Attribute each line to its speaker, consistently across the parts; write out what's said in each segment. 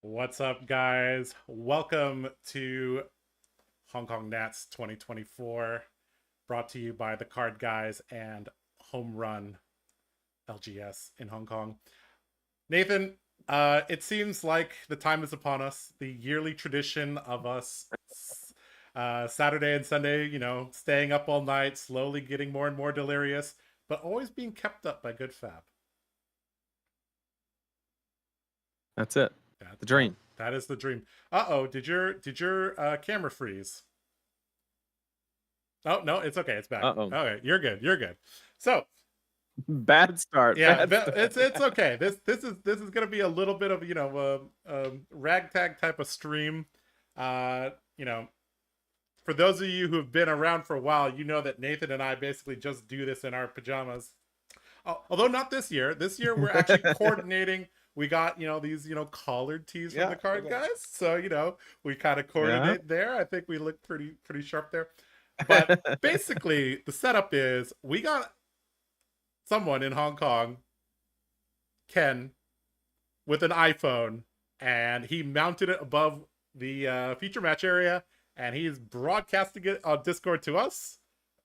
Speaker 1: What's up, guys? Welcome to Hong Kong Nats 2024, brought to you by TheCardGuyz and Homerun LGS in Hong Kong. Nathan, it seems like the time is upon us. The yearly tradition of us Saturday and Sunday, staying up all night, slowly getting more and more delirious, but always being kept up by good fab.
Speaker 2: That's it. The dream.
Speaker 1: That is the dream. Uh-oh, did your camera freeze? Oh, no, it's okay. It's back.
Speaker 2: Uh-oh.
Speaker 1: Okay, you're good. You're good. So,
Speaker 2: bad start.
Speaker 1: yeah,
Speaker 2: bad
Speaker 1: it's okay. This is gonna be a little bit of ragtag type of stream. For those of you who have been around for a while, you know that Nathan and I basically just do this in our pajamas. Although not this year. This year we're actually coordinating. We got these collared tees from the card guys, so we kind of coordinate there. I think we look pretty sharp there. But basically, the setup is we got someone in Hong Kong, Ken, with an iPhone, and he mounted it above the feature match area, and he's broadcasting it on Discord to us,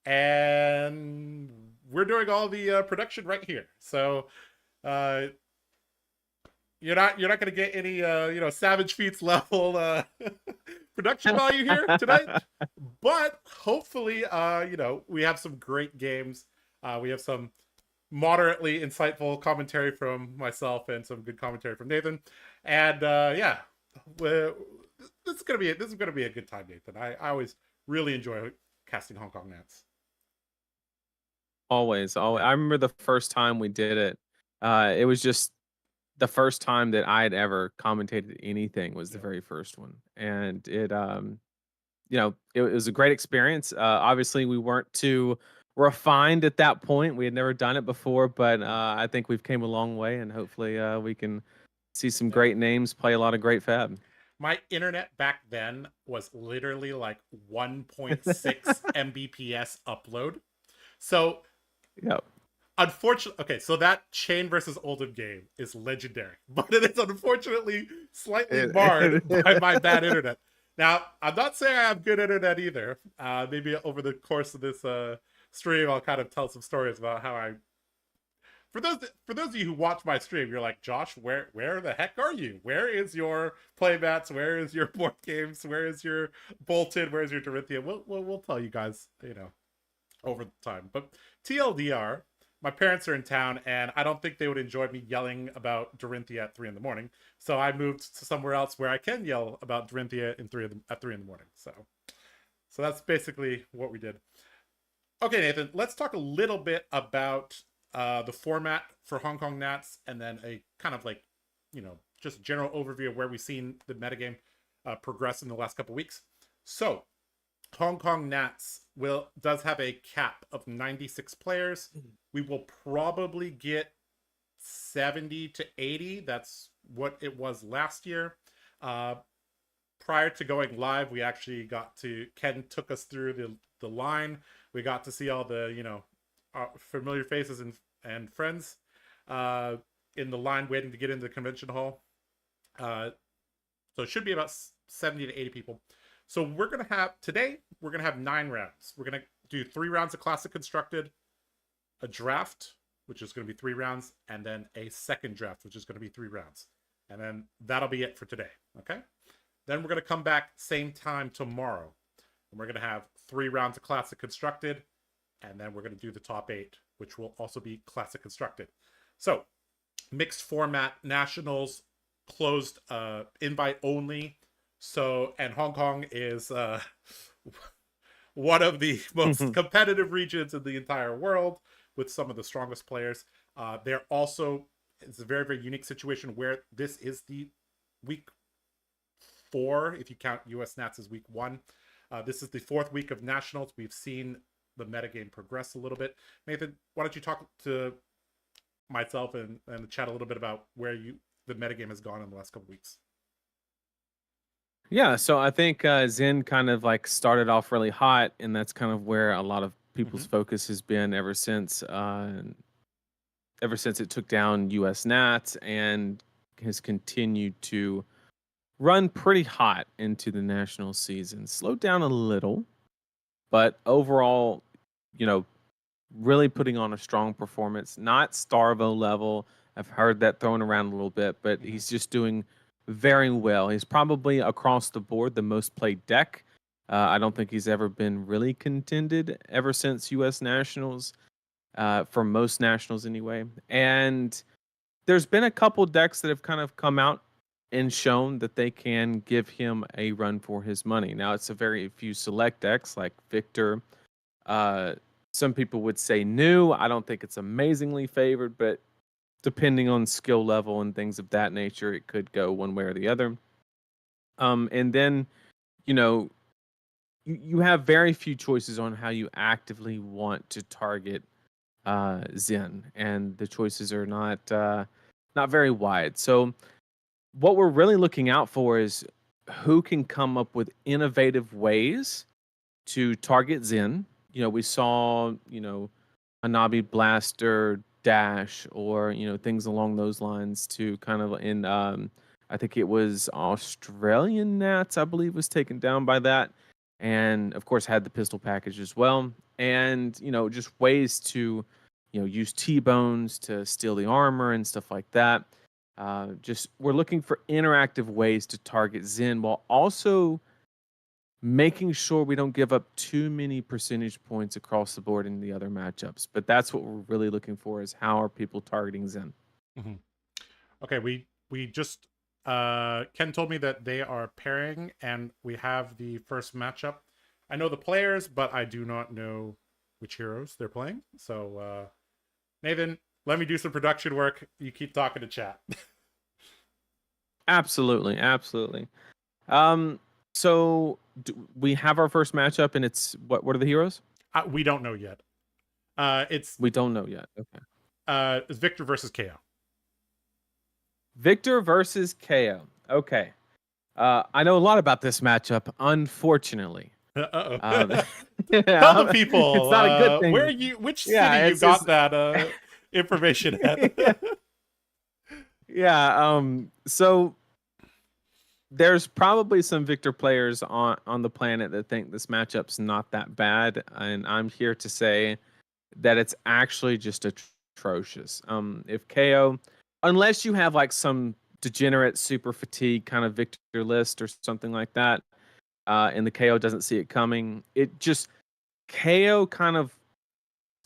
Speaker 1: and we're doing all the production right here. So you're not going to get any Savage Feats level production value here tonight, but hopefully we have some great games. We have some moderately insightful commentary from myself and some good commentary from Nathan, and this is gonna be a good time, Nathan. I always really enjoy casting Hong Kong Nats.
Speaker 2: Always. I remember the first time we did it. It was just the first time that I had ever commentated anything was the very first one, and it was a great experience. Obviously, we weren't too refined at that point. We had never done it before, but I think we've came a long way, and hopefully we can see some great names play a lot of great fab.
Speaker 1: My internet back then was literally like 1.6 Mbps upload. So, unfortunately, okay, so that Chain versus Oldham game is legendary, but it is unfortunately slightly marred by my bad internet. Now, I'm not saying I have good internet either. Maybe over the course of this stream, I'll kind of tell some stories about how I. For those of you who watch my stream, you're like, Josh, where the heck are you? Where is your playmats? Where is your board games? Where is your Bolton? Where is your Dorinthia? We'll tell you guys, over the time. But TLDR, my parents are in town, and I don't think they would enjoy me yelling about Dorinthia at 3 in the morning. So I moved to somewhere else where I can yell about Dorinthia at 3 in the morning. So that's basically what we did. Okay, Nathan, let's talk a little bit about the format for Hong Kong Nats, and then a kind of like, just general overview of where we've seen the metagame progress in the last couple weeks. So, Hong Kong Nats does have a cap of 96 players. We will probably get 70 to 80. That's what it was last year. Prior to going live, we actually Ken took us through the line. We got to see all the, familiar faces and friends in the line waiting to get into the convention hall. So it should be about 70 to 80 people. So we're going to have 9 rounds. We're going to do 3 rounds of Classic Constructed, a draft, which is going to be 3 rounds, and then a second draft, which is going to be 3 rounds. And then that'll be it for today, okay? Then we're going to come back same time tomorrow. And we're going to have 3 rounds of Classic Constructed, and then we're going to do the top 8, which will also be Classic Constructed. So, mixed format nationals, closed invite only. So, and Hong Kong is one of the most competitive regions in the entire world with some of the strongest players. It's a very, very unique situation where this is the week 4, if you count US Nats as week 1. This is the 4th week of nationals. We've seen the metagame progress a little bit. Nathan, why don't you talk to myself and the chat a little bit about where the metagame has gone in the last couple weeks?
Speaker 2: Yeah, so I think Zen kind of like started off really hot, and that's kind of where a lot of people's focus has been ever since it took down US Nats and has continued to run pretty hot into the national season. Slowed down a little, but overall, you know, really putting on a strong performance. Not Starvo level. I've heard that thrown around a little bit, but he's just doing very well. He's probably across the board the most played deck. I don't think he's ever been really contended ever since U.S. Nationals, for most Nationals anyway. And there's been a couple decks that have kind of come out and shown that they can give him a run for his money. Now, it's a very few select decks like Victor. Some people would say new. I don't think it's amazingly favored, but depending on skill level and things of that nature, it could go one way or the other. And then, you know, you have very few choices on how you actively want to target Zen, and the choices are not very wide. So what we're really looking out for is who can come up with innovative ways to target Zen. You know, we saw, Hanabi Blaster Dash, or, things along those lines, to kind of in I think it was Australian Nats, I believe, was taken down by that. And of course had the pistol package as well. And, just ways to, use T-bones to steal the armor and stuff like that. Just we're looking for interactive ways to target Zen while also making sure we don't give up too many percentage points across the board in the other matchups. But that's what we're really looking for, is how are people targeting Zen.
Speaker 1: Mm-hmm. Okay, we just Ken told me that they are pairing, and we have the first matchup. I know the players, but I do not know which heroes they're playing. So Nathan, let me do some production work. You keep talking to chat.
Speaker 2: Absolutely. So we have our first matchup, and it's what are the heroes?
Speaker 1: We don't know yet.
Speaker 2: We don't know yet. Okay.
Speaker 1: It's Victor versus Kayo.
Speaker 2: Victor versus Kayo. Okay. I know a lot about this matchup, unfortunately.
Speaker 1: Uh-oh.
Speaker 2: Tell
Speaker 1: the people.
Speaker 2: It's not a good thing.
Speaker 1: Which city you got that information at?
Speaker 2: So there's probably some Victor players on the planet that think this matchup's not that bad, and I'm here to say that it's actually just atrocious. If Kayo, unless you have like some degenerate super fatigue kind of Victor list or something like that, and the Kayo doesn't see it coming, Kayo kind of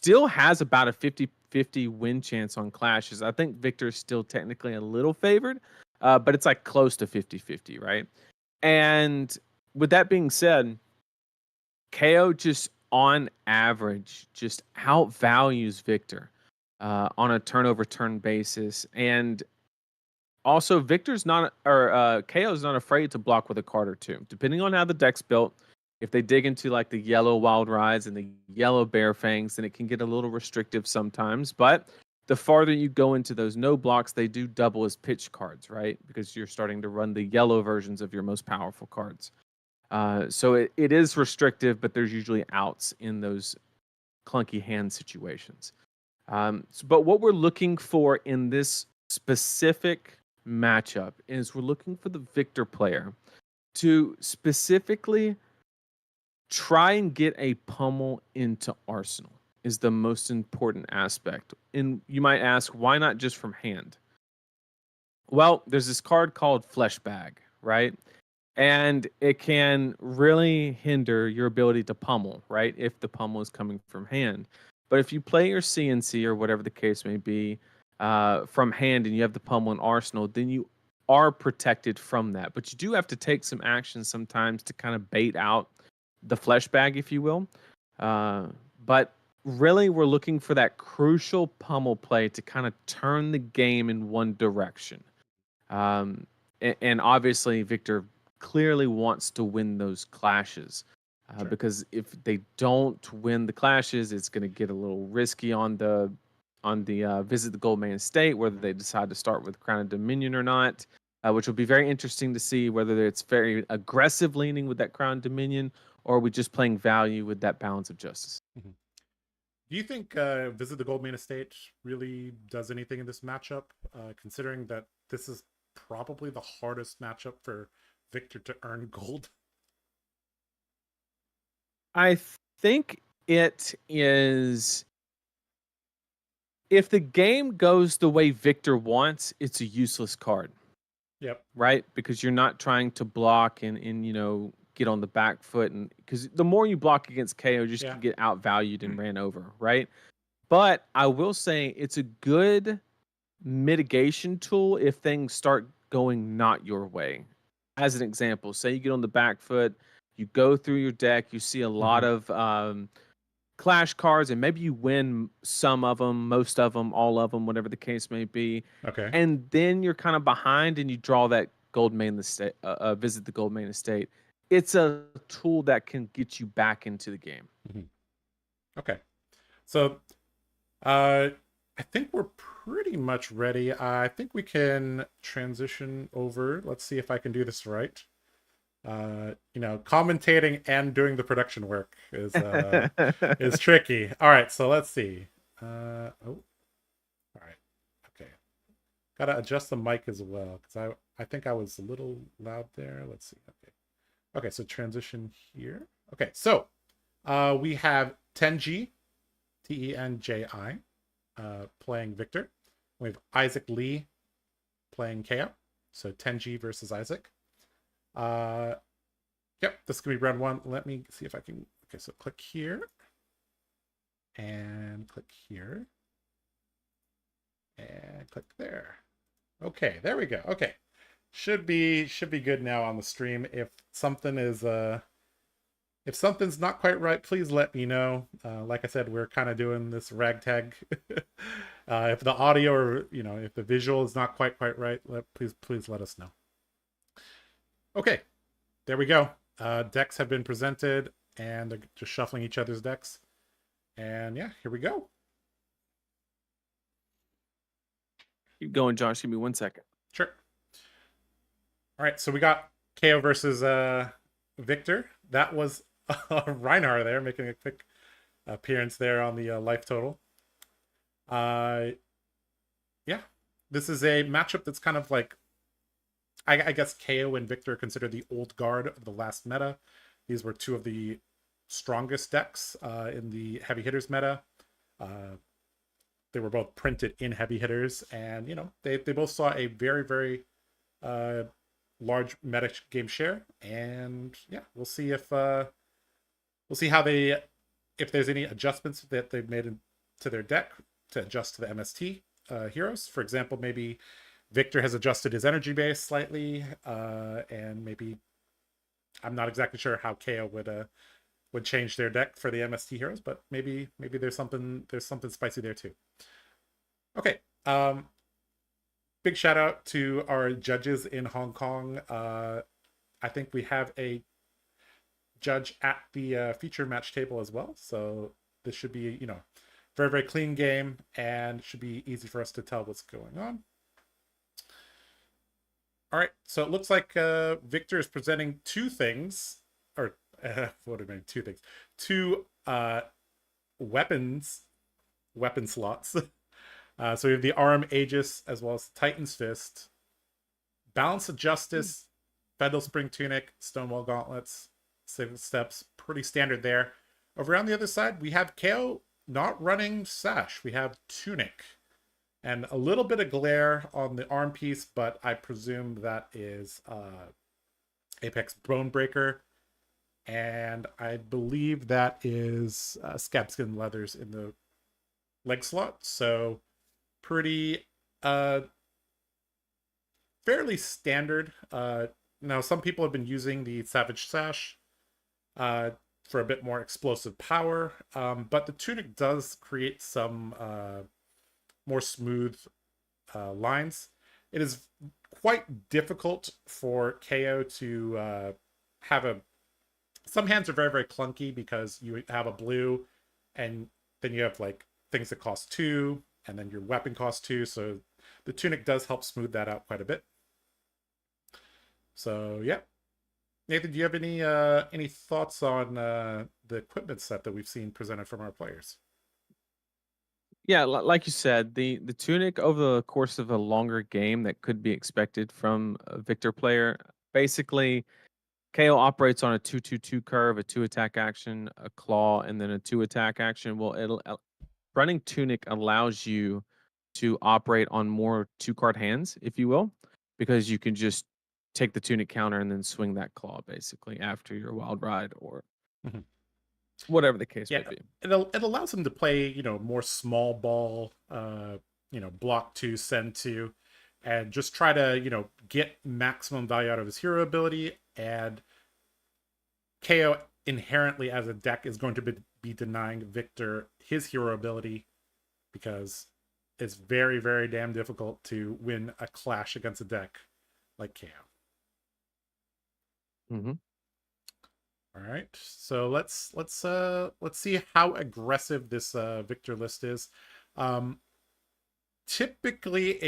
Speaker 2: still has about a 50-50 win chance on clashes. I think Victor's still technically a little favored, but it's like close to 50-50, right? And with that being said, Kayo just on average just outvalues Victor on a turnover turn basis. And also Kayo's not afraid to block with a card or two, depending on how the deck's built. If they dig into like the yellow Wild Rides and the yellow Bear Fangs, then it can get a little restrictive sometimes. But the farther you go into those no blocks, they do double as pitch cards, right? Because you're starting to run the yellow versions of your most powerful cards. So it is restrictive, but there's usually outs in those clunky hand situations. But what we're looking for in this specific matchup is we're looking for the Victor player to specifically try and get a pummel into Arsenal is the most important aspect. And you might ask, why not just from hand? Well, there's this card called Flesh Bag, right? And it can really hinder your ability to pummel, right? If the pummel is coming from hand. But if you play your CNC or whatever the case may be from hand, and you have the pummel in Arsenal, then you are protected from that. But you do have to take some action sometimes to kind of bait out the Flesh Bag, if you will. But really, we're looking for that crucial pummel play to kind of turn the game in one direction. And obviously, Victor clearly wants to win those clashes. Sure. Because if they don't win the clashes, it's going to get a little risky on the Visit the Goldman Estate, whether they decide to start with Crown of Dominion or not, which will be very interesting to see whether it's very aggressive leaning with that Crown of Dominion, or are we just playing value with that Balance of Justice.
Speaker 1: Mm-hmm. Do you think Visit the Goldman Estate really does anything in this matchup, considering that this is probably the hardest matchup for Victor to earn gold?
Speaker 2: I think it is. If the game goes the way Victor wants, it's a useless card,
Speaker 1: Yep.
Speaker 2: right? Because you're not trying to block and get on the back foot, and because the more you block against KO, just
Speaker 1: Yeah.
Speaker 2: can get outvalued and ran over, right? But I will say it's a good mitigation tool if things start going not your way. As an example, say you get on the back foot, you go through your deck, you see a lot of clash cards, and maybe you win some of them, most of them, all of them, whatever the case may be.
Speaker 1: Okay.
Speaker 2: And then you're kind of behind, and you draw that gold main estate, visit the gold main estate. It's a tool that can get you back into the game.
Speaker 1: Okay. So, I think we're pretty much ready. I think we can transition over. Let's see if I can do this right. Commentating and doing the production work is tricky. All right, so let's see. All right, okay. Gotta adjust the mic as well because I think I was a little loud there. Let's see. Okay, so transition here. Okay, so we have Tenji, Tenji, playing Victor. We have Isaac Lee playing Kayo. So Tenji versus Isaac. Yep, this could be round one. Let me see if I can. Okay, so click here and click here and click there. Okay, there we go. Okay, should be good now on the stream. If something is if something's not quite right, please let me know. Like I said, we're kind of doing this ragtag. If the audio or if the visual is not quite right, please let us know. Okay, there we go. Decks have been presented, and they're just shuffling each other's decks. And yeah, here we go.
Speaker 2: Keep going, Josh. Give me 1 second.
Speaker 1: Sure. All right, so we got KO versus Victor. That was Reinhardt there, making a quick appearance there on the life total. Yeah, this is a matchup that's kind of like, I guess KO and Victor are considered the old guard of the last meta. These were two of the strongest decks in the heavy hitters meta. They were both printed in heavy hitters, and they both saw a very, very large meta game share. And yeah, we'll see if if there's any adjustments that they've made to their deck to adjust to the MST heroes. For example, maybe Victor has adjusted his energy base slightly, and maybe I'm not exactly sure how KO would change their deck for the MST heroes, but maybe there's something spicy there too. Okay, big shout out to our judges in Hong Kong. I think we have a judge at the feature match table as well, so this should be very, very clean game, and it should be easy for us to tell what's going on. All right, so it looks like Victor is presenting two things, or what do I mean, two things? Two weapon slots. So we have the Arm Aegis as well as Titan's Fist, Balance of Justice, Fendel Spring Tunic, Stonewall Gauntlets, 6 steps, pretty standard there. Over on the other side, we have KO not running Sash. We have Tunic. And a little bit of glare on the arm piece, but I presume that is Apex Bonebreaker. And I believe that is Scabskin Leathers in the leg slot. So pretty, fairly standard. Now, some people have been using the Savage Sash for a bit more explosive power. But the Tunic does create some more smooth lines. It is quite difficult for KO to have some hands are very, very clunky because you have a blue and then you have like things that cost 2 and then your weapon costs 2. So the Tunic does help smooth that out quite a bit. So yeah. Nathan, do you have any thoughts on the equipment set that we've seen presented from our players?
Speaker 2: Yeah, like you said, the Tunic over the course of a longer game that could be expected from a Victor player, basically KO operates on a 2-2-2 curve, a 2 attack action, a claw, and then a 2 attack action. Well, running Tunic allows you to operate on more 2-card hands, if you will, because you can just take the Tunic counter and then swing that claw basically after your Wild Ride or whatever the case may be.
Speaker 1: It allows him to play, more small ball, block 2, send 2, and just try to, get maximum value out of his hero ability. And KO inherently as a deck is going to be denying Victor his hero ability, because it's very, very damn difficult to win a clash against a deck like KO. All right, so let's see how aggressive this Victor list is. Typically,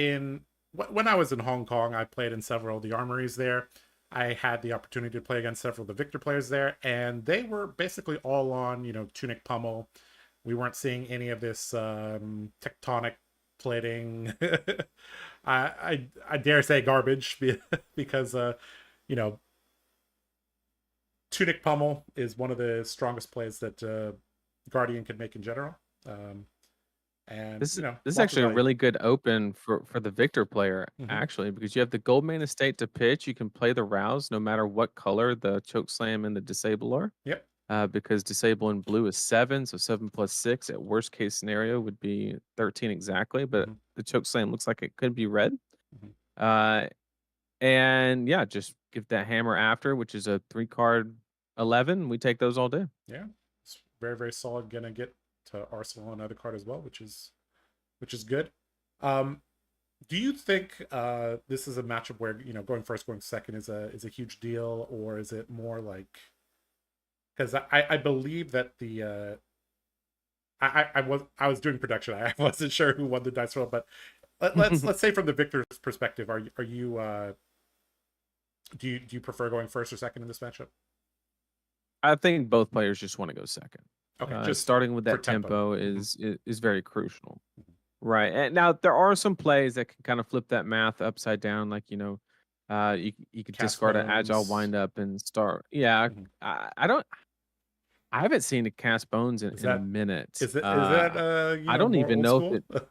Speaker 1: when I was in Hong Kong, I played in several of the armories there. I had the opportunity to play against several of the Victor players there, and they were basically all on, Tunic Pummel. We weren't seeing any of this tectonic plating. I dare say garbage, because Tunic Pummel is one of the strongest plays that Guardian can make in general. And
Speaker 2: this is actually a really good open for the Victor player, actually, because you have the Goldmane Estate to pitch. You can play the Rouse no matter what color the Chokeslam and the Disable are.
Speaker 1: Yep.
Speaker 2: Because Disable in blue is 7, so 7 + 6 at worst case scenario would be 13 exactly, but the Chokeslam looks like it could be red. And yeah, just give that hammer after, which is a 3-card 11. We take those all day.
Speaker 1: Yeah, it's very, very solid. Gonna get to Arsenal another card as well, which is good. Do you think this is a matchup where going first, going second is a huge deal, or is it more like, because I believe that the I was doing production, I wasn't sure who won the dice roll, but let's say from the Victor's perspective, are you do you prefer going first or second in this matchup?
Speaker 2: I think both players just want to go second.
Speaker 1: Okay,
Speaker 2: just starting with that tempo is very crucial, right? And now there are some plays that can kind of flip that math upside down, like you could discard an agile windup and start. Yeah, I haven't seen a cast bones in a minute.
Speaker 1: Is that
Speaker 2: I don't even know if it.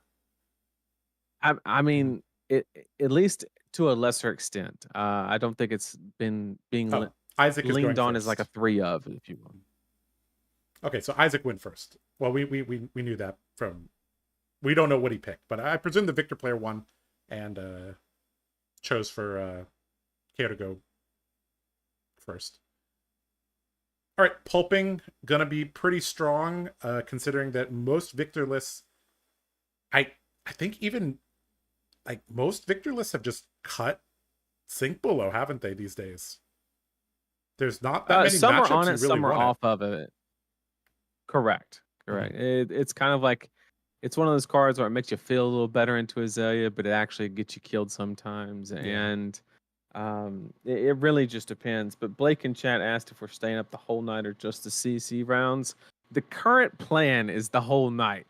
Speaker 2: I mean, at least to a lesser extent. I don't think it's been being
Speaker 1: Isaac
Speaker 2: leaned on as like a 3 of, if you will.
Speaker 1: Okay, so Isaac went first. Well, we knew that from. We don't know what he picked, but I presume the Victor player won and chose for KO to go first. All right, pulping gonna be pretty strong, considering that most Victor lists. I think even like most Victor lists have just cut Sync below, haven't they, these days? There's not that many
Speaker 2: some
Speaker 1: matchups
Speaker 2: are on it,
Speaker 1: really
Speaker 2: some are off of it. Correct. It's kind of like it's one of those cards where it makes you feel a little better into Azalea, but it actually gets you killed sometimes. And it really just depends. But Blake in chat asked if we're staying up the whole night or just the CC rounds. The current plan is the whole night,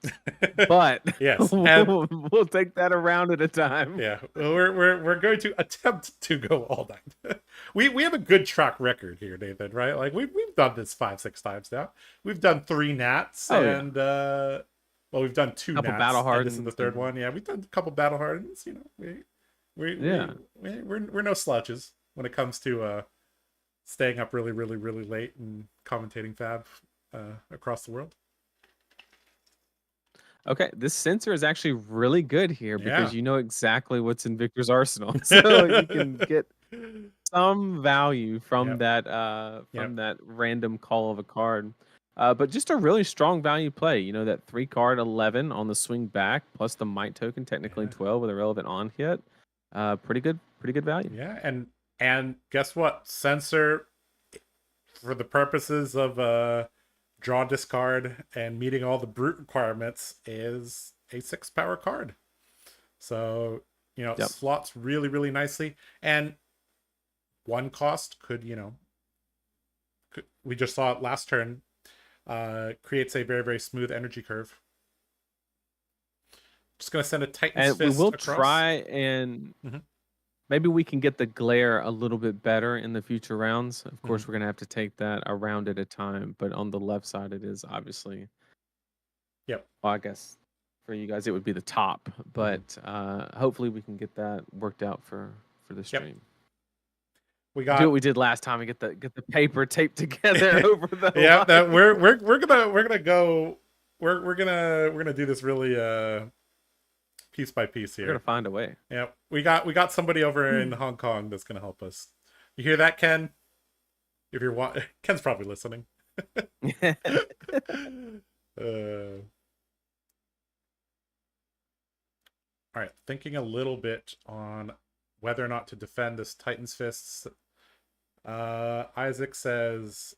Speaker 2: but
Speaker 1: yes,
Speaker 2: we'll take that a round at a time.
Speaker 1: Yeah, we're going to attempt to go all night. we have a good track record here, Nathan. Right? Like we've done this 5-6 times now. We've done 3 Nats and we've done 2
Speaker 2: couple
Speaker 1: Nats.
Speaker 2: Battle Hardens.
Speaker 1: This is the 3rd one. Yeah, we've done a couple Battle Hardens. We're no slouches when it comes to staying up really, really, really late and commentating Fab across the world.
Speaker 2: Okay, this sensor is actually really good here because you know exactly what's in Victor's arsenal, so you can get some value from that that random call of a card. But just a really strong value play. You know, that 3-card 11 on the swing back plus the might token, technically 12 with a relevant on hit. Pretty good value.
Speaker 1: Yeah, and guess what? Sensor, for the purposes of draw, discard, and meeting all the brute requirements, is a 6-power card. So, slots really, really nicely. And 1 cost could, we just saw it last turn, creates a very, very smooth energy curve. Just going to send a Titan's Fist
Speaker 2: we will
Speaker 1: across.
Speaker 2: try and... maybe we can get the glare a little bit better in the future rounds. Of course, we're gonna have to take that a round at a time. But on the left side, it is obviously.
Speaker 1: Yep.
Speaker 2: Well, I guess for you guys, it would be the top. But hopefully, we can get that worked out for the stream.
Speaker 1: We
Speaker 2: Do
Speaker 1: got
Speaker 2: what we did last time and get the paper taped together over the.
Speaker 1: Yeah,
Speaker 2: line.
Speaker 1: that we're gonna do this really piece by piece here.
Speaker 2: We're gonna find a way.
Speaker 1: Yeah, we got somebody over in Hong Kong that's gonna help us. You hear that, Ken? If you're Ken's probably listening. All right, thinking a little bit on whether or not to defend this Titan's Fists. Isaac says,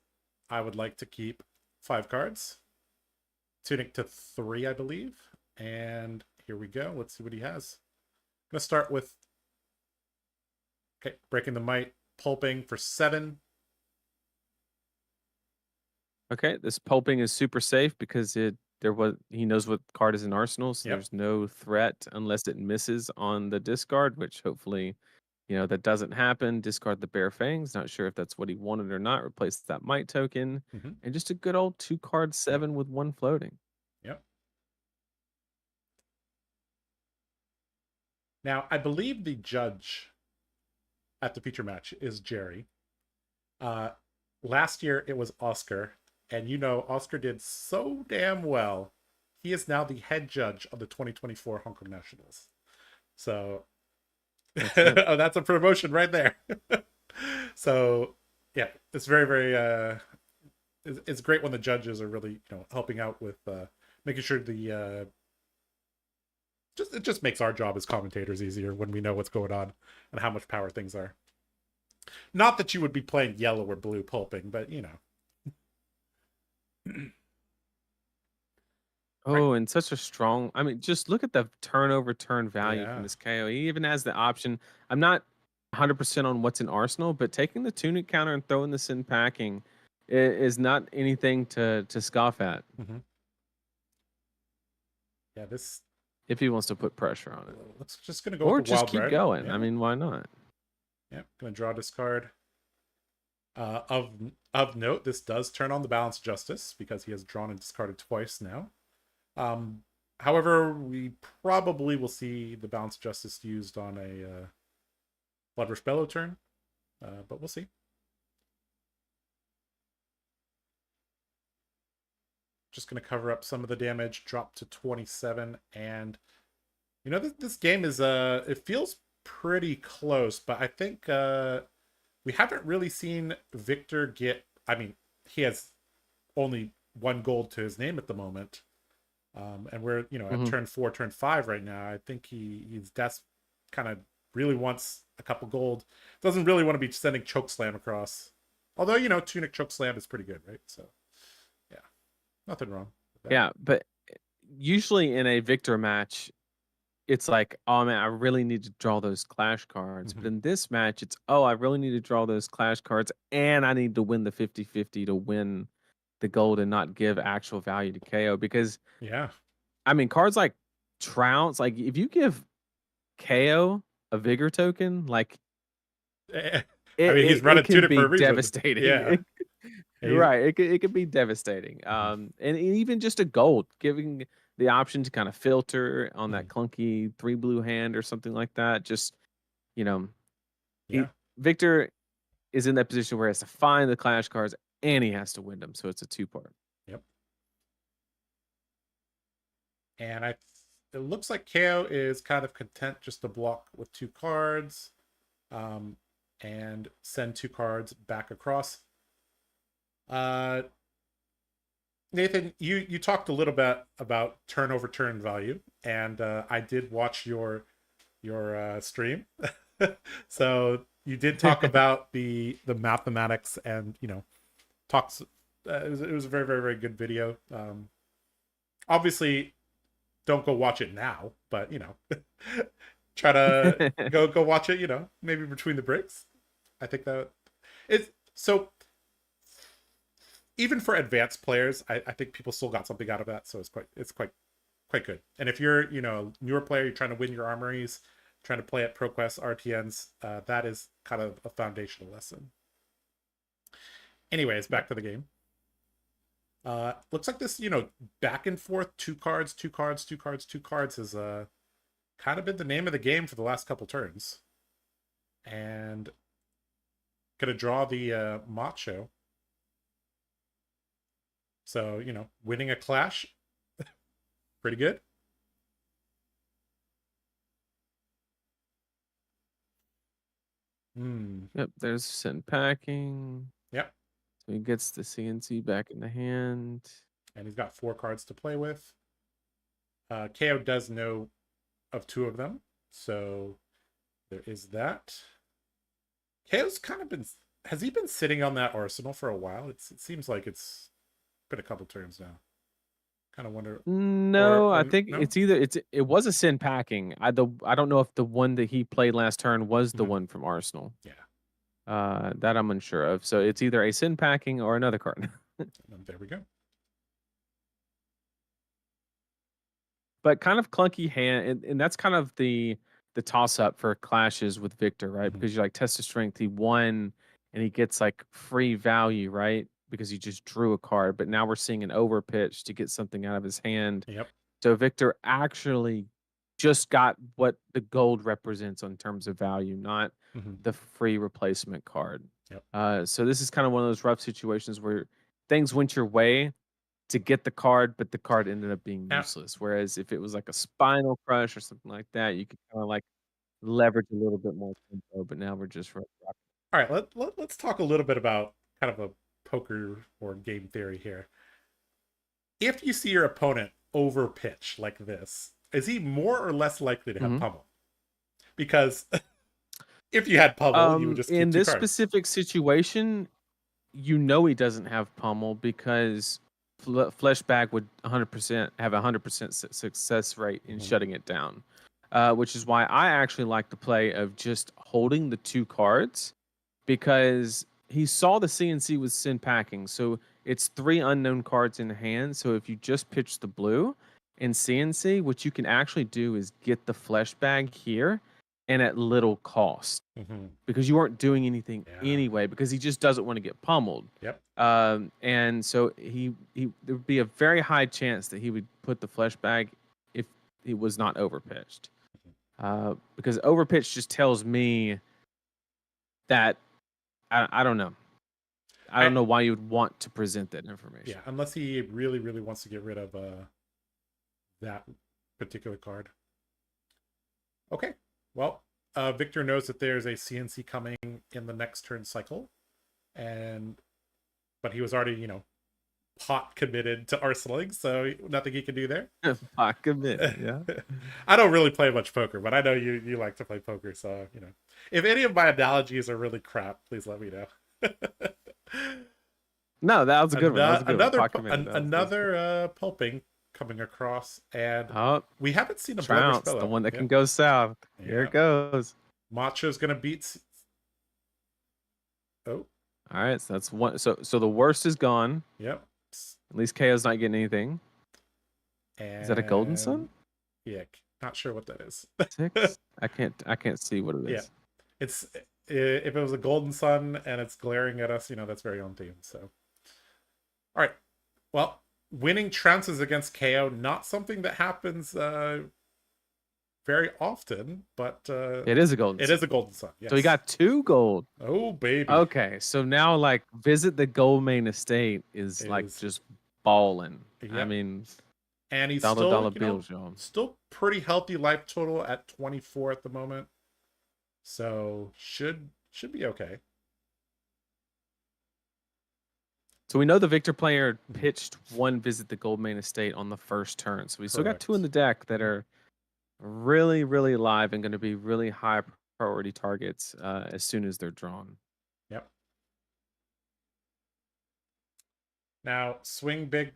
Speaker 1: I would like to keep 5 cards. Tunic to 3, I believe. And here we go. Let's see what he has. I'm going to start with, okay, Breaking the Might, Pulping for 7.
Speaker 2: Okay, this pulping is super safe because he knows what card is in arsenal, so there's no threat unless it misses on the discard, which hopefully, that doesn't happen. Discard the Bare Fangs. Not sure if that's what he wanted or not. Replace that Might token, and just a good old 2-card 7 with 1 floating.
Speaker 1: Yep. Now, I believe the judge at the feature match is Jerry. Last year it was Oscar. And Oscar did so damn well. He is now the head judge of the 2024 Hong Kong Nationals. So, that's a promotion right there. So, yeah, it's very, very. It's great when the judges are really, helping out with making sure it just makes our job as commentators easier when we know what's going on and how much power things are. Not that you would be playing yellow or blue pulping, but
Speaker 2: Oh, and such a strong. I mean, just look at the turnover turn value from this KO. He even has the option. I'm not 100% on what's in Arsenal, but taking the Tunic counter and throwing this in packing is not anything to scoff at.
Speaker 1: Yeah, this.
Speaker 2: If he wants to put pressure on it,
Speaker 1: let's just gonna go.
Speaker 2: Or
Speaker 1: with the
Speaker 2: just
Speaker 1: wild
Speaker 2: keep
Speaker 1: red.
Speaker 2: going.
Speaker 1: Yeah.
Speaker 2: I mean, why not?
Speaker 1: Yeah, gonna draw this card. Of note, this does turn on the Balance Justice because he has drawn and discarded twice now. However, we probably will see the Balance Justice used on a Bloodrush Bellow turn, but we'll see. Just going to cover up some of the damage, drop to 27, and this game is it feels pretty close, but I think we haven't really seen Victor get. I mean, he has only 1 gold to his name at the moment. And we're, at turn 4, turn 5 right now. I think he's kind of really wants a couple gold. Doesn't really want to be sending Chokeslam across. Although, Tunic Chokeslam is pretty good, right? So, yeah, nothing wrong with that.
Speaker 2: Yeah, but usually in a Victor match, it's like, oh man, I really need to draw those clash cards. But in this match, it's, I really need to draw those clash cards, and I need to win the 50-50 to win the gold and not give actual value to KO. Because, I mean, cards like Trounce, like if you give KO a Vigor token, like
Speaker 1: he's running Tunic for a reason.
Speaker 2: Devastating.
Speaker 1: Yeah.
Speaker 2: Right. It could be devastating. And even just a gold, giving the option to kind of filter on that clunky 3 blue hand or something like that. Just, Victor is in that position where he has to find the clash cards and he has to win them. So it's a 2-part.
Speaker 1: Yep. And it looks like KO is kind of content just to block with 2 cards and send 2 cards back across. Nathan, you talked a little bit about turn over turn value, and I did watch your stream. So you did talk about the mathematics and talks. It was a very, very, very good video. Obviously, don't go watch it now, but try to go watch it. Maybe between the breaks. I think that it's so. Even for advanced players, I think people still got something out of that. So it's quite good. And if you're newer player, you're trying to win your armories, trying to play at ProQuest RTNs, that is kind of a foundational lesson. Anyways, back to the game. Looks like this, back and forth, 2 cards, 2 cards, 2 cards, 2 cards has kind of been the name of the game for the last couple turns. And gonna draw the Macho. So, winning a clash, pretty good.
Speaker 2: Yep, there's Sin Packing.
Speaker 1: Yep.
Speaker 2: So he gets the CNC back in the hand.
Speaker 1: And he's got 4 cards to play with. Kayo does know of 2 of them. So there is that. Kayo's kind of been... Has he been sitting on that arsenal for a while? It seems like it's been a couple turns now. Kind of wonder...
Speaker 2: No, I think no? It was a Sin Packing. I don't know if the one that he played last turn was the one from Arsenal.
Speaker 1: Yeah.
Speaker 2: That I'm unsure of. So it's either a Sin Packing or another card.
Speaker 1: There we go.
Speaker 2: But kind of clunky hand, and that's kind of the toss up for clashes with Victor, right? Because you like test of strength, he won and he gets like free value, right? Because he just drew a card, but now we're seeing an overpitch to get something out of his hand.
Speaker 1: Yep.
Speaker 2: So Victor actually just got what the gold represents in terms of value, not the free replacement card.
Speaker 1: Yep.
Speaker 2: So this is kind of one of those rough situations where things went your way to get the card, but the card ended up being useless. Whereas if it was like a Spinal Crush or something like that, you could kind of like leverage a little bit more tempo. But now we're just rocking.
Speaker 1: All right, let's talk a little bit about kind of a poker or game theory here. If you see your opponent overpitch like this, is he more or less likely to have pummel? Because if you had pummel, you would just keep
Speaker 2: in
Speaker 1: 2
Speaker 2: this
Speaker 1: cards.
Speaker 2: specific situation, he doesn't have pummel because Fleshbag would 100% have a 100% success rate in shutting it down, which is why I actually like the play of just holding the 2 cards, because he saw the CNC with Sin Packing, so it's 3 unknown cards in hand. So if you just pitch the blue in CNC, what you can actually do is get the Fleshbag here and at little cost, because you aren't doing anything anyway, because he just doesn't want to get pummeled.
Speaker 1: Yep.
Speaker 2: And so there would be a very high chance that he would put the Fleshbag if he was not overpitched. Because overpitch just tells me that I don't know. I don't know why you would want to present that information.
Speaker 1: Yeah, unless he really, really wants to get rid of that particular card. Okay. Well, Victor knows that there's a CNC coming in the next turn cycle, but he was already, pot committed to arsenaling, so nothing he can do there.
Speaker 2: Pot committed, yeah.
Speaker 1: I don't really play much poker, but I know you like to play poker, so if any of my analogies are really crap, please let me know.
Speaker 2: No, that was a good one. That was a good
Speaker 1: another pulping coming across, and we haven't seen a
Speaker 2: Trounce, the one that can go south. Here it goes.
Speaker 1: Macho's gonna beat. Oh,
Speaker 2: all right. So that's one. So the worst is gone.
Speaker 1: Yep.
Speaker 2: At least Kayo's not getting anything.
Speaker 1: And
Speaker 2: is that a Golden Sun?
Speaker 1: Yeah, not sure what that is.
Speaker 2: 6? I can't see what it is.
Speaker 1: Yeah, it's if it was a Golden Sun and it's glaring at us, that's very on theme. So, all right. Well, winning trounces against Kayo, not something that happens very often, but
Speaker 2: it is a Golden Sun.
Speaker 1: It is a Golden Sun, yes.
Speaker 2: So he got 2 gold.
Speaker 1: Oh, baby.
Speaker 2: Okay, so now visit the Gold Main Estate is just balling. Yep. I mean,
Speaker 1: and he's
Speaker 2: dollar bills, y'all.
Speaker 1: Still pretty healthy life total at 24 at the moment. So should be okay.
Speaker 2: So we know the Victor player pitched 1 visit the Gold Main Estate on the first turn. So we still got 2 in the deck that are really, really live and going to be really high priority targets as soon as they're drawn.
Speaker 1: Yep. Now, swing big.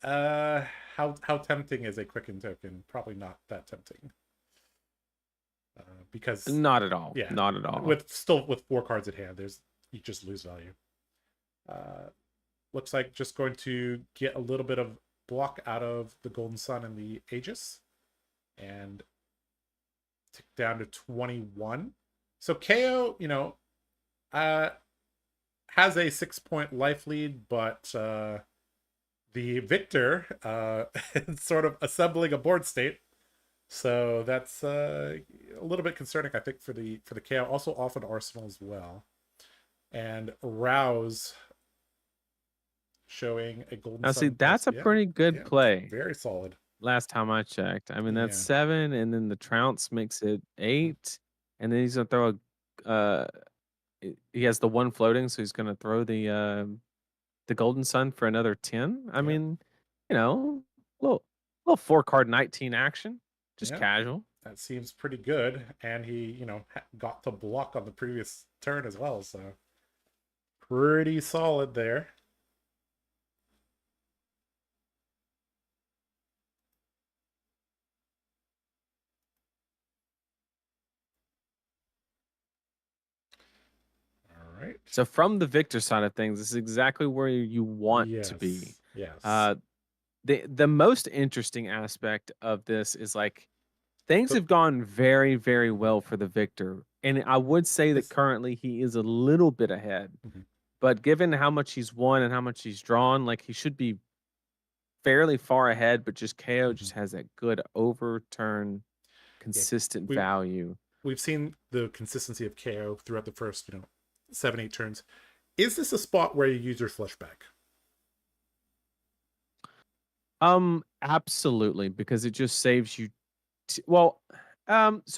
Speaker 1: How tempting is a Quicken token? Probably not that tempting. Because
Speaker 2: not at all.
Speaker 1: Yeah,
Speaker 2: not at all.
Speaker 1: With 4 cards at hand, you just lose value. Looks like just going to get a little bit of block out of the Golden Sun and the Aegis, and tick down to 21. So Kayo, you know, has a 6-point life lead, but the victor is sort of assembling a board state. So that's a little bit concerning, I think, for the Kayo. Also off an arsenal as well. And Rouse showing a golden
Speaker 2: Now, see,
Speaker 1: sun.
Speaker 2: that's a pretty good play.
Speaker 1: Very solid.
Speaker 2: Last time I checked. I mean, that's 7, and then the trounce makes it 8, and then he's gonna throw a. He has the 1 floating, so he's gonna throw the golden sun for another 10. I mean, you know, little 4-card 19 action, just casual.
Speaker 1: That seems pretty good, and he, you know, got to block on the previous turn as well, so pretty solid there. All right.
Speaker 2: So from the victor side of things, this is exactly where you want to be.
Speaker 1: Yes.
Speaker 2: The most interesting aspect of this is like things have gone very, very well for the victor. And I would say that currently he is a little bit ahead. But given how much he's won and how much he's drawn, like he should be fairly far ahead, but just KO just has that good overturn, consistent value.
Speaker 1: We've seen the consistency of KO throughout the first, you know, 7-8 turns. Is this a spot where you use your flush back?
Speaker 2: Absolutely, because it just saves you. So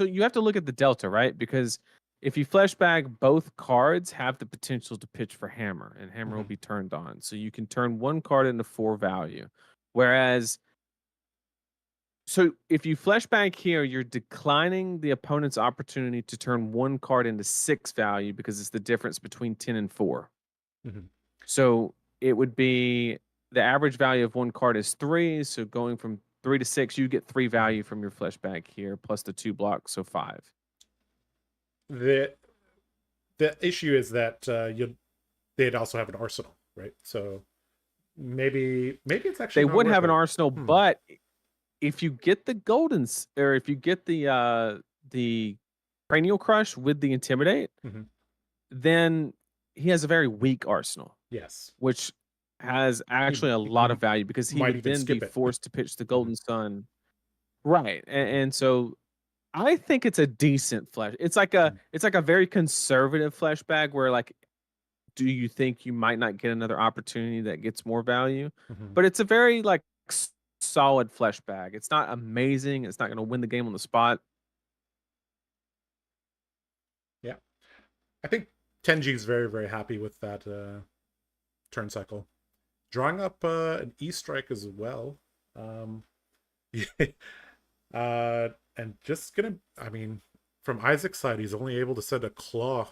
Speaker 2: you have to look at the delta, right? Because if you flashback, both cards have the potential to pitch for hammer, and hammer will be turned on. So you can turn 1 card into 4 value. Whereas, so if you flashback here, you're declining the opponent's opportunity to turn 1 card into 6 value because it's the difference between 10 and 4. So it would be the average value of 1 card is 3. So going from 3 to 6, you get 3 value from your flashback here, plus the 2 blocks, so 5.
Speaker 1: The issue is that they'd also have an arsenal, right? So maybe it's actually
Speaker 2: they would have an arsenal, but if you get the or if you get the cranial crush with the intimidate, then he has a very weak arsenal.
Speaker 1: Yes,
Speaker 2: which has actually a lot of value because he would then be forced to pitch the golden sun. Right. And so I think it's a decent flash. It's like a very conservative flashback where like, do you think you might not get another opportunity that gets more value? But it's a very like solid flashback. It's not amazing. It's not going to win the game on the spot.
Speaker 1: Yeah. I think Tenji's is very, very happy with that turn cycle. Drawing up an E-strike as well. And just gonna, I mean, from Isaac's side, he's only able to send a claw.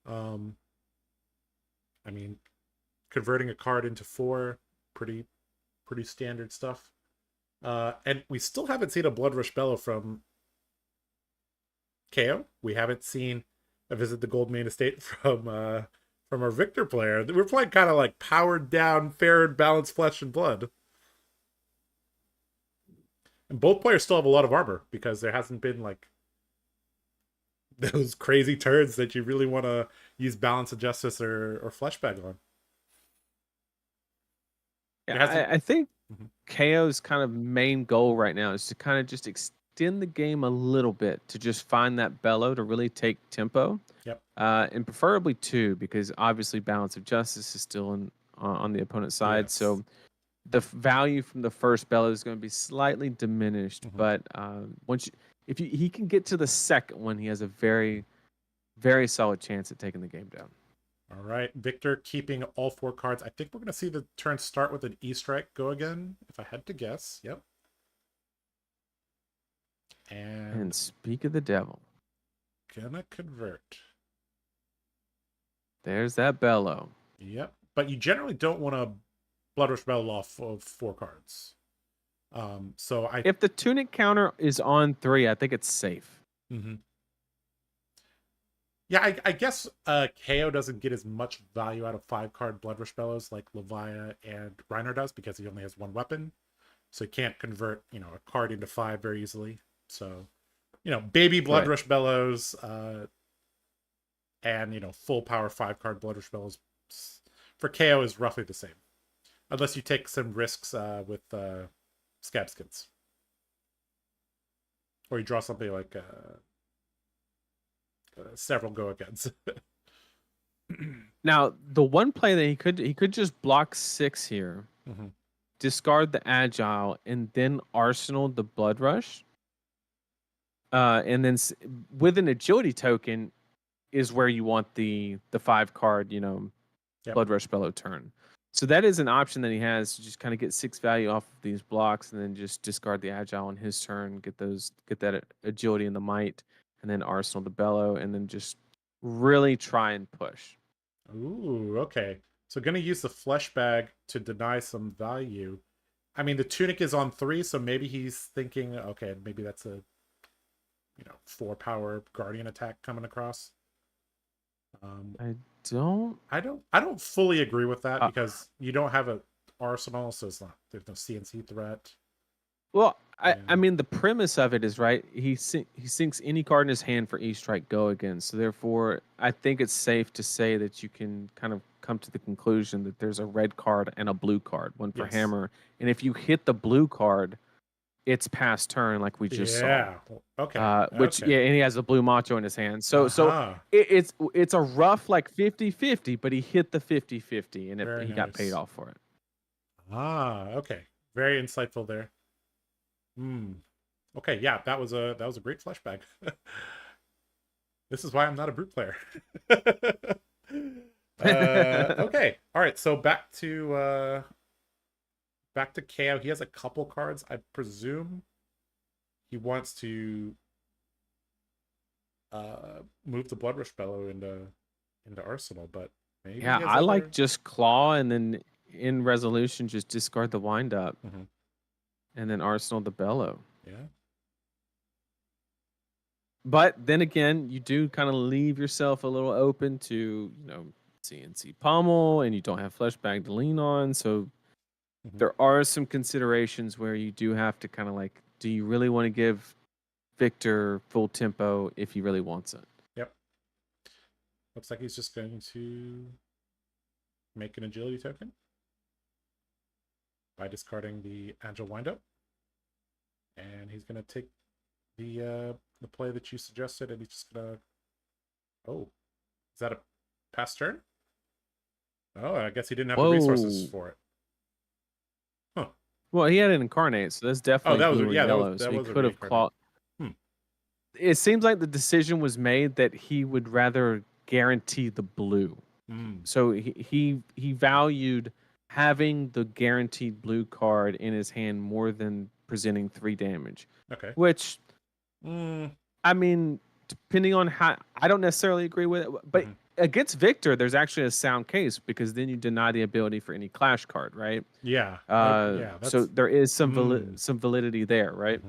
Speaker 1: I mean, converting a card into 4, pretty standard stuff. And we still haven't seen a Blood Rush Bellow from KO. We haven't seen a Visit the Gold Main Estate from our Victor player. We're playing kind of like powered down, fair and balanced Flesh and Blood. And both players still have a lot of armor because there hasn't been like those crazy turns that you really want to use Balance of Justice or Fleshbag on.
Speaker 2: Yeah, I think KO's kind of main goal right now is to kind of just extend the game a little bit to just find that bellow to really take tempo.
Speaker 1: Yep.
Speaker 2: And preferably 2 because obviously Balance of Justice is still on the opponent's side. Yes. So the value from the first bellow is going to be slightly diminished, but if he can get to the second one, he has a very, very solid chance at taking the game down.
Speaker 1: All right, Victor keeping all 4 cards. I think we're going to see the turn start with an E-strike go again, if I had to guess. Yep.
Speaker 2: And speak of the devil.
Speaker 1: Gonna convert.
Speaker 2: There's that bellow.
Speaker 1: Yep, but you generally don't want to Blood Rush Bellow off of 4 cards. So
Speaker 2: if the tunic counter is on 3, I think it's safe.
Speaker 1: Yeah, I guess KO doesn't get as much value out of 5-card Blood Rush Bellows like Levia and Reiner does because he only has 1 weapon. So he can't convert, you know, a card into 5 very easily. So, baby Blood
Speaker 2: Right.
Speaker 1: Rush Bellows, and full power 5-card Blood Rush Bellows for KO is roughly the same, unless you take some risks with Scab Skins, or you draw something like several go against.
Speaker 2: Now, the one play that he could just block 6 here,
Speaker 1: Mhm.
Speaker 2: discard the Agile, and then Arsenal the Blood Rush. And then with an agility token is where you want the 5-card,
Speaker 1: Yep.
Speaker 2: Blood Rush Bellow turn. So that is an option that he has to just kind of get 6 value off of these blocks, and then just discard the Agile on his turn, get that agility and the might, and then Arsenal the Bellow, and then just really try and push.
Speaker 1: Ooh, okay. So gonna use the flesh bag to deny some value. I mean, the tunic is on 3, so maybe he's thinking, okay, maybe that's a 4-power guardian attack coming across.
Speaker 2: I don't.
Speaker 1: I don't fully agree with that because you don't have a arsenal, so there's no CNC threat.
Speaker 2: Well, I mean, the premise of it is right. He sinks any card in his hand for each strike go again. So therefore, I think it's safe to say that you can kind of come to the conclusion that there's a red card and a blue card, one for
Speaker 1: Yes.
Speaker 2: hammer. And if you hit the blue card, it's past turn, like we just saw.
Speaker 1: Yeah. Okay.
Speaker 2: Which
Speaker 1: okay.
Speaker 2: yeah, and he has a blue macho in his hand. So it's a rough like 50-50, but he hit the 50-50 and he got paid off for it.
Speaker 1: Okay. Very insightful there. Okay, yeah, that was a great flashback. This is why I'm not a brute player. Okay. All right, so back to KO. He has a couple cards. I presume he wants to move the Blood Rush Bellow into Arsenal, but maybe
Speaker 2: Yeah, I like just claw and then in resolution just discard the wind up. And then Arsenal the Bellow.
Speaker 1: Yeah.
Speaker 2: But then again, you do kind of leave yourself a little open to, CNC pommel, and you don't have flesh bag to lean on. So there are some considerations where you do have to kind of like, do you really want to give Victor full tempo if he really wants it?
Speaker 1: Yep. Looks like he's just going to make an agility token by discarding the agile windup, and he's gonna take the play that you suggested, and he's just gonna. Oh, is that a pass turn? Oh, I guess he didn't have the resources for it. Huh.
Speaker 2: Well, he had an incarnate, so that's definitely
Speaker 1: that was
Speaker 2: blue or yellow. So he could have clawed. It seems like the decision was made that he would rather guarantee the blue. So he valued having the guaranteed blue card in his hand more than presenting 3 damage.
Speaker 1: Okay.
Speaker 2: Which, I mean, depending on how, I don't necessarily agree with it, but against Victor, there's actually a sound case because then you deny the ability for any clash card, right?
Speaker 1: Yeah.
Speaker 2: So there is some validity there, right?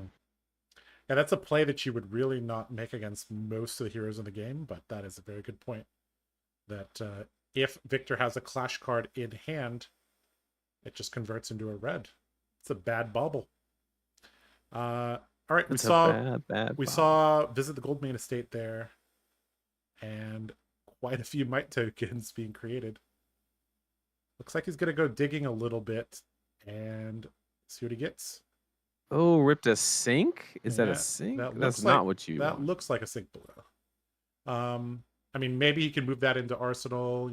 Speaker 1: Yeah, that's a play that you would really not make against most of the heroes in the game, but that is a very good point. That if Victor has a clash card in hand, it just converts into a red. It's a bad bauble. All right, we saw Visit the Goldmane Estate there, and quite a few might tokens being created. Looks like he's gonna go digging a little bit and see what he gets.
Speaker 2: Oh, ripped a sink? Is that a sink? That's not what you want.
Speaker 1: That looks like a sink below. I mean, maybe he can move that into Arsenal,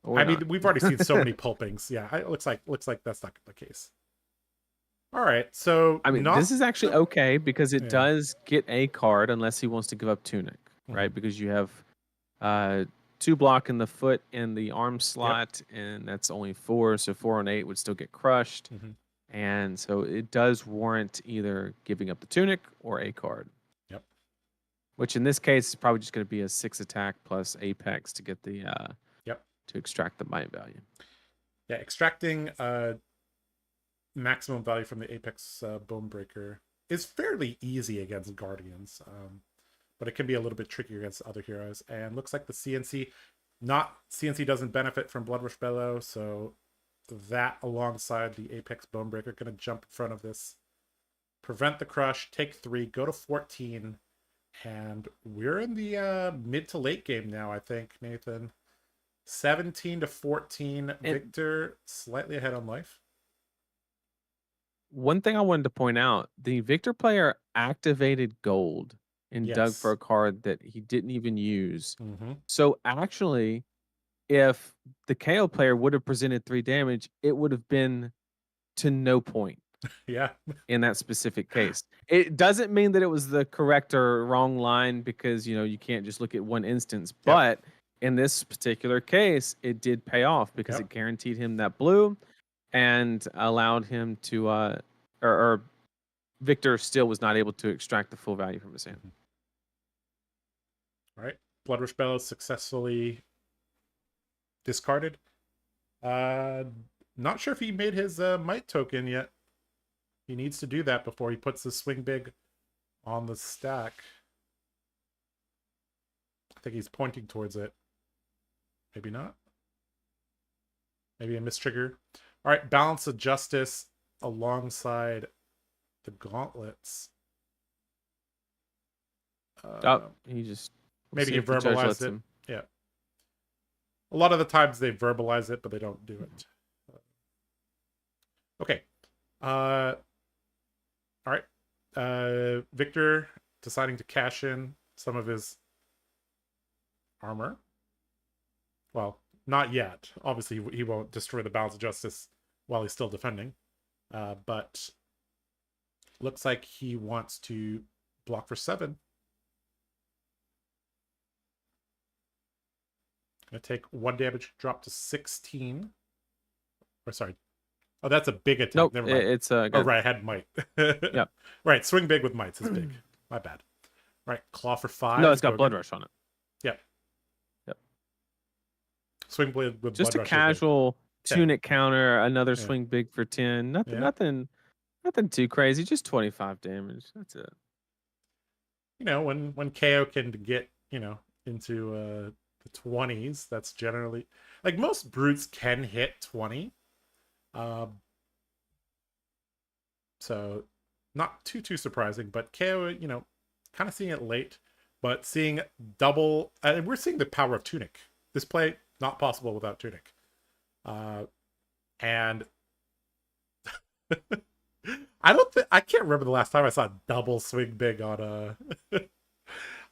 Speaker 1: I mean, we've already seen so many pulpings. Yeah, it looks like that's not the case. All right, so
Speaker 2: I mean, this is actually okay because it does get a card unless he wants to give up Tunic, right? Because you have 2 block in the foot and the arm slot, and that's only 4, so 4 on 8 would still get crushed. And so it does warrant either giving up the Tunic or a card.
Speaker 1: Yep.
Speaker 2: Which in this case is probably just going to be a 6 attack plus Apex to get the to extract the might value.
Speaker 1: Yeah, extracting maximum value from the Apex Bonebreaker is fairly easy against Guardians, but it can be a little bit trickier against other heroes. And looks like the CNC doesn't benefit from Blood Rush Bellow, so that alongside the Apex Bonebreaker going to jump in front of this prevent the crush, take 3, go to 14, and we're in the mid to late game now, I think, Nathan. 17 to 14. Victor slightly ahead on life.
Speaker 2: One thing I wanted to point out, the Victor player activated gold and dug for a card that he didn't even use. So actually, if the KO player would have presented 3 damage, it would have been to no point.
Speaker 1: Yeah.
Speaker 2: In that specific case. It doesn't mean that it was the correct or wrong line because, you can't just look at one instance. But in this particular case, it did pay off because it guaranteed him that blue and allowed him to, or Victor still was not able to extract the full value from his hand.
Speaker 1: All right. Blood Rush Bellows successfully discarded. Not sure if he made his might token yet. He needs to do that before he puts the swing big on the stack. I think he's pointing towards it. Maybe not. Maybe a mistrigger. All right, Balance of Justice alongside the gauntlets.
Speaker 2: He just...
Speaker 1: Maybe he verbalized it. Yeah. A lot of the times they verbalize it, but they don't do it. Okay. All right. Victor deciding to cash in some of his armor. Well, not yet. Obviously, he won't destroy the Balance of Justice while he's still defending. But looks like he wants to block for 7. Gonna take 1 damage, drop to 16. Or sorry. Oh, that's a big attack.
Speaker 2: Nope,
Speaker 1: never mind.
Speaker 2: It's
Speaker 1: oh, right, I had might.
Speaker 2: Yeah.
Speaker 1: Right, swing big with mites is big. My bad. Right, claw for 5.
Speaker 2: No, it's got Blood Rush on it.
Speaker 1: Yep.
Speaker 2: Yep.
Speaker 1: Swing blade with
Speaker 2: just
Speaker 1: Blood
Speaker 2: a
Speaker 1: Rush
Speaker 2: casual tunic counter, another swing big for 10. Nothing too crazy, just 25 damage. That's it.
Speaker 1: When KO can get, into the 20s, that's generally like most brutes can hit 20. So not too surprising, but KO, kind of seeing it late, but seeing double, and we're seeing the power of Tunic. This play not possible without Tunic. And I can't remember the last time I saw double swing big on a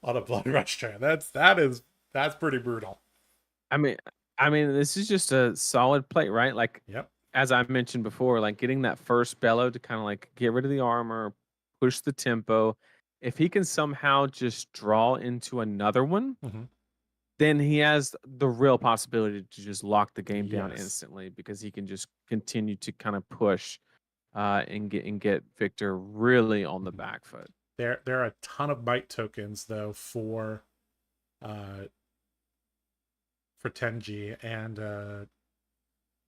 Speaker 1: on a Blood Rush turn. That's pretty brutal.
Speaker 2: I mean, this is just a solid play, right? Like, as I mentioned before, like getting that first bellow to kind of like get rid of the armor, push the tempo. If he can somehow just draw into another one, then he has the real possibility to just lock the game down instantly because he can just continue to kind of push and get Victor really on the back foot.
Speaker 1: There are a ton of might tokens though for 10G and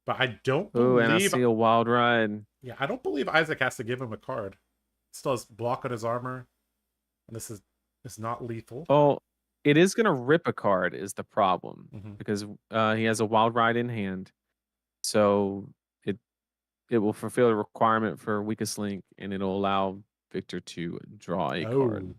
Speaker 1: but I don't believe.
Speaker 2: And I see a wild ride.
Speaker 1: Yeah, I don't believe Isaac has to give him a card. Still has block on his armor, and this is not lethal.
Speaker 2: Oh, it is gonna rip a card is the problem because he has a wild ride in hand, so it will fulfill the requirement for weakest link, and it'll allow Victor to draw a card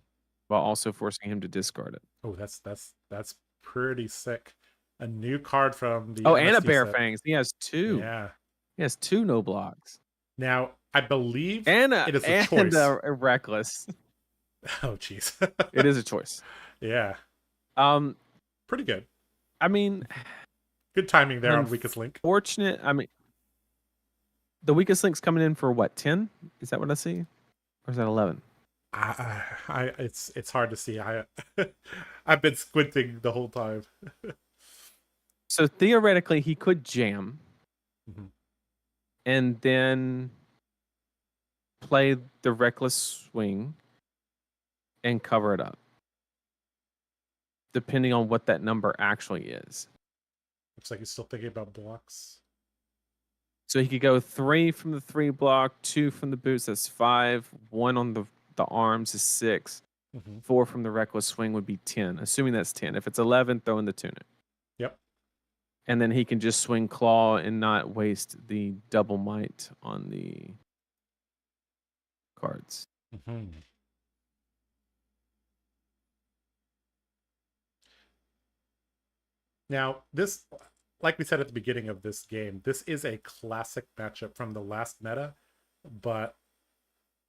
Speaker 2: while also forcing him to discard it.
Speaker 1: Oh, that's pretty sick. A new card from the
Speaker 2: and a
Speaker 1: MST
Speaker 2: Bear
Speaker 1: set.
Speaker 2: Fangs. He has 2.
Speaker 1: Yeah,
Speaker 2: he has 2 no blocks.
Speaker 1: Now I believe
Speaker 2: it
Speaker 1: is a choice.
Speaker 2: And a reckless.
Speaker 1: Oh, jeez.
Speaker 2: It is a choice.
Speaker 1: Yeah. Pretty good.
Speaker 2: I mean,
Speaker 1: good timing there on weakest link.
Speaker 2: Fortunate. I mean, the weakest link's coming in for what, 10? Is that what I see, or is that 11?
Speaker 1: It's hard to see. I've been squinting the whole time.
Speaker 2: So theoretically, he could jam, and then play the reckless swing and cover it up, depending on what that number actually is.
Speaker 1: Looks like he's still thinking about blocks.
Speaker 2: So he could go 3 from the 3 block, 2 from the boots, that's 5, 1 on the arms is 6, 4 from the reckless swing would be 10, assuming that's 10. If it's 11, throw in the tunic.
Speaker 1: Yep.
Speaker 2: And then he can just swing claw and not waste the double might on the cards.
Speaker 1: Mm-hmm. Now, this, like we said at the beginning of this game, this is a classic matchup from the last meta, but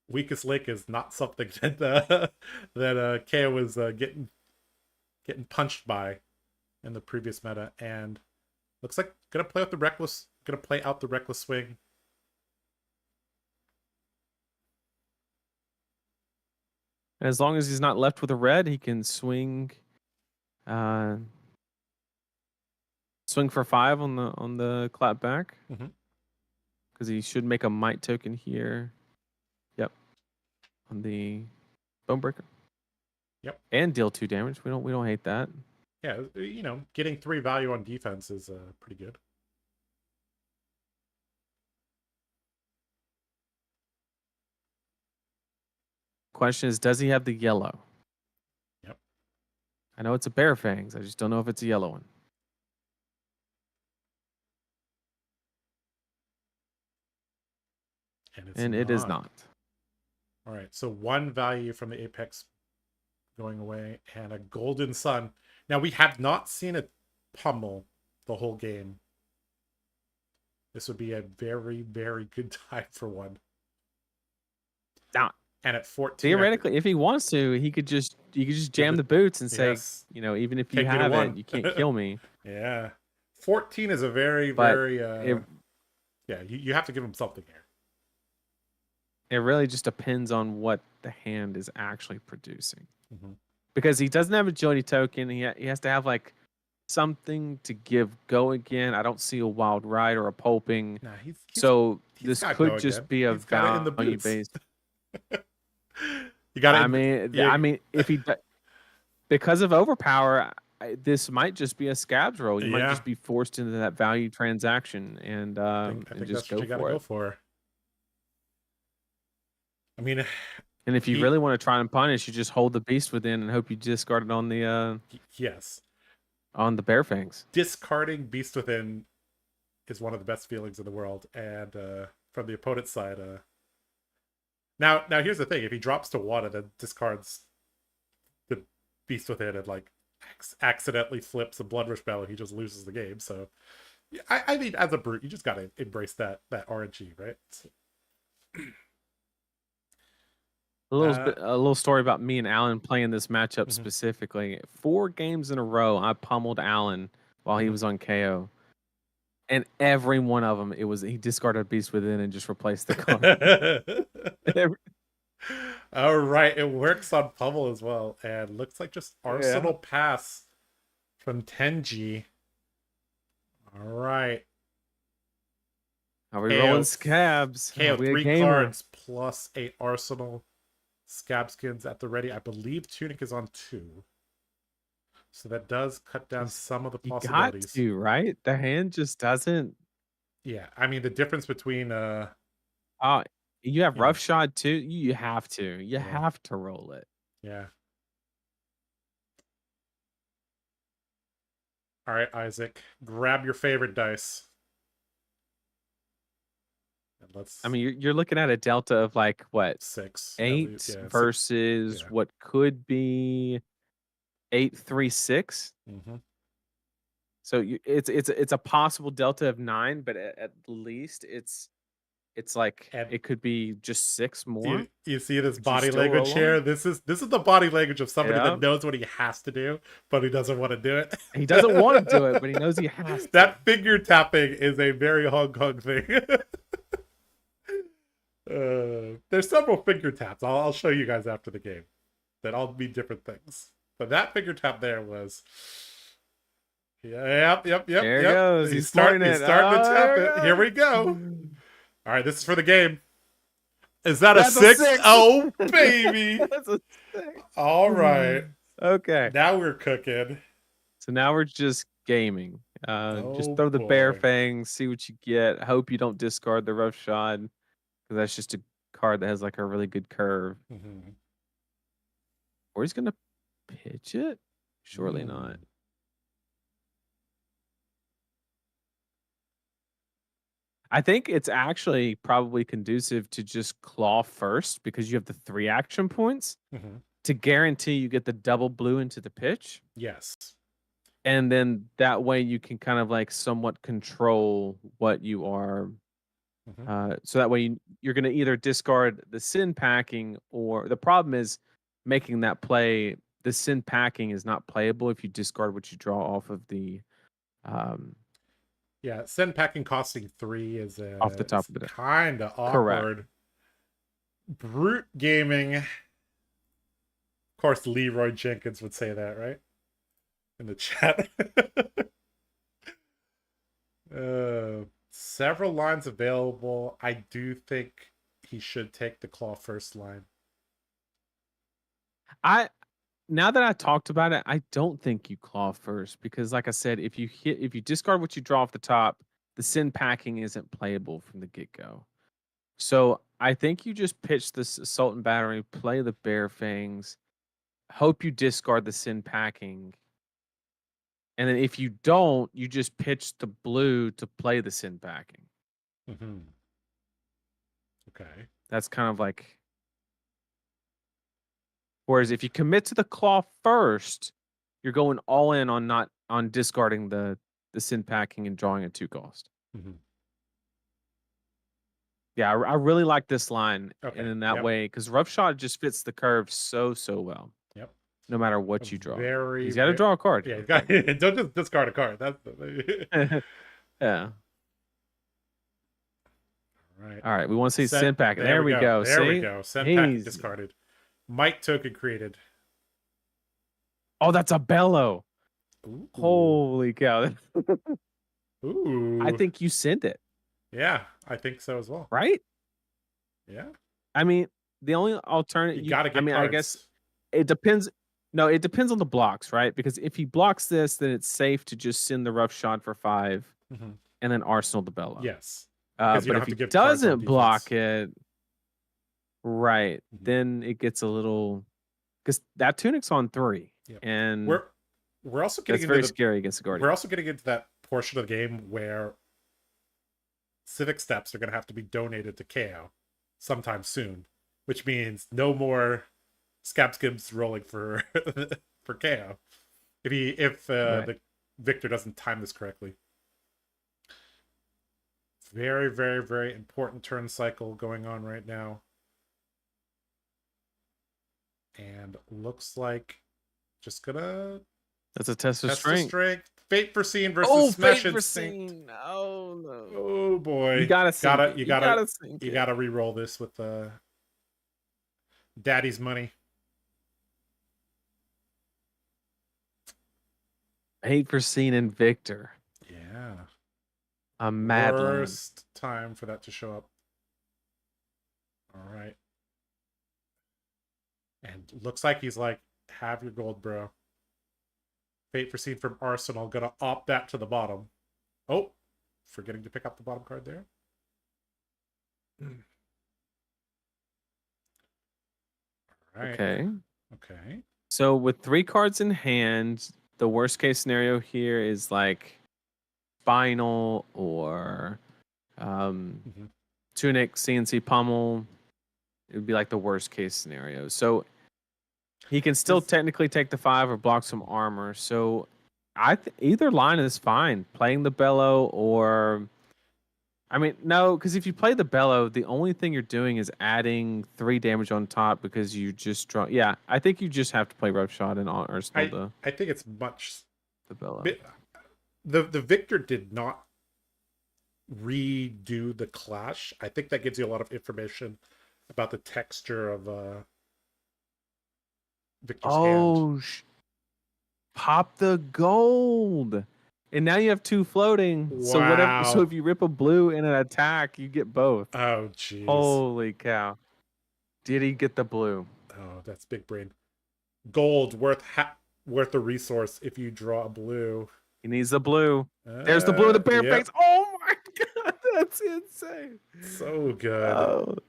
Speaker 1: weakest link is not something that Kayo was getting punched by in the previous meta, and looks like gonna play out the reckless swing.
Speaker 2: As long as he's not left with a red, he can swing swing for 5 on the clap back. Because he should make a might token here. Yep. On the bone breaker.
Speaker 1: Yep.
Speaker 2: And deal 2 damage. We don't hate that.
Speaker 1: Yeah, getting 3 value on defense is pretty good.
Speaker 2: Question is, does he have the yellow?
Speaker 1: Yep.
Speaker 2: I know it's a Bear Fangs. I just don't know if it's a yellow one. And it is not.
Speaker 1: All right, so 1 value from the Apex going away and a Golden Sun. Now, we have not seen it pummel the whole game. This would be a very, very good time for one.
Speaker 2: Now,
Speaker 1: and at 14,
Speaker 2: theoretically, if he wants to, he could just jam the boots and say, even if you have it, you can't kill me.
Speaker 1: Yeah, 14 is a very, very yeah. You have to give him something here.
Speaker 2: It really just depends on what the hand is actually producing, because he doesn't have agility token. He has to have like something to give go again. I don't see a wild ride or a pulping.
Speaker 1: Nah,
Speaker 2: this could just be a value based.
Speaker 1: You got it.
Speaker 2: I mean, if he because of overpower, this might just be a scabs roll. You might just be forced into that value transaction and
Speaker 1: I think
Speaker 2: just
Speaker 1: that's go for. I mean,
Speaker 2: and if you really want to try and punish, you just hold the beast within and hope you discard it on the on the Bear Fangs.
Speaker 1: Discarding Beast Within is one of the best feelings in the world, and from the opponent's side, now here's the thing: if he drops to 1 and then discards the Beast Within and like accidentally flips a Blood Rush Bellow, he just loses the game. So, I mean, as a brute, you just gotta embrace that RNG, right?
Speaker 2: A little story about me and Alan playing this matchup specifically. 4 games in a row, I pummeled Alan while he was on KO, and every one of them, he discarded a Beast Within and just replaced the card.
Speaker 1: All right, it works on pummel as well, and looks like just Arsenal Pass from Tenji. All right.
Speaker 2: Are we rolling scabs?
Speaker 1: KO 3 cards plus a Arsenal. Scab skins at the ready. I believe Tunic is on 2. So that does cut down some of the possibilities.
Speaker 2: You got to, right? The hand just doesn't.
Speaker 1: Yeah, I mean, the difference between
Speaker 2: you have roughshod too. You have to. You have to roll it.
Speaker 1: Yeah. All right, Isaac, grab your favorite dice.
Speaker 2: I mean, you're looking at a delta of like what
Speaker 1: 6,
Speaker 2: 8 versus what could be 8, 3, 6. So it's a possible delta of 9, but at least it's like it could be just 6 more.
Speaker 1: You see this body language here? This is the body language of somebody that knows what he has to do, but he doesn't want to do it.
Speaker 2: He doesn't want to do it, but he knows he has to.
Speaker 1: That finger tapping is a very Hong Kong thing. There's several finger taps. I'll show you guys after the game that all mean different things. But that finger tap there was, yep.
Speaker 2: There it goes.
Speaker 1: He's starting to tap it. Here we go. All right, this is for the game. Is that a 6? Oh, baby.
Speaker 2: That's a 6.
Speaker 1: All right.
Speaker 2: Okay.
Speaker 1: Now we're cooking.
Speaker 2: So now we're just gaming. Just throw the Bear Fangs, see what you get. Hope you don't discard the roughshod, because that's just a card that has like a really good curve. Or he's gonna pitch it? Surely not. I think it's actually probably conducive to just claw first because you have the 3 action points
Speaker 1: Mhm.
Speaker 2: to guarantee you get the double blue into the pitch.
Speaker 1: Yes.
Speaker 2: And then that way you can kind of like somewhat control what you are.
Speaker 1: Mhm.
Speaker 2: So that way you're going to either discard the sin packing, or the problem is making that play. The sin packing is not playable if you discard what you draw um,
Speaker 1: Yeah, send packing costing 3
Speaker 2: off the top
Speaker 1: is
Speaker 2: of the deck.
Speaker 1: kind of
Speaker 2: Correct.
Speaker 1: awkward. Brute gaming. Of course, Leroy Jenkins would say that, right? In the chat. Several lines available. I do think he should take the claw first line.
Speaker 2: Now that I talked about it, I don't think you claw first because, like I said, if you discard what you draw off the top, the sin packing isn't playable from the get go. So I think you just pitch this assault and battery, play the bear fangs, hope you discard the sin packing, and then if you don't, you just pitch the blue to play the sin packing.
Speaker 1: Mm-hmm. Okay.
Speaker 2: That's kind of like. Whereas if you commit to the claw first, you're going all in on not on discarding the sin packing and drawing a 2 cost.
Speaker 1: Mm-hmm.
Speaker 2: Yeah, I really like this line,
Speaker 1: Okay.
Speaker 2: and in that way, because rough shot just fits the curve so well.
Speaker 1: Yep.
Speaker 2: No matter what you draw,
Speaker 1: Very.
Speaker 2: he's got to draw a card.
Speaker 1: Yeah, don't just discard a card. That's the.
Speaker 2: Yeah.
Speaker 1: Right.
Speaker 2: All right. We want to see sin pack. There we go.
Speaker 1: There
Speaker 2: see?
Speaker 1: we go. Send pack discarded. Mike token created.
Speaker 2: Oh, that's a bellow.
Speaker 1: Ooh.
Speaker 2: Holy cow.
Speaker 1: Ooh.
Speaker 2: I think you sent it.
Speaker 1: Yeah, I think so as well.
Speaker 2: Right?
Speaker 1: Yeah.
Speaker 2: I mean, the only alternative
Speaker 1: you gotta get cards.
Speaker 2: I guess it depends. No, it depends on the blocks, right? Because if he blocks this, then it's safe to just send the rough shot for 5 and then Arsenal the bellow.
Speaker 1: Yes.
Speaker 2: But if he doesn't block it, right, then it gets a little, because that tunic's on 3. Yep. And
Speaker 1: we're also getting
Speaker 2: that's very scary against the Guardian.
Speaker 1: We're also getting into that portion of the game where civic steps are going to have to be donated to Kayo sometime soon, which means no more scab skims rolling for for Kayo if the Victor doesn't time this correctly. Very, very, very important turn cycle going on right now. And looks like just gonna.
Speaker 2: That's a test of strength.
Speaker 1: Fate Foreseen versus Smash
Speaker 2: Fate
Speaker 1: Instinct.
Speaker 2: Oh no.
Speaker 1: Oh boy.
Speaker 2: You gotta
Speaker 1: re-roll this with Daddy's money.
Speaker 2: Fate Foreseen and Victor.
Speaker 1: Yeah.
Speaker 2: A mad
Speaker 1: worst time for that to show up. All right. And looks like he's like, have your gold, bro. Fate Foreseen from Arsenal. Gonna opt that to the bottom. Oh, forgetting to pick up the bottom card there. All right. Okay.
Speaker 2: So with 3 cards in hand, the worst case scenario here is like Spinal or Tunic, CNC Pummel. It would be like the worst case scenario. So he can still technically take the 5 or block some armor. So either line is fine. Playing the bellow or... I mean, no, because if you play the bellow, the only thing you're doing is adding 3 damage on top because you just draw... Yeah, I think you just have to play rough shot and Arsenal.
Speaker 1: I think it's much...
Speaker 2: The bellow.
Speaker 1: The Victor did not redo the clash. I think that gives you a lot of information about the texture of Victor's hand.
Speaker 2: Pop the gold. And now you have 2 floating.
Speaker 1: Wow.
Speaker 2: So if you rip a blue in an attack, you get both.
Speaker 1: Oh jeez.
Speaker 2: Holy cow. Did he get the blue?
Speaker 1: Oh, that's big brain. Gold worth a resource if you draw a blue.
Speaker 2: He needs the blue. There's the blue of the bear face. Oh my god, that's insane.
Speaker 1: So good.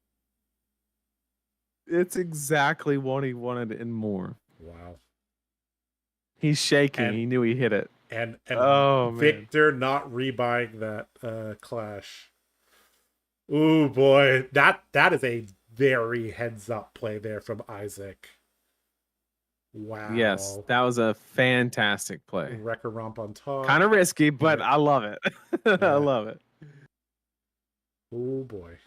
Speaker 2: It's exactly what he wanted and more.
Speaker 1: Wow.
Speaker 2: He's shaking. He knew he hit it.
Speaker 1: And
Speaker 2: Victor
Speaker 1: not rebuying that clash. Ooh boy, that is a very heads up play there from Isaac.
Speaker 2: Yes,
Speaker 1: Wow.
Speaker 2: that was a fantastic play.
Speaker 1: Wrecker Romp on top.
Speaker 2: Kind of risky, but
Speaker 1: Yeah.
Speaker 2: I love it. I
Speaker 1: Yeah.
Speaker 2: love it.
Speaker 1: Oh boy.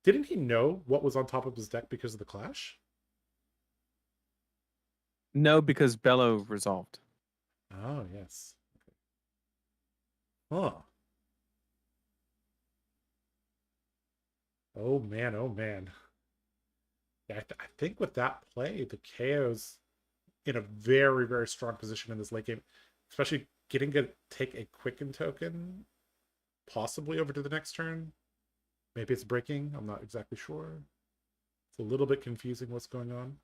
Speaker 1: Didn't he know what was on top of his deck because of the clash?
Speaker 2: No, because Bello resolved.
Speaker 1: Oh, yes. Okay. Huh. Oh man, oh man. Yeah, I think with that play, the KO's in a very, very strong position in this late game, especially getting to take a quicken token, possibly over to the next turn. Maybe it's breaking. I'm not exactly sure. It's a little bit confusing what's going on.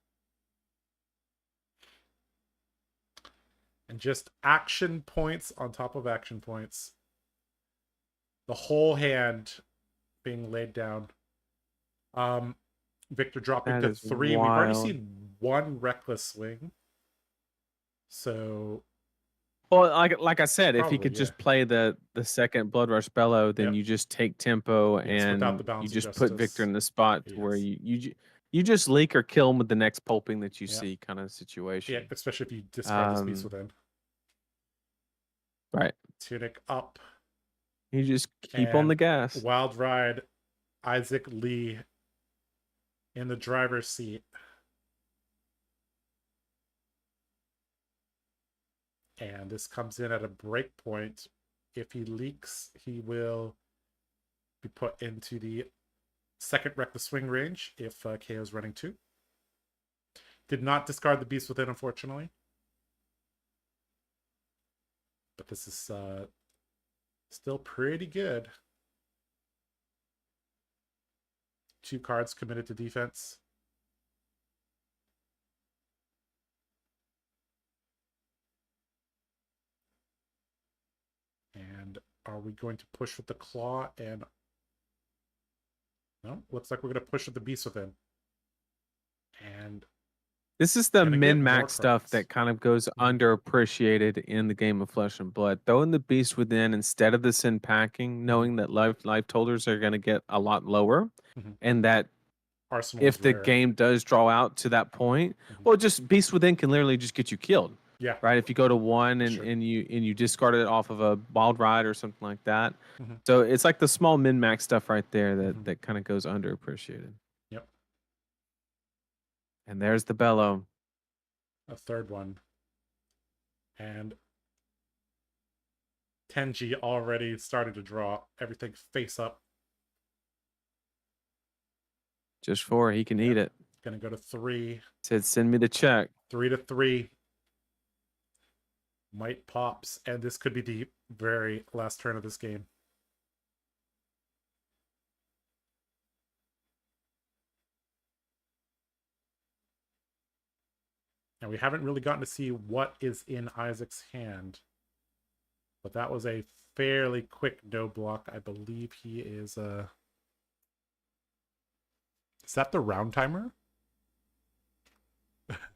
Speaker 1: And just action points on top of action points. The whole hand being laid down. Victor dropping
Speaker 2: That
Speaker 1: to
Speaker 2: is
Speaker 1: 3. We've already
Speaker 2: wild.
Speaker 1: seen one reckless swing. So
Speaker 2: Well, like I said, if he
Speaker 1: probably,
Speaker 2: could
Speaker 1: yeah.
Speaker 2: just play the second Blood Rush Bellow, then
Speaker 1: Yep.
Speaker 2: you just take tempo
Speaker 1: Yes, without the
Speaker 2: and you
Speaker 1: balance of
Speaker 2: just put Victor
Speaker 1: justice.
Speaker 2: in the spot to where
Speaker 1: Yes.
Speaker 2: you just leak or kill him with the next pulping that you
Speaker 1: Yeah.
Speaker 2: see kind of
Speaker 1: Yeah,
Speaker 2: situation.
Speaker 1: especially if you discard this beast within.
Speaker 2: Right.
Speaker 1: Tunic up.
Speaker 2: You just keep on
Speaker 1: And
Speaker 2: the gas.
Speaker 1: Wild Ride, Isaac Lee in the driver's seat. And this comes in at a break point. If he leaks, he will be put into the second reckless swing range if KO is running 2. Did not discard the beast within, unfortunately. But this is still pretty good. 2 cards committed to defense. And are we going to push with the claw? And no, looks like we're going to push with the beast within. And
Speaker 2: This is the
Speaker 1: gonna get more
Speaker 2: min-max stuff
Speaker 1: cards.
Speaker 2: that kind of goes underappreciated in the game of Flesh and Blood. Throwing the beast within instead of the sin packing, knowing that life totals are going to get a lot lower, and that
Speaker 1: Arsenal
Speaker 2: if
Speaker 1: is
Speaker 2: the
Speaker 1: rare.
Speaker 2: game does draw out to that point, well, just beast within can literally just get you killed.
Speaker 1: Yeah.
Speaker 2: Right. If you go to 1
Speaker 1: Sure.
Speaker 2: and you discard it off of a wild ride or something like that. So it's like the small min-max stuff right there that kind of goes underappreciated.
Speaker 1: Yep.
Speaker 2: And there's the Bellow.
Speaker 1: A third one. And Tenji already started to draw everything face up.
Speaker 2: Just 4. He can eat it.
Speaker 1: Gonna go to 3.
Speaker 2: Said, send me the check.
Speaker 1: 3 to 3. Might pops. And this could be the very last turn of this game. And we haven't really gotten to see what is in Isaac's hand. But that was a fairly quick no block. I believe he is that the round timer?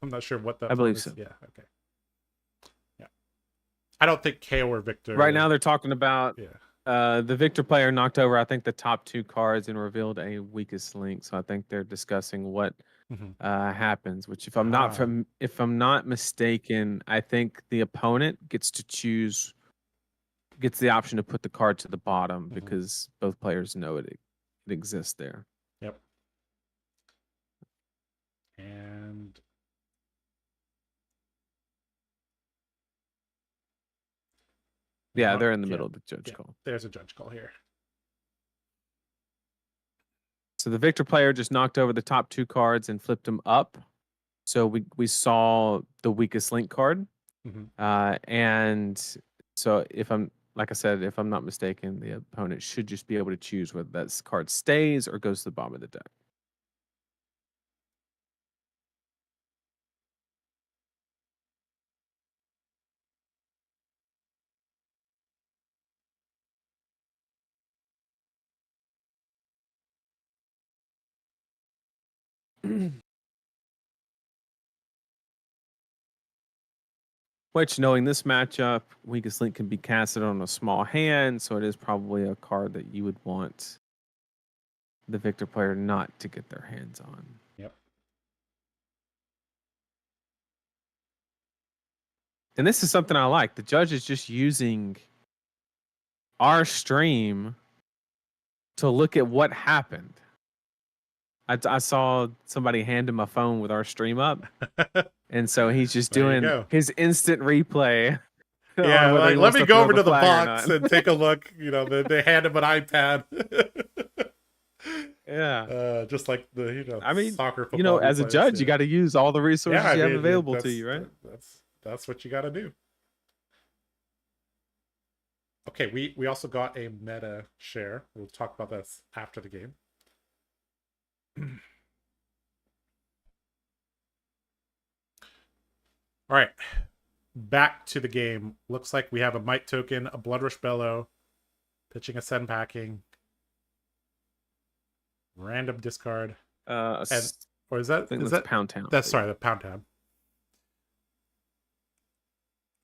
Speaker 1: I'm not sure what that
Speaker 2: I believe
Speaker 1: is.
Speaker 2: so.
Speaker 1: Yeah, okay. Yeah. I don't think KO or Victor.
Speaker 2: Right now they're talking about the Victor player knocked over, I think, the top 2 cards and revealed a weakest link. So I think they're discussing what happens, which if I'm not mistaken, I think the opponent gets the option to put the card to the bottom because both players know it exists there.
Speaker 1: Yep. And
Speaker 2: yeah, they're in the middle of the judge call.
Speaker 1: There's a judge call here.
Speaker 2: So the Victor player just knocked over the top 2 cards and flipped them up. So we saw the weakest link card. And so if I'm not mistaken, the opponent should just be able to choose whether that card stays or goes to the bottom of the deck. Which, knowing this matchup, Weakest Link can be casted on a small hand, so it is probably a card that you would want the victor player not to get their hands on.
Speaker 1: Yep.
Speaker 2: And this is something I like. The judge is just using our stream to look at what happened. I saw somebody hand him a phone with our stream up. And so he's just doing his instant replay.
Speaker 1: Yeah, like, let me go over to the box and take a look. You know, they hand him an iPad.
Speaker 2: Yeah.
Speaker 1: Just like the,
Speaker 2: I mean,
Speaker 1: soccer, football.
Speaker 2: You know, as a judge, you got to use all the resources you have available to you, right?
Speaker 1: That's what you got to do. Okay, we also got a meta share. We'll talk about this after the game. All right, back to the game. Looks like we have a Might token, a Bloodrush Bellow, pitching a Send Packing, random discard, or is that
Speaker 2: Pound Town?
Speaker 1: That's sorry, the Pound Town.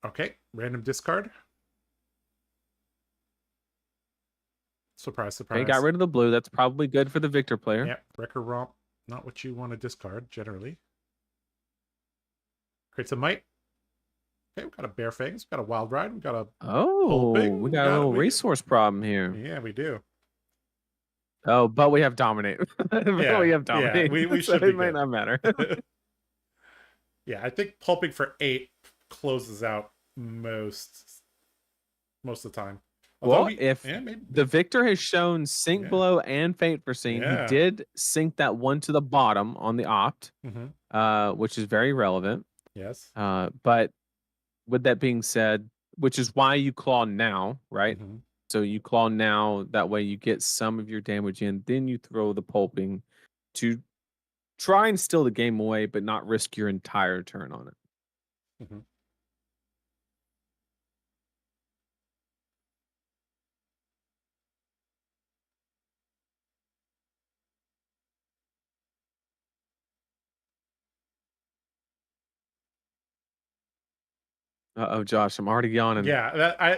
Speaker 1: Okay, random discard. Surprise, surprise.
Speaker 2: Okay, got rid of the blue. That's probably good for the victor player.
Speaker 1: Yeah, Wrecker Romp, not what you want to discard generally. Creates a Might. Okay, we got a Bare Fangs, we got a Wild Ride, we got a
Speaker 2: we got a little resource problem here.
Speaker 1: Yeah, we do.
Speaker 2: Oh, but we have Dominate. We have Dominate.
Speaker 1: Yeah, we
Speaker 2: so
Speaker 1: should.
Speaker 2: It might not matter.
Speaker 1: Yeah, I think pulping for 8 closes out most of the time.
Speaker 2: Although if the victor has shown Sink Below and Fate Foreseen, he did sink that one to the bottom on the opt, which is very relevant.
Speaker 1: Yes.
Speaker 2: But with that being said, which is why you claw now, right? So you claw now, that way you get some of your damage in, then you throw the pulping to try and steal the game away, but not risk your entire turn on it. Uh-oh, Josh, I'm already yawning.
Speaker 1: Yeah,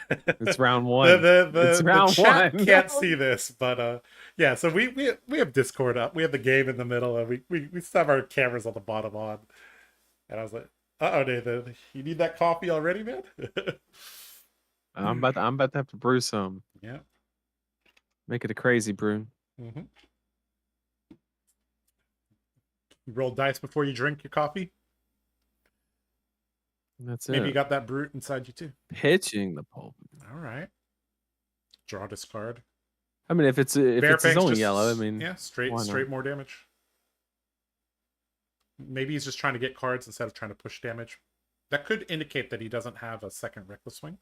Speaker 2: it's round one. It's round
Speaker 1: chat
Speaker 2: one.
Speaker 1: Can't see this, but yeah. So we have Discord up. We have the game in the middle, and we still have our cameras on the bottom on. And I was like, "Uh-oh, Nathan, you need that coffee already, man?"
Speaker 2: I'm about to have to brew some.
Speaker 1: Yeah.
Speaker 2: Make it a crazy brew.
Speaker 1: You roll dice before you drink your coffee.
Speaker 2: That's it.
Speaker 1: Maybe you got that brute inside you too.
Speaker 2: Pitching the pulp.
Speaker 1: All right. Draw discard.
Speaker 2: I mean, if it's only yellow, I mean,
Speaker 1: yeah, straight more damage. Maybe he's just trying to get cards instead of trying to push damage. That could indicate that he doesn't have a second Reckless Swing.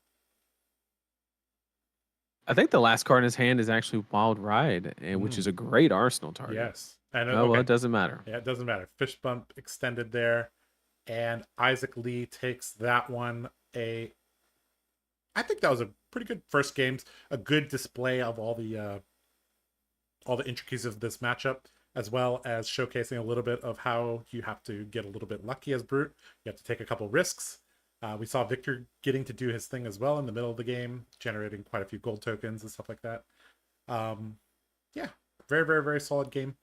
Speaker 2: I think the last card in his hand is actually Wild Ride, which is a great arsenal target.
Speaker 1: Yes. And
Speaker 2: well, it doesn't matter.
Speaker 1: Yeah, it doesn't matter. Fish Bump extended there. And Isaac Lee takes that one. I think that was a pretty good first game. A good display of all the intricacies of this matchup, as well as showcasing a little bit of how you have to get a little bit lucky as Brute. You have to take a couple risks. We saw Victor getting to do his thing as well in the middle of the game, generating quite a few gold tokens and stuff like that. Yeah, very, very, very solid game.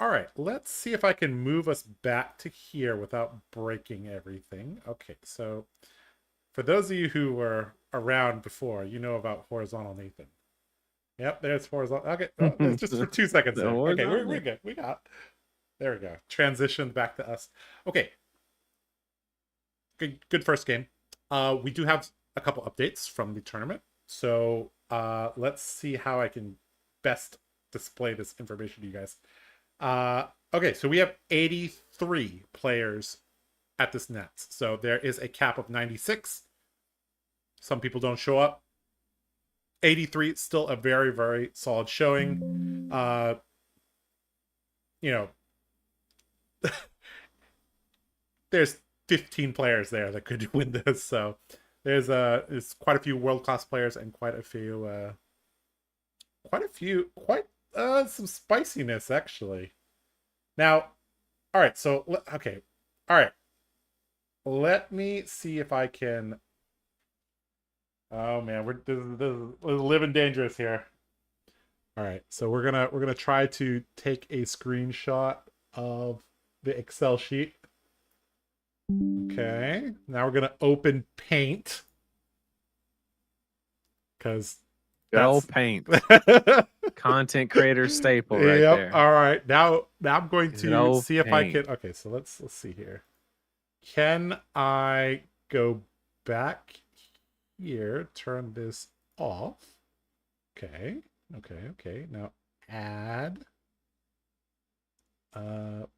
Speaker 1: All right, let's see if I can move us back to here without breaking everything. Okay, so for those of you who were around before, you know about Horizontal Nathan. Yep, there's Horizontal. Okay, it's just for 2 seconds. Okay, we're good. There we go. Transition back to us. Okay. Good first game. We do have a couple updates from the tournament. So let's see how I can best display this information to you guys. Okay, so we have 83 players at this Nets. So there is a cap of 96. Some people don't show up. 83, still a very, very solid showing. You know, there's 15 players there that could win this. So there's quite a few world-class players and quite some spiciness actually. Now, all right, so okay. All right. let me see if I can. Oh man, we're living dangerous here. All right, so we're gonna try to take a screenshot of the Excel sheet. Okay, now we're gonna open Paint because
Speaker 2: Good old Paint. Content creator staple right
Speaker 1: yep.
Speaker 2: there.
Speaker 1: All right, now I'm going
Speaker 2: Good
Speaker 1: to
Speaker 2: old
Speaker 1: see if I
Speaker 2: Paint.
Speaker 1: can. Okay, so let's see here. Can I go back here? Turn this off. Okay. Now add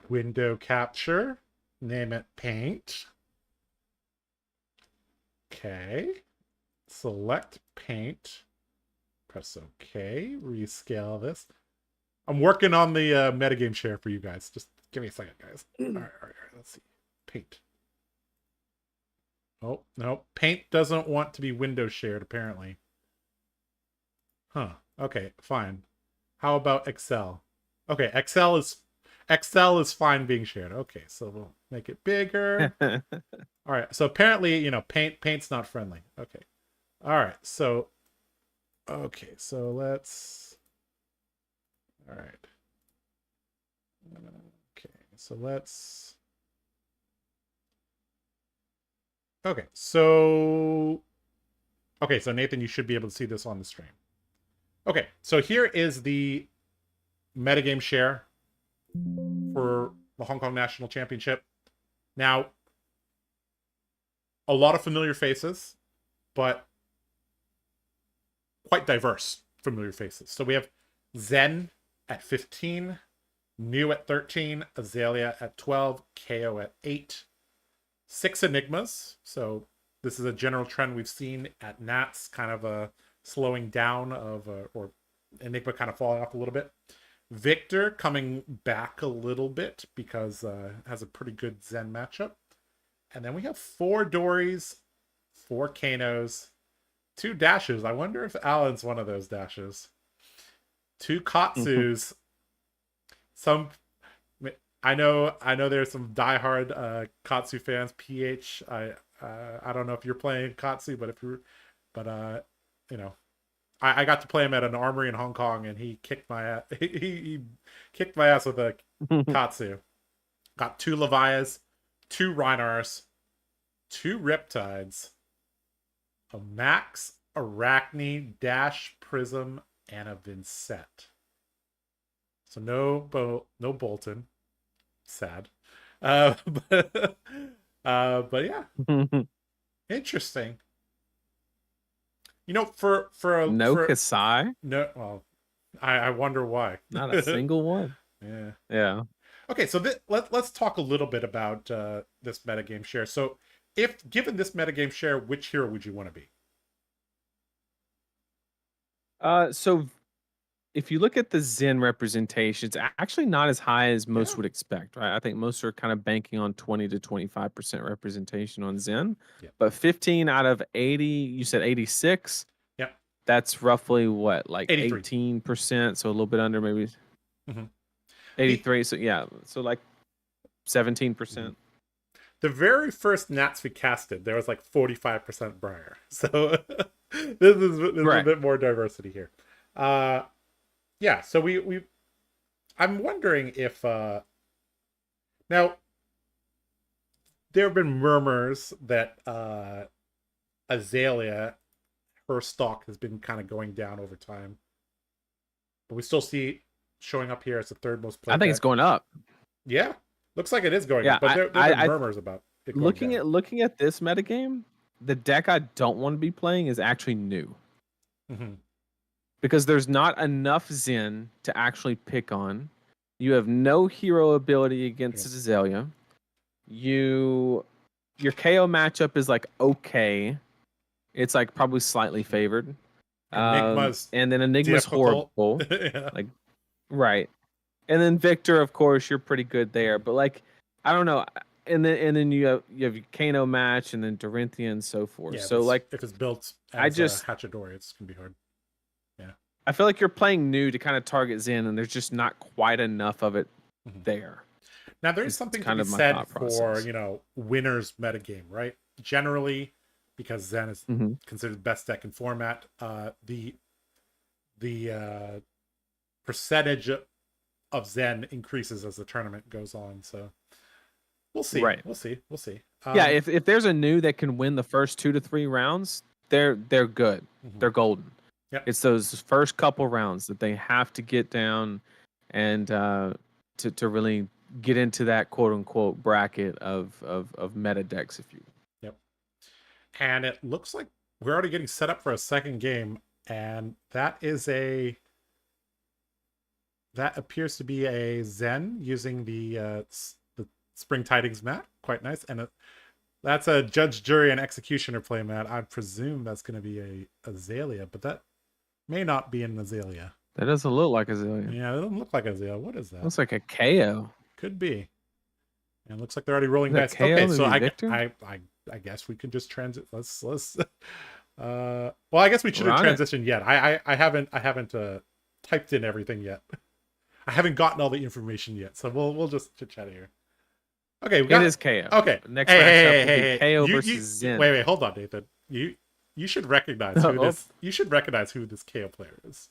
Speaker 1: window capture. Name it Paint. Okay. Select Paint. Press OK. Rescale this. I'm working on the metagame share for you guys. Just give me a second, guys. All right. Let's see. Paint. Oh, no. Paint doesn't want to be window shared, apparently. Huh. Okay, fine. How about Excel? Okay, Excel is fine being shared. Okay, so we'll make it bigger. All right. So apparently, paint's not friendly. Okay. All right. So let's. All right. Okay. So let's. Okay. So Nathan, you should be able to see this on the stream. Okay. So here is the metagame share for the Hong Kong National Championship. Now, a lot of familiar faces, but quite diverse familiar faces. So we have Zen at 15, New at 13, Azalea at 12, Kayo at 8, 6 Enigmas. So this is a general trend we've seen at Nats, kind of a slowing down of, or Enigma kind of falling off a little bit. Victor coming back a little bit because has a pretty good Zen matchup. And then we have 4 Dories, 4 Kanos, 2 Dashes. I wonder if Alan's one of those Dashes. 2 Katsus. I know there's some diehard Katsu fans. PH. I don't know if you're playing Katsu, but I got to play him at an armory in Hong Kong, and he kicked my ass. He kicked my ass with a Katsu. Got 2 Levias, 2 Rhinars, 2 Riptides, a Maxx, Arachne, Dash, Prism, and a Vincent. So no Bolton. Sad. But yeah. Interesting. For
Speaker 2: Kasai?
Speaker 1: No, well, I wonder why.
Speaker 2: Not a single one.
Speaker 1: Yeah. Okay, so let's talk a little bit about this metagame share. So, if given this metagame share, which hero would you want to be?
Speaker 2: So if you look at the Zen representation, it's actually not as high as most would expect, right? I think most are kind of banking on 20 to 25% representation on Zen.
Speaker 1: Yeah.
Speaker 2: But 15 out of 80, you said 86.
Speaker 1: Yep.
Speaker 2: That's roughly what, like
Speaker 1: 83.
Speaker 2: 18%, so a little bit under maybe 83. So yeah, so like 17%.
Speaker 1: The very first Nats we casted, there was like 45% Briar. So this is a bit more diversity here. Yeah, so I'm wondering if now there have been murmurs that Azalea, her stock has been kind of going down over time, but we still see it showing up here as the 3rd most played.
Speaker 2: I think it's going up.
Speaker 1: Yeah, looks like it is going up, but there have been murmurs about it going down.
Speaker 2: Looking at this metagame, the deck I don't want to be playing is actually new. Because there's not enough Zen to actually pick on. You have no hero ability against Azalea. Your KO matchup is like okay. It's like probably slightly favored.
Speaker 1: Enigma's
Speaker 2: and then Enigma's
Speaker 1: difficult.
Speaker 2: horrible. Like right. And then Victor, of course, you're pretty good there. But like, I don't know. And then you have your Kano match and then Dorinthia and so forth.
Speaker 1: Yeah,
Speaker 2: so like
Speaker 1: if it's built as Hachidori, it's gonna be hard. Yeah.
Speaker 2: I feel like you're playing new to kind of target Zen, and there's just not quite enough of it there.
Speaker 1: Now, there's
Speaker 2: It's
Speaker 1: something to
Speaker 2: kind
Speaker 1: be
Speaker 2: of my
Speaker 1: said
Speaker 2: thought
Speaker 1: for,
Speaker 2: process.
Speaker 1: winners metagame, right? Generally, because Zen is
Speaker 2: Hmm.
Speaker 1: considered the best deck in format, the percentage of Zen increases as the tournament goes on. So we'll see.
Speaker 2: Right.
Speaker 1: We'll see. We'll see.
Speaker 2: Yeah, if there's a new that can win the first 2 to 3 rounds, they're good.
Speaker 1: Mhm.
Speaker 2: They're golden.
Speaker 1: Yep.
Speaker 2: It's those first couple rounds that they have to get down and to really get into that quote unquote bracket of meta decks, if you will.
Speaker 1: Yep. And it looks like we're already getting set up for a second game, and that appears to be a Zen using the Spring Tidings mat. Quite nice. And that's a judge, jury, and executioner play mat. I presume that's going to be a Azalea, but that may not be an Azalea.
Speaker 2: That doesn't look like Azalea.
Speaker 1: Yeah, it doesn't look like Azalea. What is that?
Speaker 2: Looks like a KO.
Speaker 1: Could be. And it looks like they're already rolling dice.
Speaker 2: KO,
Speaker 1: Okay, so
Speaker 2: Victor?
Speaker 1: I guess we could just transit. Let's well, I guess we shouldn't transition yet. I haven't typed in everything yet. I haven't gotten all the information yet, so we'll just chit chat here. Okay,
Speaker 2: it is KO.
Speaker 1: Okay,
Speaker 2: Next matchup will be KO
Speaker 1: you,
Speaker 2: versus Zen.
Speaker 1: Wait, hold on, Nathan. You should recognize who this. You should recognize who this KO player is.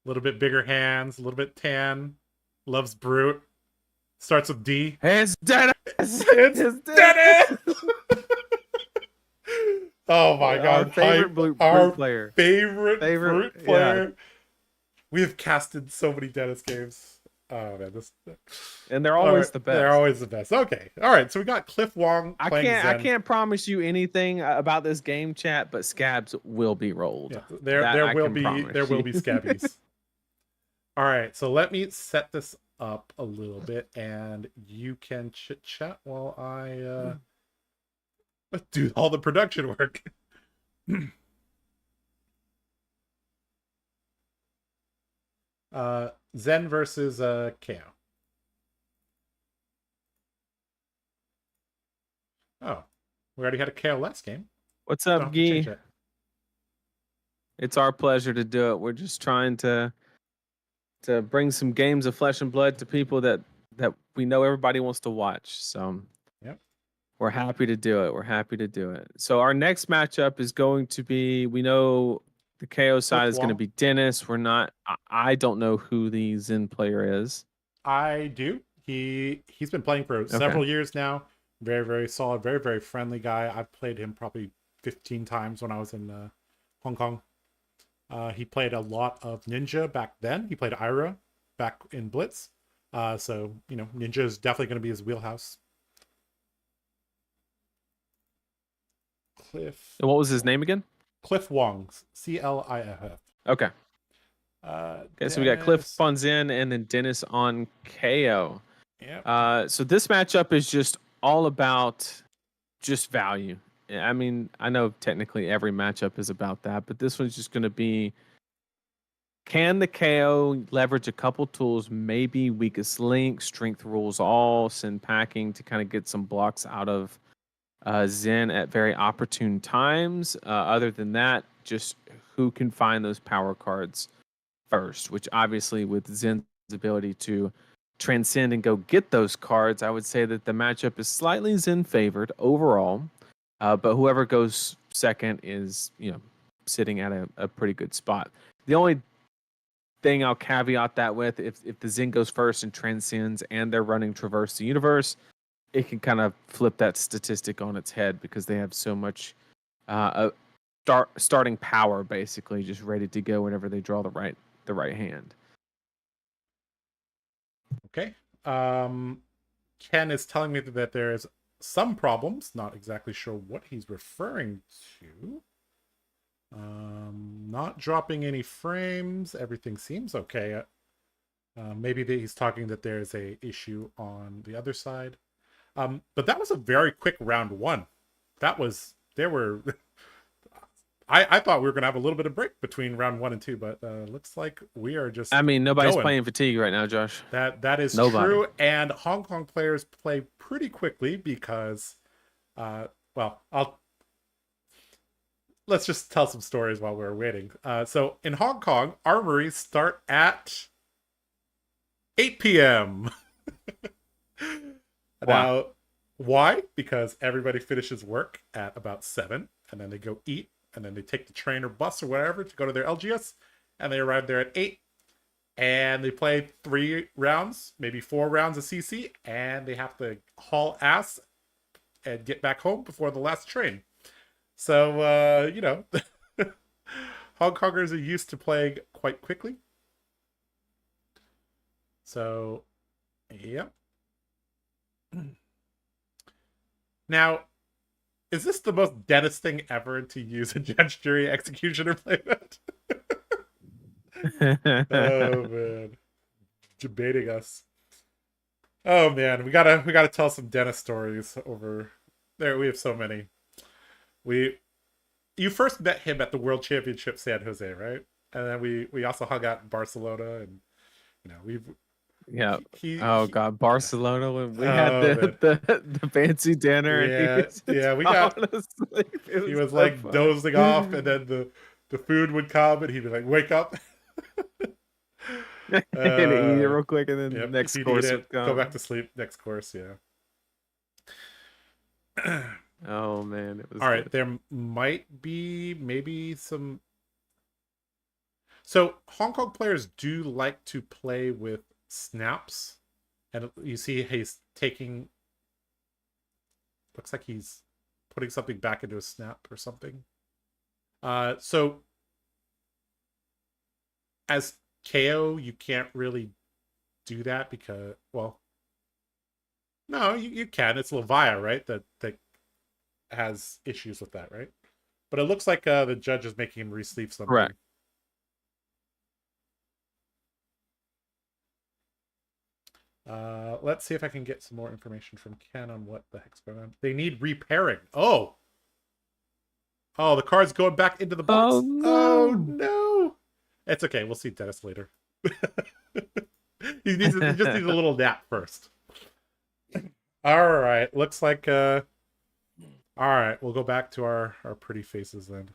Speaker 1: A little bit bigger hands, a little bit tan, loves brute. Starts with D.
Speaker 2: It's Dennis.
Speaker 1: It's Dennis. Oh my god!
Speaker 2: Our favorite brute player.
Speaker 1: Favorite brute player.
Speaker 2: Yeah.
Speaker 1: We have casted so many Dennis games. Oh man,
Speaker 2: and they're always the best.
Speaker 1: They're always the best. Okay, all right. So we got Cliff Wong.
Speaker 2: I can't promise you anything about this game, chat, but scabs will be rolled.
Speaker 1: Yeah, there will be scabbies. All right, so let me set this up a little bit, and you can chit chat while I do all the production work. Zen versus KO. Oh, we already had a KO last game.
Speaker 2: What's up, Gee? It's our pleasure to do it. We're just trying to bring some games of flesh and blood to people that we know everybody wants to watch. So
Speaker 1: yep,
Speaker 2: we're happy to do it. So our next matchup is going to be, we know the KO side is going to be Dennis. I don't know who the Zen player is.
Speaker 1: I do. He's been playing for several years now. Very, very solid, very, very friendly guy. I've played him probably 15 times when I was in Hong Kong. He played a lot of Ninja back then. He played Ira back in Blitz. So, Ninja is definitely going to be his wheelhouse. Cliff.
Speaker 2: And what was his name again?
Speaker 1: Cliff Wong. CLIFF.
Speaker 2: Okay. Okay, so we got Cliff on Zen and then Dennis on KO.
Speaker 1: Yep.
Speaker 2: So this matchup is just all about just value. I mean, I know technically every matchup is about that, but this one's just going to be, can the KO leverage a couple tools, maybe weakest link, strength rules all, send packing to kind of get some blocks out of Zen at very opportune times. Other than that, just who can find those power cards first, which obviously with Zen's ability to transcend and go get those cards, I would say that the matchup is slightly Zen favored overall. But whoever goes second is, sitting at a pretty good spot. The only thing I'll caveat that with, if the Zen goes first and transcends and they're running Traverse the Universe, it can kind of flip that statistic on its head because they have so much starting power, basically, just ready to go whenever they draw the right hand.
Speaker 1: Okay. Ken is telling me that there's some problems. Not exactly sure what he's referring to. Not dropping any frames. Everything seems okay. Maybe he's talking that there's a issue on the other side. But that was a very quick round one. I thought we were gonna have a little bit of break between round 1 and 2, but looks like we are just.
Speaker 2: I mean, nobody's playing fatigue right now, Josh.
Speaker 1: That is true, and Hong Kong players play pretty quickly because, let's just tell some stories while we're waiting. So in Hong Kong, armories start at 8 p.m.
Speaker 2: Wow.
Speaker 1: Now, why? Because everybody finishes work at about 7, and then they go eat, and then they take the train or bus or whatever to go to their LGS, and they arrive there at 8, and they play 3 rounds, maybe 4 rounds of CC, and they have to haul ass and get back home before the last train. So, Hong Kongers are used to playing quite quickly. So, yeah. Now, is this the most Dennis thing ever to use a judge, jury, executioner playmat? Oh man, debating us. Oh man, we gotta tell some Dennis stories over there. We have so many. You first met him at the World Championship San Jose, right? And then we also hung out in Barcelona, and we've
Speaker 2: Yeah. Oh god, Barcelona when we had the fancy dinner.
Speaker 1: Yeah,
Speaker 2: and
Speaker 1: we got. He was
Speaker 2: so
Speaker 1: like
Speaker 2: fun.
Speaker 1: dozing off, and then the food would come, and he'd be like, "Wake up."
Speaker 2: And eat it real quick, and then the next course would come.
Speaker 1: Go back to sleep. Next course, yeah.
Speaker 2: Oh man, it was
Speaker 1: all right.
Speaker 2: good.
Speaker 1: There might be maybe some. So Hong Kong players do like to play with snaps, and you see he's taking. Looks like he's putting something back into a snap or something. So as KO, you can't really do that because, well, no, you can. It's Levia, right? That has issues with that, right? But it looks like the judge is making him re-sleeve something.
Speaker 2: Correct.
Speaker 1: Let's see if I can get some more information from Ken on what the heck's going on. They need repairing. Oh, the card's going back into the box.
Speaker 2: Oh no!
Speaker 1: Oh no! It's okay. We'll see Dennis later. He just needs a little nap first. All right. Looks like all right, we'll go back to our pretty faces then.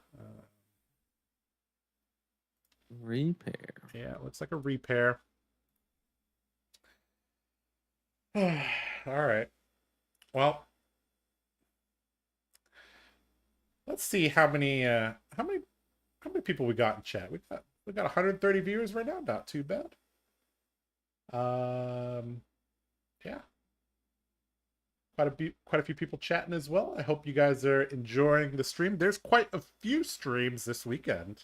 Speaker 2: Repair.
Speaker 1: Yeah, it looks like a repair. All right. Well, let's see how many people we got in chat. We got 130 viewers right now. Not too bad. Yeah. Quite a few people chatting as well. I hope you guys are enjoying the stream. There's quite a few streams this weekend.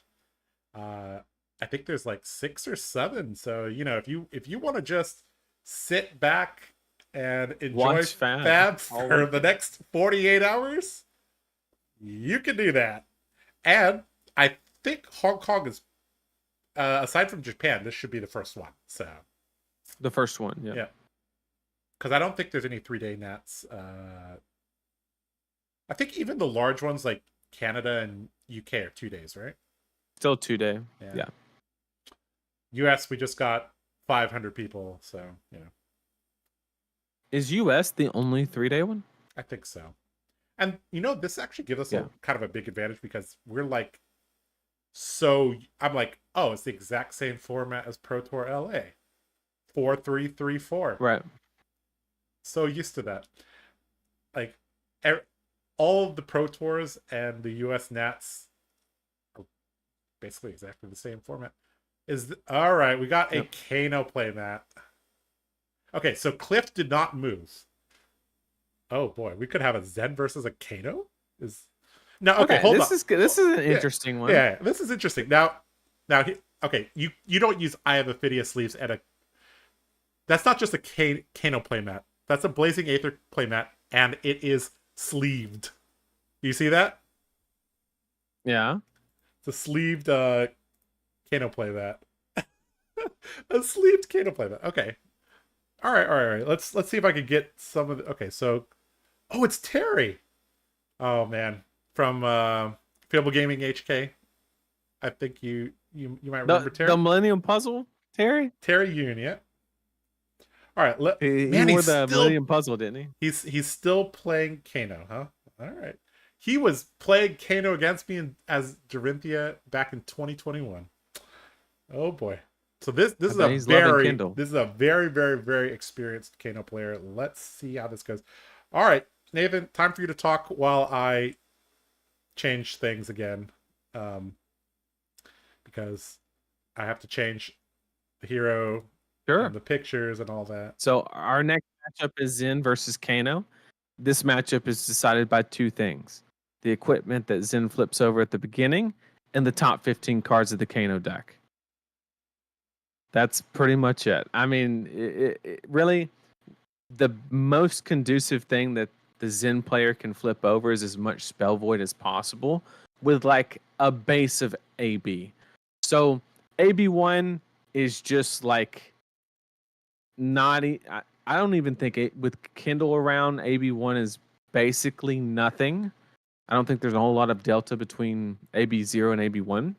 Speaker 1: I think there's like 6 or 7. So, if you want to just sit back and enjoy Fab for the next 48 hours, you can do that. And I think Hong Kong is, aside from Japan, this should be the first one. So
Speaker 2: the first one, yeah.
Speaker 1: Because I don't think there's any 3-day nats. I think even the large ones like Canada and UK are 2 days, right?
Speaker 2: Still 2-day. Yeah.
Speaker 1: US, we just got 500 people, so
Speaker 2: Is US the only 3-day one?
Speaker 1: I think so. And this actually gives us a kind of a big advantage because we're like, I'm like, oh, it's the exact same format as Pro Tour LA. 4-3-3-4.
Speaker 2: Right.
Speaker 1: So used to that. Like all of the Pro Tours and the US Nats are basically exactly the same format. All right, we got a Kano playmat. Okay, so Cliff did not move. Oh boy, we could have a Zen versus a Kano? Okay, hold on.
Speaker 2: This is an interesting one.
Speaker 1: Yeah, this is interesting. Now, okay, you don't use Eye of Ophidia sleeves at that's not just a Kano playmat. That's a Blazing Aether playmat, and it is sleeved. You see that?
Speaker 2: Yeah.
Speaker 1: It's a sleeved Kano playmat. A sleeved Kano playmat. Okay. All right. Let's see if I can get some of the. Okay, so, it's Terry. Oh man, from Fable Gaming HK. I think you might remember Terry.
Speaker 2: The Millennium Puzzle, Terry.
Speaker 1: Terry Yoon, yeah. All right,
Speaker 2: he wore the Millennium Puzzle, didn't he?
Speaker 1: He's still playing Kano, huh? All right. He was playing Kano against me as Dorinthia back in 2021. Oh boy. So this
Speaker 2: I
Speaker 1: is
Speaker 2: bet
Speaker 1: a
Speaker 2: he's loving
Speaker 1: very
Speaker 2: Kindle.
Speaker 1: very experienced Kano player. Let's see how this goes. All right, Nathan, time for you to talk while I change things again, because I have to change the hero
Speaker 2: Sure.
Speaker 1: and the pictures and all that.
Speaker 2: So our next matchup is Zen versus Kano. This matchup is decided by two things: the equipment that Zen flips over at the beginning and the top 15 cards of the Kano deck. That's pretty much it. I mean, really, the most conducive thing that the Zen player can flip over is as much spell void as possible with like a base of AB. So AB1 is just like not. I don't even think it with Kindle around. AB1 is basically nothing. I don't think there's a whole lot of delta between AB0 and AB1,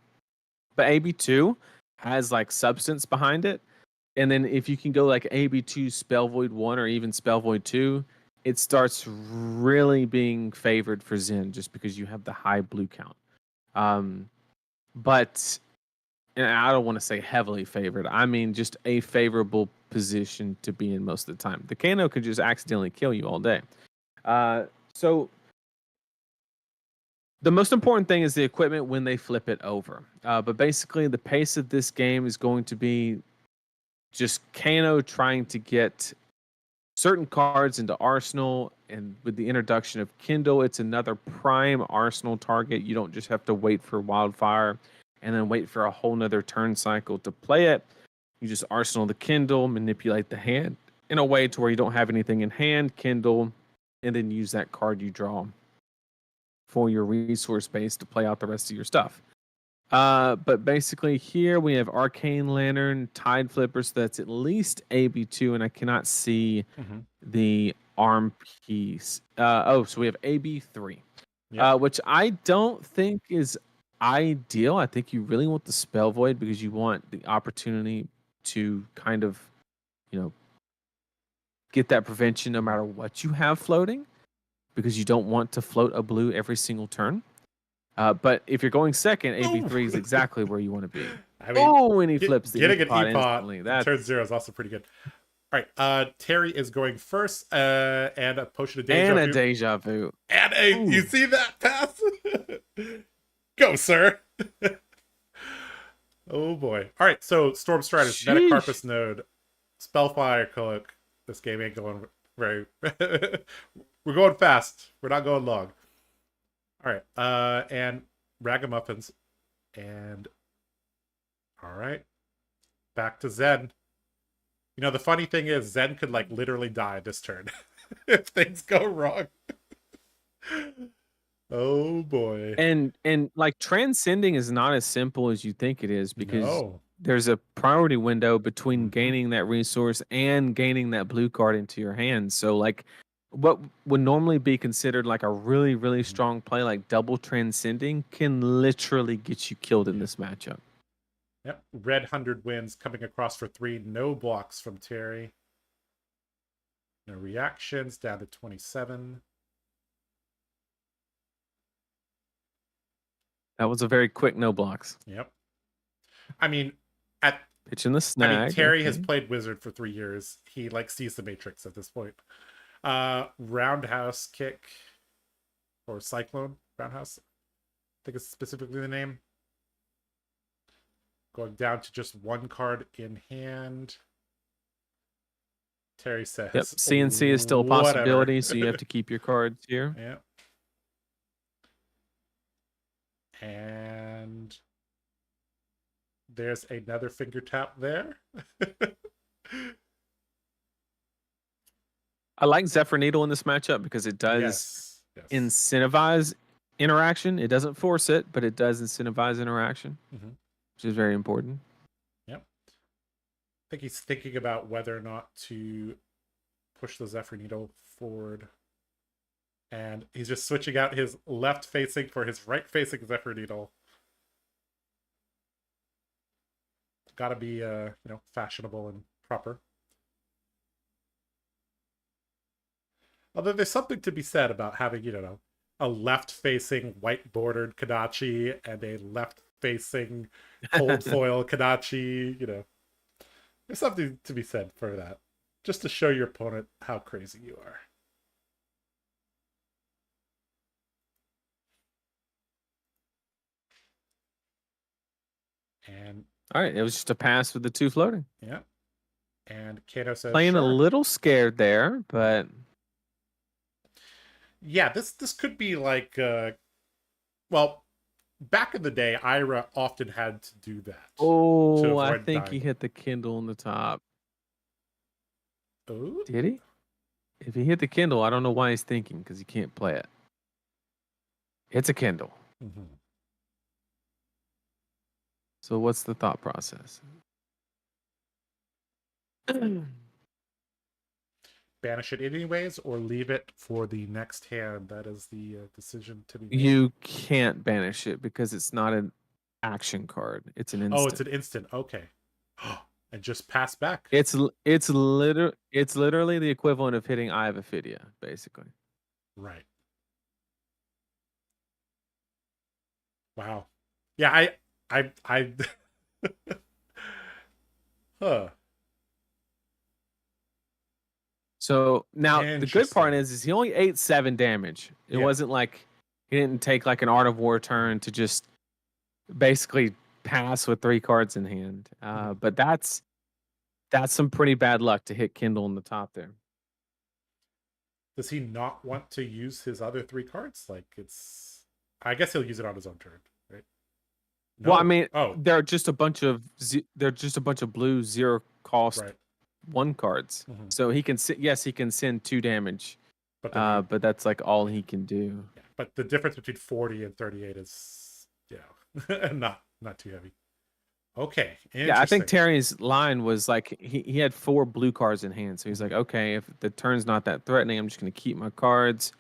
Speaker 2: but AB2 has like substance behind it. And then if you can go like AB2 Spell Void 1 or even Spell Void 2, it starts really being favored for Zen just because you have the high blue count. But and I don't want to say heavily favored. I mean just a favorable position to be in most of the time. The Kano could just accidentally kill you all day. So the most important thing is the equipment when they flip it over. But basically, the pace of this game is going to be just Kano trying to get certain cards into Arsenal, and with the introduction of Kindle, it's another prime Arsenal target. You don't just have to wait for Wildfire and then wait for a whole nother turn cycle to play it. You just Arsenal the Kindle, manipulate the hand in a way to where you don't have anything in hand, Kindle, and then use that card you draw for your resource base to play out the rest of your stuff. But basically here we have Arcane Lantern, Tide Flipper, so that's at least AB2, and I cannot see the arm piece. So we have AB3, which I don't think is ideal. I think you really want the Spell Void because you want the opportunity to kind of, get that prevention no matter what you have floating, because you don't want to float a blue every single turn. But if you're going second, AB3 is exactly where you want to be.
Speaker 1: I mean,
Speaker 2: when he flips the
Speaker 1: getting an
Speaker 2: E-pot
Speaker 1: E-pot
Speaker 2: instantly.
Speaker 1: turn 0 is also pretty good. All right, Terry is going first, and a potion of deja vu.
Speaker 2: And a deja vu.
Speaker 1: And you see that pass? Go, sir. Oh boy. All right, so Storm Striders, Metacarpus Node, Spellfire Cloak. This game ain't going very. We're going fast. We're not going long. All right, and Ragamuffins, and all right, back to Zen. The funny thing is, Zen could like literally die this turn if things go wrong. Oh boy.
Speaker 2: And like transcending is not as simple as you think it is, because there's a priority window between gaining that resource and gaining that blue card into your hand. So like what would normally be considered like a really, really strong play, like double transcending, can literally get you killed in this matchup.
Speaker 1: Yep. Red 100 wins coming across for 3. No blocks from Terry. No reactions, down to 27.
Speaker 2: That was a very quick no blocks.
Speaker 1: Yep. I mean,
Speaker 2: pitching the snag.
Speaker 1: Terry has played Wizard for 3 years. He like sees the Matrix at this point. Roundhouse Kick, or Cyclone Roundhouse, I think is specifically the name. Going down to just one card in hand. Terry says,
Speaker 2: yep, CNC is still a possibility, so you have to keep your cards here.
Speaker 1: Yeah. And there's another finger tap there.
Speaker 2: I like Zephyr Needle in this matchup because it does incentivize interaction. It doesn't force it, but it does incentivize interaction, which is very important.
Speaker 1: Yep. I think he's thinking about whether or not to push the Zephyr Needle forward. And he's just switching out his left-facing for his right-facing Zephyr Needle. Gotta be, fashionable and proper. Although there's something to be said about having, a left-facing white-bordered Kadachi and a left-facing cold foil Kadachi, There's something to be said for that. Just to show your opponent how crazy you are. And
Speaker 2: all right, it was just a pass with the 2 floating.
Speaker 1: yeah. And Kano says,
Speaker 2: Playing
Speaker 1: sure.
Speaker 2: a little scared there, but
Speaker 1: yeah, this could be like well, back in the day, Ira often had to do that.
Speaker 2: oh, I
Speaker 1: avoid
Speaker 2: think he
Speaker 1: dying.
Speaker 2: hit the Kindle on the top.
Speaker 1: Oh,
Speaker 2: Did he? If he hit the Kindle, I don't know why he's thinking because he can't play it. It's a Kindle.
Speaker 1: mm-hmm.
Speaker 2: So what's the thought process?
Speaker 1: Banish it anyways, or leave it for the next hand. That is the decision to be made.
Speaker 2: You can't banish it because it's not an action card. It's an instant.
Speaker 1: Oh, it's an instant. Okay. And just pass back.
Speaker 2: It's literally the equivalent of hitting Eye of Ophidia, basically.
Speaker 1: Right. Wow. Yeah, I huh.
Speaker 2: So now the good part is he only ate 7 damage. It wasn't like he didn't take like an Art of War turn to just basically pass with 3 cards in hand. But that's some pretty bad luck to hit Kindle on the top there.
Speaker 1: Does he not want to use his other 3 cards? Like I guess he'll use it on his own turn, right?
Speaker 2: No. Well, I mean, they're just a bunch of blue 0 cost 1 cards.
Speaker 1: Mm-hmm.
Speaker 2: So he can he can send 2 damage. But that's like all he can do.
Speaker 1: Yeah. But the difference between 40 and 38 is not too heavy. Okay.
Speaker 2: Yeah, I think Terry's line was like he had 4 blue cards in hand. So he's like, okay, if the turn's not that threatening, I'm just going to keep my cards,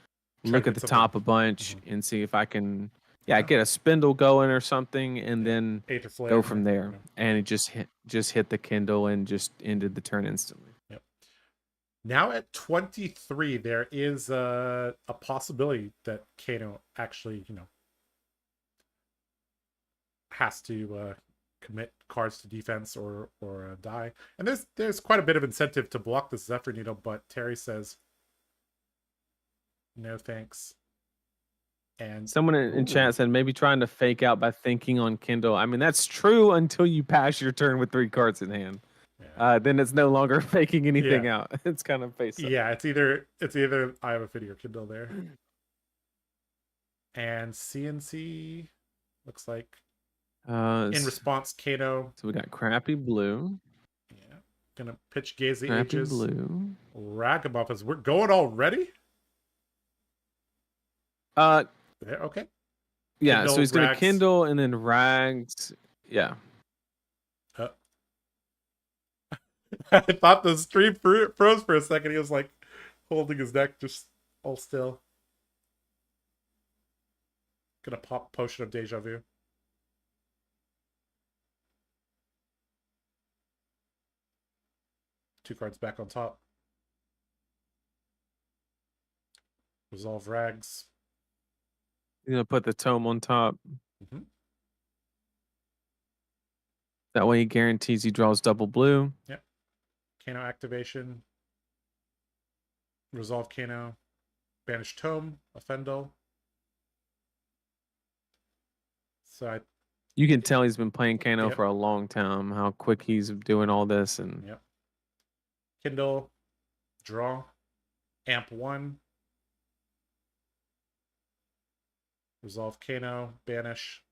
Speaker 2: look at the top a bunch, and see if I can, get a spindle going or something, and then go from there. And it just hit the Kindle and just ended the turn instantly.
Speaker 1: Yep. Now at 23, there is a possibility that Kano actually, has to commit cards to defense or die. And there's quite a bit of incentive to block the Zephyr Needle, but Terry says no thanks. And
Speaker 2: someone in chat said maybe trying to fake out by thinking on Kindle. I mean, that's true until you pass your turn with 3 cards in hand. Yeah. Then it's no longer faking anything out. It's kind of face up.
Speaker 1: Yeah, it's either I have a Fiddy or Kindle there. And CNC looks like in response, Kano.
Speaker 2: So we got crappy blue.
Speaker 1: Yeah. Gonna pitch Gaze the
Speaker 2: crappy
Speaker 1: Ages.
Speaker 2: Blue.
Speaker 1: Ragamuffins. We're going already? Okay.
Speaker 2: Yeah,
Speaker 1: Kindle,
Speaker 2: so he's gonna
Speaker 1: Rags.
Speaker 2: Kindle and then Rags. Yeah.
Speaker 1: I thought the stream froze for a second. He was like holding his neck just all still. Gonna pop Potion of Deja Vu. Two cards back on top. Resolve Rags.
Speaker 2: You're gonna put the tome on top.
Speaker 1: Mm-hmm.
Speaker 2: That way he guarantees he draws double blue.
Speaker 1: Yep. Kano activation. Resolve Kano. Banish Tome. Offendal. So
Speaker 2: you can tell he's been playing Kano for a long time. How quick he's doing all this and.
Speaker 1: Yep. Kindle. Draw. Amp 1. Resolve Kano. Banish.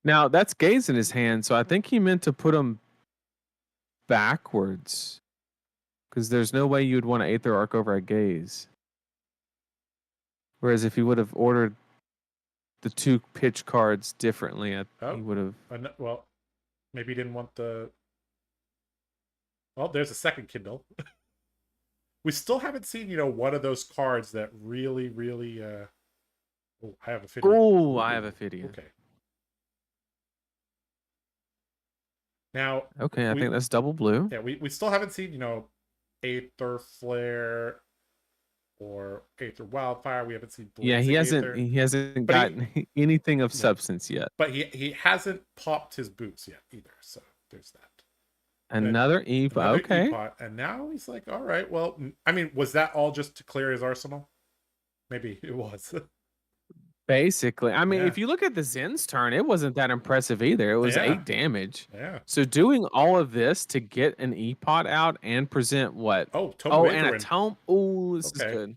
Speaker 2: Now that's Gaze in his hand, so I think he meant to put him backwards. Because there's no way you'd want to Aether Arc over a Gaze. Whereas if he would have ordered the 2 pitch cards differently, he would have.
Speaker 1: Well, maybe he didn't want the. Well, there's a second Kindle. We still haven't seen, one of those cards that really, really. Oh, I have a Fiddy.
Speaker 2: Oh, I have a Fiddy.
Speaker 1: Okay. Now.
Speaker 2: Okay, I think that's double blue.
Speaker 1: Yeah, we still haven't seen, Aether Flare or Aether Wildfire. We haven't seen
Speaker 2: Yeah,
Speaker 1: Blazing Aether.
Speaker 2: he hasn't
Speaker 1: But
Speaker 2: gotten anything of substance yet.
Speaker 1: But he hasn't popped his boots yet either. So there's that.
Speaker 2: Another E-pot. Okay.
Speaker 1: E-pot, and now he's like, all right, well, I mean, was that all just to clear his arsenal? Maybe it was.
Speaker 2: Basically, I mean, if you look at the Zen's turn, it wasn't that impressive either. It was 8 damage.
Speaker 1: Yeah.
Speaker 2: So doing all of this to get an E-pot out and present what?
Speaker 1: Oh,
Speaker 2: and a tome. Oh, this is good.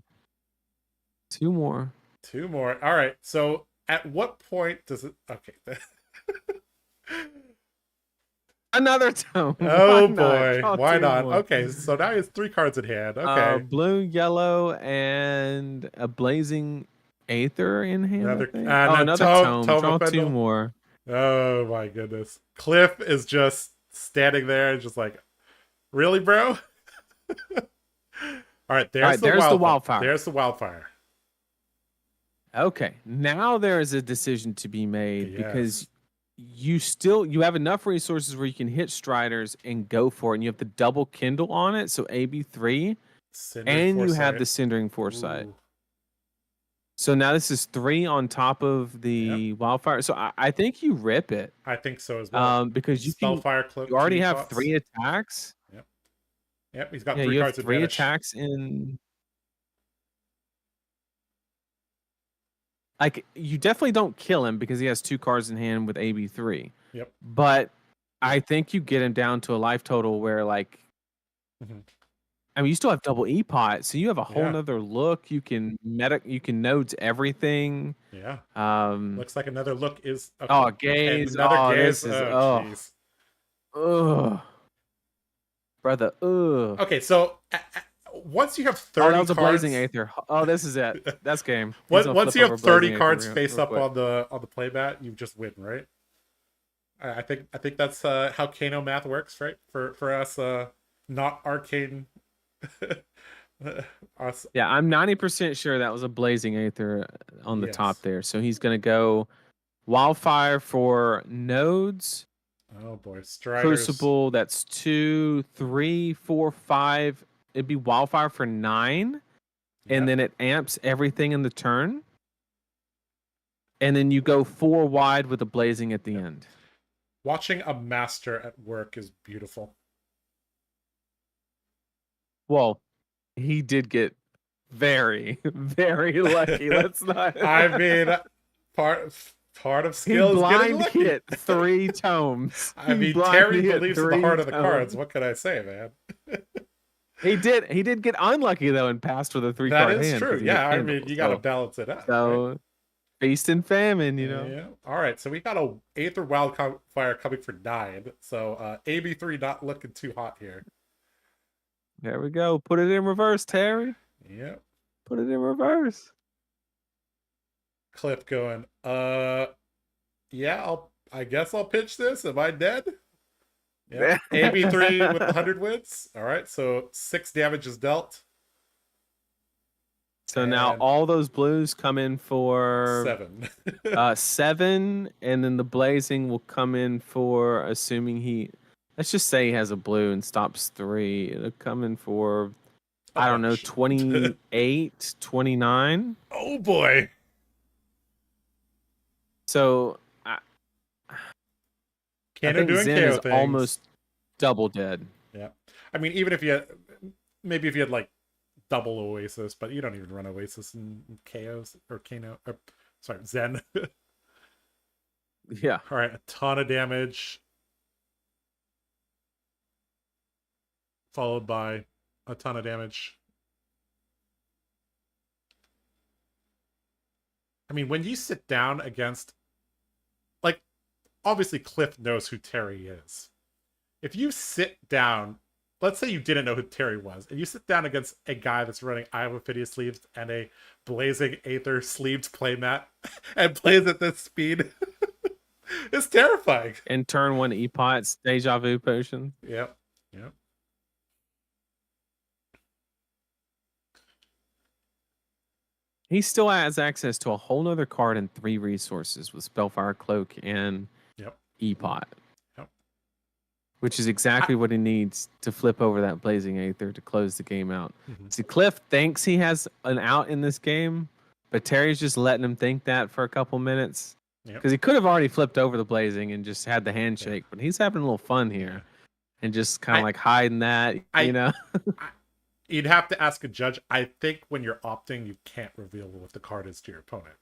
Speaker 2: 2 more.
Speaker 1: 2 more. All right. So at what point does it? Okay.
Speaker 2: Another tome.
Speaker 1: Oh boy, why not? Okay, so now he has 3 cards in hand. Okay.
Speaker 2: Blue, yellow, and a blazing Aether in hand. Another tome. Draw 2 more.
Speaker 1: Oh my goodness. Cliff is just standing there, just like, really, bro? All right, there's the wildfire. There's the wildfire.
Speaker 2: Okay, now there is a decision to be made because you have enough resources where you can hit Striders and go for it, and you have the double Kindle on it, so AB3, and you have the Cindering Foresight. Ooh. So now this is 3 on top of the wildfire. So I think you rip it.
Speaker 1: I think so as well.
Speaker 2: Because you already have 3 attacks.
Speaker 1: Yep, he's got 3 cards
Speaker 2: in 3 attacks in. Like, you definitely don't kill him because he has 2 cards in hand with AB3.
Speaker 1: Yep.
Speaker 2: But I think you get him down to a life total where, like, I mean, you still have double E-pot, so you have a whole nother look. You can nodes everything.
Speaker 1: Yeah. Looks like another look is.
Speaker 2: Okay. Gaze.
Speaker 1: Another gaze.
Speaker 2: This is. Jeez. Ugh. Brother. Ugh.
Speaker 1: Okay, so. Once you have 30
Speaker 2: that was
Speaker 1: cards,
Speaker 2: a blazing Aether. Oh, this is it. That's game.
Speaker 1: Once you have 30 cards face up on the playmat, you just win, right? I think that's how Kano math works, right? For us, not arcane.
Speaker 2: us. Yeah, I'm 90% sure that was a blazing Aether on the top there. So he's gonna go wildfire for nodes.
Speaker 1: Oh boy, Striders.
Speaker 2: Crucible. That's 2, 3, 4, 5. It'd be wildfire for 9, and then it amps everything in the turn, and then you go 4 wide with a blazing at the end.
Speaker 1: Watching a master at work is beautiful.
Speaker 2: Well, he did get very, very lucky. Let's not.
Speaker 1: I mean, part of skill is getting lucky.
Speaker 2: Hit 3 tomes.
Speaker 1: I mean, Terry believes in the heart of the cards. What can I say, man?
Speaker 2: He did get unlucky though and passed with a 3-card hand.
Speaker 1: That is true. Yeah, I mean, you got to balance it out.
Speaker 2: So, right? Feast and famine, you know.
Speaker 1: Yeah. All right, so we got a Aether Wildfire coming for 9. So AB3 not looking too hot here.
Speaker 2: There we go. Put it in reverse, Terry.
Speaker 1: Yep.
Speaker 2: Put it in reverse.
Speaker 1: Clip going. Yeah. I guess I'll pitch this. Am I dead? Yeah. AB3 with 100 wins. All right, so 6 damage is dealt.
Speaker 2: So now all those blues come in for
Speaker 1: 7.
Speaker 2: 7, and then the blazing will come in for, assuming let's just say he has a blue and stops 3. It'll come in for, I don't know, 28, 29.
Speaker 1: Oh boy.
Speaker 2: So
Speaker 1: Kano doing Zen is
Speaker 2: almost double dead.
Speaker 1: Yeah, I mean, even if you had, maybe if you had like double Oasis, but you don't even run Oasis in Chaos or Kano. Sorry, Zen.
Speaker 2: Yeah.
Speaker 1: All right, a ton of damage, followed by a ton of damage. I mean, when you sit down against, like, obviously Cliff knows who Terry is. If you sit down, let's say you didn't know who Terry was, and you sit down against a guy that's running Iowa Phidia sleeves and a blazing Aether sleeved playmat and plays at this speed, it's terrifying.
Speaker 2: And turn 1 E-pots, deja vu potion.
Speaker 1: Yep.
Speaker 2: He still has access to a whole nother card and 3 resources with Spellfire Cloak and E-pot. which is exactly what he needs to flip over that Blazing Aether to close the game out.
Speaker 1: Mhm.
Speaker 2: See, Cliff thinks he has an out in this game, but Terry's just letting him think that for a couple minutes. Because he could have already flipped over the Blazing and just had the handshake, but he's having a little fun here and just kind of like hiding that, you know?
Speaker 1: You'd have to ask a judge. I think when you're opting, you can't reveal what the card is to your opponent.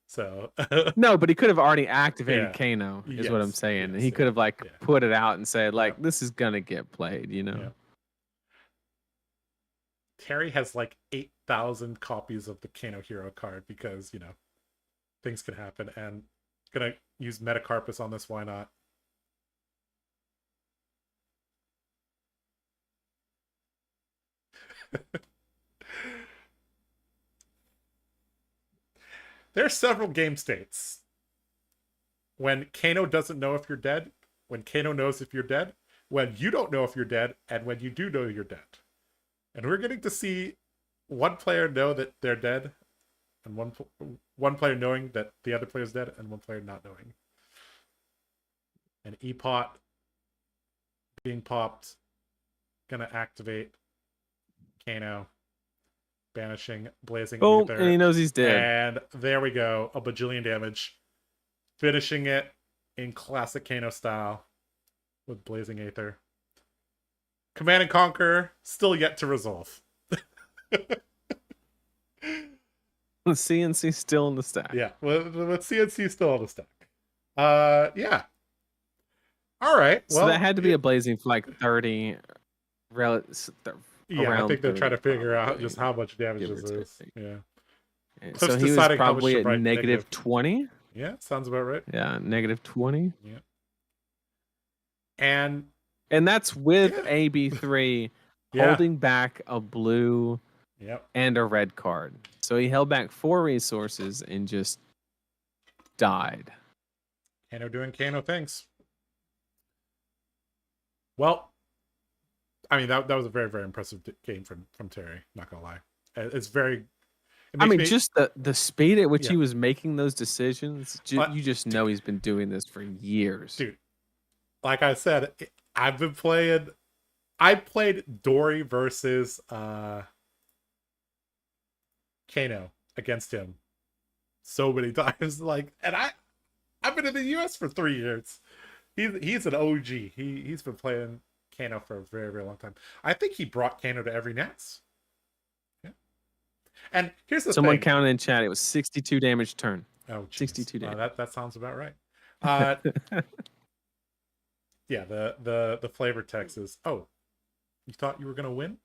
Speaker 1: So
Speaker 2: no, but he could have already activated Kano, is what I'm saying.
Speaker 1: Yes,
Speaker 2: he could have put it out and said, like, this is gonna get played, you know.
Speaker 1: Terry has like 8,000 copies of the Kano Hero card because, you know, things can happen. And gonna use Metacarpus on this, why not? There are several game states. When Kano doesn't know if you're dead, when Kano knows if you're dead, when you don't know if you're dead, and when you do know you're dead. And we're getting to see one player know that they're dead, and one player knowing that the other player is dead, and one player not knowing. And E-Pot being popped, gonna activate Kano. Banishing Blazing Aether.
Speaker 2: And he knows he's dead.
Speaker 1: And there we go. A bajillion damage. Finishing it in classic Kano style with Blazing Aether. Command and Conquer still yet to resolve.
Speaker 2: The CNC still in the stack.
Speaker 1: Yeah, with CNC still on the stack. Yeah. All right.
Speaker 2: So that had to be a Blazing for like 30.
Speaker 1: Yeah, I think they're trying to figure out just how much damage this is. Yeah.
Speaker 2: So he was probably at negative 20.
Speaker 1: Yeah, sounds about right.
Speaker 2: Yeah, negative 20.
Speaker 1: Yeah. And
Speaker 2: that's with AB3 holding back a blue and a red card. So he held back 4 resources and just died.
Speaker 1: Kano doing Kano things. Well, I mean, that was a very, very impressive game from Terry. Not gonna lie, it's very.
Speaker 2: Just the speed at which he was making those decisions. You just know he's been doing this for years,
Speaker 1: dude. Like I said, I've been playing. I played Dory versus Kano against him so many times. Like, and I've been in the US for 3 years. He's an OG. He's been playing Kano for a very, very long time. I think he brought Kano to every Nats. Yeah. And here's the
Speaker 2: someone
Speaker 1: thing.
Speaker 2: counted in chat. It was 62 damage turn.
Speaker 1: Oh, geez.
Speaker 2: 62 damage.
Speaker 1: That sounds about right. Yeah, the flavor text is, oh, you thought you were gonna win?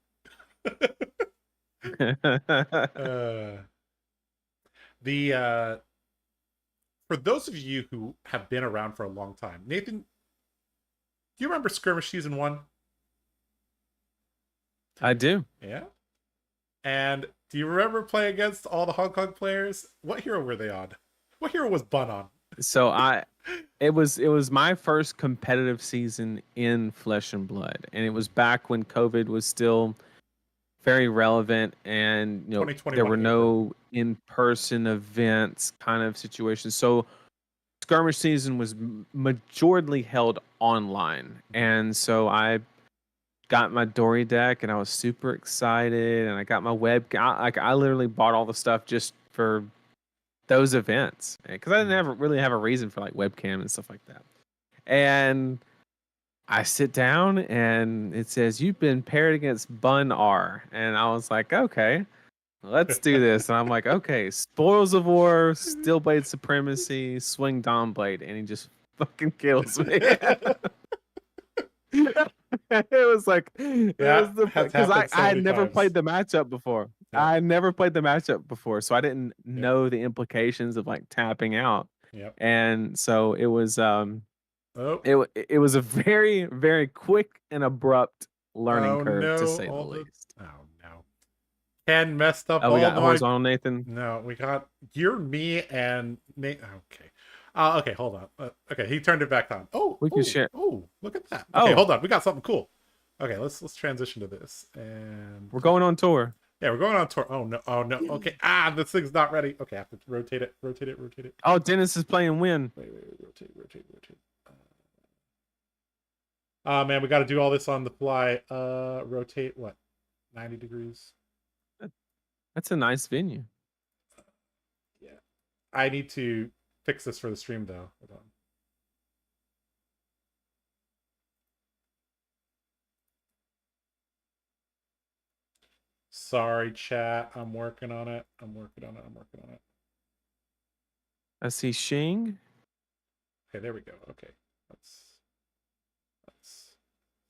Speaker 1: For those of you who have been around for a long time, Nathan, do you remember Skirmish Season 1?
Speaker 2: I do.
Speaker 1: Yeah. And do you remember playing against all the Hong Kong players? What hero were they on? What hero was Bun on?
Speaker 2: So it was my first competitive season in Flesh and Blood, and it was back when COVID was still very relevant, and you know there were no in-person events kind of situations. So Skirmish season was majorly held online, and so I got my Dory deck, and I was super excited, and I got my I literally bought all the stuff just for those events because I didn't really have a reason for like webcam and stuff like that. And I sit down and it says you've been paired against Bun R, and I was like, okay, let's do this. And I'm like, okay, Spoils of War, Steelblade Supremacy, Swing Dawnblade, and he just fucking kills me. It was like, because I had never played the matchup before. Yeah. I never played the matchup before, so I didn't know the implications of like tapping out.
Speaker 1: Yep.
Speaker 2: And so it was it was a very, very quick and abrupt learning curve, to say the least.
Speaker 1: Oh no. Ken messed up.
Speaker 2: Oh, we got horizontal Nathan.
Speaker 1: No, we got me and Nate. Okay. Okay, hold on. Okay, he turned it back on. Oh,
Speaker 2: we can share.
Speaker 1: Oh, look at that. Okay, hold on. We got something cool. Okay, let's transition to this. And
Speaker 2: we're going on tour.
Speaker 1: Yeah, we're going on tour. Oh no. Okay. This thing's not ready. Okay, I have to rotate it.
Speaker 2: Oh, Dennis is playing win.
Speaker 1: Wait. Rotate. Man, we got to do all this on the fly. Rotate what? 90 degrees.
Speaker 2: That's a nice venue.
Speaker 1: Yeah. I need to fix this for the stream though. Hold on. Sorry, chat. I'm working on it. I'm working on it.
Speaker 2: I see Shing.
Speaker 1: Okay, there we go. Okay. Let's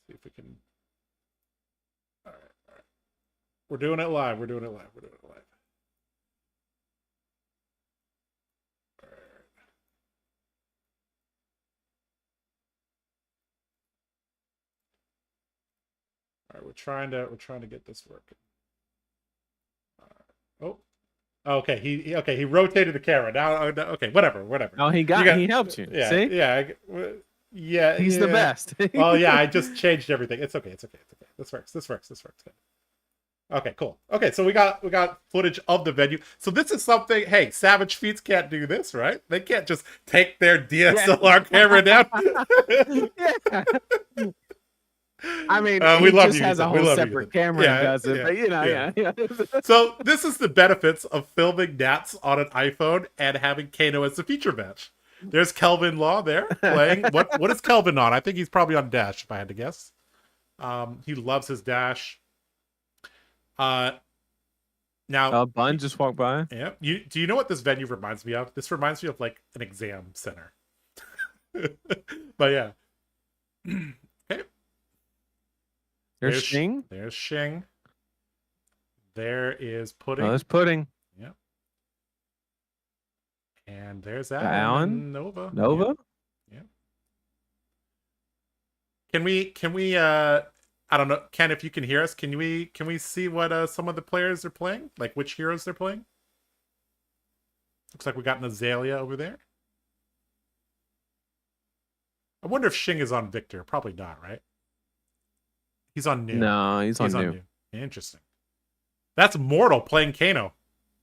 Speaker 1: see if we can. All right. We're doing it live. All right. All right, we're trying to get this working. Oh, okay. He rotated the camera. Now, okay, whatever.
Speaker 2: Oh, he helped you.
Speaker 1: Yeah,
Speaker 2: See?
Speaker 1: Yeah.
Speaker 2: He's the best.
Speaker 1: Well, yeah, I just changed everything. It's okay. This works. Okay, cool. Okay, so we got footage of the venue. So this is something. Hey, Savage Feats can't do this, right? They can't just take their DSLR camera down.
Speaker 2: Yeah. I mean,
Speaker 1: we
Speaker 2: he
Speaker 1: love
Speaker 2: just
Speaker 1: you,
Speaker 2: has a
Speaker 1: Ethan. We
Speaker 2: whole
Speaker 1: love
Speaker 2: separate
Speaker 1: you,
Speaker 2: camera and does it. But yeah.
Speaker 1: So this is the benefits of filming Nats on an iPhone and having Kano as the feature match. There's Kelvin Law there playing. What is Kelvin on? I think he's probably on Dash, if I had to guess. He loves his Dash. Now,
Speaker 2: Bun just walked by.
Speaker 1: Yeah. Do you know what this venue reminds me of? This reminds me of like an exam center. But yeah. Okay.
Speaker 2: There's Shing.
Speaker 1: There's Shing. There is Pudding.
Speaker 2: Oh, there's Pudding.
Speaker 1: Yep. And there's
Speaker 2: Alan.
Speaker 1: Nova. Yeah. Can we I don't know, Ken, if you can hear us, can we see what some of the players are playing? Like which heroes they're playing? Looks like we got an Azalea over there. I wonder if Shing is on Victor. Probably not, right? He's on new.
Speaker 2: No, he's on new.
Speaker 1: Interesting. That's Mortal playing Kano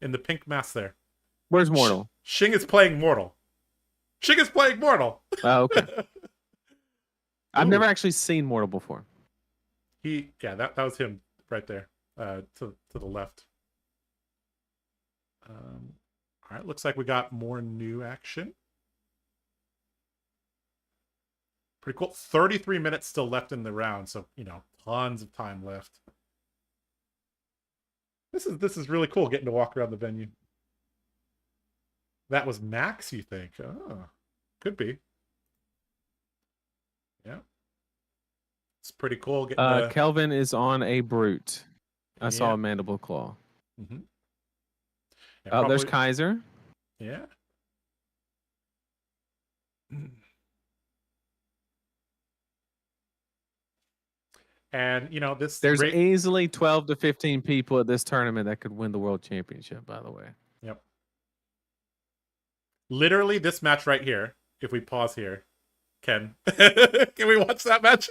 Speaker 1: in the pink mask there.
Speaker 2: Where's Mortal?
Speaker 1: Shing is playing Mortal.
Speaker 2: Oh, okay. I've never actually seen Mortal before.
Speaker 1: That was him right there, to the left. All right, looks like we got more new action. Pretty cool. 33 minutes still left in the round, so tons of time left. This is really cool getting to walk around the venue. That was Maxx, you think? Oh, could be. Yeah. It's pretty cool.
Speaker 2: Kelvin is on a Brute. I saw a Mandible Claw.
Speaker 1: Mm-hmm.
Speaker 2: There's Kaiser.
Speaker 1: Yeah. And
Speaker 2: there's easily 12 to 15 people at this tournament that could win the world championship, by the way.
Speaker 1: Yep. Literally this match right here, if we pause here, Ken, can we watch that match?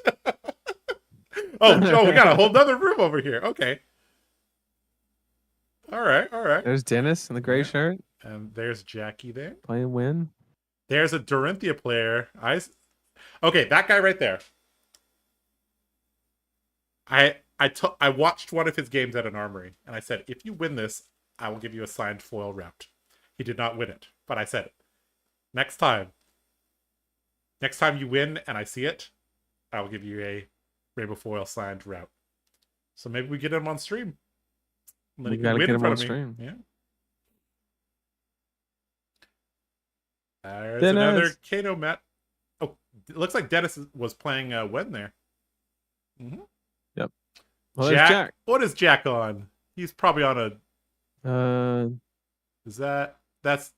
Speaker 1: oh, we got a whole nother room over here. Okay. All right.
Speaker 2: There's Dennis in the gray shirt.
Speaker 1: And there's Jackie there.
Speaker 2: Playing win.
Speaker 1: There's a Dorinthia player. Okay, that guy right there. I watched one of his games at an armory, and I said, if you win this, I will give you a signed foil route. He did not win it, but I said, next time you win and I see it, I will give you a rainbow foil signed route. So maybe we get him on stream.
Speaker 2: We gotta get him on stream.
Speaker 1: Yeah. There's another Kano Matt. Oh, it looks like Dennis was playing Wen there. Mm-hmm.
Speaker 2: Yep. Well, Jack.
Speaker 1: What is Jack on? He's probably on a. Is that's?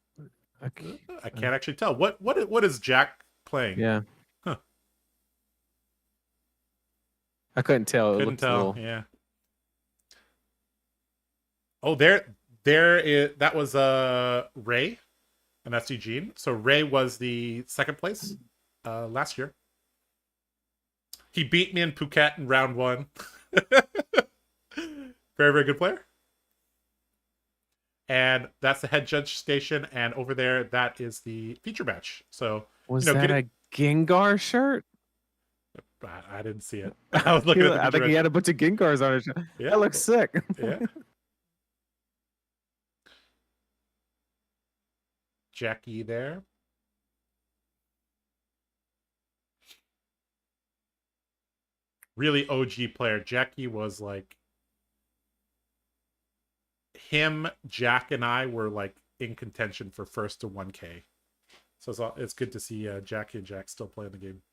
Speaker 1: I can't actually tell. What is Jack playing?
Speaker 2: Yeah. Huh. I couldn't tell.
Speaker 1: Couldn't tell. Yeah. Oh, there is. That was Ray, and that's Eugene. So Ray was the second place last year. He beat me in Phuket in round 1. Very, very good player. And that's the head judge station, and over there, that is the feature match. So
Speaker 2: was that a Gengar shirt?
Speaker 1: I didn't see it. I was looking at the
Speaker 2: I think he had a bunch of Gengars on it.
Speaker 1: Yeah.
Speaker 2: That looks sick.
Speaker 1: Yeah. Jackie there. Really OG player. Jackie was like him, Jack, and I were like in contention for first to 1K. So it's good to see Jackie and Jack still playing the game.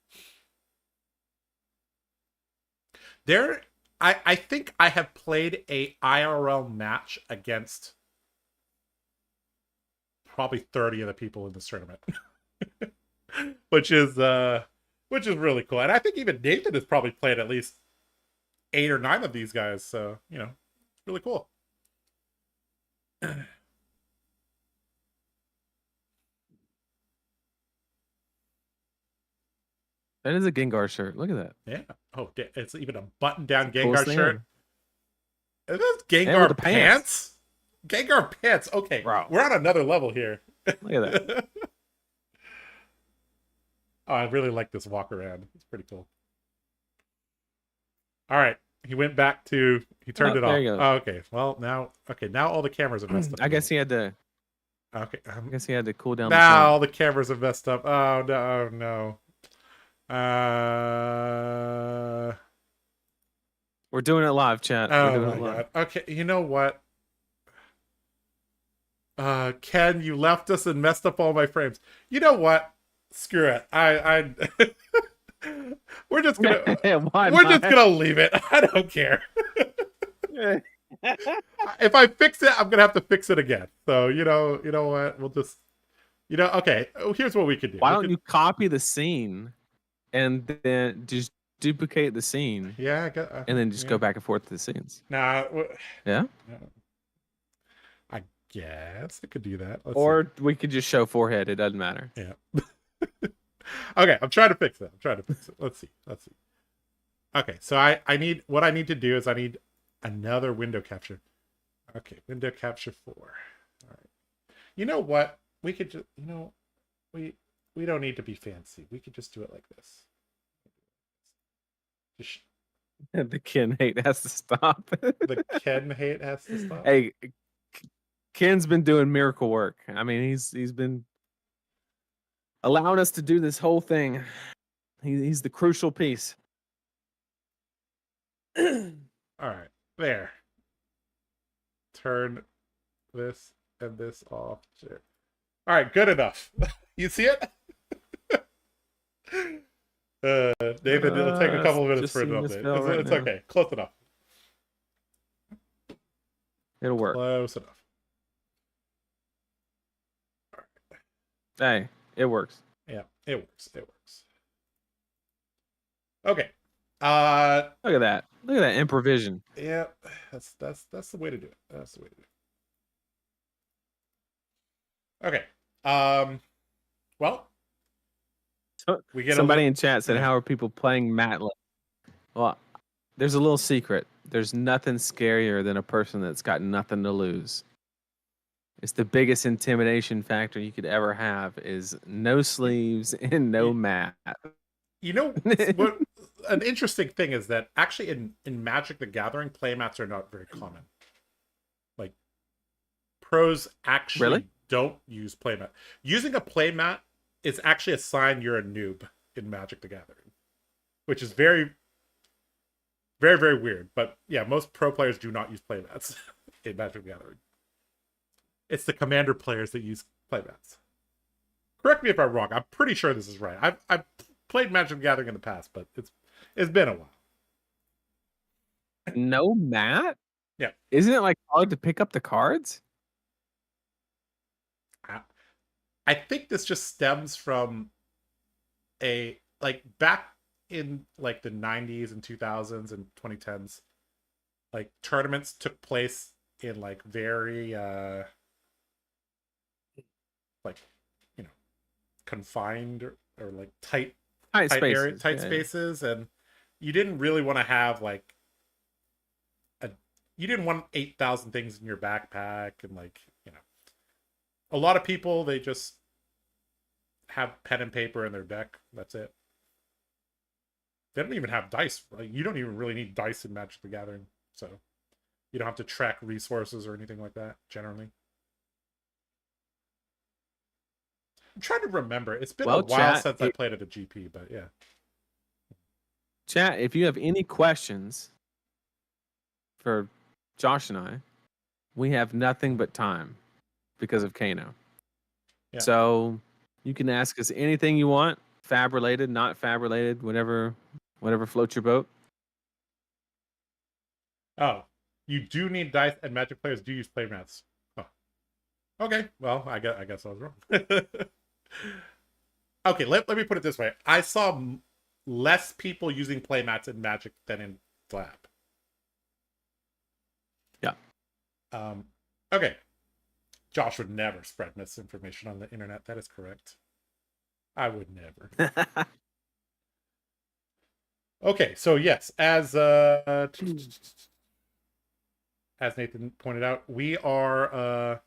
Speaker 1: I think I have played a IRL match against probably 30 of the people in this tournament. which is really cool. And I think even Nathan has probably played at least 8 or 9 of these guys, so you know, it's really cool.
Speaker 2: That is a Gengar shirt. Look at that.
Speaker 1: Yeah. Oh, it's even a button-down Gengar shirt. Are those
Speaker 2: with
Speaker 1: Gengar
Speaker 2: the
Speaker 1: pants? Gengar pants. Okay,
Speaker 2: Bro.
Speaker 1: We're on another level here.
Speaker 2: Look at that.
Speaker 1: Oh, I really like this walk around. It's pretty cool. All right. He went back to... He turned it off. Oh, okay. Well, now... Okay, now all the cameras are messed up.
Speaker 2: I guess he had to...
Speaker 1: Okay.
Speaker 2: I guess he had to cool down
Speaker 1: now all the cameras are messed up. Oh, no. Oh, no.
Speaker 2: We're doing it live, chat.
Speaker 1: Oh, my God. Okay, you know what? Ken, you left us and messed up all my frames. You know what? Screw it. We're just gonna just gonna leave it. I don't care. If I fix it, I'm gonna have to fix it again. So you know what? We'll just okay. Here's what we could do.
Speaker 2: Why don't you copy the scene and then just duplicate the scene?
Speaker 1: Yeah,
Speaker 2: and then just go back and forth to the scenes.
Speaker 1: Nah.
Speaker 2: Yeah.
Speaker 1: I guess I could do that.
Speaker 2: Or we could just show forehead. It doesn't matter.
Speaker 1: Yeah. Okay, I'm trying to fix it. Let's see. Okay, so I need to do is I need another window capture. Okay, window capture 4. All right. You know what? We could just we don't need to be fancy. We could just do it like this.
Speaker 2: The Ken hate has to stop.
Speaker 1: The Ken hate has to stop.
Speaker 2: Hey, Ken's been doing miracle work. I mean, he's been allowing us to do this whole thing. He's the crucial piece.
Speaker 1: All right, there. Turn this and this off. Sure. All right, good enough. You see it? David, it'll take a couple of minutes for it to update. It's okay. Close enough.
Speaker 2: It'll work.
Speaker 1: Close enough.
Speaker 2: All right. Hey, it works.
Speaker 1: Yeah, it works. It works. Okay.
Speaker 2: Look at that. Look at that improvision.
Speaker 1: Yeah, that's the way to do it. That's the way to do it. Okay. Well,
Speaker 2: we get somebody in chat said, "How are people playing Matlet?" Well, there's a little secret. There's nothing scarier than a person that's got nothing to lose. It's the biggest intimidation factor you could ever have is no sleeves and no mat.
Speaker 1: You know what? An interesting thing is that actually in Magic the Gathering, playmats are not very common. Like pros actually don't use playmat. Using a playmat is actually a sign you're a noob in Magic the Gathering, which is very, very, very weird. But yeah, most pro players do not use playmats in Magic the Gathering. It's the commander players that use playmats. Correct me if I'm wrong. I'm pretty sure this is right. I've played Magic the Gathering in the past, but it's been a while.
Speaker 2: No mat?
Speaker 1: Yeah.
Speaker 2: Isn't it like hard to pick up the cards?
Speaker 1: I think this just stems from back in like the 90s and 2000s and 2010s, like tournaments took place in like very confined or like tight spaces, and you didn't really want to have like you didn't want 8,000 things in your backpack, and like a lot of people, they just have pen and paper in their deck. That's it. They don't even have dice. Like, you don't even really need dice in Magic the Gathering, so you don't have to track resources or anything like that generally. I'm trying to remember. It's been a while since I played at a GP, but yeah.
Speaker 2: Chat, if you have any questions for Josh and I, we have nothing but time because of Kano. Yeah. So you can ask us anything you want, fab related, not fab related, whatever floats your boat.
Speaker 1: Oh, you do need dice, and Magic players do use playmats. Oh, okay. Well, I guess I was wrong. Okay, let me put it this way. I saw less people using playmats in Magic than in Slab.
Speaker 2: Yeah.
Speaker 1: Okay. Josh would never spread misinformation on the internet. That is correct. I would never. Okay, so yes, as Nathan pointed out, we got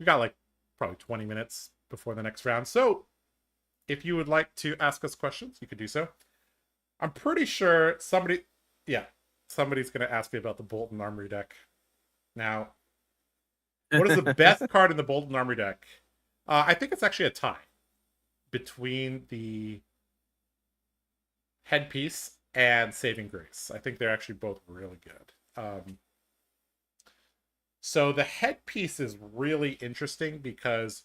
Speaker 1: like probably 20 minutes before the next round. So if you would like to ask us questions, you could do so. I'm pretty sure somebody's going to ask me about the Bolton Armory deck. Now, what is the best card in the Bolton Armory deck? I think it's actually a tie between the Headpiece and Saving Grace. I think they're actually both really good. So the Headpiece is really interesting because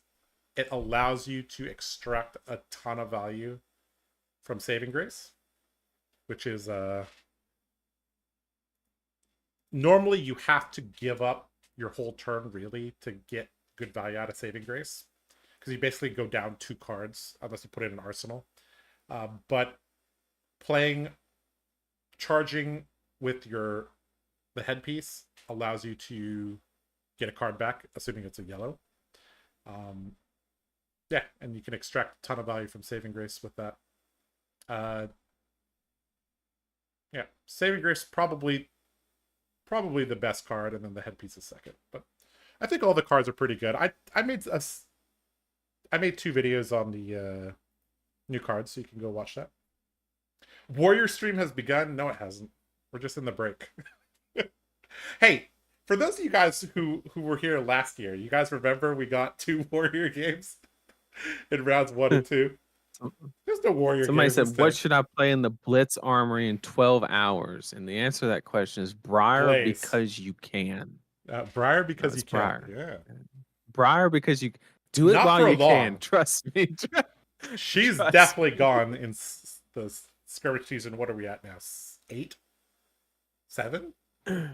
Speaker 1: it allows you to extract a ton of value from Saving Grace, which is normally you have to give up your whole turn really to get good value out of Saving Grace, because you basically go down 2 cards unless you put it in an arsenal. But charging with the Headpiece allows you to get a card back, assuming it's a yellow. Yeah, and you can extract a ton of value from Saving Grace with that. Yeah, Saving Grace probably the best card, and then the Headpiece is second. But I think all the cards are pretty good. I made 2 videos on the new cards, so you can go watch that. Warrior stream has begun. No, it hasn't. We're just in the break. Hey, for those of you guys who were here last year, you guys remember we got 2 Warrior games in rounds 1 and 2? There's no Warrior.
Speaker 2: Somebody said, "What should I play in the Blitz Armory in 12 hours?" And the answer to that question is Briar, because you can.
Speaker 1: Briar because you can.
Speaker 2: Briar.
Speaker 1: Yeah.
Speaker 2: Briar because you do it while you can. Trust me.
Speaker 1: She's definitely gone in the skirmish season. What are we at now? 8? 7? I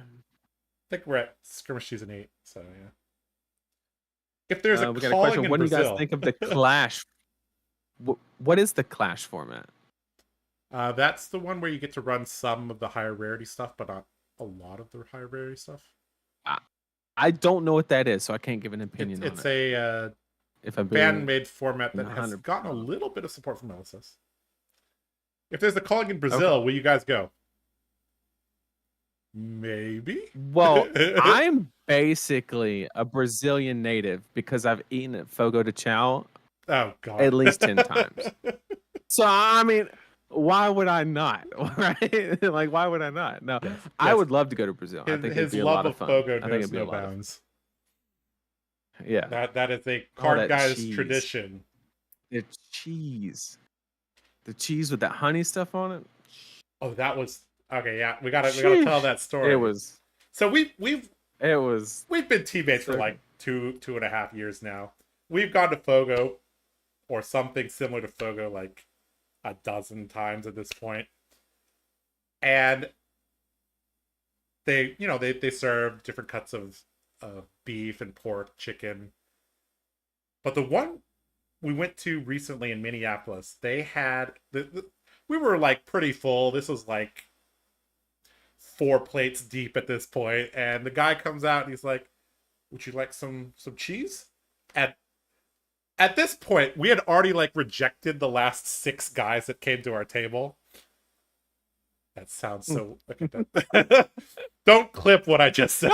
Speaker 1: think we're at skirmish season 8. So yeah. If there's we got a question.
Speaker 2: What
Speaker 1: do
Speaker 2: you guys think of the Clash? What is the Clash format?
Speaker 1: That's the one where you get to run some of the higher rarity stuff, but not a lot of the higher rarity stuff.
Speaker 2: I don't know what that is, so I can't give an opinion on it.
Speaker 1: It's a fan-made format that has gotten a little bit of support from LSS. If there's a calling in Brazil, will you guys go? Maybe.
Speaker 2: Well, I'm basically a Brazilian native because I've eaten at Fogo de Chao.
Speaker 1: Oh God!
Speaker 2: At least 10 times. So I mean, why would I not? Right? Like, why would I not? No, yes. I would love to go to Brazil. I think it'd be a lot of fun.
Speaker 1: Fogo I think it'd be no bounds.
Speaker 2: Yeah,
Speaker 1: that is a TheCardGuyz tradition.
Speaker 2: The cheese with that honey stuff on it.
Speaker 1: Oh, that was okay. Yeah, we gotta tell that story.
Speaker 2: It was.
Speaker 1: So we've been teammates for like 2.5 years now. We've gone to Fogo or something similar to Fogo like a dozen times at this point. And they serve different cuts of beef and pork, chicken. But the one we went to recently in Minneapolis, they had we were like pretty full. This was like 4 plates deep at this point, and the guy comes out and he's like, "Would you like some cheese?" At this point, we had already like rejected the last 6 guys that came to our table. That sounds so. Okay, don't clip what I just said.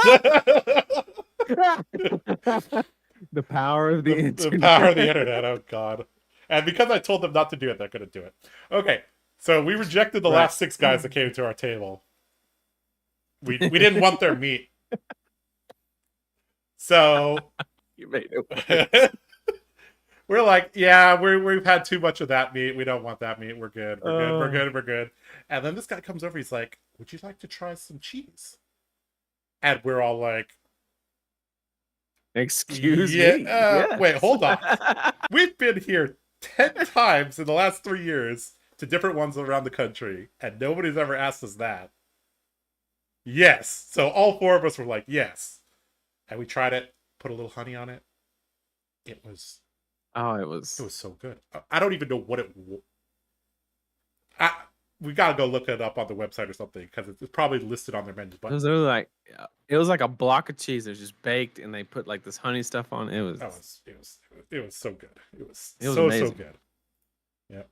Speaker 2: The power of the internet.
Speaker 1: The power of the internet. Oh God! And because I told them not to do it, they're going to do it. Okay, So we rejected the last 6 guys that came to our table. We didn't want their meat. So
Speaker 2: you made it
Speaker 1: we're like, yeah, we've had too much of that meat. We don't want that meat. We're good. We're good. And then this guy comes over. He's like, would you like to try some cheese? And we're all like,
Speaker 2: excuse me. Yes.
Speaker 1: Wait, hold on. We've been here 10 times in the last 3 years to different ones around the country, and nobody's ever asked us that. Yes. So all 4 of us were like, yes. And we tried it, put a little honey on it. It was so good. I don't even know what it was. We gotta go look it up on the website or something because it's probably listed on their menu. But
Speaker 2: it was literally like a block of cheese that was just baked, and they put like this honey stuff on. It was
Speaker 1: so good. It was
Speaker 2: amazing.
Speaker 1: So good. Yep.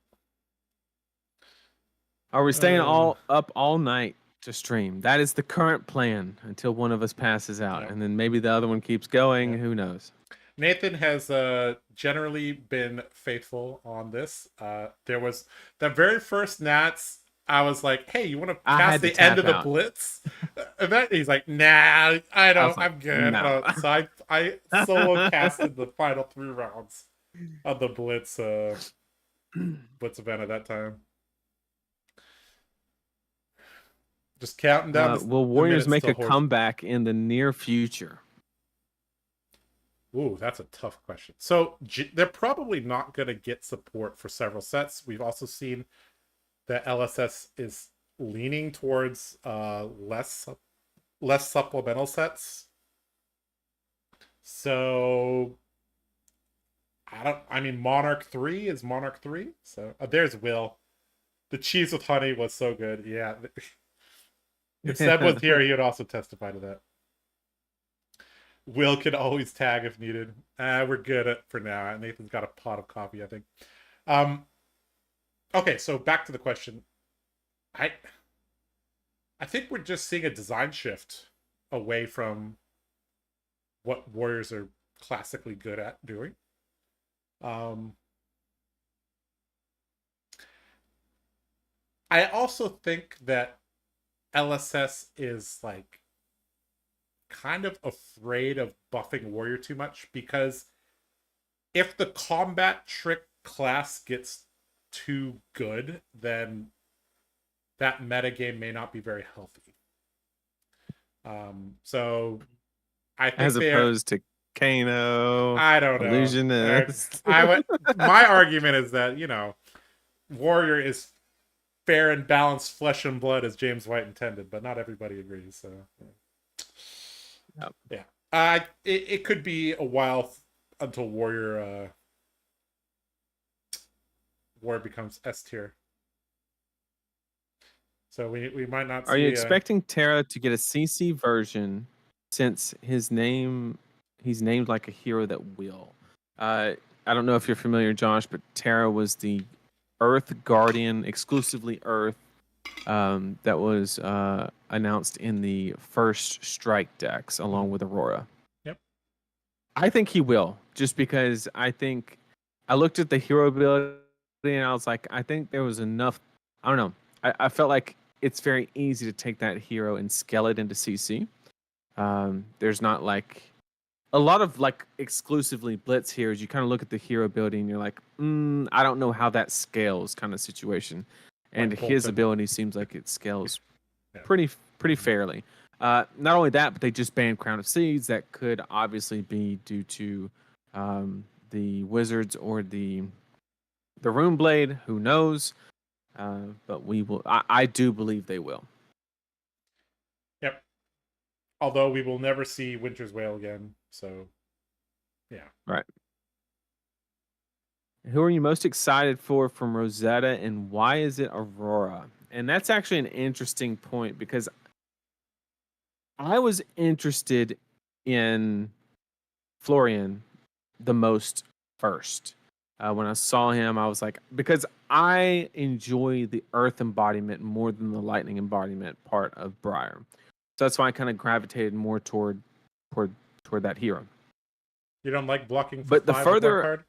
Speaker 2: Are we staying up all night to stream? That is the current plan until one of us passes out, and then maybe the other one keeps going. Who knows?
Speaker 1: Nathan has generally been faithful on this. There was the very first Nats. I was like, "Hey, you want to cast the end of the Blitz?" And then he's like, "Nah, I don't. Like, I'm good." No. So I solo casted the final 3 rounds of the Blitz Blitz event at that time. Just counting down.
Speaker 2: Will Warriors make a comeback in the near future?
Speaker 1: Ooh, that's a tough question. So they're probably not going to get support for several sets. We've also seen that LSS is leaning towards less supplemental sets. So I mean, Monarch 3 is Monarch 3. So there's Will. The cheese with honey was so good. Yeah. If Seb was here, he would also testify to that. Will can always tag if needed. We're good for now. Nathan's got a pot of coffee, I think. Okay, so back to the question. I think we're just seeing a design shift away from what Warriors are classically good at doing. I also think that LSS is like kind of afraid of buffing Warrior too much, because if the combat trick class gets too good, then that metagame may not be very healthy. So I think
Speaker 2: as opposed to Kano,
Speaker 1: I don't know.
Speaker 2: Illusionist.
Speaker 1: My argument is that, Warrior is fair and balanced flesh and blood as James White intended, but not everybody agrees. So yeah, it could be a while until Warrior becomes S tier. So we might not see.
Speaker 2: Are you expecting Terra to get a CC version, since he's named like a hero that will? I don't know if you're familiar, Josh, but Terra was the Earth Guardian, exclusively Earth, that was announced in the first Strike decks along with Aurora.
Speaker 1: Yep.
Speaker 2: I think he will, just because I think I looked at the hero ability and I was like, I think there was enough. I don't know. I felt like it's very easy to take that hero and scale it into CC. There's not like a lot of like exclusively Blitz heroes. You kind of look at the hero ability and you're like, I don't know how that scales, kind of situation. And like his ability seems like it scales pretty fairly. Not only that, but they just banned Crown of Seeds. That could obviously be due to the Wizards or the Rune Blade. Who knows? But we will. I do believe they will.
Speaker 1: Yep. Although we will never see Winter's Wail again. So, yeah.
Speaker 2: Right. Who are you most excited for from Rosetta, and why is it Aurora? And that's actually an interesting point, because I was interested in Florian the most first. When I saw him, I was like, because I enjoy the Earth embodiment more than the Lightning embodiment part of Briar. So that's why I kind of gravitated more toward that hero.
Speaker 1: You don't like blocking
Speaker 2: but the further,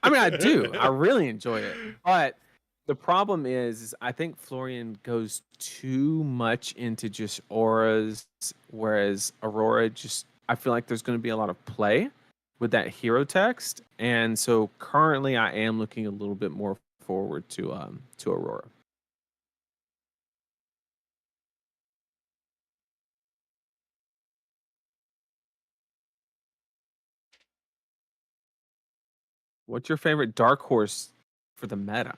Speaker 2: I mean, I do. I really enjoy it. But The problem is I think Florian goes too much into just auras, whereas Aurora just I feel like there's going to be a lot of play with that hero text, and so currently I am looking a little bit more forward to Aurora. What's your favorite dark horse for the meta?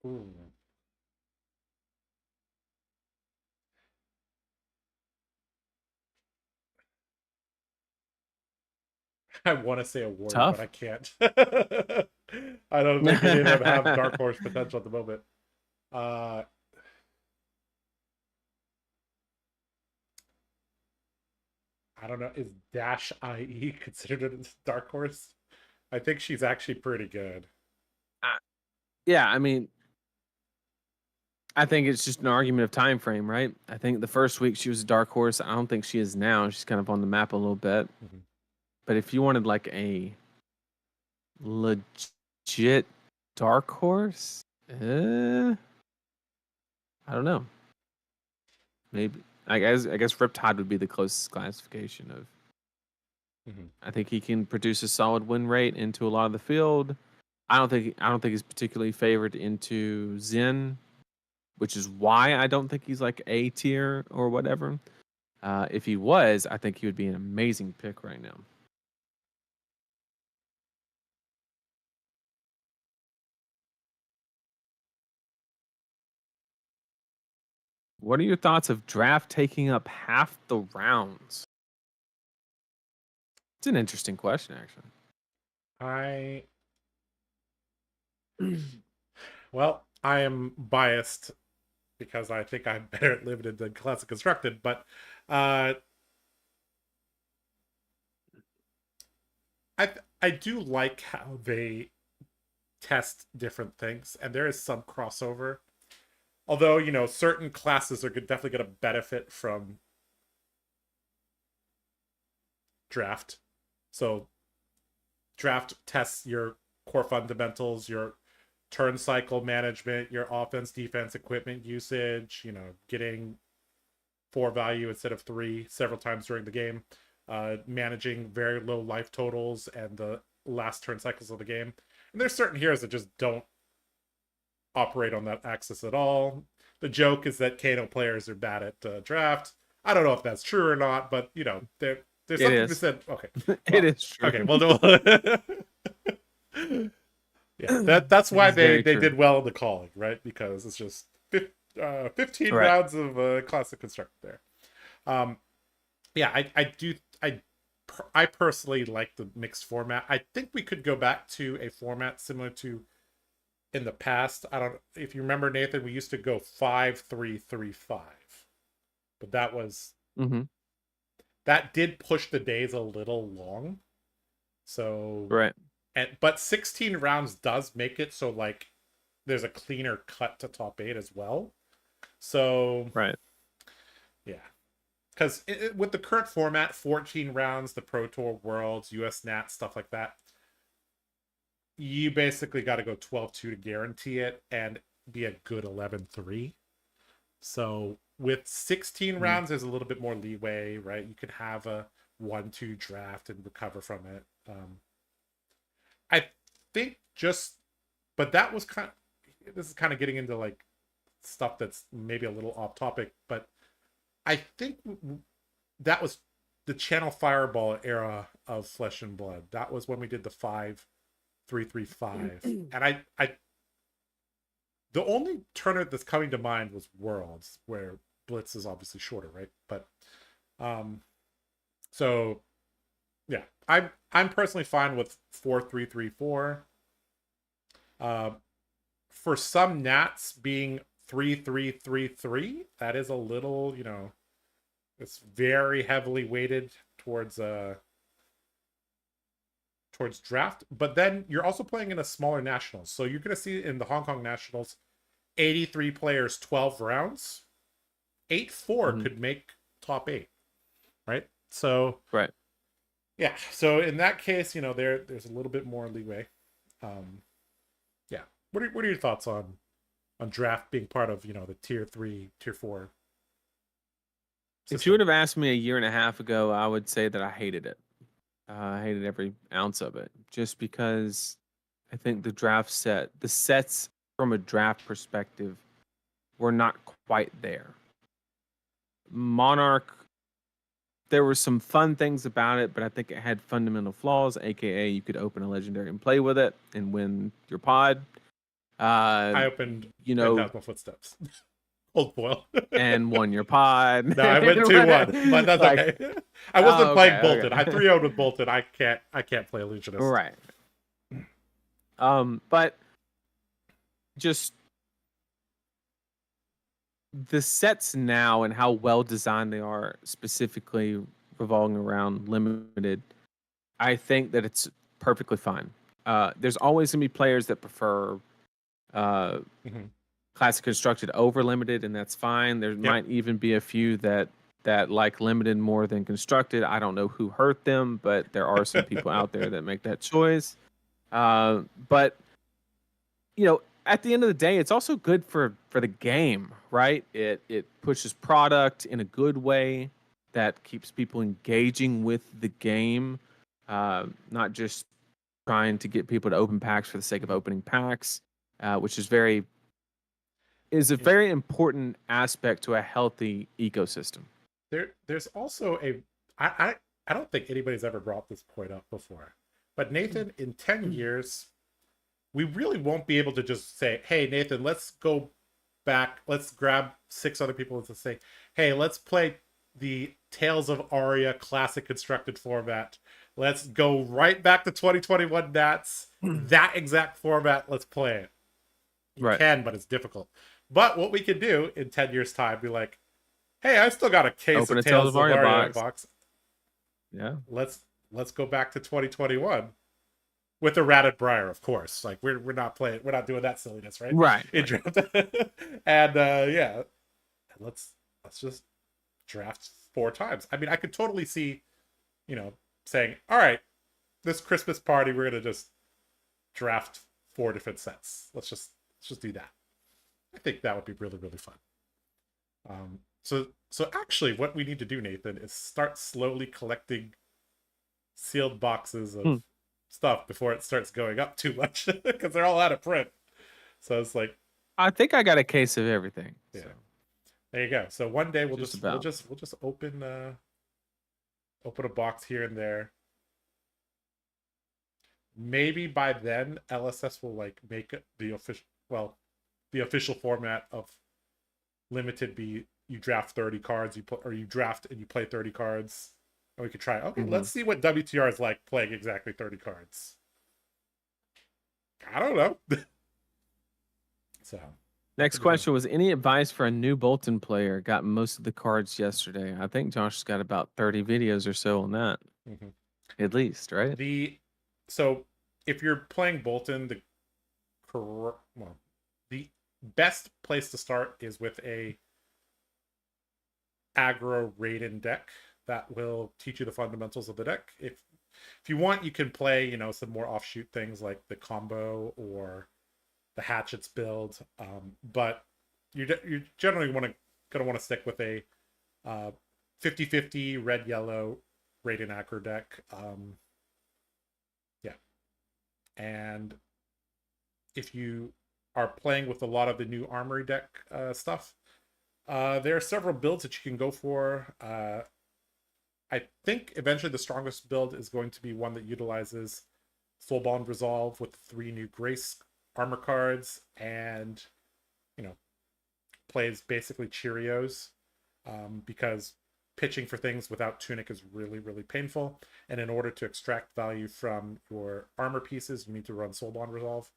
Speaker 1: Ooh. I want to say a warrior, but
Speaker 2: Tough.
Speaker 1: I can't. I don't think any of them have dark horse potential at the moment. I don't know. Is Dash IE considered a dark horse? I think she's actually pretty good.
Speaker 2: Yeah, I mean, I think it's just an argument of time frame, right? I think the first week she was a dark horse. I don't think she is now. She's kind of on the map a little bit.
Speaker 1: Mm-hmm.
Speaker 2: But if you wanted like a legit dark horse, I don't know. Maybe I guess Riptide would be the closest classification of.
Speaker 1: Mm-hmm.
Speaker 2: I think he can produce a solid win rate into a lot of the field. I don't think he's particularly favored into Zen, which is why I don't think he's like A tier or whatever. If he was, I think he would be an amazing pick right now. What are your thoughts of draft taking up half the rounds? It's an interesting question, actually.
Speaker 1: Well, I am biased because I think I'm better at limited than classic constructed, but I do like how they test different things, and there is some crossover. Although, you know, certain classes are definitely going to benefit from draft. So draft tests your core fundamentals, your turn cycle management, your offense, defense, equipment usage, you know, getting 4 value instead of 3 several times during the game, managing very low life totals and the last turn cycles of the game. And there's certain heroes that just don't operate on that axis at all. The joke is that Kano players are bad at draft. I don't know if that's true or not, but you know, there's something to be said. Okay, well,
Speaker 2: it is true.
Speaker 1: Okay, well, yeah, that's why they did well in the calling, right? Because it's just 15 rounds of classic construct there. Yeah, I personally like the mixed format. I think we could go back to a format similar to in the past. I don't if you remember, Nathan, we used to go 5-3-3-5, but that was that did push the days a little long. So but 16 rounds does make it so like there's a cleaner cut to top 8 as well. So yeah, because with the current format, 14 rounds, the Pro Tour, Worlds, US Nat, stuff like that, you basically got to go 12-2 to guarantee it and be a good 11-3. So with 16 rounds, there's a little bit more leeway, right? You could have a 1-2 draft and recover from it. I think but that was this is kind of getting into like stuff that's maybe a little off topic, but I think that was the Channel Fireball era of Flesh and Blood. That was when we did the 5-3-3-5. And I the only tournament that's coming to mind was Worlds, where Blitz is obviously shorter, right? But so yeah, I'm personally fine with 4-3-3-4. For some Nats being 3-3-3-3, that is a little, you know, it's very heavily weighted towards draft. But then you're also playing in a smaller nationals, so you're gonna see in the Hong Kong nationals, 83 players, 12 rounds, 8-4 could make top 8, right? So
Speaker 2: yeah,
Speaker 1: so in that case, you know, there's a little bit more leeway. Yeah. What are your thoughts on draft being part of, the tier 3, tier 4 system?
Speaker 2: If you would have asked me a year and a half ago, I would say that I hated it. I hated every ounce of it, just because I think the sets from a draft perspective were not quite there. Monarch, there were some fun things about it, but I think it had fundamental flaws, aka you could open a legendary and play with it and win your pod.
Speaker 1: I opened Phantasmal Footsteps. Old foil.
Speaker 2: And won your pod.
Speaker 1: No, I went 2-1, but that's like, okay. I wasn't playing Bolton. I 3-0'd with Bolton. I can't play Illusionist.
Speaker 2: Right. But just the sets now and how well designed they are, specifically revolving around limited, I think that it's perfectly fine. There's always gonna be players that prefer classic constructed over limited, and that's fine. There might even be a few that like limited more than constructed. I don't know who hurt them, but there are some people out there that make that choice. But at the end of the day, it's also good for the game, right? It pushes product in a good way that keeps people engaging with the game, not just trying to get people to open packs for the sake of opening packs, which is a very important aspect to a healthy ecosystem.
Speaker 1: There's also I don't think anybody's ever brought this point up before, but Nathan, in 10 years, we really won't be able to just say, hey, Nathan, let's go back. Let's grab 6 other people and say, hey, let's play the Tales of Aria classic constructed format. Let's go right back to 2021 Nats. That exact format. Let's play it. You can, but it's difficult. But what we can do in 10 years' time, be like, hey, I still got a case of Tales of Aria box.
Speaker 2: Yeah.
Speaker 1: Let's go back to 2021. With a ratted briar, of course. Like we're not doing that silliness, right?
Speaker 2: Right.
Speaker 1: And let's just draft 4 times. I mean, I could totally see, saying, all right, this Christmas party, we're gonna just draft 4 different sets. Let's just do that. I think that would be really, really fun. So actually, what we need to do, Nathan, is start slowly collecting sealed boxes of stuff before it starts going up too much, because they're all out of print. So it's like,
Speaker 2: I think I got a case of everything.
Speaker 1: Yeah. So. There you go. So one day we'll just open a box here and there. Maybe by then LSS will like make it the official format of limited be you draft 30 cards, you draft and you play 30 cards. And we could try, okay, let's see what WTR is like playing exactly 30 cards. I don't know. So
Speaker 2: next question was, any advice for a new Bolton player? Got most of the cards yesterday. I think Josh's got about 30 videos or so on that. At least, right?
Speaker 1: So if you're playing Bolton, the best place to start is with a aggro Raiden deck that will teach you the fundamentals of the deck. If you want, you can play, some more offshoot things like the combo or the hatchets build. But you generally gonna want to stick with a 50-50 red-yellow Raiden aggro deck. And if you are playing with a lot of the new armory deck stuff, there are several builds that you can go for. I think eventually the strongest build is going to be one that utilizes Soulbound Resolve with 3 new Grace armor cards and, plays basically Cheerios, because pitching for things without Tunic is really, really painful. And in order to extract value from your armor pieces, you need to run Soulbound Resolve.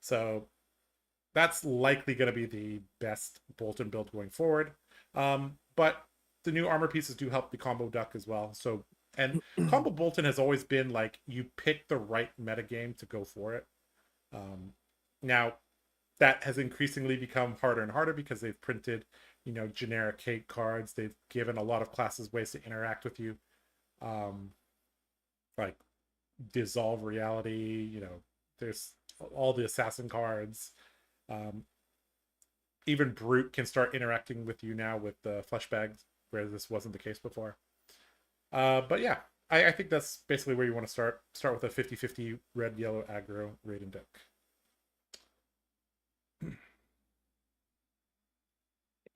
Speaker 1: So that's likely going to be the best Bolton build going forward. But the new armor pieces do help the combo duck as well. So, and combo Bolton has always been like, you pick the right metagame to go for it. Now that has increasingly become harder and harder because they've printed, generic hate cards. They've given a lot of classes ways to interact with you. Like dissolve reality, There's all the assassin cards. Even Brute can start interacting with you now with the flesh bags, where this wasn't the case before. But yeah, I think that's basically where you want to start. Start with a 50-50 red-yellow aggro Raiden deck.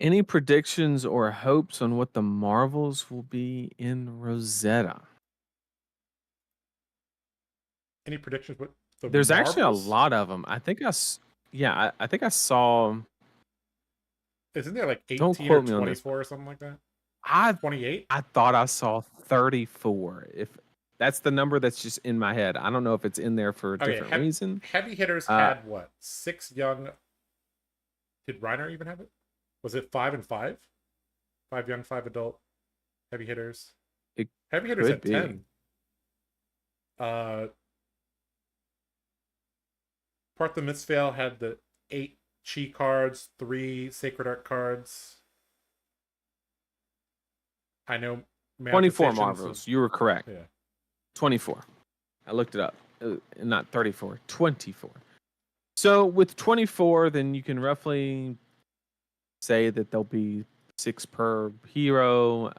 Speaker 2: Any predictions or hopes on what the Marvels will be in Rosetta?
Speaker 1: Any predictions? What
Speaker 2: There's actually a lot of them. I think I think I saw.
Speaker 1: Isn't there like 18
Speaker 2: Don't quote
Speaker 1: or
Speaker 2: me on this.
Speaker 1: 24 or something like that? 28?
Speaker 2: I thought I saw 34. If that's the number that's just in my head. I don't know if it's in there for a different reason.
Speaker 1: Heavy hitters had what? 6 young. Did Reiner even have it? Was it 5 and 5? 5 young, 5 adult heavy hitters. Heavy hitters had 10. Partha Mistveil had the 8 Chi cards, 3 Sacred Art cards. I know
Speaker 2: 24 Marvels. You were correct.
Speaker 1: Yeah.
Speaker 2: 24. I looked it up. Not 34. 24. So with 24, then you can roughly say that there'll be 6 per hero.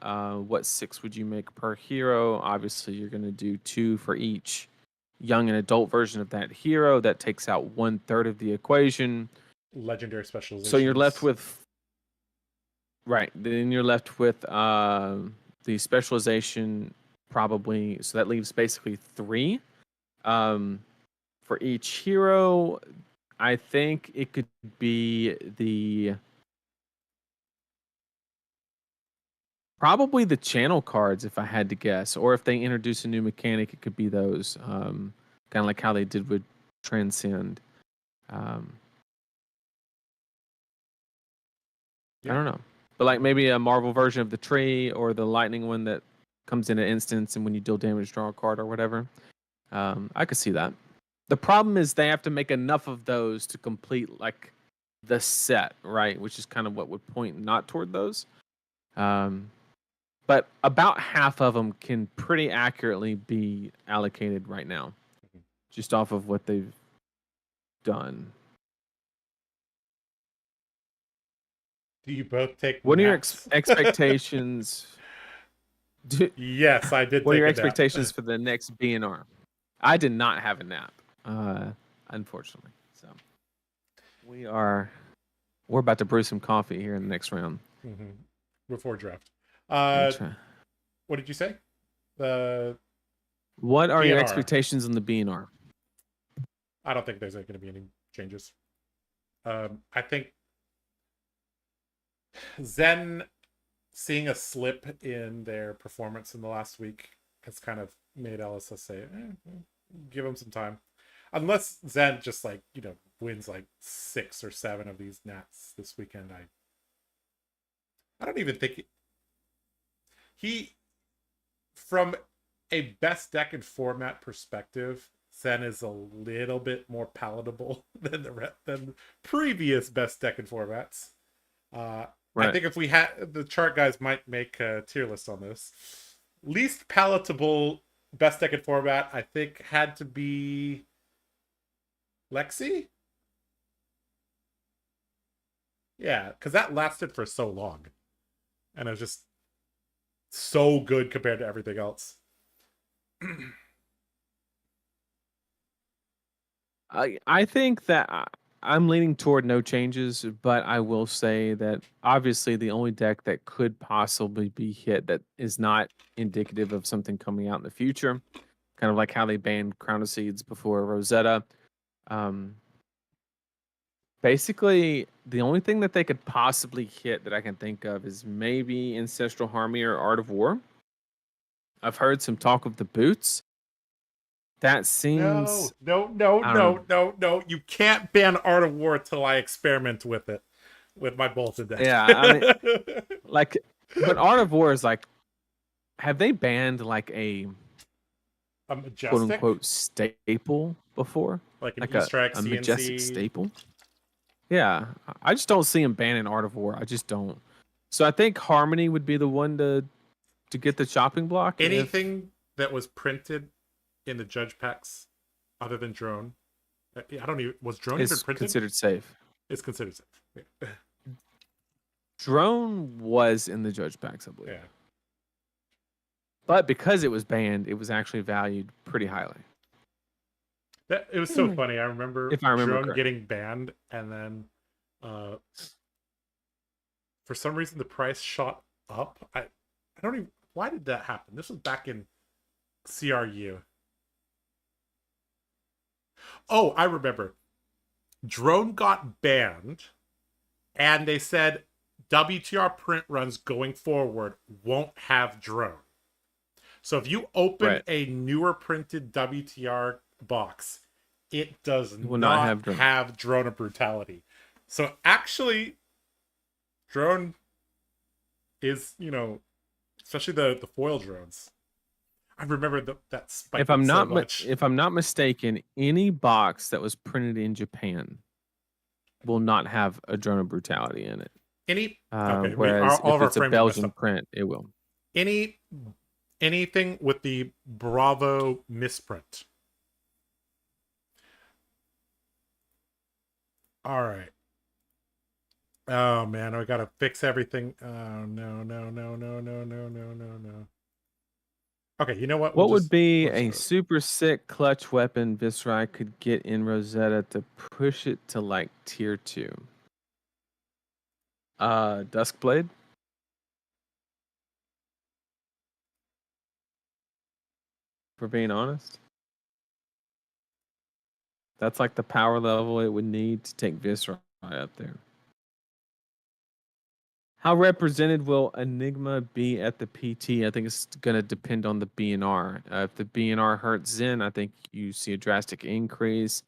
Speaker 2: What 6 would you make per hero? Obviously, you're going to do 2 for each young and adult version of that hero. That takes out 1/3 of the equation.
Speaker 1: Legendary specialization.
Speaker 2: So you're left with Then you're left with the specialization probably. So that leaves basically 3 for each hero. I think it could be probably the channel cards, if I had to guess, or if they introduce a new mechanic, it could be those. Kind of like how they did with Transcend. I don't know, but like maybe a Marvel version of the tree, or the lightning one that comes in an instance, and when you deal damage, draw a card or whatever. I could see that. The problem is they have to make enough of those to complete like the set, right? Which is kind of what would point not toward those. But about half of them can pretty accurately be allocated right now, just off of what they've done.
Speaker 1: Do you both take?
Speaker 2: What are your expectations?
Speaker 1: Yes, I did.
Speaker 2: What are your expectations for the next BNR? I did not have a nap, unfortunately. So we're about to brew some coffee here in the next round.
Speaker 1: Before draft. What did you say?
Speaker 2: What are your expectations on the BNR?
Speaker 1: I don't think there's going to be any changes. I think Zen seeing a slip in their performance in the last week has kind of made LSS say, give them some time. Unless Zen just wins 6 or 7 of these Nats this weekend. I don't even think he from a best deck and format perspective, Zen is a little bit more palatable than previous best deck and formats. Right. I think if we had the chart guys might make a tier list on this. Least palatable best deck and format, I think, had to be Lexi. Yeah, because that lasted for so long. And it was just so good compared to everything else.
Speaker 2: I think that I'm leaning toward no changes, but I will say that obviously the only deck that could possibly be hit that is not indicative of something coming out in the future, kind of like how they banned Crown of Seeds before Rosetta. Basically, the only thing that they could possibly hit that I can think of is maybe Ancestral Harmony or Art of War. I've heard some talk of the boots. That seems...
Speaker 1: No. You can't ban Art of War till I experiment with it. With my bolted deck.
Speaker 2: Yeah, I mean, but Art of War is have they banned a quote-unquote staple before?
Speaker 1: Like an Easter egg
Speaker 2: a majestic staple? Yeah, I just don't see him banning Art of War. I just don't. So I think Harmony would be the one to get the chopping block.
Speaker 1: Anything that was printed in the judge packs other than Drone I don't even, was drone even
Speaker 2: It's
Speaker 1: printed?
Speaker 2: considered safe.
Speaker 1: It's considered safe. Yeah.
Speaker 2: Drone was in the judge packs, I believe.
Speaker 1: Yeah.
Speaker 2: But because it was banned, it was actually valued pretty highly.
Speaker 1: It was so funny. I remember
Speaker 2: if I remember
Speaker 1: drone
Speaker 2: correctly.
Speaker 1: getting banned, and then for some reason the price shot up. I don't even, why did that happen? This was back in CRU. Oh, I remember. Drone got banned, and they said WTR print runs going forward won't have drone. So if you open a newer printed WTR box, it does not have drone of brutality. So actually, drone is, you know, especially the foil drones. I remember that spike.
Speaker 2: If I'm not mistaken, any box that was printed in Japan will not have a drone of brutality in it.
Speaker 1: Okay,
Speaker 2: whereas if it's a Belgian print, it will.
Speaker 1: Anything with the Bravo misprint. All right. Oh man, I gotta fix everything. Oh no. Okay, you know what?
Speaker 2: What would be a super sick clutch weapon Viscerai could get in Rosetta to push it to like tier 2? Duskblade? For being honest. That's like the power level it would need to take Viscerai up there. How represented will Enigma be at the PT? I think it's going to depend on the BNR. If the BNR hurts Zen, I think you see a drastic increase.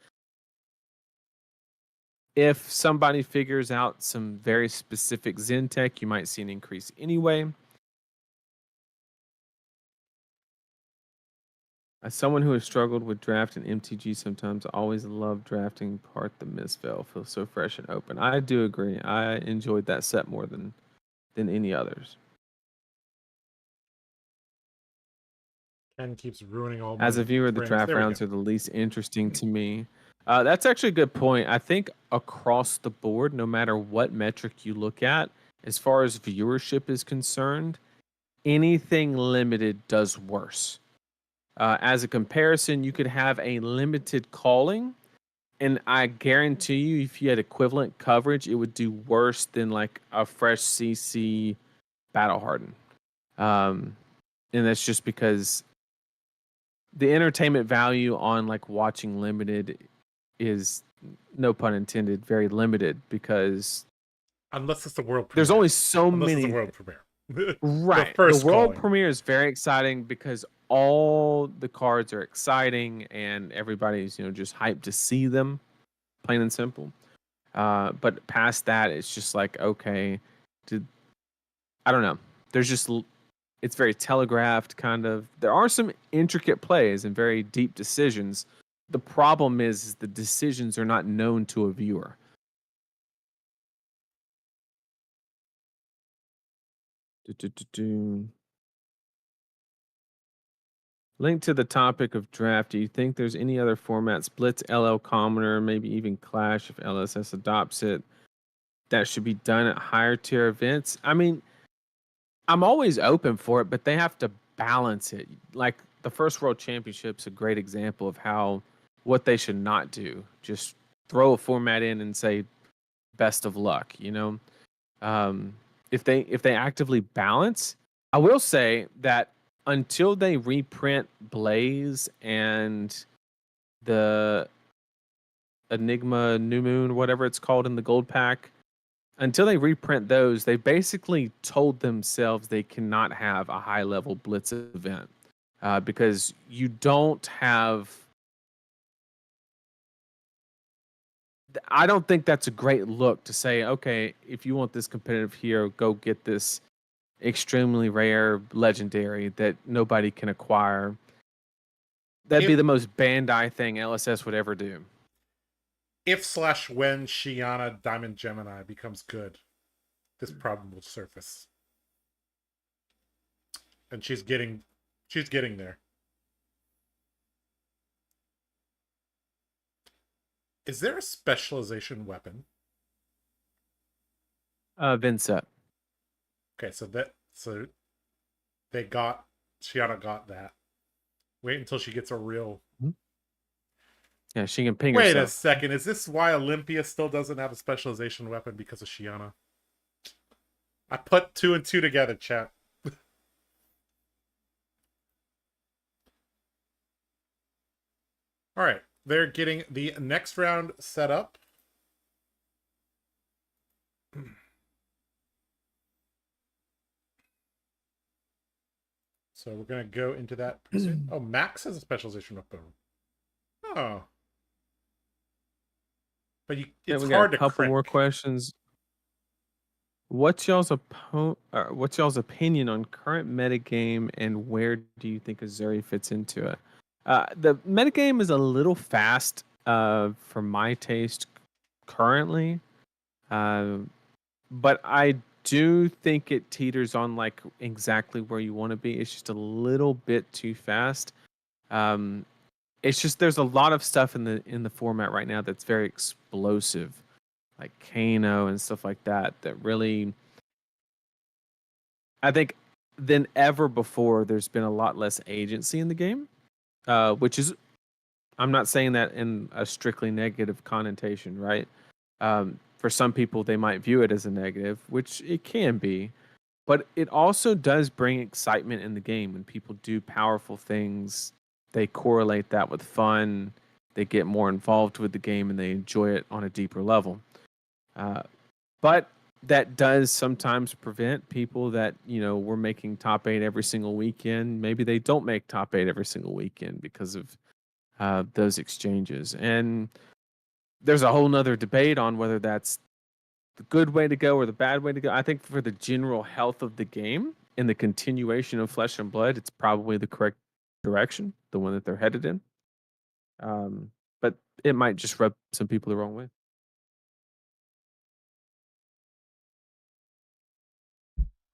Speaker 2: If somebody figures out some very specific Zen tech, you might see an increase anyway. As someone who has struggled with draft and MTG sometimes, I always love drafting part the Misfell. Feels so fresh and open. I do agree. I enjoyed that set more than any others.
Speaker 1: Ken keeps ruining all.
Speaker 2: As a viewer, the draft rounds are the least interesting to me. That's actually a good point. I think across the board, no matter what metric you look at, as far as viewership is concerned, anything limited does worse. As a comparison, you could have a limited calling, and I guarantee you, if you had equivalent coverage, it would do worse than like a fresh CC Battle Harden. And that's just because the entertainment value on like watching limited is, no pun intended, very limited, because
Speaker 1: unless it's the world premiere.
Speaker 2: There's only so many.
Speaker 1: It's the world premiere.
Speaker 2: Right. The world premiere is very exciting because all the cards are exciting and everybody's, just hyped to see them, plain and simple. But past that, it's just like, okay, I don't know. It's very telegraphed, kind of. There are some intricate plays and very deep decisions. The problem is the decisions are not known to a viewer. Link to the topic of draft. Do you think there's any other formats, Blitz, LL Commoner, maybe even Clash if LSS adopts it, that should be done at higher tier events? I mean, I'm always open for it, but they have to balance it. Like the first World Championship's a great example of what they should not do. Just throw a format in and say best of luck, If they actively balance, I will say that until they reprint Blaze and the Enigma New Moon, whatever it's called in the gold pack, until they reprint those, they basically told themselves they cannot have a high level Blitz event because you don't have. I don't think that's a great look to say, okay, if you want this competitive hero, go get this extremely rare legendary that nobody can acquire. That'd be the most Bandai thing LSS would ever do.
Speaker 1: If/when Shiana Diamond Gemini becomes good, this problem will surface. And she's getting there. Is there a specialization weapon?
Speaker 2: Vincent.
Speaker 1: Okay, so Shiana got that. Wait until she gets a real.
Speaker 2: Yeah, she can ping
Speaker 1: Wait
Speaker 2: herself.
Speaker 1: a second. Is this why Olympia still doesn't have a specialization weapon because of Shiana? I put 2 and 2 together, chat. All right, they're getting the next round set up. So we're gonna go into that. Oh, Maxx has a specialization weapon. Oh, but it's hard to
Speaker 2: a couple
Speaker 1: crit.
Speaker 2: more questions. What's y'all's opinion on current metagame, and where do you think Azuri fits into it? The metagame is a little fast for my taste currently, but I do think it teeters on like exactly where you want to be. It's just a little bit too fast. It's just there's a lot of stuff in the format right now that's very explosive, like Kano and stuff like that. That really, I think, than ever before, there's been a lot less agency in the game, which is, I'm not saying that in a strictly negative connotation, right? For some people, they might view it as a negative, which it can be, but it also does bring excitement in the game when people do powerful things. They correlate that with fun. They get more involved with the game and they enjoy it on a deeper level. But that does sometimes prevent people that, were making top 8 every single weekend. Maybe they don't make top 8 every single weekend because of those exchanges. And there's a whole nother debate on whether that's the good way to go or the bad way to go. I think for the general health of the game and the continuation of Flesh and Blood, it's probably the correct direction, the one that they're headed in. But it might just rub some people the wrong way.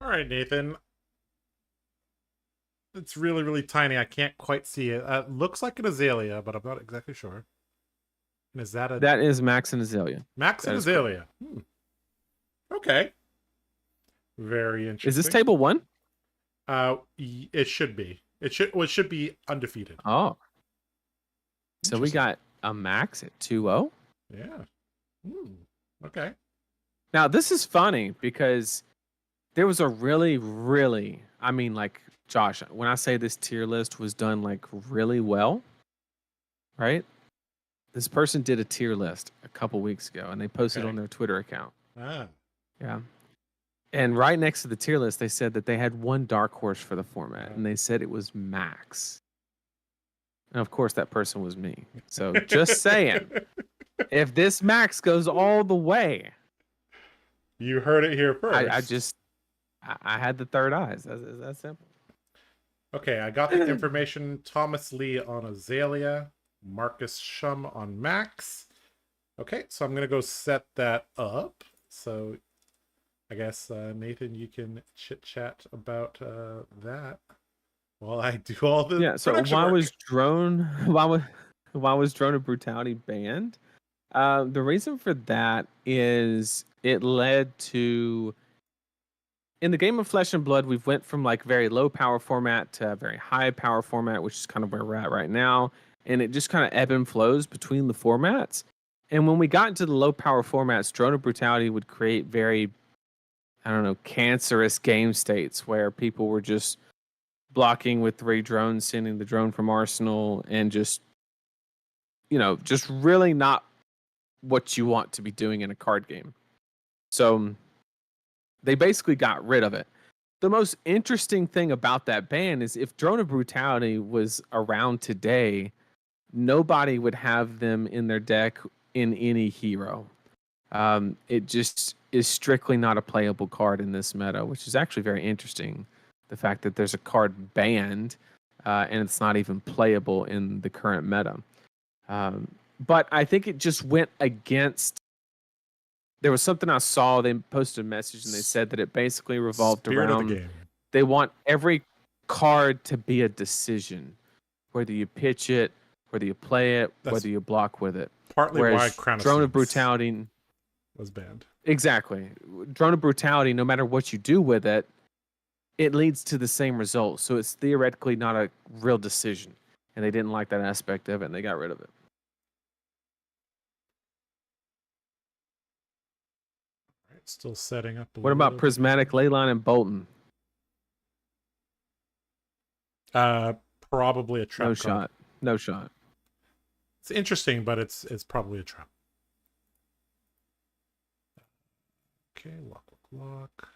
Speaker 1: All right, Nathan. It's really, really tiny. I can't quite see it. Looks like an Azalea, but I'm not exactly sure. And is that
Speaker 2: That is Maxx and Azalea.
Speaker 1: Maxx and Azalea? Okay. Very interesting.
Speaker 2: Is this table 1?
Speaker 1: It should be. It should be undefeated.
Speaker 2: Oh. So we got a Maxx at 2-0?
Speaker 1: Yeah. Okay.
Speaker 2: Now, this is funny because there was a really, really, Josh, when I say this tier list was done like really well, right? This person did a tier list a couple weeks ago and they posted on their Twitter account. Yeah. And right next to the tier list, they said that they had one dark horse for the format and they said it was Maxx. And of course, that person was me. So just saying, if this Maxx goes all the way,
Speaker 1: you heard it here first.
Speaker 2: I had the third eyes. That's simple.
Speaker 1: Okay, I got the information. Thomas Lee on Azalea, Marcus Shum on Maxx. Okay, so I'm gonna go set that up. So I guess Nathan, you can chit chat about that while I do all the
Speaker 2: So why was Drone of Brutality banned? The reason for that is it led to, in the game of Flesh and Blood, we've went from like very low power format to a very high power format, which is kind of where we're at right now. And it just kind of ebb and flows between the formats. And when we got into the low power formats, Drone of Brutality would create very, cancerous game states where people were just blocking with 3 drones, sending the drone from Arsenal, and just really not what you want to be doing in a card game. So they basically got rid of it. The most interesting thing about that ban is if Drone of Brutality was around today, nobody would have them in their deck in any hero. It just is strictly not a playable card in this meta, which is actually very interesting. The fact that there's a card banned and it's not even playable in the current meta. But I think it just went against. There was something I saw. They posted a message and they said that it basically revolved around. They want every card to be a decision, whether you pitch it, whether you play it, whether you block with it.
Speaker 1: Partly
Speaker 2: Whereas
Speaker 1: why Crown of
Speaker 2: Drone of
Speaker 1: Seeds
Speaker 2: Brutality
Speaker 1: was banned.
Speaker 2: Exactly. Drone of Brutality, no matter what you do with it, it leads to the same result. So it's theoretically not a real decision. And they didn't like that aspect of it, and they got rid of it.
Speaker 1: All right, still setting up.
Speaker 2: What about Prismatic Leyline and Bolton?
Speaker 1: Probably a trap.
Speaker 2: No
Speaker 1: card.
Speaker 2: shot. No shot.
Speaker 1: It's interesting, but it's probably a trap. Okay, lock.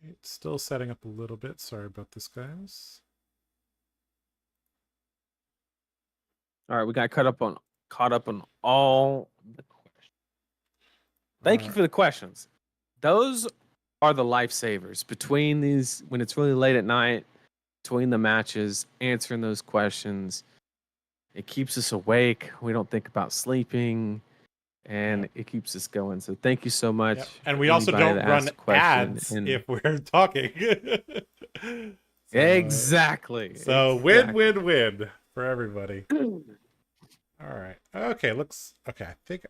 Speaker 1: Right, still setting up a little bit. Sorry about this, guys.
Speaker 2: All right, we got caught up on all the questions. Thank you for the questions. Those are the lifesavers between these when it's really late at night, between the matches, answering those questions. It keeps us awake. We don't think about sleeping, and it keeps us going. So thank you so much.
Speaker 1: Yep. And we also don't run ads if we're talking. So,
Speaker 2: exactly.
Speaker 1: So win for everybody. All right. Okay. Okay. I think.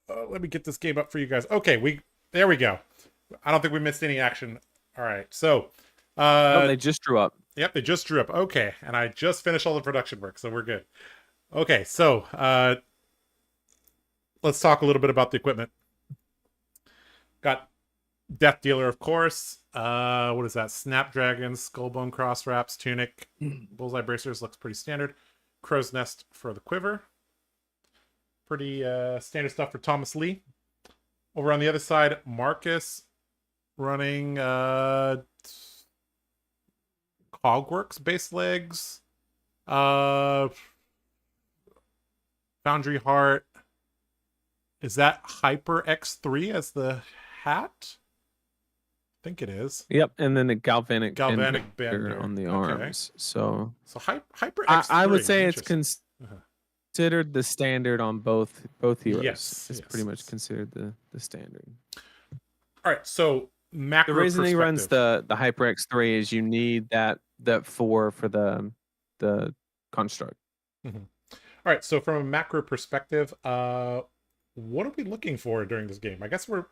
Speaker 1: Let me get this game up for you guys. Okay. There we go. I don't think we missed any action. All right. So.
Speaker 2: No, they just drew up.
Speaker 1: Yep, they just drew up. Okay, and I just finished all the production work, so we're good. Okay, so let's talk a little bit about the equipment. Got Death Dealer, of course. What is that? Snapdragon, Skullbone Cross Wraps, Tunic, Bullseye Bracers looks pretty standard. Crow's Nest for the Quiver. Pretty standard stuff for Thomas Lee. Over on the other side, Marcus running Cogworks base legs, Foundry Heart. Is that Hyper X3 as the hat? I think it is.
Speaker 2: Yep, and then the galvanic
Speaker 1: bender
Speaker 2: on the arms. So
Speaker 1: Hyper X3.
Speaker 2: I would say it's considered the standard on both heroes.
Speaker 1: Yes,
Speaker 2: it's pretty much considered the standard.
Speaker 1: All right, so macro.
Speaker 2: The reason he runs the Hyper X3 is you need that 4 for the construct.
Speaker 1: Mm-hmm. All right, so from a macro perspective, what are we looking for during this game? I guess when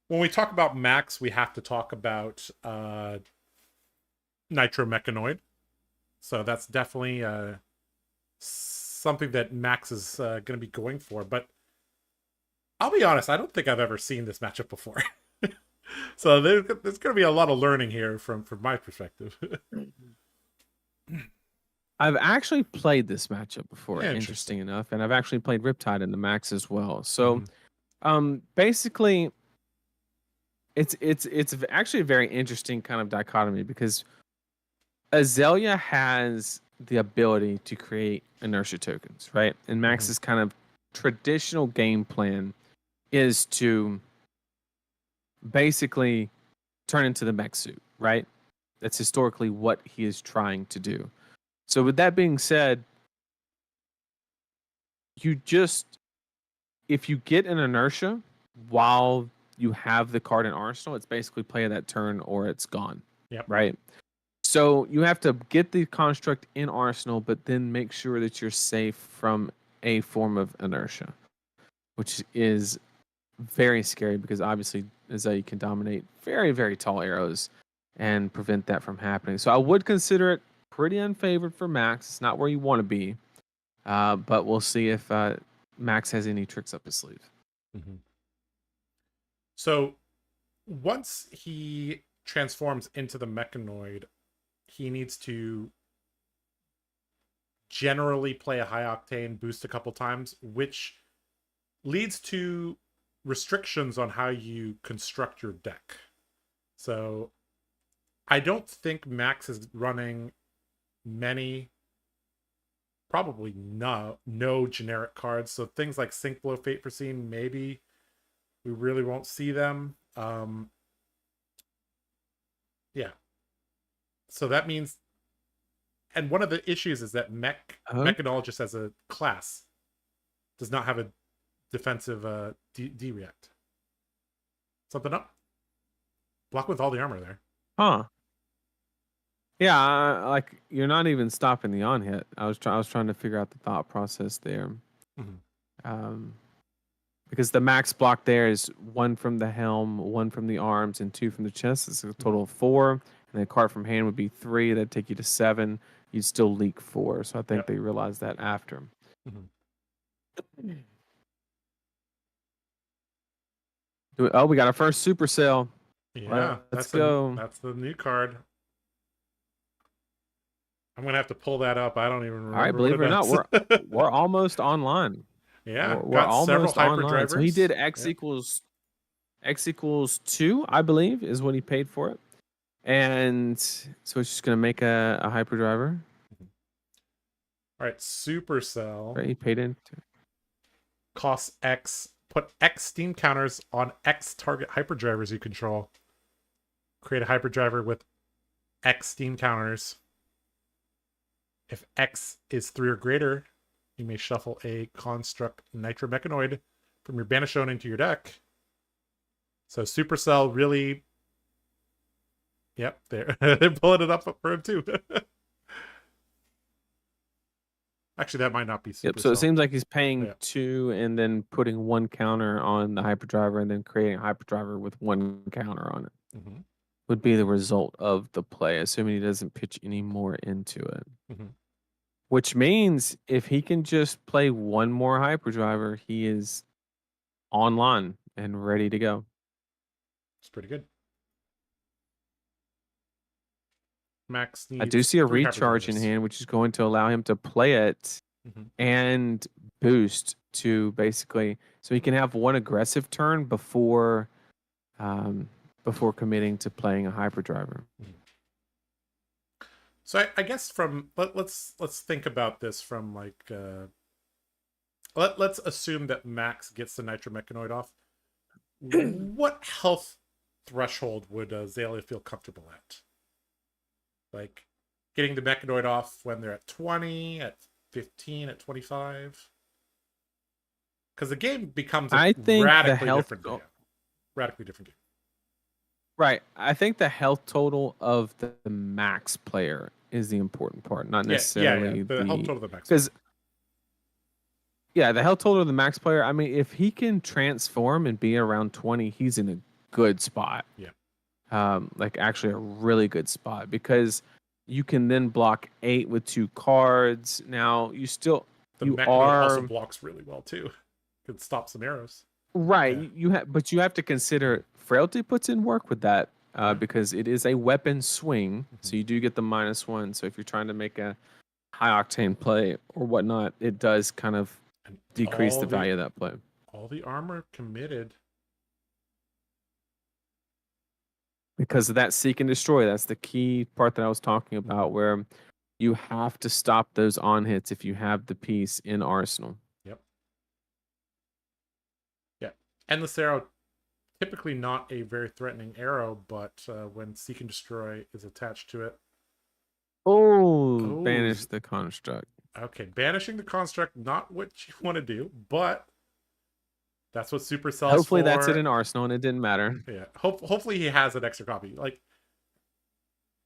Speaker 1: we talk about Maxx, we have to talk about Nitro Mechanoid. So that's definitely something that Maxx is going to be going for. But I'll be honest, I don't think I've ever seen this matchup before. So there's going to be a lot of learning here from my perspective.
Speaker 2: I've actually played this matchup before, interesting enough, and I've actually played Riptide in the Maxx as well. So, basically, it's actually a very interesting kind of dichotomy because Azalea has the ability to create inertia tokens, right? And Maxx's kind of traditional game plan is to basically turn into the mech suit, right? That's historically what he is trying to do. So with that being said, if you get an inertia while you have the card in Arsenal, it's basically play that turn or it's gone.
Speaker 1: Yep.
Speaker 2: Right? So you have to get the construct in Arsenal, but then make sure that you're safe from a form of inertia, which is very scary because obviously Azalea can dominate very, very tall arrows and prevent that from happening. So I would consider it pretty unfavored for Maxx. It's not where you want to be, but we'll see if Maxx has any tricks up his sleeve.
Speaker 1: Mm-hmm. So once he transforms into the Mechanoid, he needs to generally play a high octane boost a couple times, which leads to restrictions on how you construct your deck. So I don't think Maxx is running many, probably no generic cards. So things like Sync Blow, Fate Foreseen, maybe we really won't see them. Yeah. So that means, and one of the issues is that Mechanologist as a class does not have a defensive D-react. Something up? Block with all the armor there.
Speaker 2: Huh. Yeah, like you're not even stopping the on hit. I was trying to figure out the thought process there.
Speaker 1: Mm-hmm.
Speaker 2: Because the max block there is 1 from the helm, 1 from the arms, and 2 from the chest. It's a total of 4. And then a card from hand would be 3. That'd take you to 7. You'd still leak 4. So I think they realized that after.
Speaker 1: Mm-hmm.
Speaker 2: Oh, we got our first supercell.
Speaker 1: Yeah,
Speaker 2: let's go.
Speaker 1: That's the new card. I'm gonna have to pull that up. I don't even remember.
Speaker 2: All right, believe it or not, we're almost online.
Speaker 1: Yeah,
Speaker 2: we're almost online. So he did X equals 2, I believe, is what he paid for it. And so it's just gonna make a hyperdriver.
Speaker 1: All right, Supercell.
Speaker 2: Right, he paid into.
Speaker 1: Costs X. Put X Steam counters on X target hyperdrivers you control. Create a hyperdriver with X Steam counters. If X is 3 or greater, you may shuffle a Construct Nitromechanoid from your Banishone into your deck. So Supercell really... Yep, they're pulling it up for him too. Actually, that might not be Supercell.
Speaker 2: Yep, so it seems like he's paying 2 and then putting 1 counter on the hyperdriver and then creating a hyperdriver with 1 counter on it.
Speaker 1: Mm-hmm.
Speaker 2: Would be the result of the play, assuming he doesn't pitch any more into it.
Speaker 1: Mm-hmm.
Speaker 2: Which means if he can just play 1 more hyperdriver, he is online and ready to go.
Speaker 1: It's pretty good. Max needs
Speaker 2: I do see a recharge in hand, which is going to allow him to play it and boost to basically, so he can have 1 aggressive turn before committing to playing a hyperdriver.
Speaker 1: So I guess from let's think about this from like let's assume that Max gets the Nitromechanoid off. What health threshold would Azalea feel comfortable at? Like getting the Mechanoid off when they're at 20, at 15, at 25? Because the game becomes radically different game. Radically different game.
Speaker 2: Right. I think the health total of the Max player is the important part, not necessarily
Speaker 1: the health total of the Max.
Speaker 2: Because the health total of the Max player. I mean, if he can transform and be around 20, he's in a good spot.
Speaker 1: Yeah.
Speaker 2: Like actually a really good spot, because you can then block 8 with 2 cards. Now you still
Speaker 1: also blocks really well too. Could stop some arrows.
Speaker 2: Right. Yeah. But you have to consider Frailty puts in work with that because it is a weapon swing. So you do get the -1. So if you're trying to make a high octane play or whatnot, it does kind of decrease the value of that play.
Speaker 1: All the armor committed.
Speaker 2: Because of that seek and destroy. That's the key part that I was talking about, where you have to stop those on hits if you have the piece in arsenal.
Speaker 1: Yep. Yeah. And the arrow, typically not a very threatening arrow, but when seek and destroy is attached to it.
Speaker 2: Banish the construct.
Speaker 1: Okay, banishing the construct, not what you want to do, but that's what Supercell's
Speaker 2: Hopefully
Speaker 1: for.
Speaker 2: That's it in arsenal and it didn't matter.
Speaker 1: Yeah. Hopefully he has an extra copy. Like,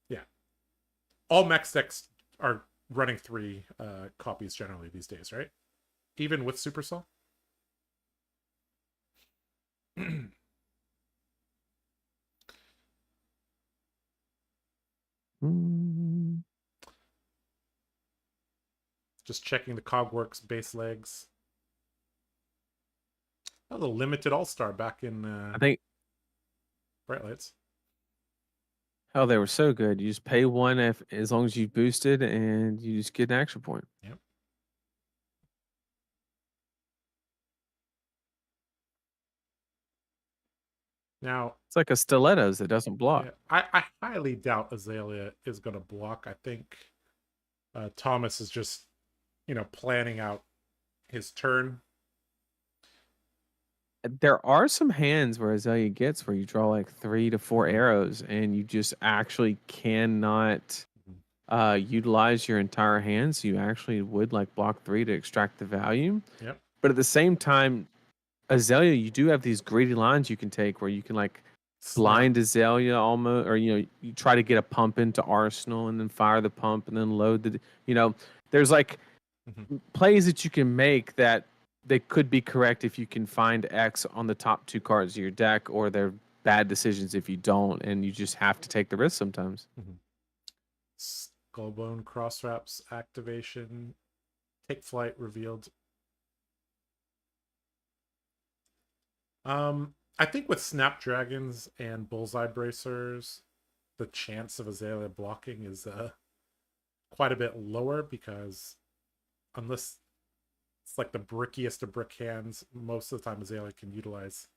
Speaker 1: yeah. All Maxx decks are running 3 copies generally these days, right? Even with Supercell? Just checking the Cogworks base legs. That was a limited all-star back in
Speaker 2: I think
Speaker 1: Bright Lights.
Speaker 2: Oh, they were so good. You just pay 1 as long as you boosted, and you just get an action point.
Speaker 1: Yep. Now
Speaker 2: it's like a stilettos that doesn't block.
Speaker 1: Yeah, I highly doubt Azalea is going to block. I think Thomas is just, planning out his turn.
Speaker 2: There are some hands where Azalea gets where you draw like 3 to 4 arrows and you just actually cannot utilize your entire hand. So you actually would like block 3 to extract the value.
Speaker 1: Yep.
Speaker 2: But at the same time, Azalea, you do have these greedy lines you can take where you can like blind Azalea almost, or you try to get a pump into Arsenal and then fire the pump and then load there's like plays that you can make that they could be correct if you can find X on the top 2 cards of your deck, or they're bad decisions if you don't, and you just have to take the risk sometimes.
Speaker 1: Skullbone Cross Wraps activation. Take Flight revealed. I think with Snapdragons and Bullseye Bracers, the chance of Azalea blocking is quite a bit lower, because unless it's like the brickiest of brick hands, most of the time Azalea can utilize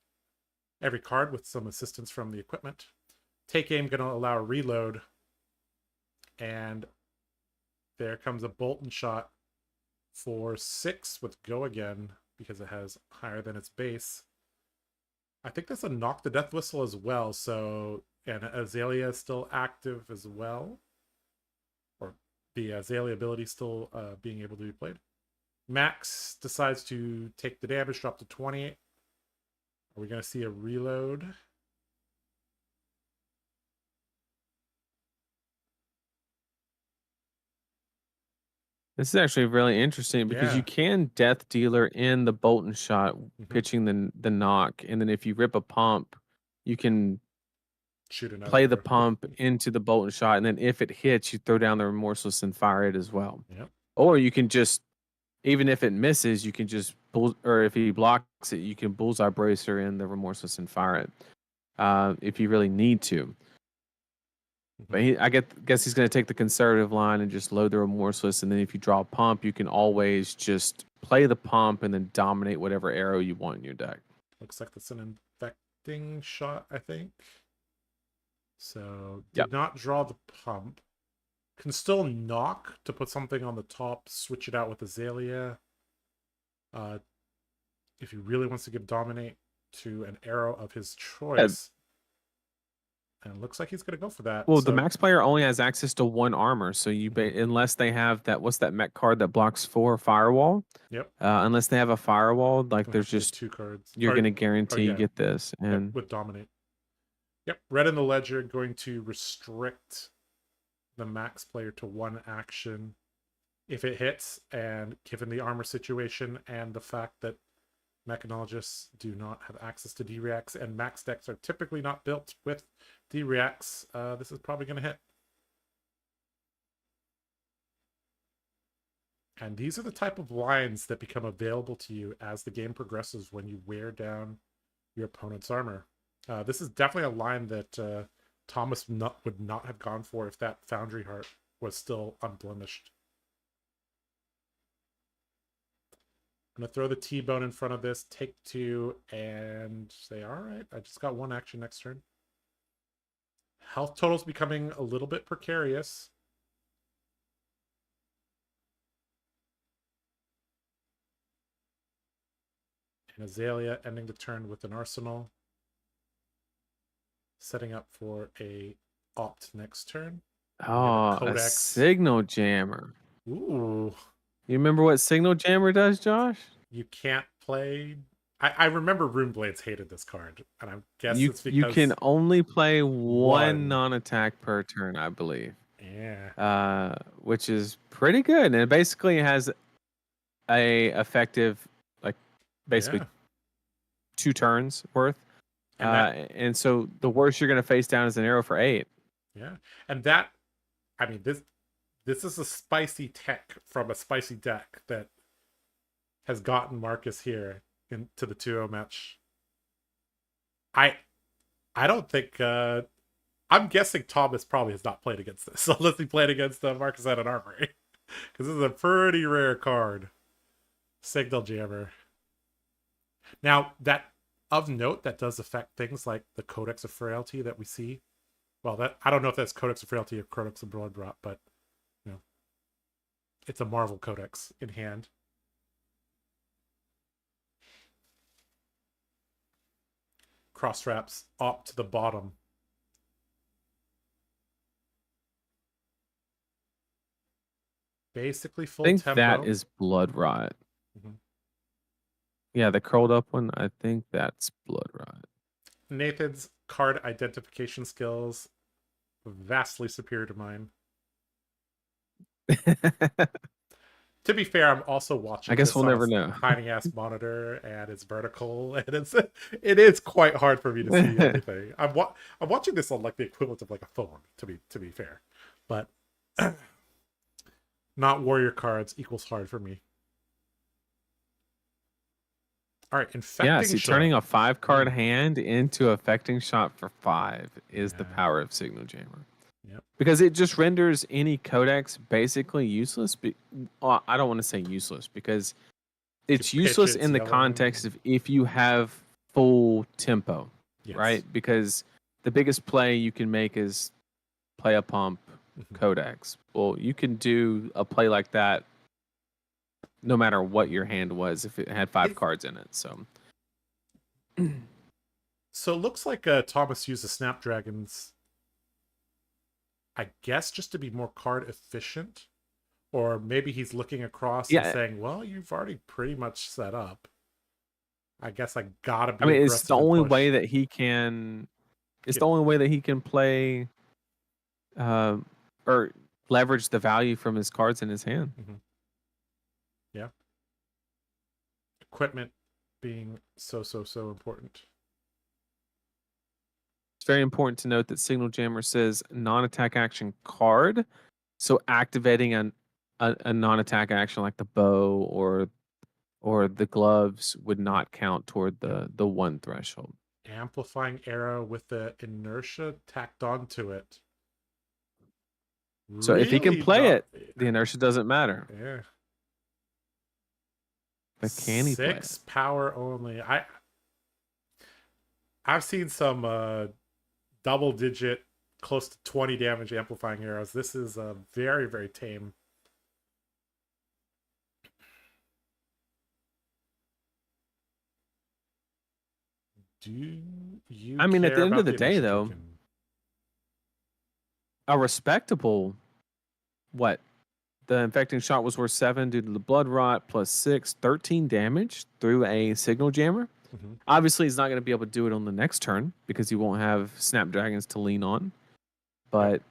Speaker 1: every card with some assistance from the equipment. Take Aim going to allow a reload, and there comes a Bolt and Shot for 6 with Go Again, because it has higher than its base. I think that's a Knock the Death Whistle as well, so, and Azalea is still active as well, or the Azalea ability still being able to be played. Maxx decides to take the damage, drop to 20. Are we going to see a reload?
Speaker 2: This is actually really interesting, because you can Death Dealer in the Bolt and Shot, pitching the knock, and then if you rip a pump, you can play the pump into the Bolt and Shot, and then if it hits, you throw down the Remorseless and fire it as well. Or you can just, even if it misses, you can just or if he blocks it, you can Bullseye Bracer in the Remorseless and fire it, if you really need to. But I guess he's going to take the conservative line and just load the Remorseless, and then if you draw a pump, you can always just play the pump and then dominate whatever arrow you want in your deck.
Speaker 1: Looks like that's an Infecting Shot, I think. So, did not draw the pump. Can still knock to put something on the top, switch it out with Azalea. If he really wants to give Dominate to an arrow of his choice. And it looks like he's going to go for that.
Speaker 2: Well, the Maxx player only has access to 1 armor, so unless they have that, what's that mech card that blocks 4 Firewall? Unless they have a Firewall, like there's just
Speaker 1: 2 cards.
Speaker 2: You're going to guarantee you get this, and
Speaker 1: with Dominate. Red in the Ledger going to restrict the Maxx player to 1 action if it hits, and given the armor situation and the fact that Mechanologists do not have access to D-Reacts, and Maxx decks are typically not built with D-Reacts, this is probably going to hit. And these are the type of lines that become available to you as the game progresses when you wear down your opponent's armor. This is definitely a line that Thomas would not have gone for if that Foundry Heart was still unblemished. I'm going to throw the T-Bone in front of this, take 2, and say, all right, I just got 1 action next turn. Health total's becoming a little bit precarious. And Azalea ending the turn with an Arsenal. Setting up for a Opt next turn.
Speaker 2: Oh, a Signal Jammer.
Speaker 1: Ooh.
Speaker 2: You remember what Signal Jammer does, Josh?
Speaker 1: You can't play... I remember Runeblades hated this card, and I guess it's because...
Speaker 2: You can only play 1 non-attack per turn, I believe.
Speaker 1: Yeah.
Speaker 2: Which is pretty good. And it basically has a effective, like, basically 2 turns worth. And so the worst you're going to face down is an arrow for 8.
Speaker 1: Yeah. And that... I mean, this is a spicy tech from a spicy deck that has gotten Marcus here into the 2-0 match. I don't think... I'm guessing Thomas probably has not played against this, unless he played against Marcus at an Armory. Because this is a pretty rare card. Signal Jammer. Now, that of note, that does affect things like the Codex of Frailty that we see. Well, I don't know if that's Codex of Frailty or Codex of Blood Rot, but you know, it's a Marvel Codex in hand. Cross wraps up to the bottom. Basically full tempo.
Speaker 2: I think that is Blood Rot. Yeah, the curled up one, I think that's Blood Rot.
Speaker 1: Nathan's card identification skills vastly superior to mine. To be fair, I'm also watching
Speaker 2: I guess
Speaker 1: this
Speaker 2: we'll
Speaker 1: on
Speaker 2: never
Speaker 1: a
Speaker 2: know.
Speaker 1: tiny ass monitor, and it's vertical, and it is quite hard for me to see everything. I'm watching this on like the equivalent of like a phone, to be fair, but not warrior cards equals hard for me. All right, infecting
Speaker 2: Yeah, see,
Speaker 1: shot.
Speaker 2: turning a 5-card hand into affecting shot for 5 is the
Speaker 1: Yeah.
Speaker 2: power of Signal Jammer.
Speaker 1: Yep.
Speaker 2: Because it just renders any codex basically useless. Well, I don't want to say useless because it's useless in the context of if you have full tempo,
Speaker 1: Yes.
Speaker 2: right? Because the biggest play you can make is play a pump codex. Well, you can do a play like that no matter what your hand was if it had 5 cards in it. So
Speaker 1: it looks like Thomas used the Snapdragons, I guess, just to be more card efficient. Or maybe he's looking across and saying, well, you've already pretty much set up. I guess I gotta be.
Speaker 2: I mean, it's the only way that he can. It's the only way that he can play, or leverage the value from his cards in his hand.
Speaker 1: Yeah. Equipment being so important.
Speaker 2: It's very important to note that Signal Jammer says non-attack action card, so activating a non-attack action like the bow or the gloves would not count toward the 1 threshold.
Speaker 1: Amplifying arrow with the inertia tacked onto it.
Speaker 2: So if he can play it, the inertia doesn't matter.
Speaker 1: Yeah.
Speaker 2: But can he play it?
Speaker 1: 6 power only. I've seen some double digit, close to 20 damage amplifying arrows. This is very, very tame. Do you?
Speaker 2: I mean, at the end of the day, though, a respectable what? The infecting shot was worth 7 due to the blood rot plus 6, 13 damage through a Signal Jammer. Obviously, he's not going to be able to do it on the next turn because he won't have Snapdragons to lean on. But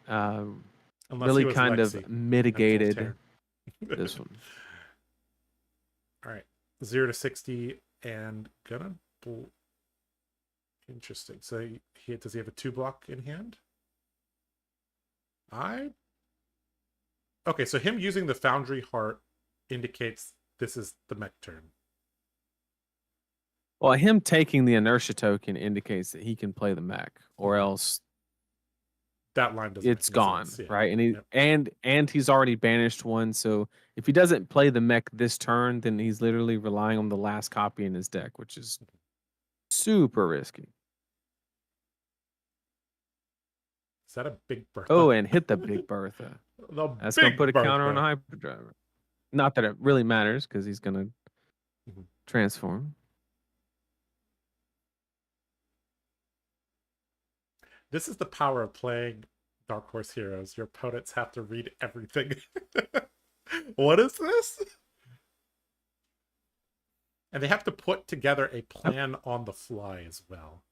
Speaker 2: really kind of mitigated this one.
Speaker 1: All right, 0 to 60 and gonna. Interesting. So does he have a 2-block in hand? Okay, so him using the Foundry Heart indicates this is the mech turn.
Speaker 2: Well, him taking the inertia token indicates that he can play the mech, or else
Speaker 1: that line doesn't.
Speaker 2: It's gone,
Speaker 1: sense. Yeah.
Speaker 2: right? And and he's already banished 1. So if he doesn't play the mech this turn, then he's literally relying on the last copy in his deck, which is super risky.
Speaker 1: Is that a Big Bertha?
Speaker 2: Oh, and hit the Big Bertha. That's going to put a counter on a Hyperdriver. Not that it really matters because he's going to transform.
Speaker 1: This is the power of playing Dark Horse Heroes. Your opponents have to read everything. What is this? And they have to put together a plan on the fly as well.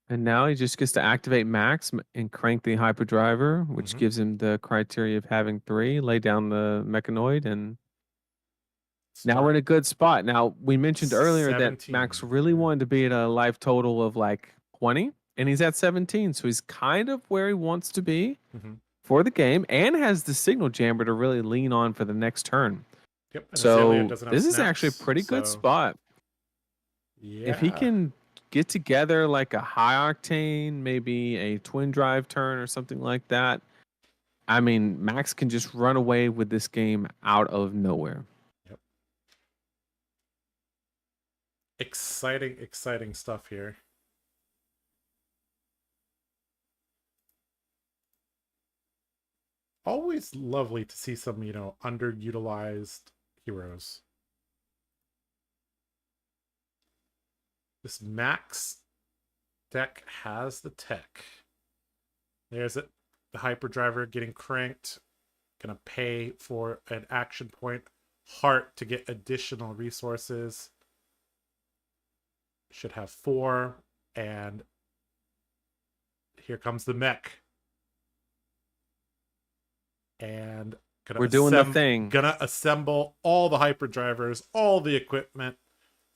Speaker 2: And now he just gets to activate Maxx and crank the Hyperdriver, which gives him the criteria of having 3, lay down the Mechanoid, and now we're in a good spot. Now, we mentioned earlier 17. That Maxx really wanted to be at a life total of like 20, and he's at 17, so he's kind of where he wants to be for the game, and has the Signal Jammer to really lean on for the next turn.
Speaker 1: Yep.
Speaker 2: So this is actually a pretty good spot.
Speaker 1: Yeah.
Speaker 2: If he can get together like a high octane, maybe a twin drive turn or something like that, I mean, Maxx can just run away with this game out of nowhere.
Speaker 1: Yep. Exciting stuff here. Always lovely to see some, underutilized heroes. This Maxx deck has the tech. There's it. The Hyperdriver getting cranked. Gonna pay for an action point. Heart to get additional resources. should have 4, and here comes the mech. And
Speaker 2: we're doing the thing.
Speaker 1: Gonna assemble all the hyperdrivers, all the equipment,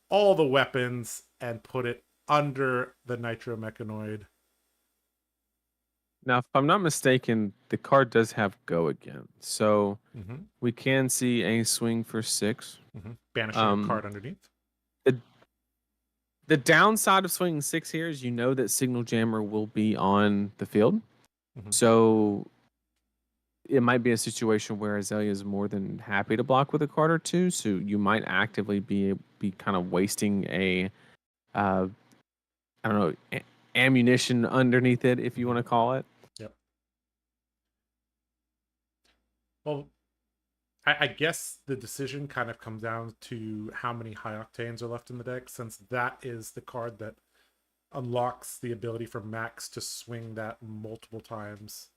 Speaker 1: all the weapons, and put it under the nitromechanoid.
Speaker 2: Now, if I'm not mistaken, the card does have go again. So we can see a swing for 6.
Speaker 1: Banishing a card underneath.
Speaker 2: The downside of swinging 6 here is you know that Signal Jammer will be on the field. So it might be a situation where Azalea is more than happy to block with a card or 2. So you might actively be kind of wasting a, I don't know, ammunition underneath it, if you want to call it.
Speaker 1: Yep. Well, I guess the decision kind of comes down to how many high octanes are left in the deck, since that is the card that unlocks the ability for Maxx to swing that multiple times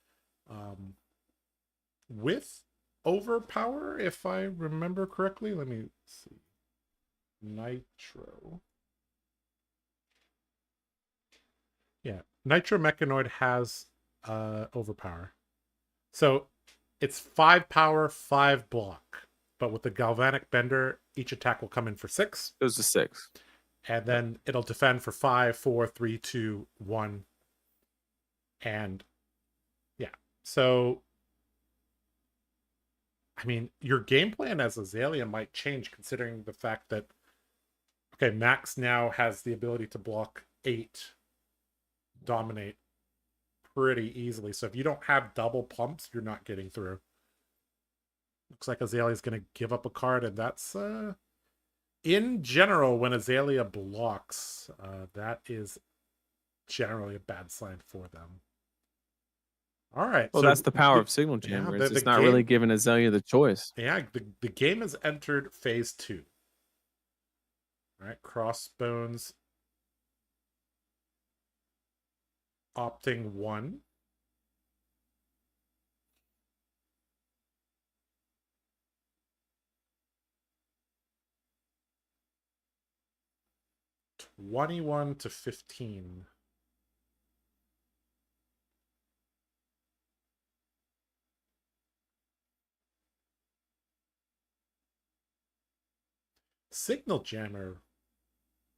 Speaker 1: with overpower, if I remember correctly. Let me see. Nitro. Yeah, nitromechanoid has overpower. So it's 5 power, 5 block. But with the galvanic bender, each attack will come in for 6.
Speaker 2: Goes to 6.
Speaker 1: And then it'll defend for 5, 4, 3, 2, 1. And yeah. So I mean, your game plan as Azalea might change, considering the fact that, okay, Maxx now has the ability to block 8, dominate pretty easily. So if you don't have double pumps, you're not getting through. Looks like Azalea's going to give up a card, and that's in general, when Azalea blocks, that is generally a bad sign for them. All right.
Speaker 2: Well, so that's the power of Signal Jammer. Yeah, it's not really giving Azalea the choice.
Speaker 1: Yeah, the game has entered phase 2. All right, Crossbones opting 1. $21 to $15. Signal Jammer,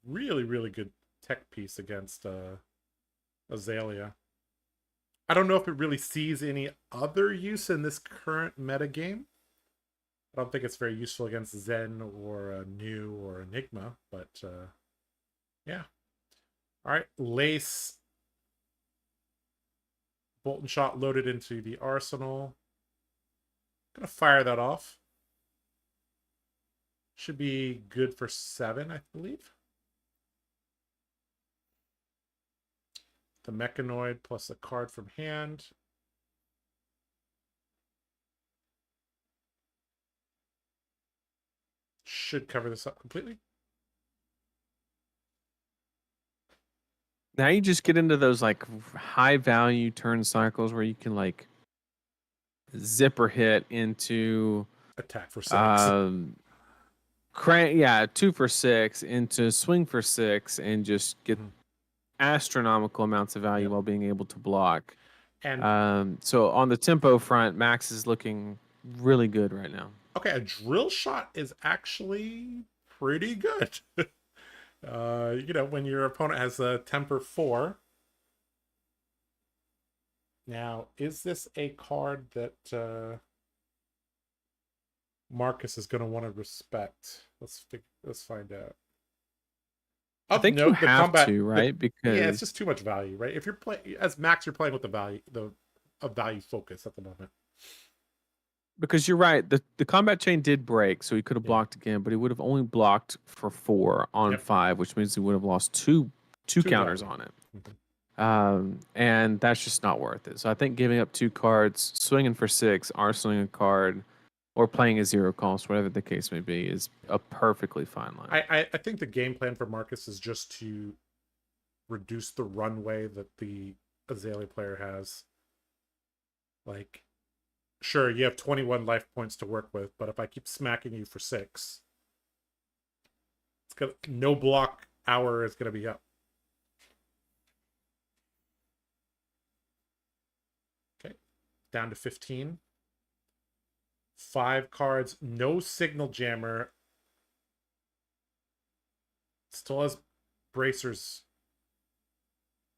Speaker 1: really, really good tech piece against Azalea. I don't know if it really sees any other use in this current metagame. I don't think it's very useful against Zen or New or Enigma, but yeah. All right, Lace. Bolton Shot loaded into the arsenal. Gonna fire that off. Should be good for 7, I believe. The Mechanoid plus a card from hand. Should cover this up completely.
Speaker 2: Now you just get into those like high value turn cycles where you can like zipper hit into
Speaker 1: attack for 6.
Speaker 2: Yeah, 2 for 6 into swing for 6 and just get astronomical amounts of value while being able to block. And so on the tempo front, Maxx is looking really good right now.
Speaker 1: Okay, a drill shot is actually pretty good. You know, when your opponent has a temper 4. Now, is this a card that Marcus is going to want to respect? Let's find out.
Speaker 2: I think you have to, right? Because
Speaker 1: yeah, it's just too much value, right? If you're playing as Maxx, you're playing with the value focus at the moment.
Speaker 2: Because you're right, the combat chain did break, so he could have blocked again, but he would have only blocked for 4 on 5, which means he would have lost two counters on it. And that's just not worth it. So I think giving up 2 cards, swinging for 6, arsenaling a card, or playing a 0 cost, whatever the case may be, is a perfectly fine line.
Speaker 1: I think the game plan for Marcus is just to reduce the runway that the Azalea player has. Like, sure, you have 21 life points to work with, but if I keep smacking you for 6, it's got no block hour is going to be up. Okay, down to 15. 5 cards, no signal jammer. Still has bracers.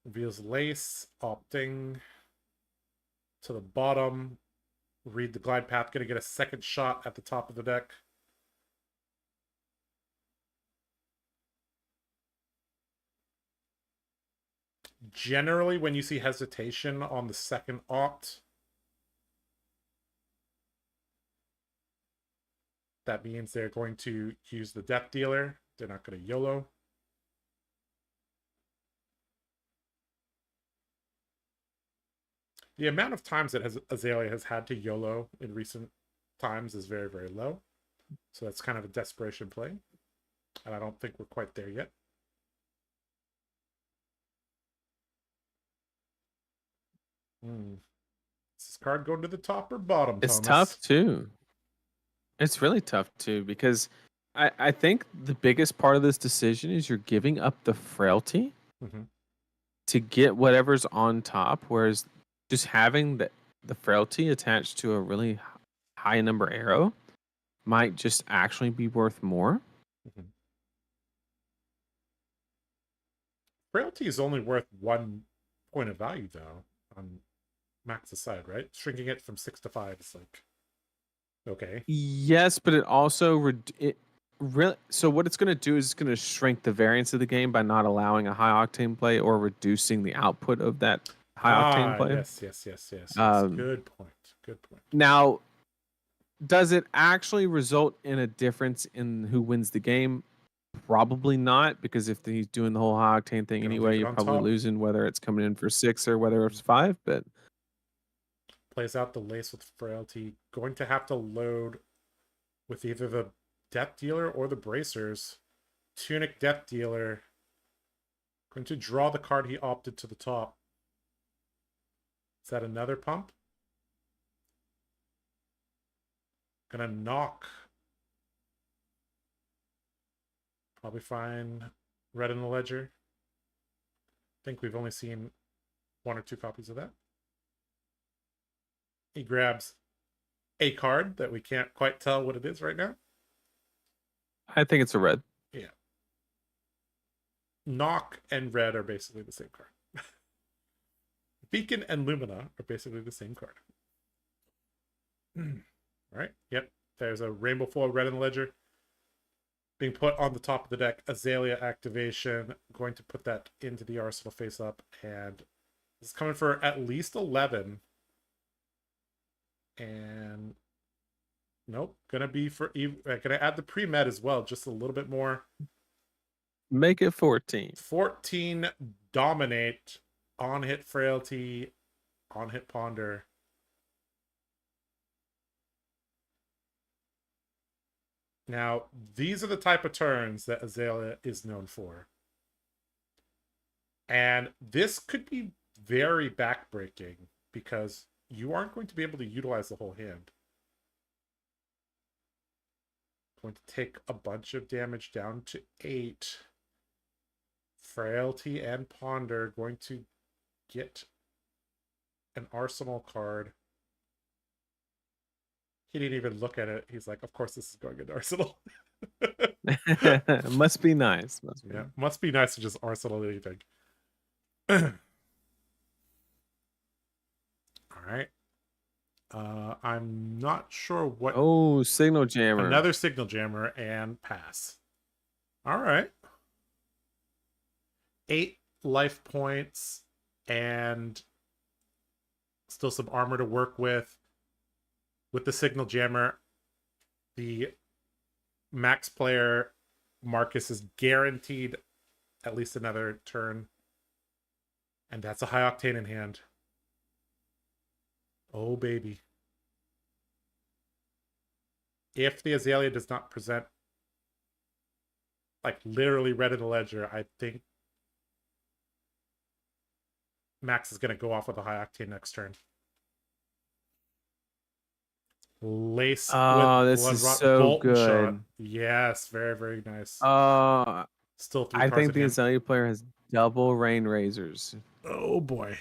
Speaker 1: Reveals lace, opting to the bottom. Read the glide path, gonna get a second shot at the top of the deck. Generally, when you see hesitation on the second opt, that means they're going to use the Death Dealer. They're not going to YOLO. The amount of times that Azalea has had to YOLO in recent times is very, very low. So that's kind of a desperation play. And I don't think we're quite there yet. Is this card going to the top or bottom,
Speaker 2: It's
Speaker 1: Thomas?
Speaker 2: tough too. It's really tough too, because I think the biggest part of this decision is you're giving up the frailty to get whatever's on top, whereas just having the frailty attached to a really high number arrow might just actually be worth more.
Speaker 1: Frailty is only worth 1 point of value, though, on Max's side, right? Shrinking it from 6 to 5 is like, okay.
Speaker 2: Yes, but it also so what it's going to do is it's going to shrink the variance of the game by not allowing a high octane play or reducing the output of that high octane play.
Speaker 1: Yes. Good point.
Speaker 2: Now, does it actually result in a difference in who wins the game? Probably not, because if he's doing the whole high octane thing anyway, you're probably losing, whether it's coming in for 6 or whether it's 5. But
Speaker 1: plays out the lace with frailty. Going to have to load with either the Death Dealer or the bracers. Tunic Death Dealer. Going to draw the card he opted to the top. Is that another pump? Gonna knock. Probably find red in the ledger. I think we've only seen 1 or 2 copies of that. He grabs a card that we can't quite tell what it is right now.
Speaker 2: I think it's a red.
Speaker 1: Yeah. Knock and red are basically the same card. Beacon and Lumina are basically the same card. All right. Yep. There's a rainbow foil red in the ledger being put on the top of the deck. Azalea activation. Going to put that into the arsenal face up. And this is coming for at least 11. And nope. Gonna be for gonna add the pre-med as well. Just a little bit more.
Speaker 2: Make it 14.
Speaker 1: 14 dominate. On hit frailty. On hit ponder. Now, these are the type of turns that Azalea is known for. And this could be very backbreaking because you aren't going to be able to utilize the whole hand. Going to take a bunch of damage down to 8. Frailty and ponder going to get an arsenal card. He didn't even look at it. He's like, of course this is going into arsenal.
Speaker 2: Must be nice.
Speaker 1: Must be nice to just arsenal anything. All right. I'm not sure what.
Speaker 2: Oh, signal jammer.
Speaker 1: Another signal jammer and pass. All right. 8 life points and still some armor to work with. With the signal jammer, the Maxx player Marcus is guaranteed at least another turn. And that's a high octane in hand. Oh, baby. If the Azalea does not present like literally red in the ledger, I think Maxx is going to go off with a high octane next turn. Lace.
Speaker 2: Oh, this is so good.
Speaker 1: Shot. Yes, very, very nice. Still 3
Speaker 2: I
Speaker 1: cards
Speaker 2: think
Speaker 1: in
Speaker 2: the
Speaker 1: hand.
Speaker 2: Azalea player has double rain razors.
Speaker 1: Oh boy.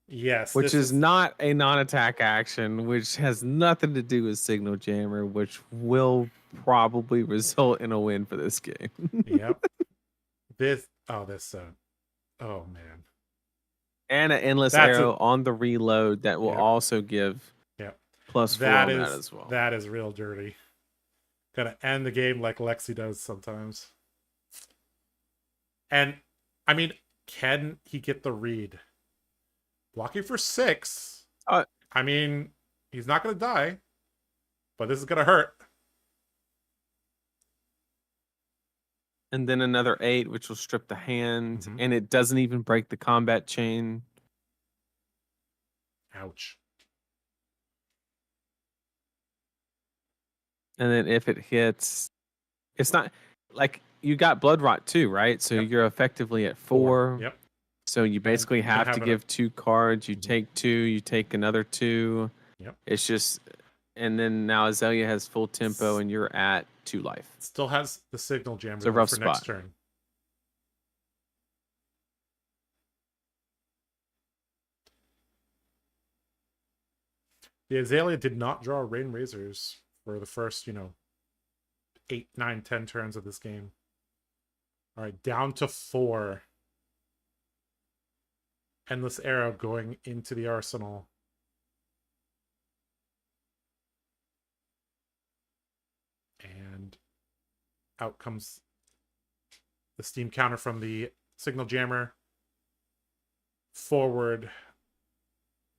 Speaker 1: Yes,
Speaker 2: Which
Speaker 1: this
Speaker 2: is
Speaker 1: is
Speaker 2: not a non-attack action, which has nothing to do with Signal Jammer, which will probably result in a win for this game.
Speaker 1: yep. This oh man.
Speaker 2: And an endless
Speaker 1: That's a
Speaker 2: arrow on the reload that will
Speaker 1: yep.
Speaker 2: also give
Speaker 1: Yep.
Speaker 2: +4 on that as well.
Speaker 1: That is real dirty. Gonna end the game like Lexi does sometimes. And I mean, can he get the read? Blocking for 6.
Speaker 2: Uh,
Speaker 1: I mean, he's not gonna die, but this is gonna hurt.
Speaker 2: and then another 8, which will strip the hand, and it doesn't even break the combat chain.
Speaker 1: Ouch.
Speaker 2: And then if it hits, it's not like you got Blood Rot too, right? So
Speaker 1: Yep.
Speaker 2: you're effectively at 4.
Speaker 1: Yep.
Speaker 2: So you basically have to give 2 cards. You take 2, you take another 2.
Speaker 1: Yep.
Speaker 2: It's just, and then now Azalea has full tempo, and you're at 2 life.
Speaker 1: Still has the Signal Jammer
Speaker 2: It's a rough
Speaker 1: for
Speaker 2: spot.
Speaker 1: next turn. The Azalea did not draw Rain Razors for the first, 8, 9, 10 turns of this game. All right, down to 4. Endless Arrow going into the arsenal. And out comes the steam counter from the Signal Jammer. Forward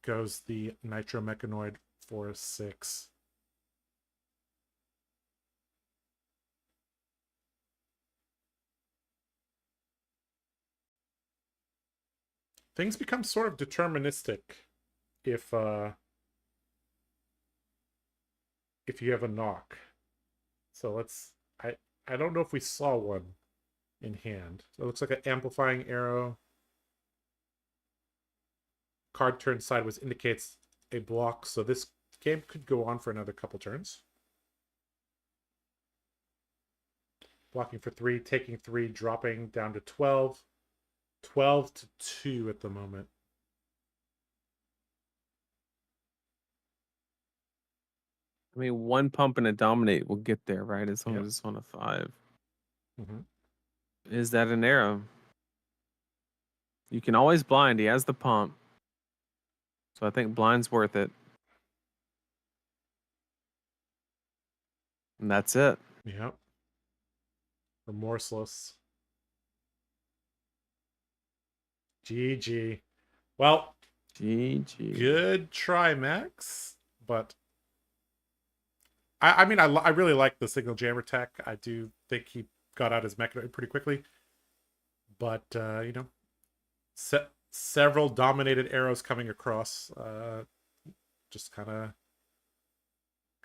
Speaker 1: goes the Nitro Mechanoid for 6. Things become sort of deterministic if you have a knock. So I don't know if we saw one in hand. So it looks like an amplifying arrow. Card turn sideways indicates a block, so this game could go on for another couple turns. Blocking for 3, taking 3, dropping down to 12. 12 to 2 at the moment.
Speaker 2: I mean, 1 pump and a dominate will get there, right? As long
Speaker 1: Yep.
Speaker 2: as it's on a 5.
Speaker 1: Mm-hmm.
Speaker 2: Is that an arrow? You can always blind. He has the pump. So I think blind's worth it. And that's it.
Speaker 1: Yep. Remorseless. GG. Well,
Speaker 2: GG.
Speaker 1: Good try, Max. But I mean, I really like the Signal Jammer tech. I do think he got out his Mechanoid pretty quickly. But, several dominated arrows coming across. Just kind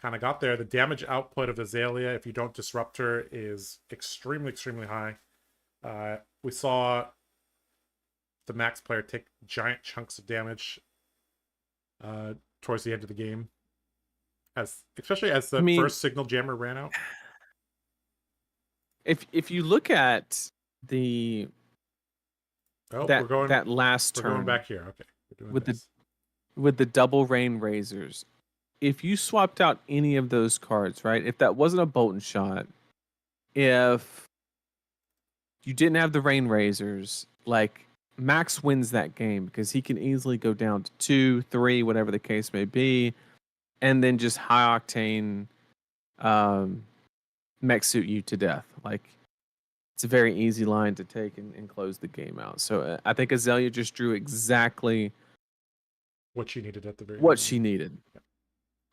Speaker 1: of got there. The damage output of Azalea, if you don't disrupt her, is extremely, extremely high. We saw the Maxx player take giant chunks of damage towards the end of the game, especially as the first Signal Jammer ran out.
Speaker 2: If you look at the that last turn,
Speaker 1: we're going back here. Okay, we're doing
Speaker 2: with the double rain razors. If you swapped out any of those cards, right? If that wasn't a Bolton shot, if you didn't have the rain razors, like Maxx wins that game because he can easily go down to 2, 3, whatever the case may be, and then just high octane mech suit you to death. Like, it's a very easy line to take and close the game out. So I think Azalea just drew exactly
Speaker 1: what she needed at the very
Speaker 2: she needed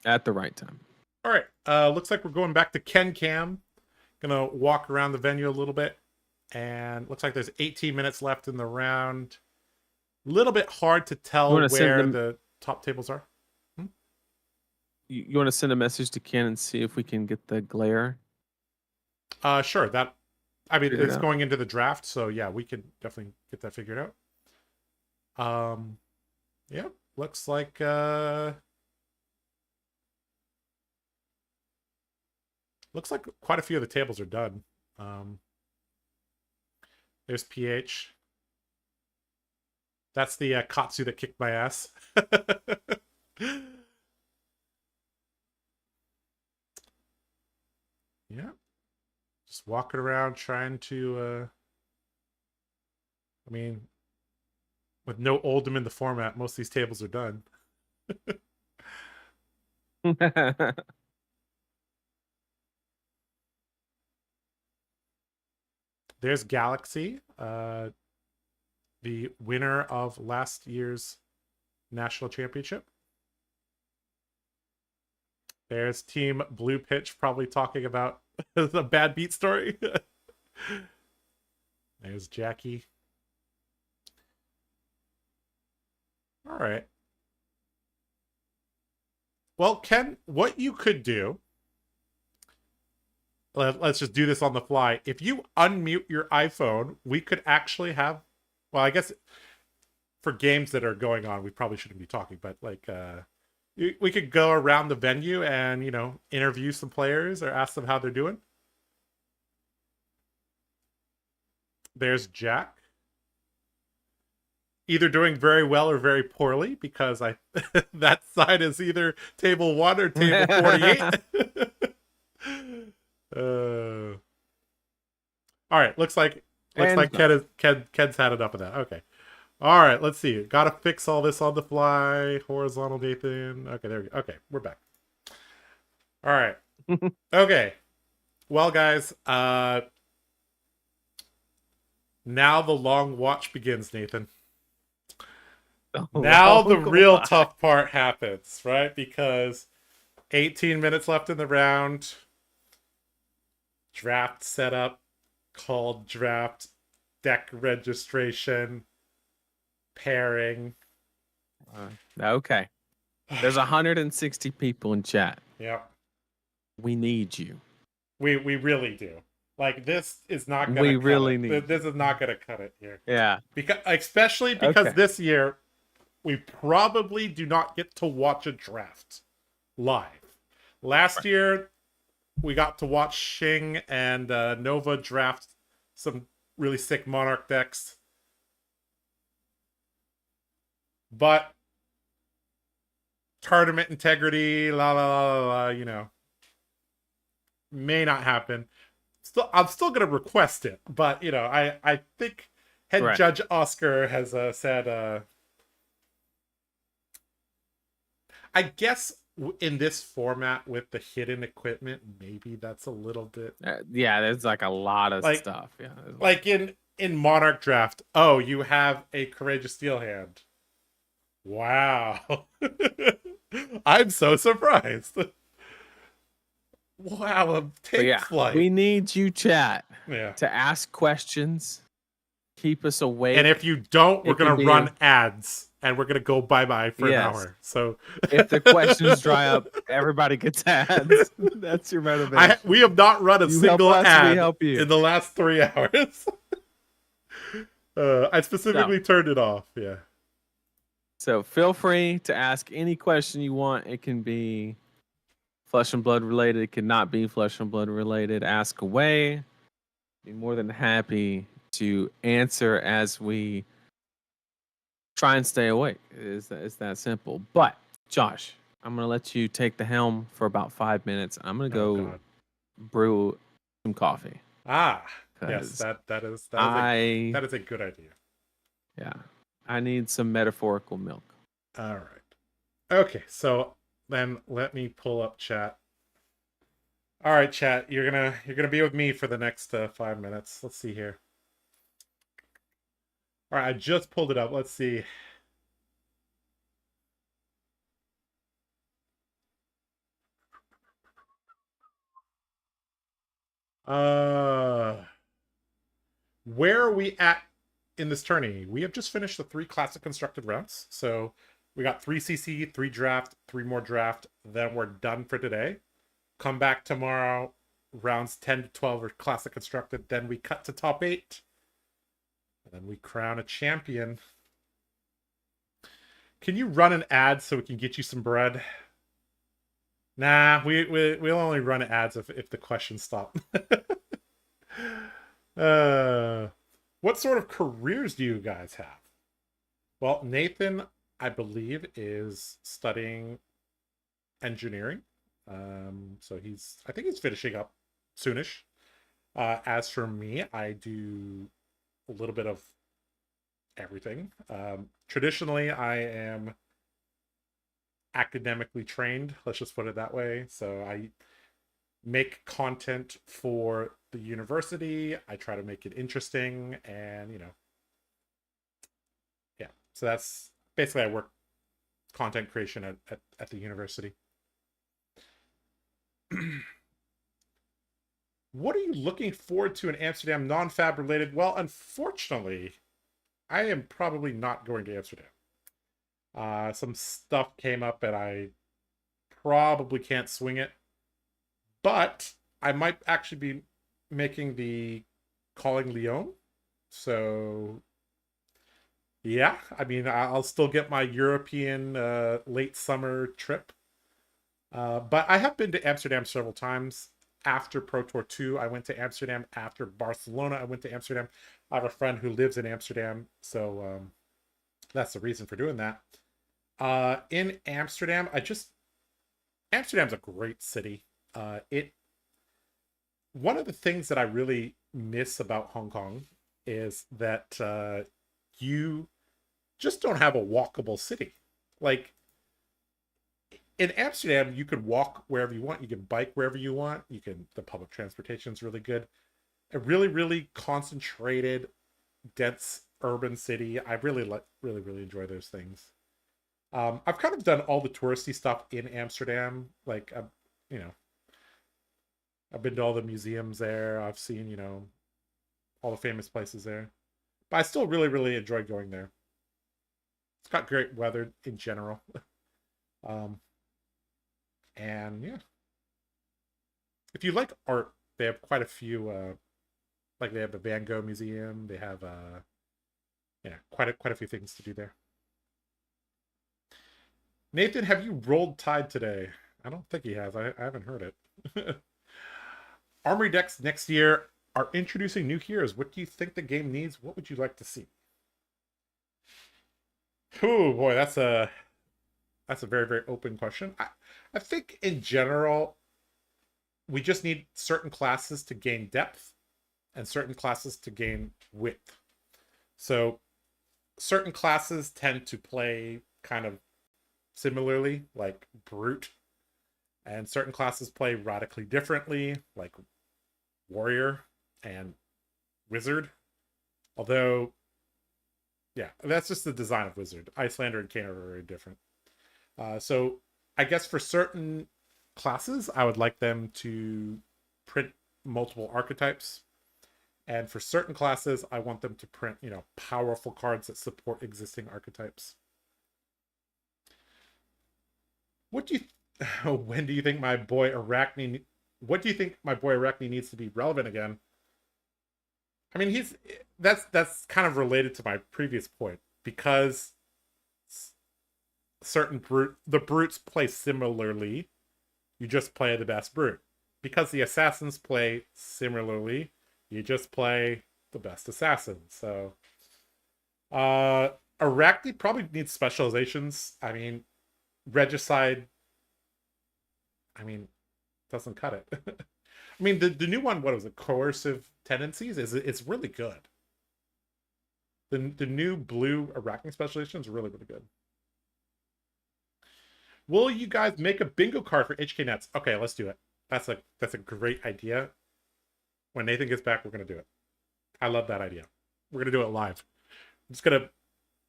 Speaker 2: at the right time.
Speaker 1: All right. Looks like we're going back to Ken Cam. Gonna walk around the venue a little bit. And looks like there's 18 minutes left in the round. A little bit hard to tell where the top tables are.
Speaker 2: You want to send a message to Ken and see if we can get the glare?
Speaker 1: Sure. It's going into the draft, so yeah, we can definitely get that figured out. Yeah, looks like quite a few of the tables are done. There's PH. That's the Katsu that kicked my ass. Yeah. Just walking around trying to... I mean, with no Oldham in the format, most of these tables are done. There's Galaxy, the winner of last year's national championship. There's Team Blue Pitch probably talking about the bad beat story. There's Jackie. All right. Well, Ken, what you could do, let's just do this on the fly. If you unmute your iPhone, we could actually have, well, I guess for games that are going on, we probably shouldn't be talking, but like, we could go around the venue and, you know, interview some players or ask them how they're doing. There's Jack. Either doing very well or very poorly, because that side is either table 1 or table 48. All right, looks like Ken's had enough of that. Okay. All right, let's see. Gotta fix all this on the fly. Horizontal Nathan. Okay, there we go. Okay, we're back. All right. Okay. Well, guys, now the long watch begins, Nathan. Now the real tough part happens, right? Because 18 minutes left in the round. Draft setup, called draft, deck registration, pairing.
Speaker 2: Okay. There's 160 people in chat.
Speaker 1: Yep.
Speaker 2: We need you.
Speaker 1: We really do. Like, this is not gonna
Speaker 2: we
Speaker 1: cut
Speaker 2: really
Speaker 1: it.
Speaker 2: need
Speaker 1: This is not gonna cut it here.
Speaker 2: Yeah.
Speaker 1: Especially because this year we probably do not get to watch a draft live. Last year we got to watch Shing and Nova draft some really sick Monarch decks. But tournament integrity, you know, may not happen. I'm still gonna request it, but you know, I think head judge Oscar has said, I guess in this format with the hidden equipment, maybe that's a little bit.
Speaker 2: Yeah, there's like a lot of stuff. Yeah,
Speaker 1: like in Monarch Draft. Oh, you have a Courageous Steel hand. Wow, I'm so surprised. Wow, take flight.
Speaker 2: We need you, chat, to ask questions, keep us awake.
Speaker 1: And if you don't, we're gonna run ads. And we're gonna go bye-bye for an hour. So
Speaker 2: if the questions dry up, everybody gets ads. That's your motivation.
Speaker 1: We have not run a single ad in the last 3 hours. I specifically turned it off. Yeah.
Speaker 2: So feel free to ask any question you want. It can be Flesh and Blood related. It cannot be Flesh and Blood related. Ask away. Be more than happy to answer as we try and stay awake. It's that simple. But Josh, I'm gonna let you take the helm for about 5 minutes. I'm gonna go brew some coffee.
Speaker 1: Yes, that is a good idea.
Speaker 2: Yeah, I need some metaphorical milk.
Speaker 1: All right. Okay, so then let me pull up chat. All right, chat. You're gonna be with me for the next 5 minutes. Let's see here. All right, I just pulled it up. Let's see. Where are we at in this tourney? We have just finished the 3 classic constructed rounds. So we got 3 CC, 3 draft, 3 more draft. Then we're done for today. Come back tomorrow. Rounds 10 to 12 are classic constructed. Then we cut to top 8. And then we crown a champion. Can you run an ad so we can get you some bread? Nah, we'll only run ads if the questions stop. What sort of careers do you guys have? Well, Nathan, I believe, is studying engineering. So I think he's finishing up soonish. As for me, I do a little bit of everything. Traditionally, I am academically trained, let's just put it that way. So I make content for the university. I try to make it interesting, and yeah. So that's basically, I work content creation at the university. What are you looking forward to in Amsterdam, non-fab related? Well, unfortunately, I am probably not going to Amsterdam. Some stuff came up and I probably can't swing it. But I might actually be making the Calling Lyon. So yeah, I mean, I'll still get my European late summer trip. But I have been to Amsterdam several times. After Pro Tour 2, I went to Amsterdam. After Barcelona, I went to Amsterdam. I have a friend who lives in Amsterdam, so that's the reason for doing that. In Amsterdam, Amsterdam's a great city. One of the things that I really miss about Hong Kong is that you just don't have a walkable city. Like, in Amsterdam, you can walk wherever you want. You can bike wherever you want. The public transportation is really good. A really, really concentrated, dense urban city. I really really enjoy those things. I've kind of done all the touristy stuff in Amsterdam. Like, you know, I've been to all the museums there. I've seen, all the famous places there. But I still really, really enjoy going there. It's got great weather in general. um, and yeah, if you like art, they have quite a few. Like, they have the Van Gogh Museum. They have yeah, quite a few things to do there. Nathan, have you rolled Tide today? I don't think he has. I haven't heard it. Armory decks next year are introducing new heroes. What do you think the game needs? What would you like to see? Oh boy, that's a very, very open question. I think in general, we just need certain classes to gain depth and certain classes to gain width. So certain classes tend to play kind of similarly, like Brute, and certain classes play radically differently, like Warrior and Wizard. Although, yeah, that's just the design of Wizard. Icelander and Kano are very different. So I guess for certain classes, I would like them to print multiple archetypes. And for certain classes, I want them to print, powerful cards that support existing archetypes. What do you when do you think my boy Arachne what do you think my boy Arachne needs to be relevant again? I mean, that's kind of related to my previous point, because the brutes play similarly. You just play the best brute. Because the assassins play similarly, you just play the best assassin. So Arachne probably needs specializations. I mean, Regicide, doesn't cut it. I mean, the new one, what was it? Coercive Tendencies, it's really good. The new blue Arachne specialization is really, really good. Will you guys make a bingo card for HK Nets? Okay, let's do it. That's a great idea. When Nathan gets back, we're gonna do it. I love that idea. We're gonna do it live. I'm just gonna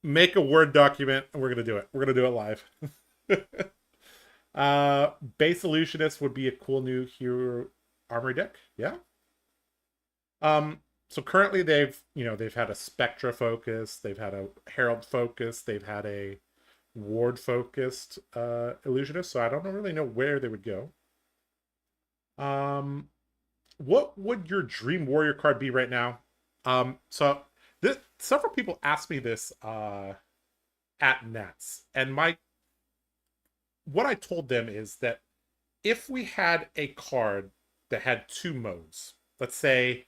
Speaker 1: make a Word document and we're gonna do it. We're gonna do it live. Base Illusionist would be a cool new hero armory deck. Yeah. So currently they've had a Spectra focus, they've had a Herald focus, they've had a Ward focused illusionist, so I don't really know where they would go. What would your dream warrior card be right now? So several people asked me this at Nets, and what I told them is that if we had a card that had two modes, let's say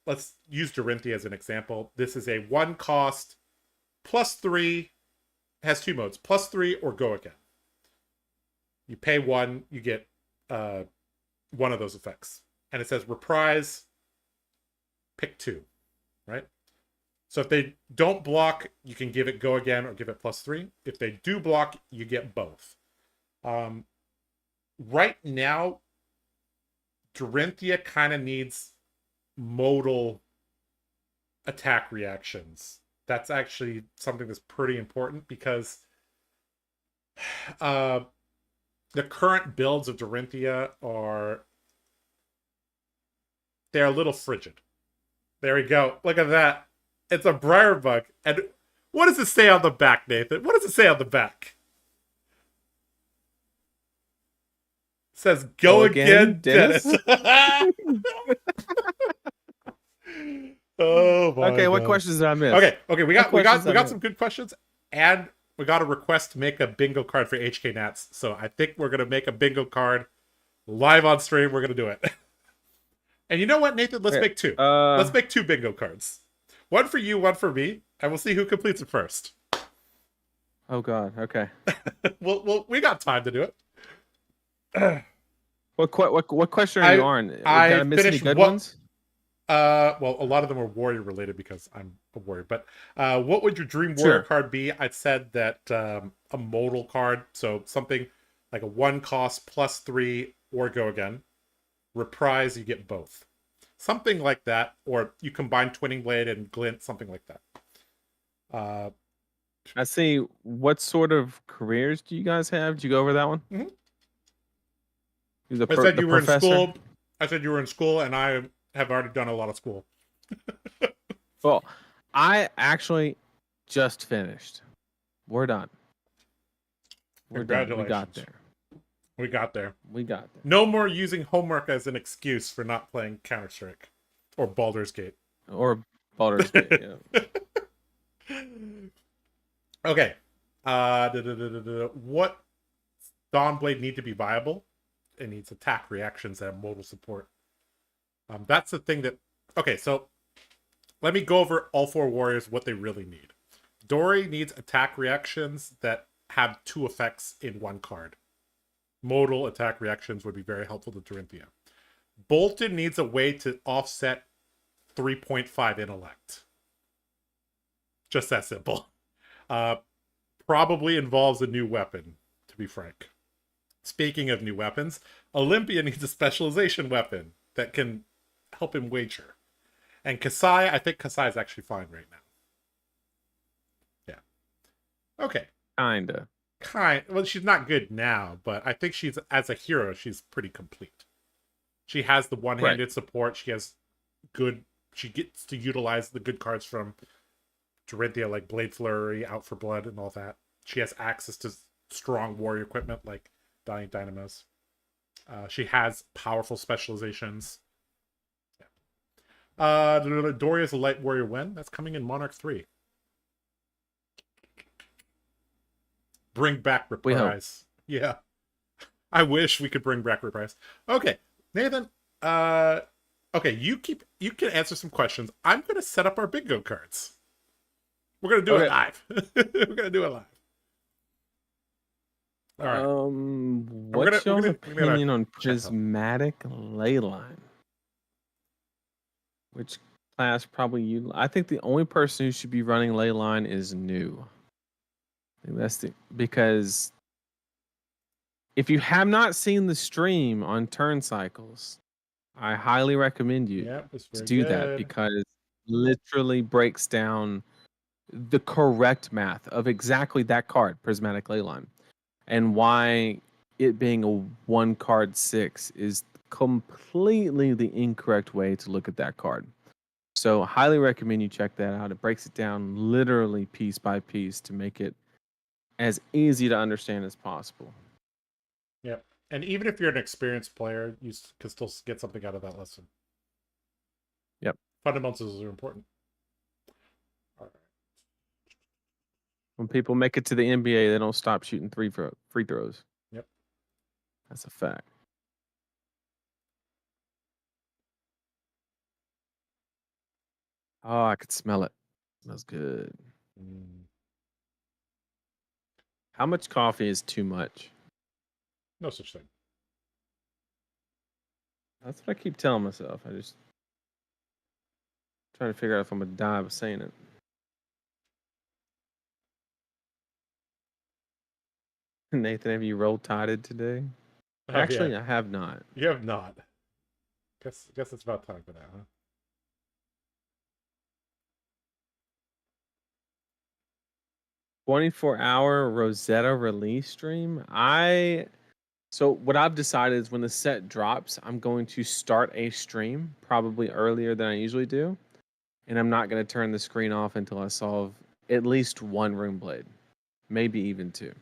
Speaker 1: let's use Dorinthia as an example. This is a 1 cost +3, has 2 modes, +3 or go again. You pay 1, you get one of those effects. And it says reprise, pick 2, right? So if they don't block, you can give it go again or give it +3. If they do block, you get both. Right now, Dorinthia kind of needs modal attack reactions. That's actually something that's pretty important because the current builds of Dorinthia they're a little frigid. There we go. Look at that. It's a briar bug. And what does it say on the back, Nathan? What does it say on the back? It says go again, Dennis. Oh my
Speaker 2: Okay, what
Speaker 1: God.
Speaker 2: questions did I miss?
Speaker 1: Okay, we got some good questions, and we got a request to make a bingo card for HK Nats. So I think we're gonna make a bingo card live on stream. We're gonna do it. And you know what, Nathan? Let's make 2. Let's make 2 bingo cards. One for you, one for me, and we'll see who completes it first.
Speaker 2: Oh God. Okay.
Speaker 1: Well, we got time to do it.
Speaker 2: What question are you on? Did I miss any good ones?
Speaker 1: Well, a lot of them are warrior related because I'm a warrior. But what would your dream warrior card be? I said that a modal card, so something like a 1 cost +3 or go again. Reprise, you get both. Something like that, or you combine Twinning Blade and Glint, something like that.
Speaker 2: I see. What sort of careers do you guys have? Did you go over that one?
Speaker 1: Mm-hmm.
Speaker 2: I said you were in
Speaker 1: school. I said you were in school, and I have already done a lot of school.
Speaker 2: Well, I actually just finished. We're done. We're done. We got there.
Speaker 1: We got there.
Speaker 2: We got there.
Speaker 1: No more using homework as an excuse for not playing Counter-Strike or Baldur's Gate.
Speaker 2: Or Baldur's Gate, yeah.
Speaker 1: Okay. What Dawnblade need to be viable? It needs attack reactions that have modal support. That's the thing that... Okay, so let me go over all 4 warriors, what they really need. Dory needs attack reactions that have 2 effects in 1 card. Modal attack reactions would be very helpful to Dorinthia. Bolton needs a way to offset 3.5 intellect. Just that simple. Probably involves a new weapon, to be frank. Speaking of new weapons, Olympia needs a specialization weapon that can help him wager. And Kasai, I think Kasai is actually fine right now. Yeah. Okay.
Speaker 2: Kinda.
Speaker 1: Well, she's not good now, but I think she's, as a hero, she's pretty complete. She has the one-handed support. She has good... She gets to utilize the good cards from Dorinthia, like Blade Flurry, Out for Blood, and all that. She has access to strong warrior equipment, like Dying Dynamos. She has powerful specializations. Yeah. Doria's a light warrior when? That's coming in Monarch 3. Bring back Reprise. Yeah. I wish we could bring back Reprise. Okay. Nathan, okay, you can answer some questions. I'm gonna set up our bingo cards. We're gonna do it live. We're gonna do it live. All right.
Speaker 2: What's your opinion on Prismatic Leyline? Which class probably you? I think the only person who should be running Leyline is new. That's because if you have not seen the stream on Turn Cycles, I highly recommend you to do that because it literally breaks down the correct math of exactly that card, Prismatic Leyline, and why it being a 1-card 6 is completely the incorrect way to look at that card. So highly recommend you check that out. It breaks it down literally piece by piece to make it as easy to understand as possible.
Speaker 1: Yep. And even if you're an experienced player, you can still get something out of that lesson.
Speaker 2: Yep.
Speaker 1: Fundamentals are important. All right.
Speaker 2: When people make it to the NBA, they don't stop shooting free throws.
Speaker 1: Yep.
Speaker 2: That's a fact. Oh, I could smell it. Smells good. How much coffee is too much?
Speaker 1: No such thing.
Speaker 2: That's what I keep telling myself. I just trying to figure out if I'm gonna die by saying it. Nathan, have you roll tided today? Actually, I have not.
Speaker 1: You have not. Guess it's about time for that, huh?
Speaker 2: 24-hour Rosetta release stream. So what I've decided is when the set drops, I'm going to start a stream probably earlier than I usually do, and I'm not going to turn the screen off until I solve at least one room blade, maybe even two.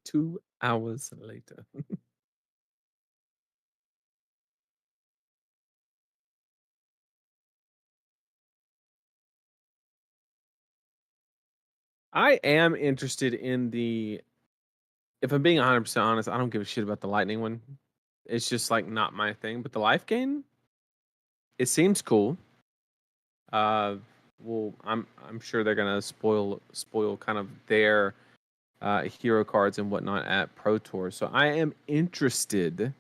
Speaker 2: Two hours later. I am interested in the. If I'm being 100% honest, I don't give a shit about the lightning one. It's just like not my thing. But the life gain, it seems cool. Well, I'm sure they're gonna spoil kind of their hero cards and whatnot at Pro Tour. So I am interested,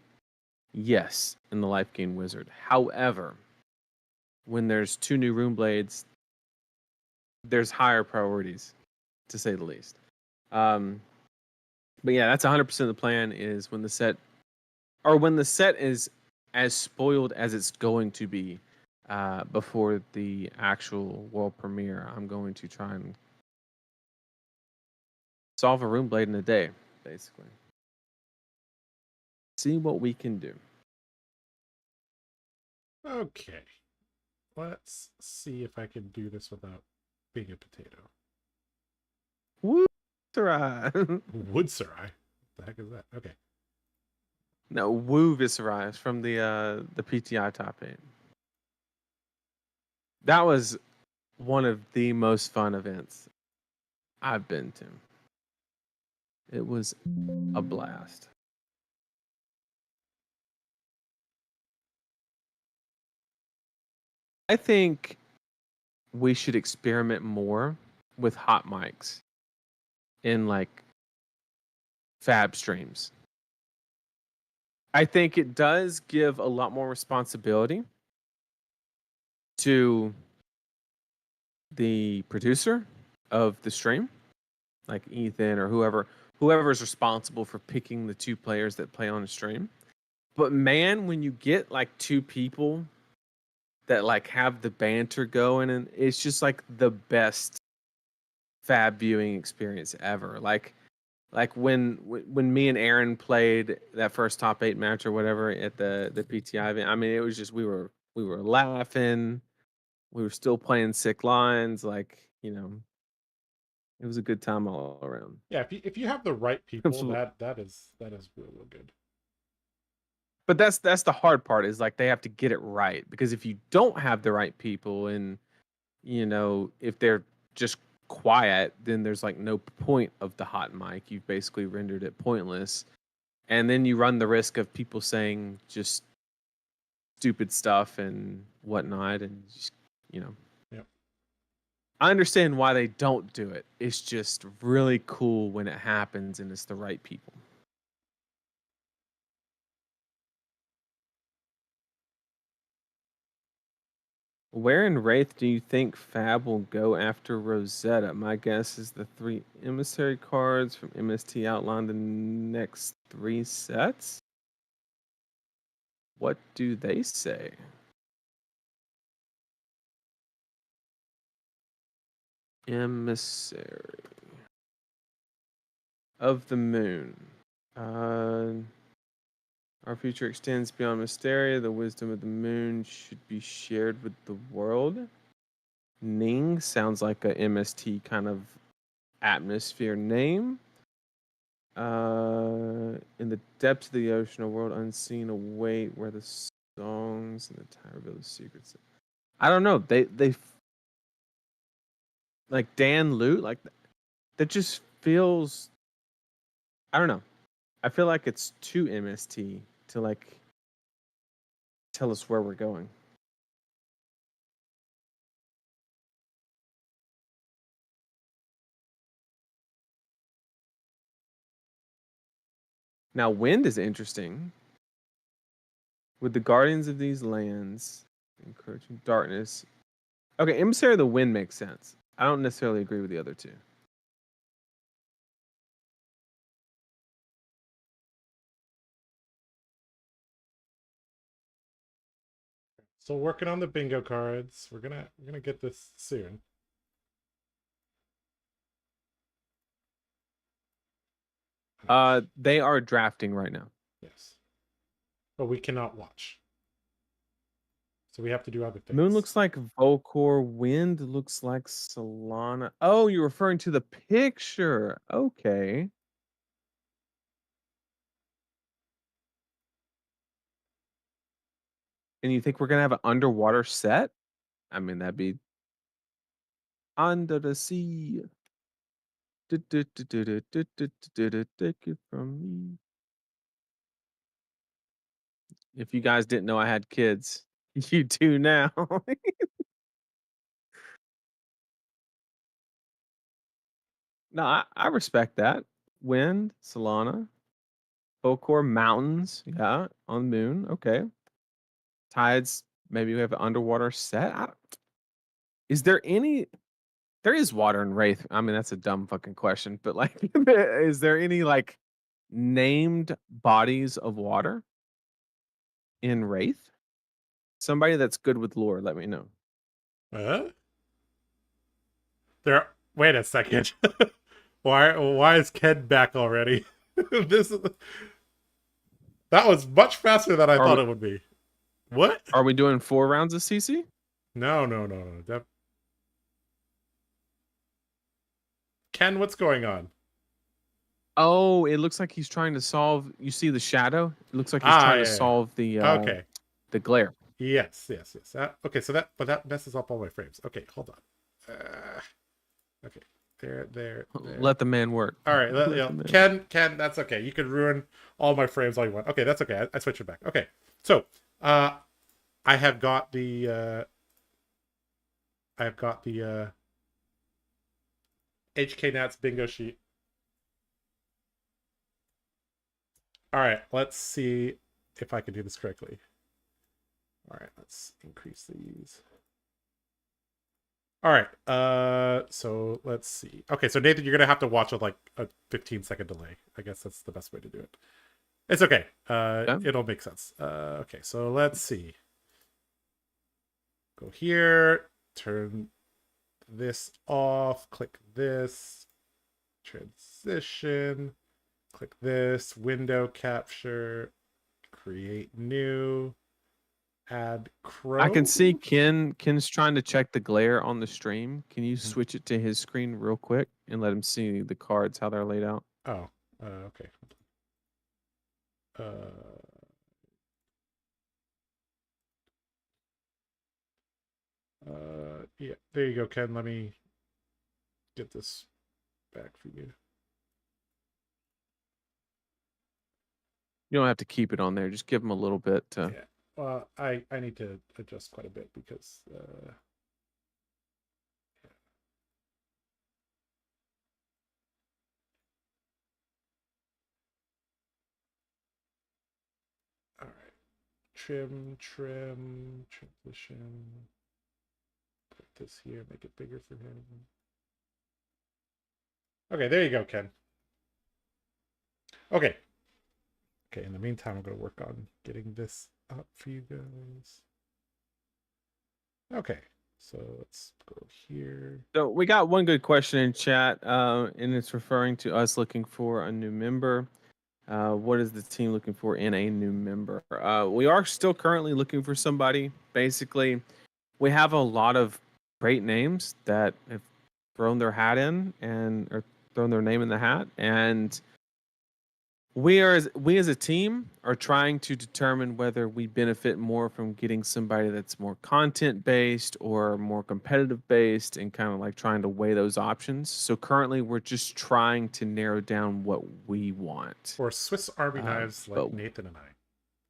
Speaker 2: yes, in the life gain wizard. However, when there's two new rune blades, there's higher priorities, to say the least. But yeah, that's 100% of the plan is when the set is as spoiled as it's going to be before the actual world premiere, I'm going to try and solve a rune blade in a day, basically. See what we can do.
Speaker 1: Okay. Let's see if I can do this without being a potato.
Speaker 2: Woo, Sarai.
Speaker 1: Wood Sarai? What the heck is that? Okay.
Speaker 2: No, Woo Viserai from the PTI top 8. That was one of the most fun events I've been to. It was a blast. I think we should experiment more with hot mics in like fab streams. I think it does give a lot more responsibility to the producer of the stream, like Ethan or whoever is responsible for picking the two players that play on the stream. But man, when you get like two people that like have the banter going, and it's just like the best fab viewing experience ever. Like when me and Aaron played that first top 8 match or whatever at the PTI event. I mean, it was just we were laughing, we were still playing sick lines, like, you know, it was a good time all around.
Speaker 1: Yeah, if you have the right people, that is real good.
Speaker 2: But that's the hard part is like they have to get it right, because if you don't have the right people and, you know, if they're just quiet, then there's like no point of the hot mic. You've basically rendered it pointless. And then you run the risk of people saying just stupid stuff and whatnot, and just, you know.
Speaker 1: Yep.
Speaker 2: I understand why they don't do it. It's just really cool when it happens and it's the right people. Where in Wraith do you think Fab will go after Rosetta? My guess is the 3 emissary cards from MST outline the next 3 sets. What do they say? Emissary of the Moon. Our future extends beyond Mysteria. The wisdom of the moon should be shared with the world. Ning sounds like a MST kind of atmosphere name. In the depths of the ocean, a world unseen await where the songs and the time reveal the secrets. I don't know. They like Dan Loot, like that just feels I don't know. I feel like it's too MST to like tell us where we're going. Now, wind is interesting. With the guardians of these lands, encouraging darkness. Okay, emissary of the wind makes sense. I don't necessarily agree with the other two.
Speaker 1: So working on the bingo cards. We're gonna get this soon.
Speaker 2: They are drafting right now.
Speaker 1: Yes. But we cannot watch. So we have to do other things.
Speaker 2: Moon looks like Volcor. Wind looks like Solana. Oh, you're referring to the picture. Okay. And you think we're gonna have an underwater set? I mean, that'd be under the sea. Take it from me. If you guys didn't know I had kids, you do now. No, I respect that. Wind, Solana, Bokor, mountains, yeah, on the moon. Okay. Tides, maybe we have an underwater set. Is there any? There is water in Wraith. I mean, that's a dumb fucking question, but like, is there any like named bodies of water in Wraith? Somebody that's good with lore, let me know.
Speaker 1: There. Wait a second. Why is Ken back already? That was much faster than I thought it would be. What?
Speaker 2: Are we doing 4 rounds of CC?
Speaker 1: No. Ken, what's going on?
Speaker 2: Oh, it looks like he's trying to solve. You see the shadow? It looks like he's trying to solve the the glare.
Speaker 1: Yes. Okay, so that messes up all my frames. Okay, hold on. Okay, there.
Speaker 2: Let the man work.
Speaker 1: All right, Ken, that's okay. You can ruin all my frames all you want. Okay, that's okay. I switched it back. Okay, so I have got the HK Nats bingo sheet. All right, let's see if I can do this correctly. All right, let's increase these. All right, so let's see. Okay, so Nathan, you're gonna have to watch with like a 15-second delay. I guess that's the best way to do it. It's okay. It'll make sense. Okay, so let's see. Go here, turn this off, click this, transition, click this, window capture, create new, add crow.
Speaker 2: I can see Ken's trying to check the glare on the stream. Can you switch it to his screen real quick and let him see the cards, how they're laid out?
Speaker 1: Oh, okay. Yeah, there you go, Ken. Let me get this back for you.
Speaker 2: You don't have to keep it on there. Just give him a little bit to...
Speaker 1: Yeah. Well, I need to adjust quite a bit because yeah. All right. Trim, transition. Put this here, make it bigger for him. Okay, there you go, Ken. Okay. Okay, in the meantime, I'm going to work on getting this up for you guys. Okay, so let's go here.
Speaker 2: So we got one good question in chat, and it's referring to us looking for a new member. What is the team looking for in a new member? We are still currently looking for somebody. Basically, we have a lot of great names that have thrown their hat in or thrown their name in the hat, and we as a team are trying to determine whether we benefit more from getting somebody that's more content based or more competitive based, and kind of like trying to weigh those options. So currently we're just trying to narrow down what we want.
Speaker 1: Or Swiss Army knives like
Speaker 2: but
Speaker 1: Nathan and I,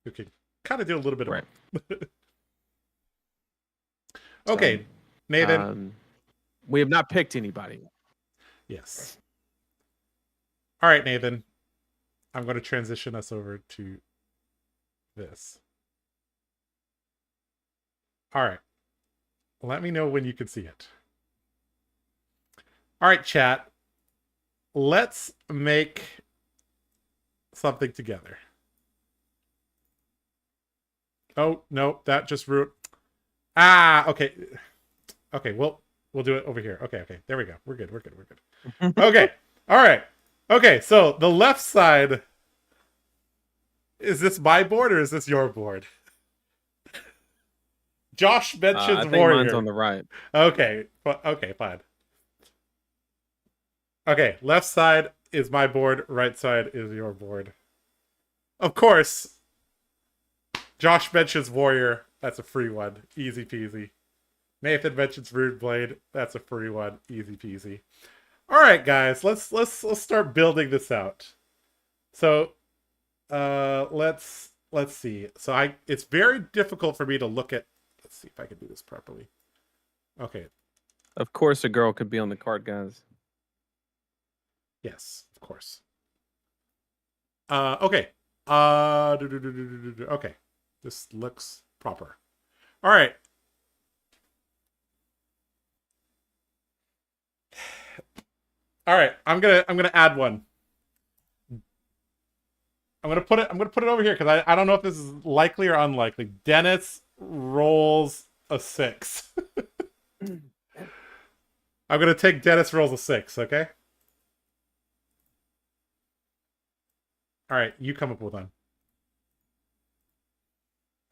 Speaker 1: who can kind of do a little bit of
Speaker 2: right.
Speaker 1: both. Okay,
Speaker 2: So,
Speaker 1: Nathan.
Speaker 2: we have not picked anybody.
Speaker 1: Yes. All right, Nathan. I'm going to transition us over to this. All right. Let me know when you can see it. All right, chat. Let's make something together. Oh, no, that just ruined. Ah, okay. Okay, we'll do it over here. Okay. There we go. We're good. Okay. All right. Okay, so the left side, is this my board or is this your board? Josh mentions
Speaker 2: I think
Speaker 1: Warrior.
Speaker 2: mine's on the right.
Speaker 1: Okay, fine. Okay, left side is my board, right side is your board. Of course, Josh mentions Warrior. That's a free one. Easy peasy. Nathan mentions Rude Blade. That's a free one. Easy peasy. All right, guys, let's start building this out. So, let's see. So it's very difficult for me to look at. Let's see if I can do this properly. Okay.
Speaker 2: Of course, a girl could be on the card, guys.
Speaker 1: Yes, of course. Okay. Okay. This looks proper. All right. All right. I'm gonna add one. I'm gonna put it over here because I don't know if this is likely or unlikely. Dennis rolls a 6. I'm gonna take Dennis rolls a 6. Okay. All right, you come up with one.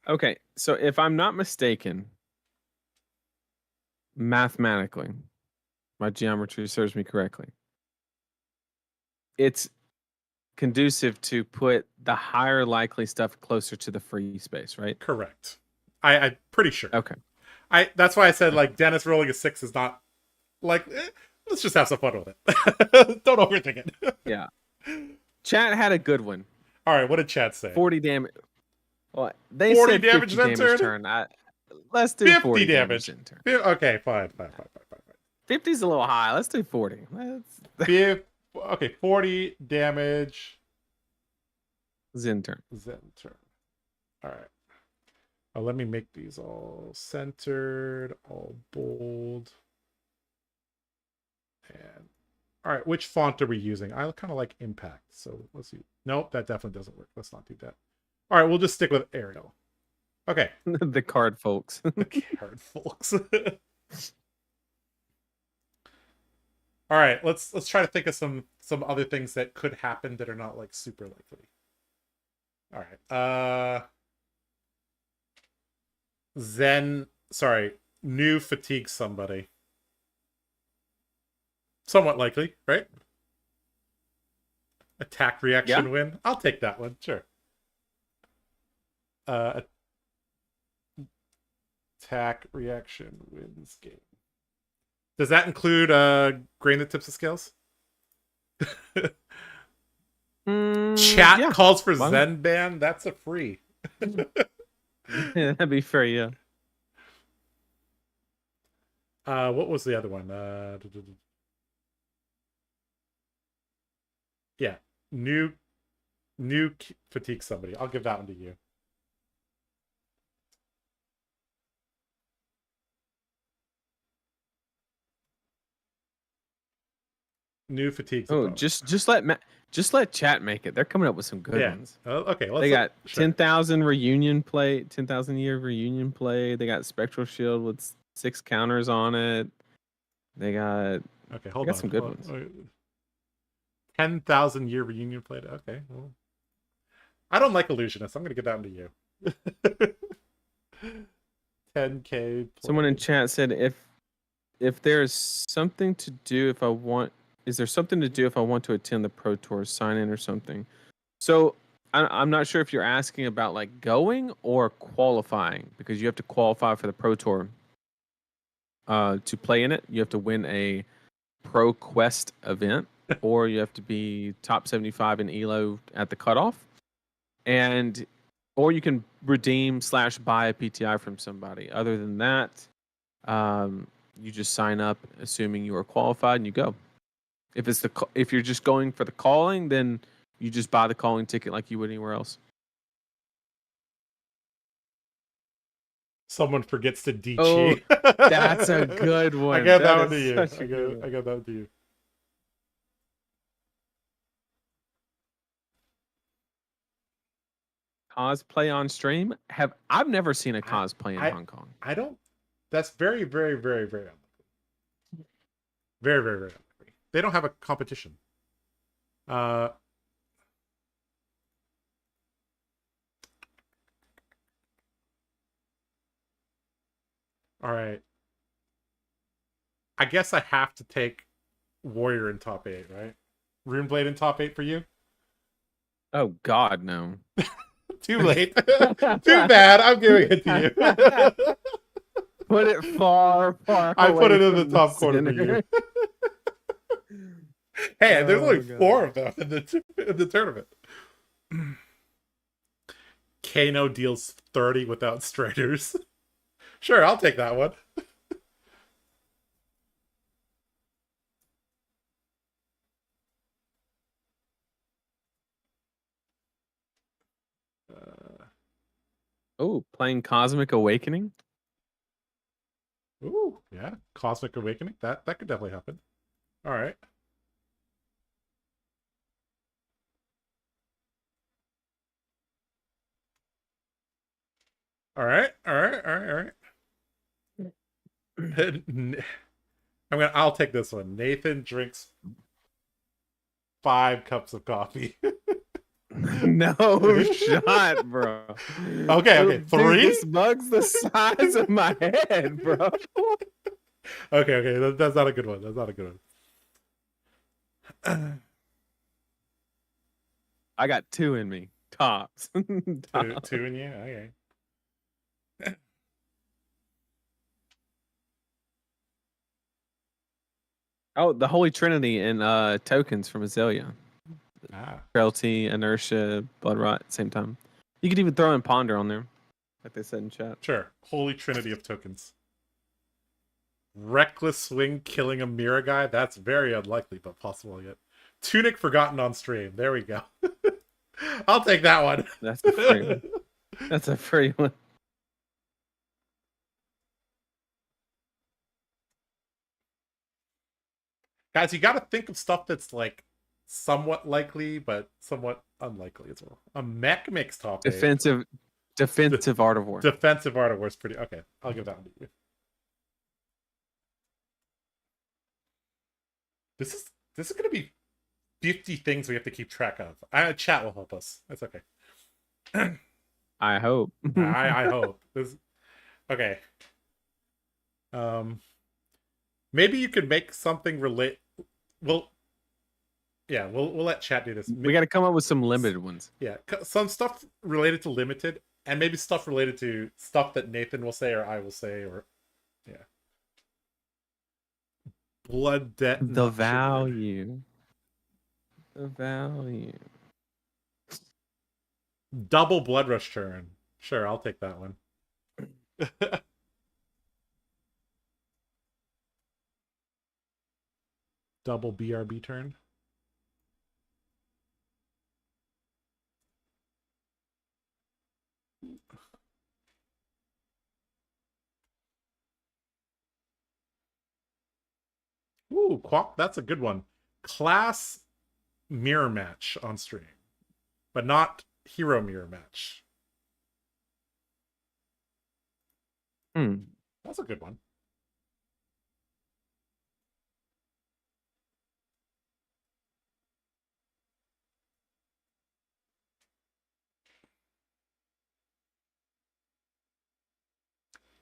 Speaker 2: Okay, so if I'm not mistaken, mathematically, my geometry serves me correctly, it's conducive to put the higher likely stuff closer to the free space, right?
Speaker 1: Correct. I'm pretty sure.
Speaker 2: Okay.
Speaker 1: That's why I said like Dennis rolling a 6 is not like let's just have some fun with it. Don't overthink it.
Speaker 2: Yeah. Chat had a good one.
Speaker 1: All right, what did chat say?
Speaker 2: 40 damage. Well, they
Speaker 1: 40
Speaker 2: said
Speaker 1: damage
Speaker 2: 50 damage
Speaker 1: turn?
Speaker 2: Let's do
Speaker 1: 50
Speaker 2: 40
Speaker 1: damage
Speaker 2: in turn.
Speaker 1: Okay, fine.
Speaker 2: 50's a little high. Let's do 40.
Speaker 1: Okay, 40 damage.
Speaker 2: Zen turn.
Speaker 1: All right. Oh, let me make these all centered, all bold. And all right, which font are we using? I kind of like Impact, so let's see. Nope, that definitely doesn't work. Let's not do that. All right, we'll just stick with Arial. Okay.
Speaker 2: The card folks.
Speaker 1: The card folks. All right, let's try to think of some other things that could happen that are not like super likely. All right. New fatigue somebody. Somewhat likely, right? Attack reaction win. I'll take that one, sure. Attack reaction wins game. Does that include grain that tips the scales? Chat calls for Zen ban. That's a free.
Speaker 2: Yeah, that'd be fair, yeah.
Speaker 1: What was the other one? Yeah, new fatigue somebody. I'll give that one to you. New fatigue.
Speaker 2: Oh, just let chat make it. They're coming up with some good ones.
Speaker 1: Okay,
Speaker 2: they got 10,000 reunion play, 10,000 year reunion play. They got spectral shield with 6 counters on it. They got some good ones.
Speaker 1: 10,000 year reunion play. Okay, well, I don't like illusionists. I'm gonna give that one to you. 10K. Play.
Speaker 2: Someone in chat said if there's something to do if I want. Is there something to do if I want to attend the Pro Tour sign in or something? So I'm not sure if you're asking about like going or qualifying, because you have to qualify for the Pro Tour. To play in it, you have to win a Pro Quest event, or you have to be top 75 in ELO at the cutoff, or you can redeem / buy a PTI from somebody. Other than that, you just sign up, assuming you are qualified, and you go. If you're just going for the calling, then you just buy the calling ticket like you would anywhere else.
Speaker 1: Someone forgets to DG.
Speaker 2: Oh, that's a good one.
Speaker 1: I gave that one to you. I gave that one to you.
Speaker 2: Cosplay on stream? I've never seen a cosplay in Hong Kong.
Speaker 1: I don't. That's very, very, very, very unlikely. Very, very, very unlikely. They don't have a competition. All right. I guess I have to take Warrior in top 8, right? Runeblade in top 8 for you?
Speaker 2: Oh God, no.
Speaker 1: Too late. Too bad. I'm giving it to you.
Speaker 2: Put it far, far
Speaker 1: I
Speaker 2: away
Speaker 1: put it in the
Speaker 2: from
Speaker 1: top corner for you. Hey, there's only 4 of them in the tournament. Kano deals 30 without Striders. Sure, I'll take that one.
Speaker 2: Oh, playing Cosmic Awakening?
Speaker 1: Ooh, yeah. Cosmic Awakening. That could definitely happen. All right. All right. I'll take this one. Nathan drinks 5 cups of coffee.
Speaker 2: No shot, bro.
Speaker 1: Okay. 3?
Speaker 2: Dude, this mug's the size of my head, bro.
Speaker 1: Okay. That's not a good one.
Speaker 2: I got 2 in me. Tops.
Speaker 1: Two in you? Okay.
Speaker 2: Oh, the Holy Trinity in tokens from Azalea. Frailty, Inertia, Blood Rot at the same time. You could even throw in Ponder on there, like they said in chat.
Speaker 1: Sure. Holy Trinity of tokens. Reckless Swing killing a Mira guy? That's very unlikely, but possible yet. Tunic forgotten on stream. There we go. I'll take that one.
Speaker 2: That's a free one. That's a free one.
Speaker 1: Guys, you got to think of stuff that's like somewhat likely, but somewhat unlikely as well. A mech makes top 8.
Speaker 2: Defensive Art of War.
Speaker 1: Defensive Art of War is pretty... Okay, I'll give that one to you. This is going to be 50 things we have to keep track of. Chat will help us. That's okay.
Speaker 2: I hope.
Speaker 1: I hope. Okay. Maybe you could make something relate... Well, yeah, we'll let chat do this.
Speaker 2: We got to come up with some limited ones.
Speaker 1: Yeah, some stuff related to limited, and maybe stuff related to stuff that Nathan will say or I will say, or yeah. Blood debt.
Speaker 2: The value. The value.
Speaker 1: Double Blood Rush turn. Sure, I'll take that one. Double BRB turn. Ooh, that's a good one. Class mirror match on stream, but not hero mirror match. That's a good one.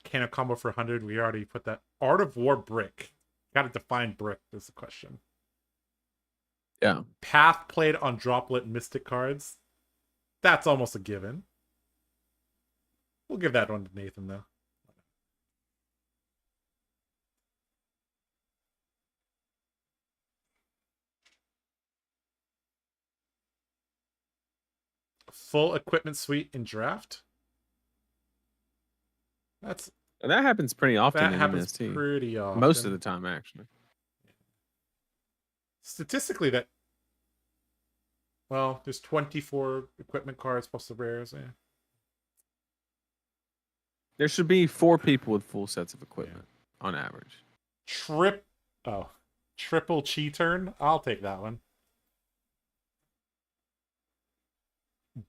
Speaker 1: Kano combo for 100. We already put that. Art of War brick. Got to define brick is the question.
Speaker 2: Yeah.
Speaker 1: Path played on droplet mystic cards. That's almost a given. We'll give that one to Nathan, though. Full equipment suite in draft.
Speaker 2: That happens pretty often
Speaker 1: That
Speaker 2: in
Speaker 1: happens
Speaker 2: MST.
Speaker 1: pretty often.
Speaker 2: Most of the time, actually.
Speaker 1: Statistically, that... Well, there's 24 equipment cards plus the rares. Yeah.
Speaker 2: There should be 4 people with full sets of equipment on average.
Speaker 1: Triple chi turn. I'll take that one.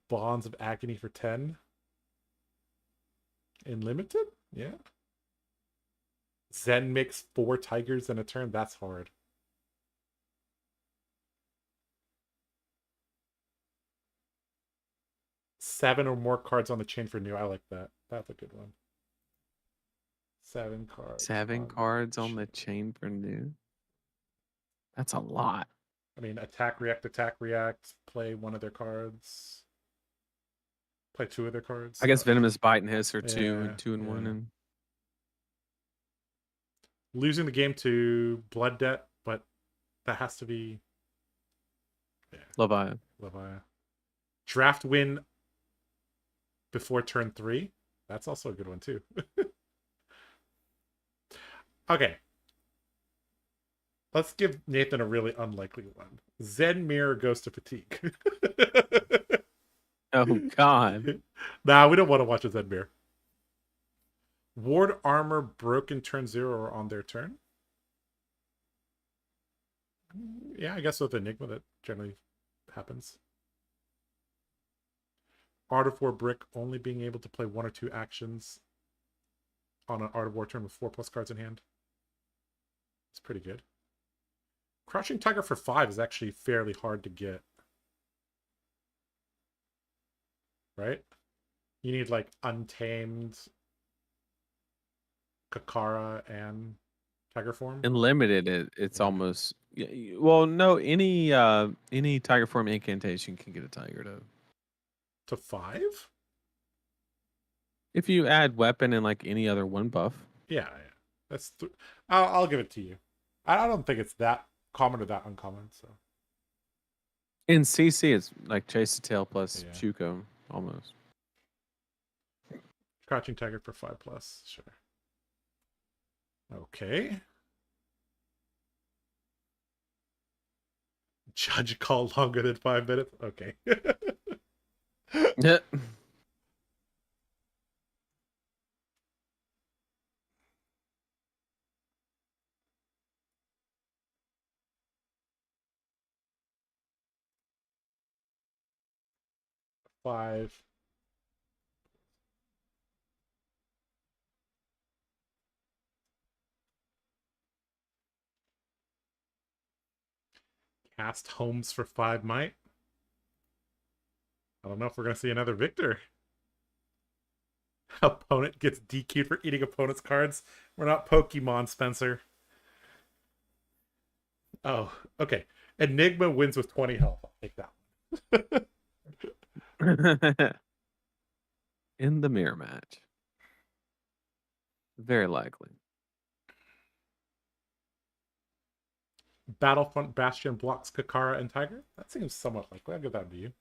Speaker 1: Bonds of Agony for 10. Unlimited? Yeah. Zen makes 4 tigers in a turn. That's hard. Seven or more cards on the chain for new. I like that. That's a good one. 7 cards.
Speaker 2: 7 cards on the chain for new? That's a lot.
Speaker 1: I mean, attack, react, play one of their cards. Play 2 of their cards.
Speaker 2: I guess Venomous Bite and Hiss are 2 and 2 and
Speaker 1: yeah.
Speaker 2: 1 and
Speaker 1: losing the game to Blood Debt, but that has to be
Speaker 2: Leviathan.
Speaker 1: Draft win before turn 3. That's also a good one too. Okay. Let's give Nathan a really unlikely one. Zen Mirror goes to Fatigue.
Speaker 2: Oh, God.
Speaker 1: Nah, we don't want to watch a Zen Mirror. Ward armor broken turn 0 or on their turn. Yeah, I guess with Enigma that generally happens. Art of War Brick only being able to play 1 or 2 actions on an Art of War turn with 4+ cards in hand. It's pretty good. Crouching Tiger for 5 is actually fairly hard to get. Right? You need like Untamed, Kakara, and Tiger form.
Speaker 2: In limited, it's almost well, no, any Tiger form incantation can get a Tiger
Speaker 1: to 5.
Speaker 2: If you add weapon and like any other 1 buff.
Speaker 1: Yeah. That's. I'll give it to you. I don't think it's that common or that uncommon. So.
Speaker 2: In CC, it's like Chase the Tail plus Chuko almost.
Speaker 1: Crouching Tiger for 5+. Sure. Okay. Judge call longer than 5 minutes. Okay.
Speaker 2: Yeah.
Speaker 1: Five. Cast Homes for 5 might. I don't know if we're going to see another Victor. Opponent gets DQ'd for eating opponent's cards. We're not Pokemon, Spencer. Oh, okay. Enigma wins with 20 health. I'll take that one.
Speaker 2: In the mirror match. Very likely.
Speaker 1: Battlefront Bastion blocks Kakara and Tiger. That seems somewhat likely. I'll give that to you.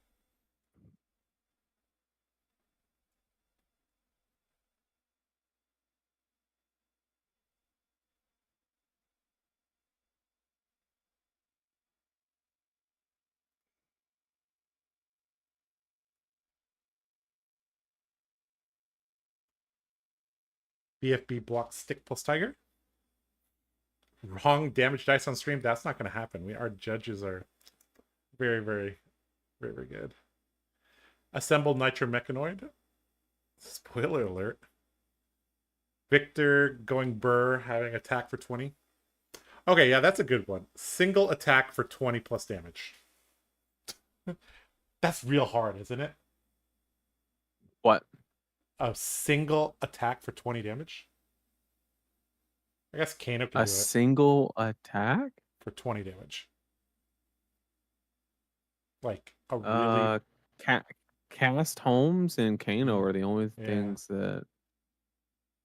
Speaker 1: BFB blocks Stick plus Tiger. Wrong damage dice on stream. That's not going to happen. Our judges are very, very, very, very good. Assemble Nitro Mechanoid. Spoiler alert. Victor going Burr, having attack for 20. Okay, yeah, that's a good one. Single attack for 20+ damage. That's real hard, isn't it?
Speaker 2: What?
Speaker 1: A single attack for 20 damage? I guess Kano can do it.
Speaker 2: A single attack?
Speaker 1: For 20 damage. Like a really...
Speaker 2: Cast Holmes and Kano are the only things that...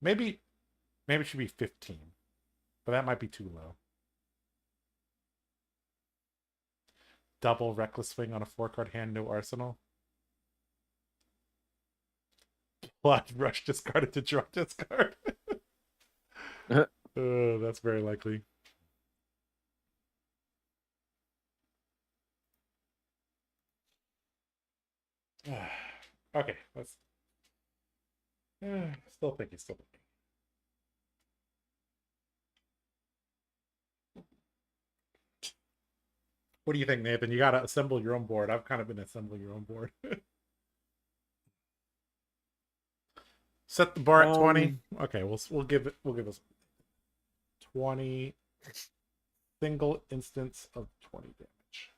Speaker 1: Maybe it should be 15. But that might be too low. Double Reckless Swing on a 4-card hand, no arsenal. Blood Rush discarded to draw discard. That's very likely. Okay, let's... still thinking. What do you think, Nathan? You gotta assemble your own board. I've kind of been assembling your own board. Set the bar at 20. Okay, we'll give us 20 single instance of 20 damage.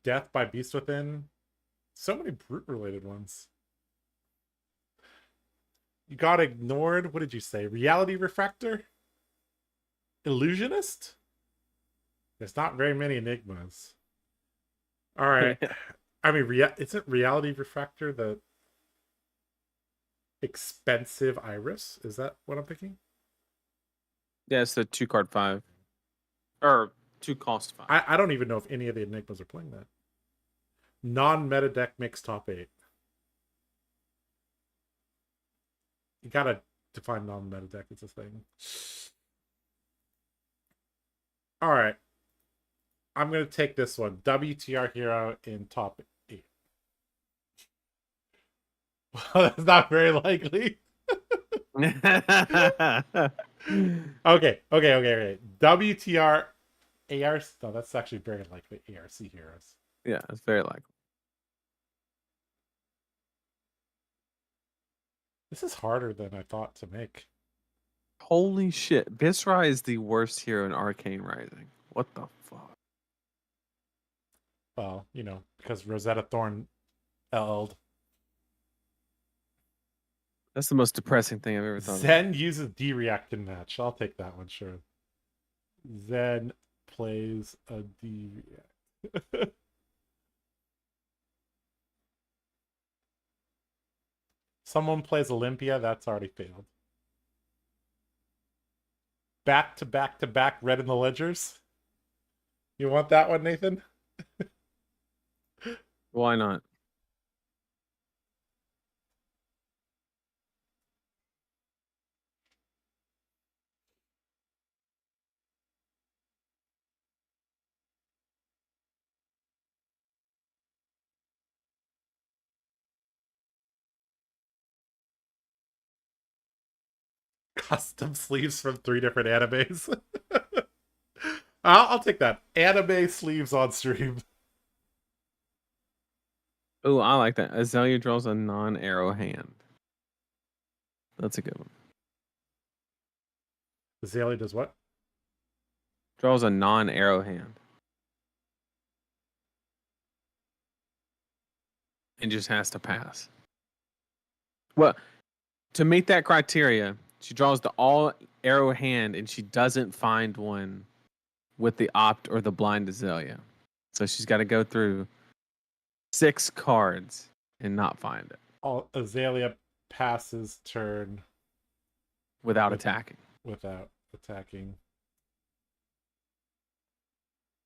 Speaker 1: Death by Beast Within. So many brute related ones. You got ignored. What did you say? Reality Refractor? Illusionist? There's not very many Enigmas. All right. I mean, isn't Reality Refractor the expensive Iris? Is that what I'm thinking?
Speaker 2: Yeah, it's the 2-card 5. Or 2-cost 5.
Speaker 1: I don't even know if any of the Enigmas are playing that. Non-meta deck makes top 8. You gotta define non-meta deck as a thing. All right. I'm going to take this one. WTR Hero in top 8. Well, that's not very likely. Okay. WTR AR. No, that's actually very likely. ARC Heroes.
Speaker 2: Yeah, it's very likely.
Speaker 1: This is harder than I thought to make.
Speaker 2: Holy shit. Bisrai is the worst hero in Arcane Rising. What the fuck?
Speaker 1: Well, you know, because Rosetta Thorn LL'd.
Speaker 2: That's the most depressing thing I've ever thought
Speaker 1: Zen uses D-React in match. I'll take that one, sure. Zen plays a D-React. Someone plays Olympia. That's already failed. Back to back red in the ledgers. You want that one, Nathan?
Speaker 2: Why not?
Speaker 1: Custom sleeves from 3 different animes. I'll take that. Anime sleeves on stream.
Speaker 2: Oh, I like that. Azalea draws a non-arrow hand. That's a good one.
Speaker 1: Azalea does what?
Speaker 2: Draws a non-arrow hand. And just has to pass. Well, to meet that criteria, she draws the all arrow hand and she doesn't find one with the opt or the blind Azalea. So she's got to go through 6 cards and not find it.
Speaker 1: Azalea passes turn
Speaker 2: without attacking.
Speaker 1: Without attacking.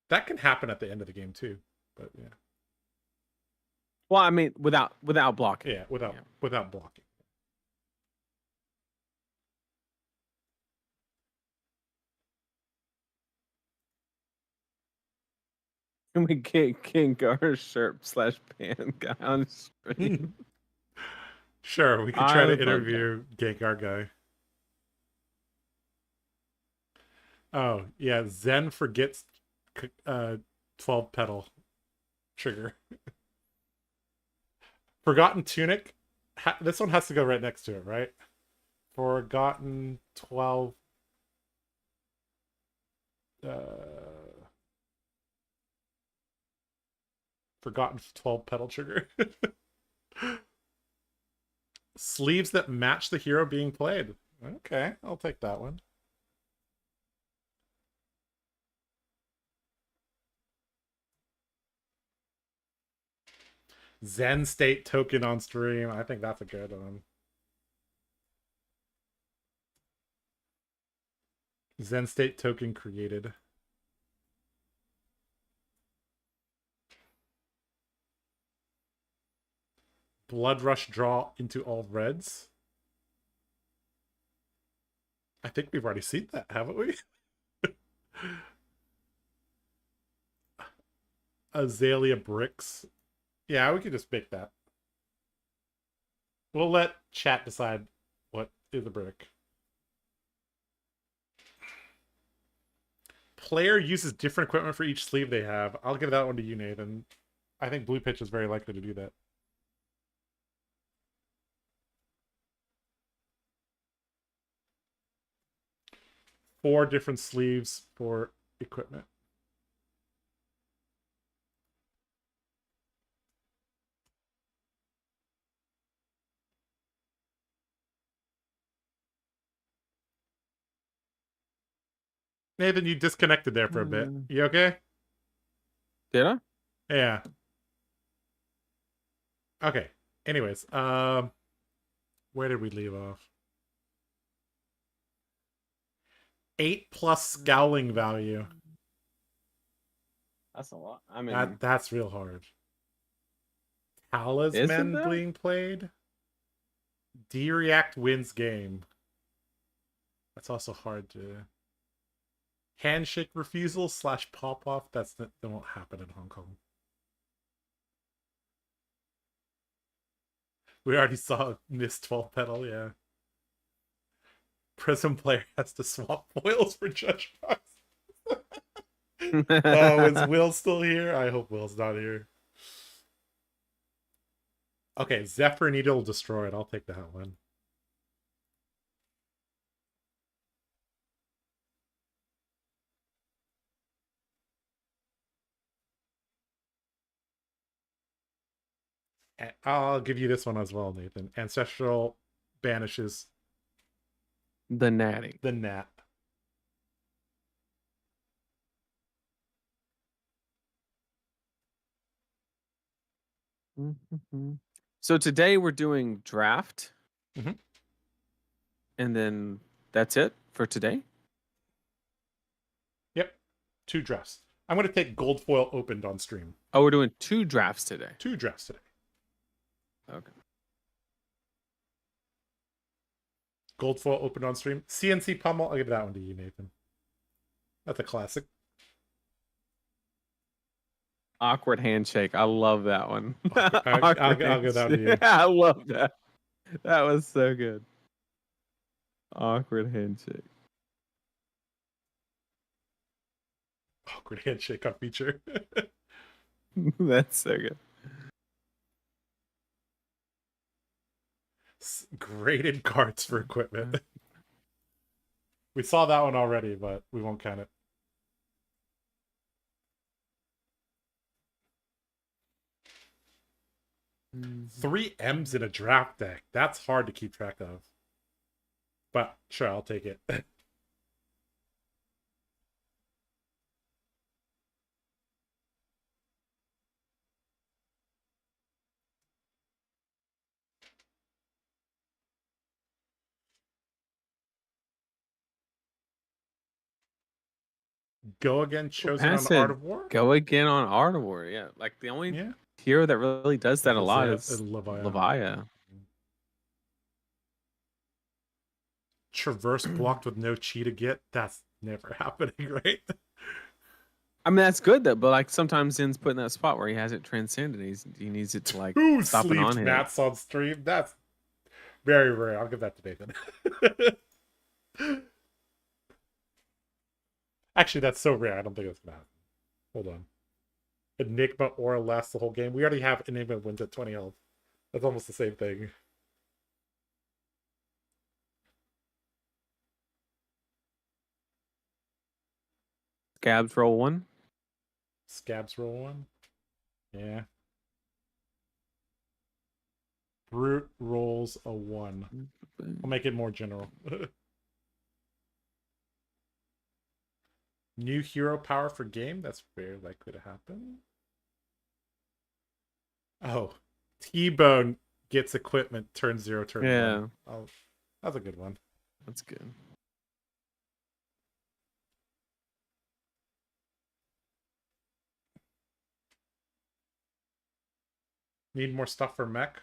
Speaker 1: That can happen at the end of the game too, but yeah.
Speaker 2: Well, I mean, without blocking.
Speaker 1: Yeah, without blocking.
Speaker 2: Can we get Gengar shirt /pan guy on stream?
Speaker 1: Sure, we could try to interview Gengar guy. Oh, yeah, Zen forgets 12 petal trigger. Forgotten Tunic. This one has to go right next to it, right? Forgotten 12. Forgotten 12 petal trigger. Sleeves that match the hero being played. Okay, I'll take that one. Zen State token on stream. I think that's a good one. Zen State token created. Blood Rush draw into all reds. I think we've already seen that, haven't we? Azalea bricks. Yeah, we could just make that. We'll let chat decide what is a brick. Player uses different equipment for each sleeve they have. I'll give that one to you, Nathan. I think Blue Pitch is very likely to do that. Four different sleeves for equipment. Nathan, you disconnected there for a bit. You okay?
Speaker 2: Did I?
Speaker 1: Yeah. Okay. Anyways, where did we leave off? 8+ scowling value.
Speaker 2: That's a lot. I mean,
Speaker 1: that's real hard. Talisman being played. D-React wins game. That's also hard to. Handshake refusal / pop off. That won't happen in Hong Kong. We already saw missed 12 pedal. Yeah. Prism player has to swap foils for judge box. Oh, is Will still here? I hope Will's not here. Okay, Zephyr Needle destroyed. I'll take that one. I'll give you this one as well, Nathan. Ancestral banishes
Speaker 2: the natty.
Speaker 1: The nat.
Speaker 2: So today we're doing draft.
Speaker 1: Mm-hmm.
Speaker 2: And then that's it for today?
Speaker 1: Yep. 2 drafts. I'm going to take gold foil opened on stream.
Speaker 2: Oh, we're doing 2 drafts today.
Speaker 1: 2 drafts today.
Speaker 2: Okay.
Speaker 1: Gold foil opened on stream. CNC Pummel. I'll give that one to you, Nathan. That's a classic.
Speaker 2: Awkward handshake. I love that one.
Speaker 1: I'll give that to you.
Speaker 2: Yeah, I love that. That was so good. Awkward handshake.
Speaker 1: Awkward handshake on feature.
Speaker 2: That's so good.
Speaker 1: Graded cards for equipment. We saw that one already, but we won't count it. Mm-hmm. 3 M's in a draft deck. That's hard to keep track of. But sure, I'll take it. Go again, chosen on Art of War?
Speaker 2: Go again on Art of War, yeah. Like the only hero that really does that a lot is Levia.
Speaker 1: Traverse blocked with no chi to get. That's never happening, right?
Speaker 2: I mean, that's good though, but like sometimes Zen's put in that spot where he has it transcended. He needs it to like stop it on him.
Speaker 1: Mats on stream. That's very rare. I'll give that to Nathan. Actually, that's so rare. I don't think it's gonna happen. Hold on. Enigma Aura lasts the whole game. We already have Enigma wins at 20 health. That's almost the same thing.
Speaker 2: Scabs roll 1.
Speaker 1: Scabs roll 1. Yeah. Brute rolls a 1. I'll make it more general. New hero power for game. That's very likely to happen. Oh, T-Bone gets equipment, turn 0, turn 1.
Speaker 2: Yeah.
Speaker 1: Oh, that's a good one.
Speaker 2: That's good.
Speaker 1: Need more stuff for mech.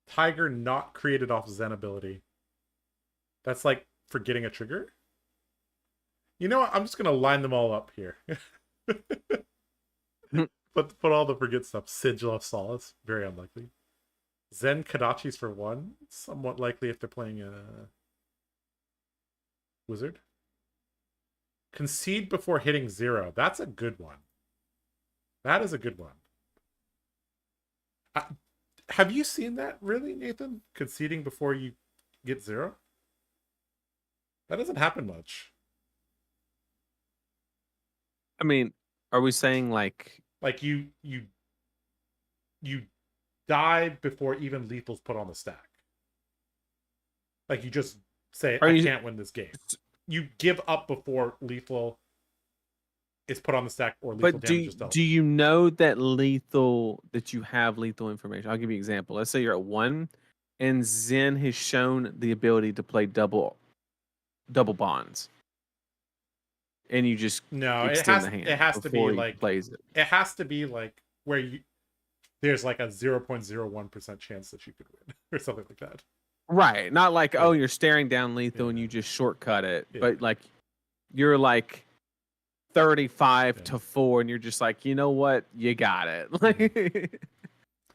Speaker 1: Tiger not created off Zen ability. That's like forgetting a trigger. You know what? I'm just gonna line them all up here. Put all the forget stuff. Sigil of Solace, very unlikely. Zen Kadachi's for 1, somewhat likely if they're playing a wizard. Concede before hitting 0. That's a good one. That is a good one. Have you seen that really, Nathan? Conceding before you get 0? That doesn't happen much.
Speaker 2: I mean, are we saying like
Speaker 1: you die before even lethal's put on the stack? Like you just say, I can't win this game. You give up before lethal is put on the stack or lethal damage is dealt.
Speaker 2: Do you know that you have lethal information? I'll give you an example. Let's say you're at 1 and Zen has shown the ability to play double bonds. And you just extend the hand.
Speaker 1: It has to be like
Speaker 2: plays it.
Speaker 1: It has to be like where there's like a 0.01% chance that you could win or something like that.
Speaker 2: Right. Not like, you're staring down lethal and you just shortcut it. Yeah. But like you're like 35 to 4 and you're just like, you know what? You got it. Like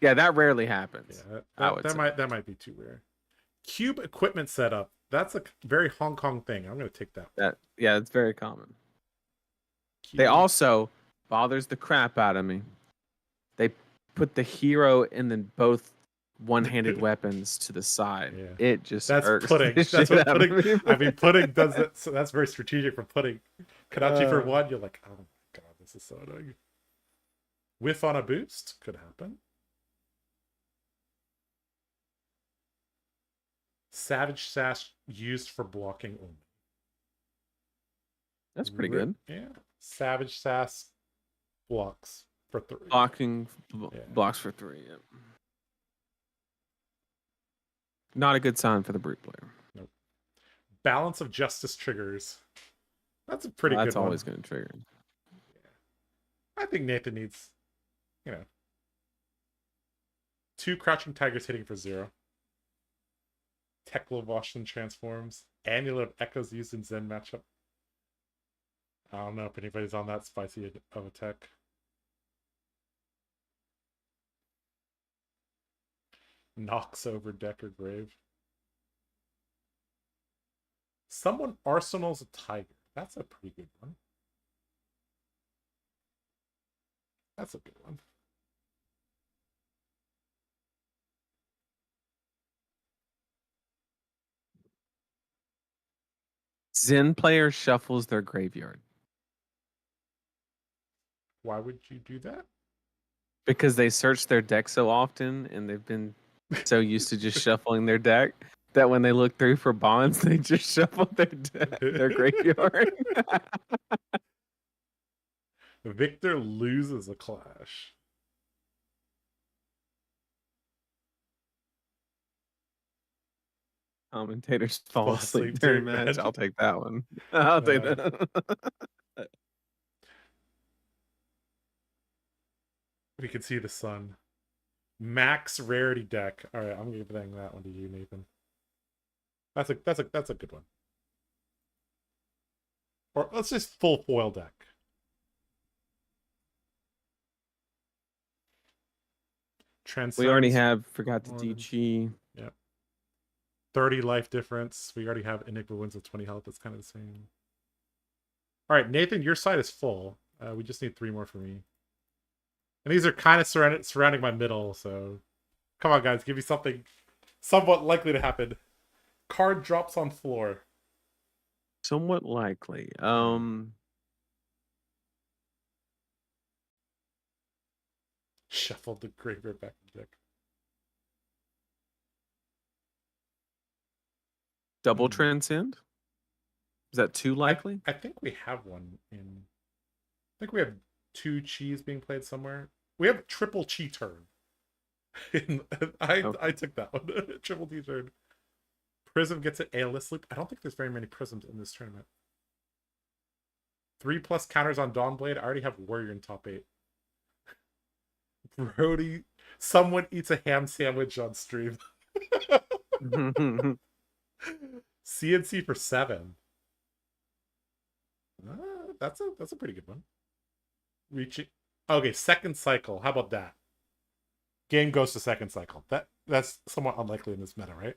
Speaker 2: yeah, that rarely happens.
Speaker 1: Yeah, that might be too rare. Cube equipment setup. That's a very Hong Kong thing. I'm going to take that.
Speaker 2: Yeah, it's very common. They also bothers the crap out of me. They put the hero and then both one-handed weapons to the side. Yeah. It just irks
Speaker 1: pudding. That's what pudding. I mean, pudding does that. So that's very strategic for pudding. Kadachi for 1. You're like, oh my god, this is so annoying. Whiff on a boost could happen. Savage Sash used for blocking only.
Speaker 2: That's pretty good.
Speaker 1: Yeah. Savage Sash blocks for 3.
Speaker 2: Blocks for 3, yeah. Not a good sign for the brute player.
Speaker 1: Nope. Balance of Justice triggers. That's a pretty good one.
Speaker 2: That's always going to trigger.
Speaker 1: Yeah. I think Nathan needs, 2 Crouching Tigers hitting for 0. Tekla Washington transforms. Amulet of Echoes used in Zen matchup. I don't know if anybody's on that spicy of a tech. Knocks over Decker Grave. Someone arsenals a tiger. That's a pretty good one. That's a good one.
Speaker 2: Zen player shuffles their graveyard.
Speaker 1: Why would you do that?
Speaker 2: Because they search their deck so often and they've been so used to just shuffling their deck that when they look through for bonds, they just shuffle their graveyard.
Speaker 1: Victor loses a clash.
Speaker 2: Commentators fall asleep during match. I'll take that one. I'll take that.
Speaker 1: We can see the sun. Maxx rarity deck. All right, I'm giving that one to you, Nathan. That's a good one. Or let's just full foil deck.
Speaker 2: We already have forgot the DG.
Speaker 1: Yep. 30 life difference. We already have Enigma wins with 20 health. It's kind of the same. All right, Nathan, your side is full. We just need 3 more for me. And these are kind of surrounding my middle, so come on, guys, give me something somewhat likely to happen. Card drops on floor.
Speaker 2: Somewhat likely.
Speaker 1: Shuffled the graveyard back in the deck.
Speaker 2: Double Transcend? Is that too likely?
Speaker 1: I think we have one in. I think we have 2 cheese being played somewhere. We have triple chi turn. I
Speaker 2: Okay.
Speaker 1: took that one. Triple chi turn. Prism gets it A-list loop. I don't think there's very many prisms in this tournament. 3+ counters on Dawnblade. I already have Warrior in top 8. Brody, someone eats a ham sandwich on stream. CNC for 7. That's a pretty good one. Reaching. Okay, second cycle. How about that? Game goes to second cycle. That's somewhat unlikely in this meta, right?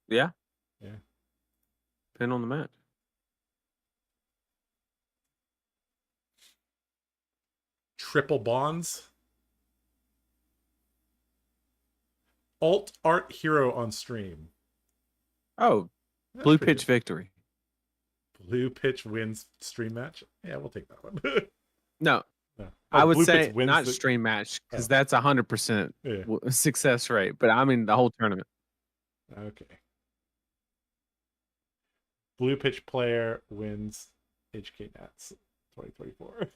Speaker 2: Yeah.
Speaker 1: Yeah.
Speaker 2: Pin on the match.
Speaker 1: Triple bonds. Alt art hero on stream.
Speaker 2: Oh,
Speaker 1: That's
Speaker 2: blue
Speaker 1: pretty
Speaker 2: pitch victory.
Speaker 1: Blue pitch wins stream match. Yeah, we'll take that one.
Speaker 2: No,
Speaker 1: No.
Speaker 2: I would
Speaker 1: Blue
Speaker 2: say
Speaker 1: pitch wins
Speaker 2: not
Speaker 1: the...
Speaker 2: stream match because
Speaker 1: Oh.
Speaker 2: that's 100%
Speaker 1: Yeah.
Speaker 2: success rate. But I mean the whole tournament.
Speaker 1: Okay. Blue pitch player wins HK Nats 2024.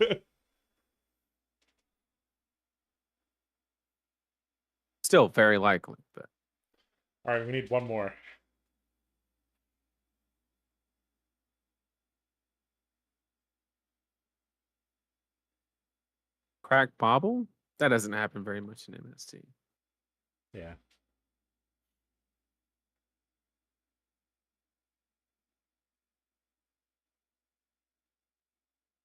Speaker 2: Still very likely, but
Speaker 1: All right, we need one more.
Speaker 2: crack bobble? That doesn't happen very much in MST.
Speaker 1: Yeah.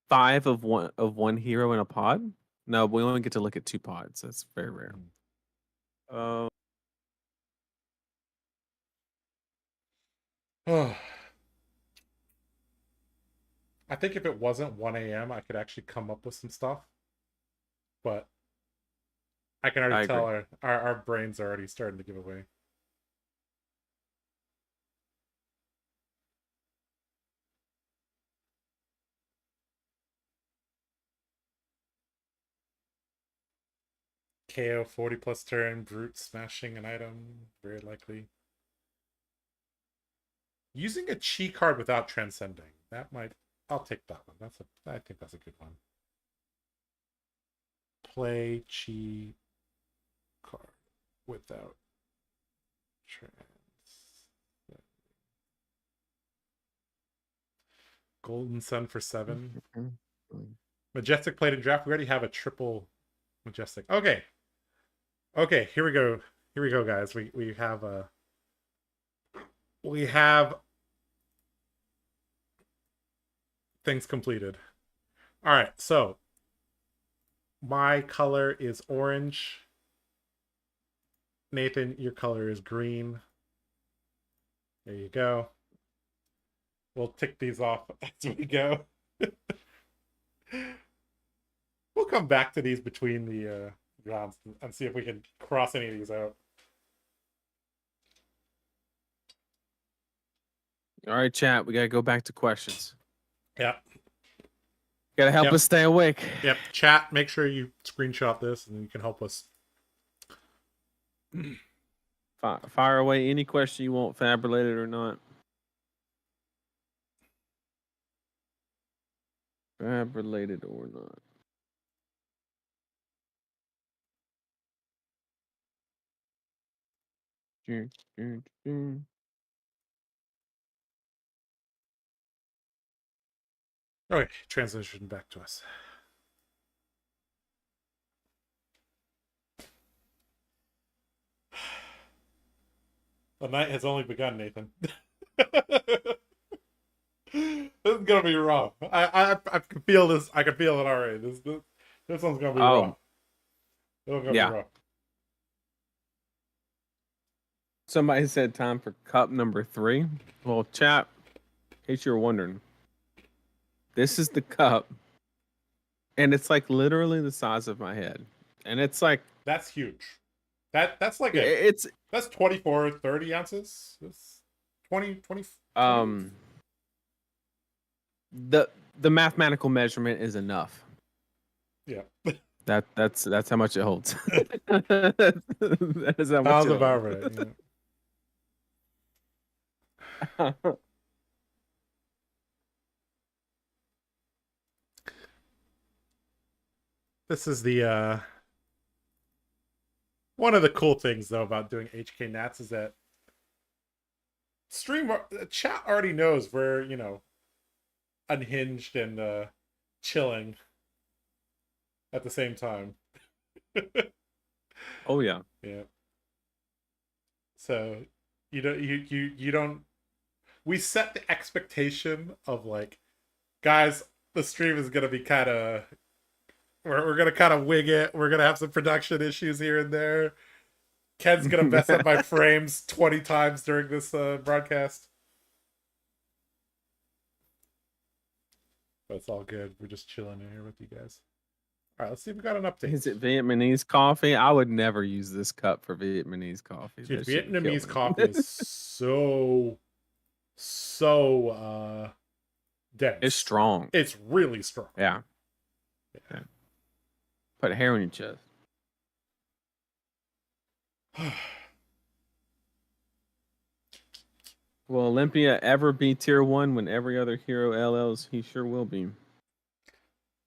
Speaker 2: Five of one hero in a pod? No, we only get to look at 2 pods. That's very rare.
Speaker 1: I think if it wasn't 1 a.m., I could actually come up with some stuff. But I can already tell our brains are already starting to give away. KO 40+ turn, brute smashing an item, very likely. Using a chi card without transcending. That might... I'll take that one. I think that's a good one. Play chi card without trans. Golden Sun for 7. Majestic Plate and Draft. We already have a triple Majestic. Okay. Okay, here we go. Here we go, guys. We have things completed. All right, so my color is orange. Nathan, your color is green. There you go. We'll tick these off as we go. We'll come back to these between the rounds and see if we can cross any of these out.
Speaker 2: All right, chat. We gotta go back to questions.
Speaker 1: Yep.
Speaker 2: Gotta help us stay awake.
Speaker 1: Yep. Chat, make sure you screenshot this and you can help us.
Speaker 2: Fire away any question you want, fab related or not. Fab related or not.
Speaker 1: Okay, transition back to us. The night has only begun, Nathan. This is gonna be rough. I can feel this. I can feel it already. This one's gonna be rough. This one's gonna be rough.
Speaker 2: Somebody said time for cup number 3. Well, chat, in case you're wondering, this is the cup, and it's like literally the size of my head, and it's like
Speaker 1: that's huge. That's like that's 24, 30 ounces. That's 20.
Speaker 2: The mathematical measurement is enough.
Speaker 1: Yeah.
Speaker 2: That's how much it holds. That is how much it
Speaker 1: about
Speaker 2: holds.
Speaker 1: right. Yeah. This is the one of the cool things though about doing HK Nats is that chat already knows we're, you know, unhinged and chilling at the same time.
Speaker 2: Oh yeah.
Speaker 1: Yeah. So you don't, we set the expectation of like, guys, the stream is gonna be kind of, we're gonna kind of wing it. We're gonna have some production issues here and there. Ken's gonna mess up my frames 20 times during this broadcast. But it's all good. We're just chilling in here with you guys. All right, let's see if we got an update.
Speaker 2: Is it Vietnamese coffee? I would never use this cup for Vietnamese coffee.
Speaker 1: Dude, Vietnamese coffee is so dense.
Speaker 2: It's strong.
Speaker 1: It's really strong.
Speaker 2: Yeah. Put hair on your chest. Will Olympia ever be tier 1 when every other hero LLs? He sure will be.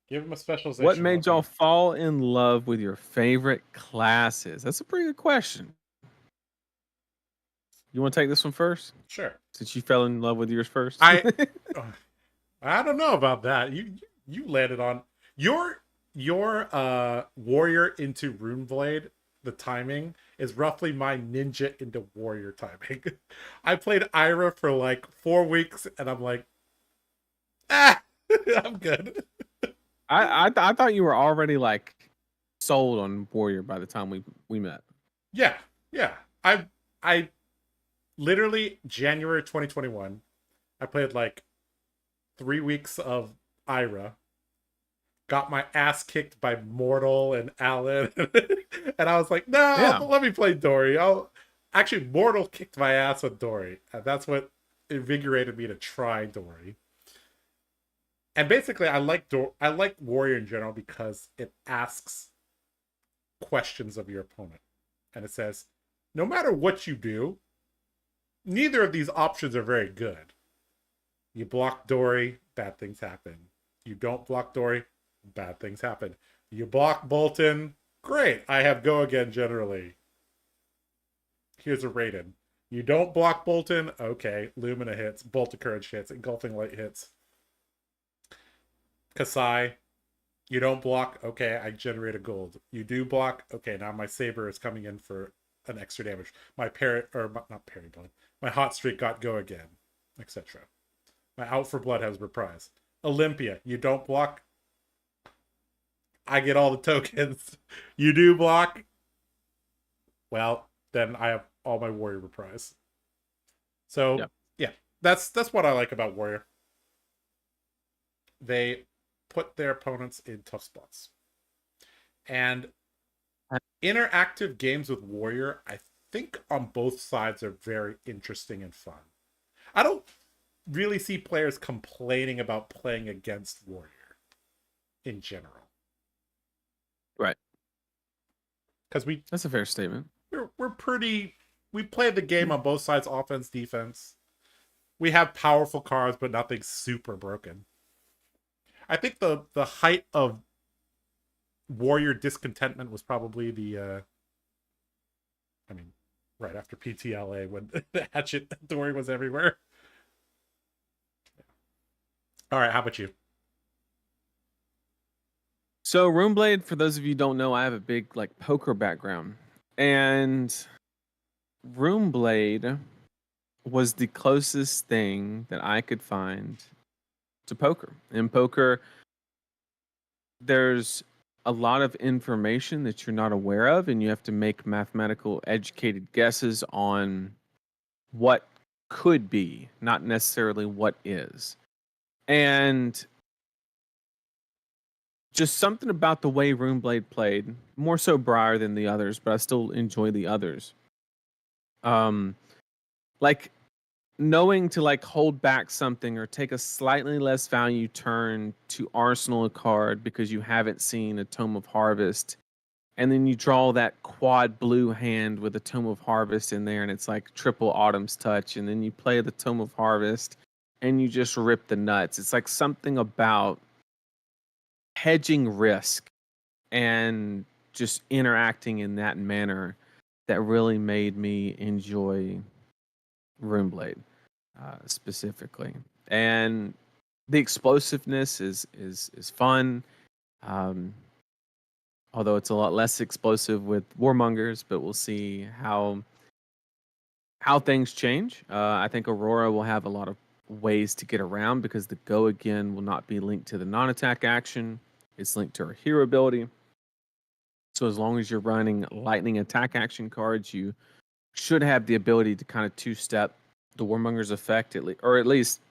Speaker 1: Give him a specialization.
Speaker 2: What made y'all fall in love with your favorite classes? That's a pretty good question. You want to take this one first?
Speaker 1: Sure.
Speaker 2: Since you fell in love with yours first.
Speaker 1: I don't know about that. You landed on your warrior into Runeblade. The timing is roughly my ninja into warrior timing. I played Ira for like 4 weeks, and I'm like, I'm good.
Speaker 2: I thought you were already like sold on warrior by the time we met.
Speaker 1: Yeah. I literally January 2021. I played like 3 weeks of Ira. Got my ass kicked by Mortal and Alan. And I was like, no, let me play Dory. Actually, Mortal kicked my ass with Dory. And that's what invigorated me to try Dory. And basically, I like Warrior in general because it asks questions of your opponent. And it says, no matter what you do, neither of these options are very good. You block Dory, bad things happen. You don't block Dory, bad things happen. You block Bolton, great. I have go again generally. Here's a Raiden. You don't block Bolton, okay. Lumina hits, Bolt of Courage hits, Engulfing Light hits. Kasai, you don't block, okay, I generate a gold. You do block, okay, now my Saber is coming in for an extra damage. My my Hot Streak got go again, etc. My Out for Blood has reprise. Olympia, you don't block, I get all the tokens. You do block, well, then I have all my warrior reprise. So yeah, that's what I like about warrior. They put their opponents in tough spots. And interactive games with warrior, I think on both sides are very interesting and fun. I don't really see players complaining about playing against warrior in general.
Speaker 2: Right.
Speaker 1: Because
Speaker 2: that's a fair statement.
Speaker 1: We play the game on both sides, offense, defense. We have powerful cards, but nothing super broken. I think the height of warrior discontentment was probably right after PTLA when the hatchet Dory was everywhere. All right, how about you?
Speaker 2: So Runeblade, for those of you who don't know, I have a big like poker background, and Runeblade was the closest thing that I could find to poker. In poker, there's a lot of information that you're not aware of, and you have to make mathematical, educated guesses on what could be, not necessarily what is. And just something about the way Runeblade played, more so Briar than the others, but I still enjoy the others. Like knowing to like hold back something or take a slightly less value turn to arsenal a card because you haven't seen a Tome of Harvest, and then you draw that quad blue hand with a Tome of Harvest in there, and it's like triple Autumn's Touch, and then you play the Tome of Harvest and you just rip the nuts. It's like something about hedging risk and just interacting in that manner that really made me enjoy Runeblade specifically. And the explosiveness is fun. Um, although it's a lot less explosive with Warmongers, but we'll see how things change. I think Aurora will have a lot of ways to get around because the Go Again will not be linked to the non-attack action. It's linked to her hero ability. So as long as you're running lightning attack action cards, you should have the ability to kind of two-step the Warmonger's effect, or at least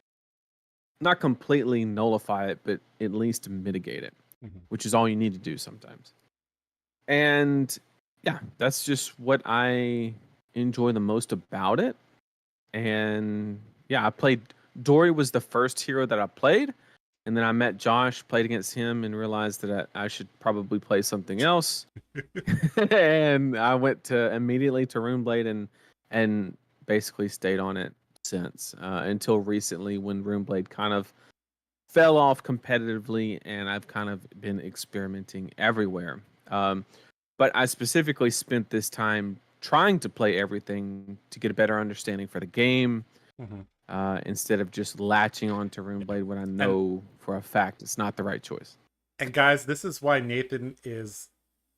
Speaker 2: not completely nullify it, but at least mitigate it, which is all you need to do sometimes. And yeah, that's just what I enjoy the most about it. And yeah, I played Dory was the first hero that I played, and then I met Josh, played against him, and realized that I should probably play something else. And I went immediately to Runeblade and basically stayed on it since until recently when Runeblade kind of fell off competitively, and I've kind of been experimenting everywhere. But I specifically spent this time trying to play everything to get a better understanding for the game, instead of just latching onto Runeblade when I know for a fact it's not the right choice.
Speaker 1: And guys, this is why Nathan is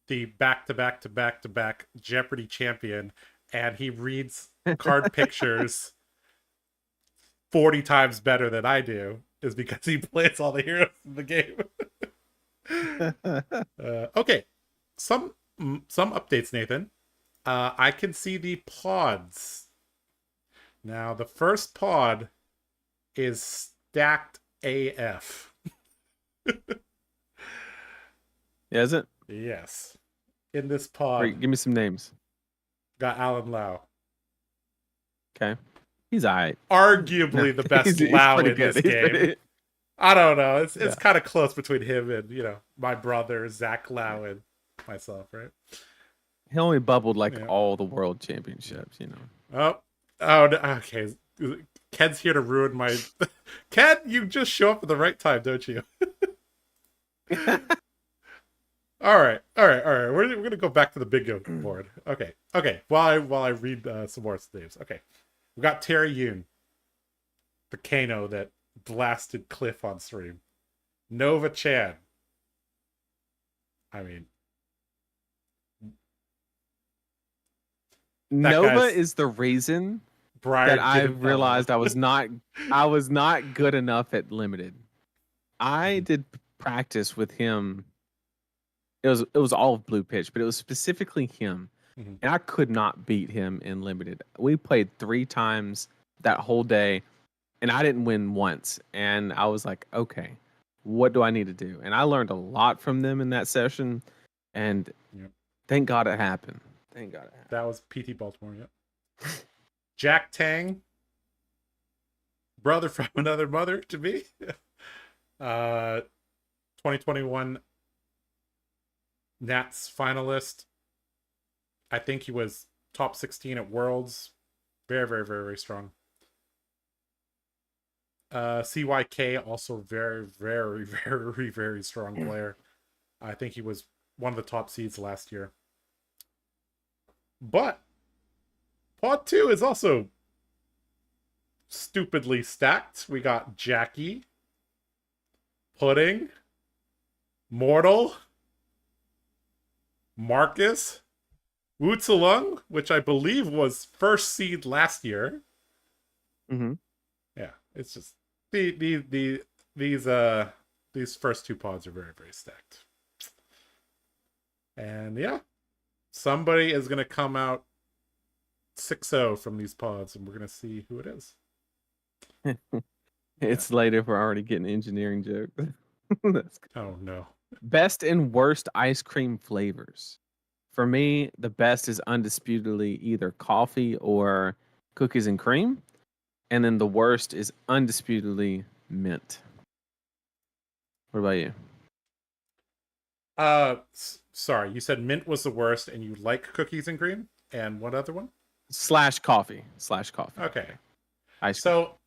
Speaker 1: the back-to-back Jeopardy champion, and he reads card pictures 40 times better than I do, is because he plays all the heroes in the game. Okay, some updates, Nathan. I can see the pods. Now, the first pod is stacked AF.
Speaker 2: Yeah, is it?
Speaker 1: Yes. In this pod.
Speaker 2: Wait, give me some names.
Speaker 1: Got Alan Lau.
Speaker 2: Okay. He's alright.
Speaker 1: Arguably the best Lau in this game. I don't know. It's kind of close between him and, my brother, Zach Lau, and myself, right?
Speaker 2: He only bubbled all the world championships,
Speaker 1: Oh, no, okay. Ken's here to ruin my... Ken, you just show up at the right time, don't you? All right. We're gonna go back to the big go board. Okay. While I read some more names. Okay, we got Terry Yoon, the Kano that blasted Cliff on stream. Nova Chan. I mean,
Speaker 2: Nova is the reason that I realized I was not good enough at limited. I did practice with him. It was all of blue pitch, but it was specifically him. And I could not beat him in limited. We played 3 times that whole day, and I didn't win once. And I was like, okay, what do I need to do? And I learned a lot from them in that session. And thank God it happened. Thank God it happened.
Speaker 1: That was PT Baltimore, yep. Jack Tang. Brother from another mother to me. 2021 Nats finalist. I think he was top 16 at Worlds. Very, very, very, very strong. CYK, also very, very, very, very strong player. I think he was one of the top seeds last year. But Pod 2 is also stupidly stacked. We got Jackie, Pudding, Mortal, Marcus, Wu Tsulung, which I believe was first seed last year. Yeah, it's just these first 2 pods are very, very stacked. And yeah, somebody is gonna come out 6-0 from these pods, and we're gonna see who it is.
Speaker 2: It's late if we're already getting engineering jokes.
Speaker 1: Oh no.
Speaker 2: Best and worst ice cream flavors. For me, the best is undisputedly either coffee or cookies and cream. And then the worst is undisputedly mint. What about you?
Speaker 1: Sorry, you said mint was the worst and you like cookies and cream? And what other one?
Speaker 2: / coffee.
Speaker 1: Okay.
Speaker 2: Ice cream.
Speaker 1: So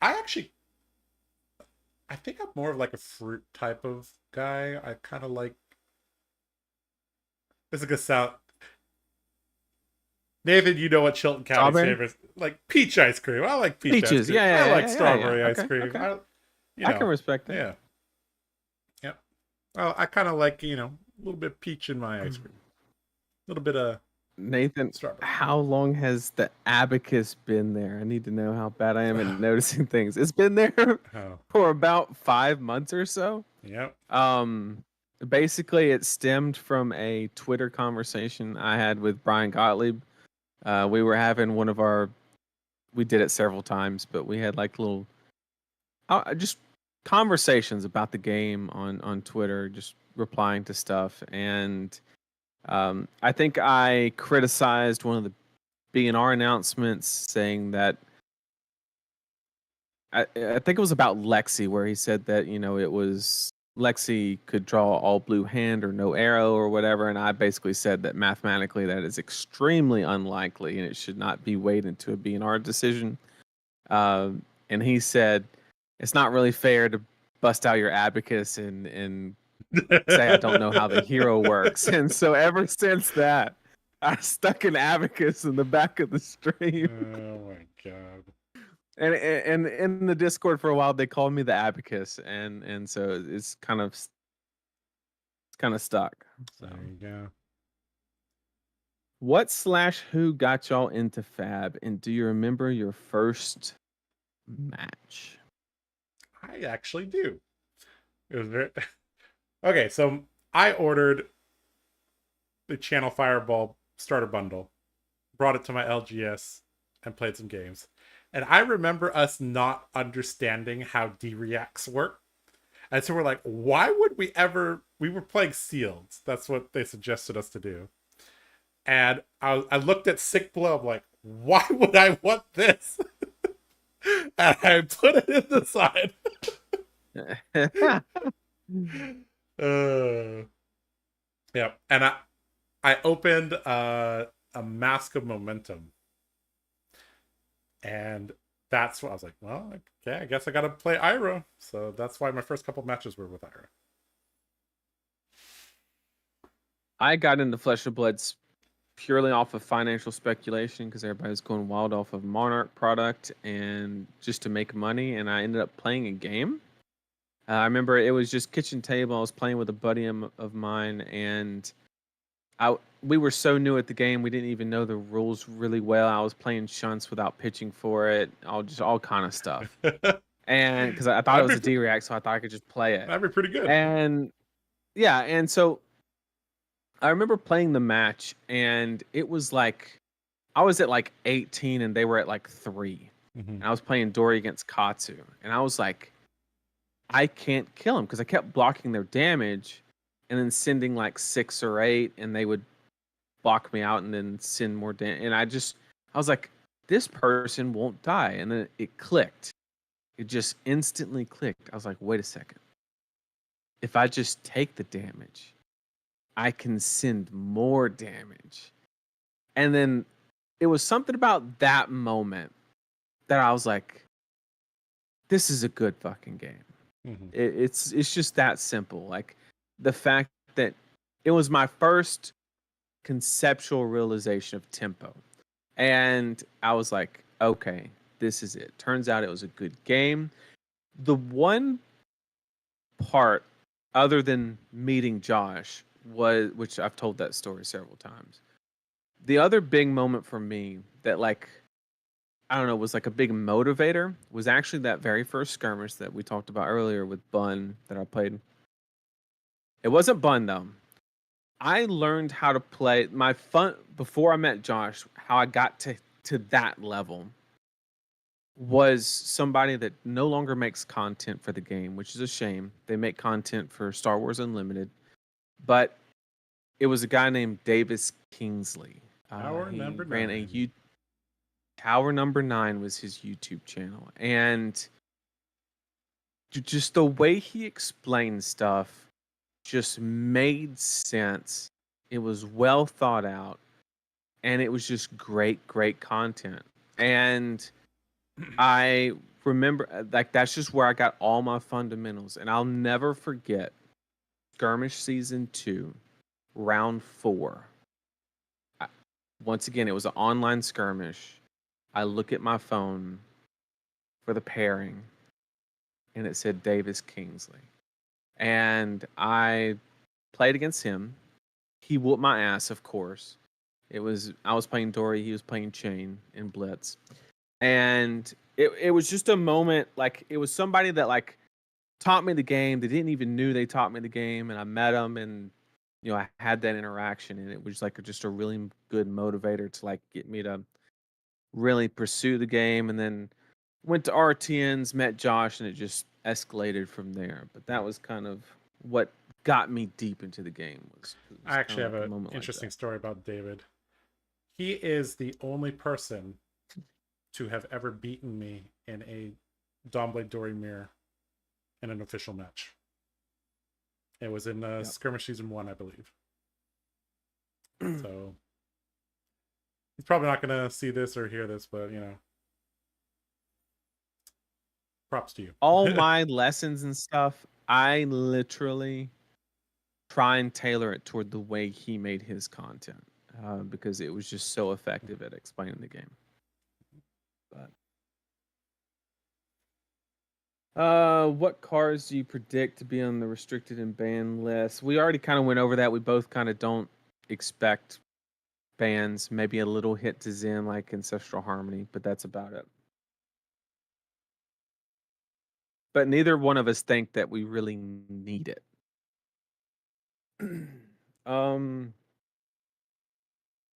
Speaker 1: I think I'm more of like a fruit type of guy. I kind of like This is gonna sound. Nathan, you know what Chilton County's
Speaker 2: Strawberry?
Speaker 1: favorite? Like peach ice cream. I like peach ice
Speaker 2: Peaches.
Speaker 1: cream.
Speaker 2: Yeah,
Speaker 1: I
Speaker 2: yeah,
Speaker 1: like
Speaker 2: yeah,
Speaker 1: strawberry
Speaker 2: yeah.
Speaker 1: ice
Speaker 2: Okay,
Speaker 1: cream.
Speaker 2: okay.
Speaker 1: You
Speaker 2: I
Speaker 1: know,
Speaker 2: can respect that.
Speaker 1: yeah. Yep. Well, I kind of like, a little bit of peach in my ice cream. A little bit of
Speaker 2: Nathan,
Speaker 1: strawberry.
Speaker 2: how long has the abacus been there? I need to know how bad I am at noticing things. It's been there
Speaker 1: Oh,
Speaker 2: for about 5 months or so.
Speaker 1: yep.
Speaker 2: Basically, it stemmed from a Twitter conversation I had with Brian Gottlieb. We were having we did it several times, but we had like little, just conversations about the game on Twitter, just replying to stuff. And I think I criticized one of the BNR announcements, saying that I think it was about Lexi, where he said that it was Lexi could draw all blue hand or no arrow or whatever, and I basically said that mathematically that is extremely unlikely and it should not be weighed into a BNR decision. And he said it's not really fair to bust out your abacus and say I don't know how the hero works. And so ever since that, I stuck an abacus in the back of the stream.
Speaker 1: Oh my god.
Speaker 2: And in the Discord for a while they called me the abacus, and so it's kind of stuck. So
Speaker 1: There you go.
Speaker 2: What/who got y'all into Fab, and do you remember your first match?
Speaker 1: I actually do. It was very okay. So I ordered the Channel Fireball starter bundle, brought it to my LGS, and played some games. And I remember us not understanding how D-Reacts work. And so we're like, why would we ever... We were playing Sealed. That's what they suggested us to do. And I looked at Sick Blow. I'm like, why would I want this? And I put it in the side. Yeah. And I opened a Mask of Momentum. And that's what I was like, well, okay, I guess I gotta play Ira. So that's why my first couple matches were with Ira.
Speaker 2: I got into Flesh of Bloods purely off of financial speculation because everybody was going wild off of Monarch product and just to make money. And I ended up playing a game. I remember it was just kitchen table. I was playing with a buddy of mine, and we were so new at the game, we didn't even know the rules really well. I was playing shunts without pitching for it, all kind of stuff. And because I thought it was a D-React, so I thought I could just play it.
Speaker 1: That'd be pretty good.
Speaker 2: And yeah, and so I remember playing the match, and it was like I was at like 18 and they were at like 3. And I was playing Dory against Katsu, and I was like, I can't kill him because I kept blocking their damage and then sending like 6 or 8, and they would block me out and then send more damage. And I was like, this person won't die. And then it clicked. It just instantly clicked. I was like, wait a second. If I just take the damage, I can send more damage. And then it was something about that moment that I was like, this is a good fucking game. It's just that simple. Like the fact that it was my first conceptual realization of tempo. And I was like, okay, this is it. Turns out it was a good game. The one part other than meeting Josh was, which I've told that story several times. The other big moment for me that I don't know, was like a big motivator was actually that very first skirmish that we talked about earlier with Bun that I played. It wasn't Bun though. I learned how to play my fun before I met Josh. How I got to that level was somebody that no longer makes content for the game, which is a shame. They make content for Star Wars Unlimited, but it was a guy named Davis Kingsley.
Speaker 1: Tower
Speaker 2: He
Speaker 1: number
Speaker 2: ran
Speaker 1: 9.
Speaker 2: Tower Number 9 was his YouTube channel, and just the way he explained stuff just made sense. It was well thought out, and it was just great content. And I remember, like, that's just where I got all my fundamentals. And I'll never forget Skirmish Season 2 round 4. Once again, it was an online skirmish. I look at my phone for the pairing, and it said Davis Kingsley. And I played against him. He whooped my ass, of course. I was playing Dory, he was playing Chain in Blitz. And it was just a moment, like it was somebody that like taught me the game. They didn't even knew they taught me the game, and I met them, and I had that interaction, and it was like just a really good motivator to like get me to really pursue the game. And then went to RTNs, met Josh, and it just escalated from there. But that was kind of what got me deep into the game.
Speaker 1: I actually have an interesting story about David. He is the only person to have ever beaten me in a Dawnblade Dory mirror in an official match. It was in Skirmish Season 1, I believe. So he's probably not going to see this or hear this, but props to you.
Speaker 2: All my lessons and stuff, I literally try and tailor it toward the way he made his content, because it was just so effective at explaining the game. But what cars do you predict to be on the restricted and banned list? We already kind of went over that. We both kind of don't expect bans. Maybe a little hit to Zen like Ancestral Harmony, but that's about it. But neither one of us think that we really need it.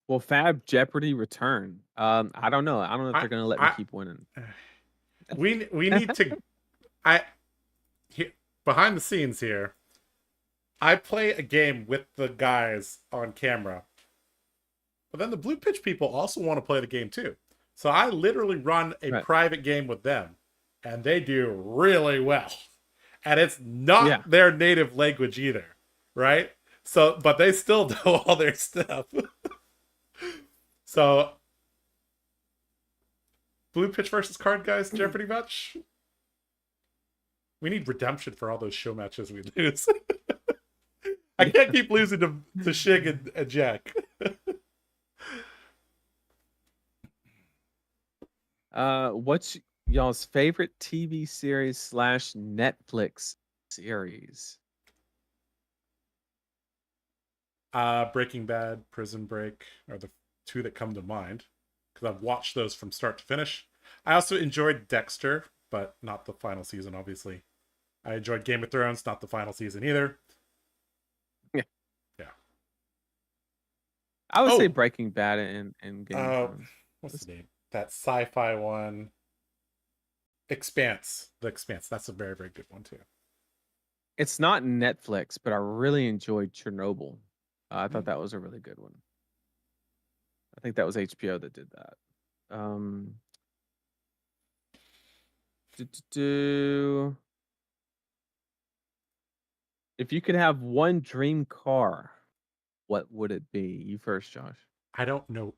Speaker 2: Will Fab Jeopardy return? I don't know. I don't know if they're gonna let me keep winning.
Speaker 1: We need to. Behind the scenes here, I play a game with the guys on camera, but then the Blue Pitch people also want to play the game too. So I literally run a private game with them, and they do really well. And it's not their native language either, right? So, but they still know all their stuff. So, Blue Pitch versus Card Guys Jeopardy match. We need redemption for all those show matches we lose. I can't keep losing to Shig and Jack.
Speaker 2: What's y'all's favorite TV series / Netflix series?
Speaker 1: Breaking Bad, Prison Break are the two that come to mind, because I've watched those from start to finish. I also enjoyed Dexter, but not the final season, obviously. I enjoyed Game of Thrones, not the final season either. Yeah.
Speaker 2: I would say Breaking Bad and Game of Thrones.
Speaker 1: What's the name? That sci-fi one. Expanse. The Expanse. That's a very, very good one too.
Speaker 2: It's not Netflix, but I really enjoyed Chernobyl. I thought that was a really good one. I think that was HBO that did that. If you could have one dream car, what would it be? You first, Josh.
Speaker 1: I don't know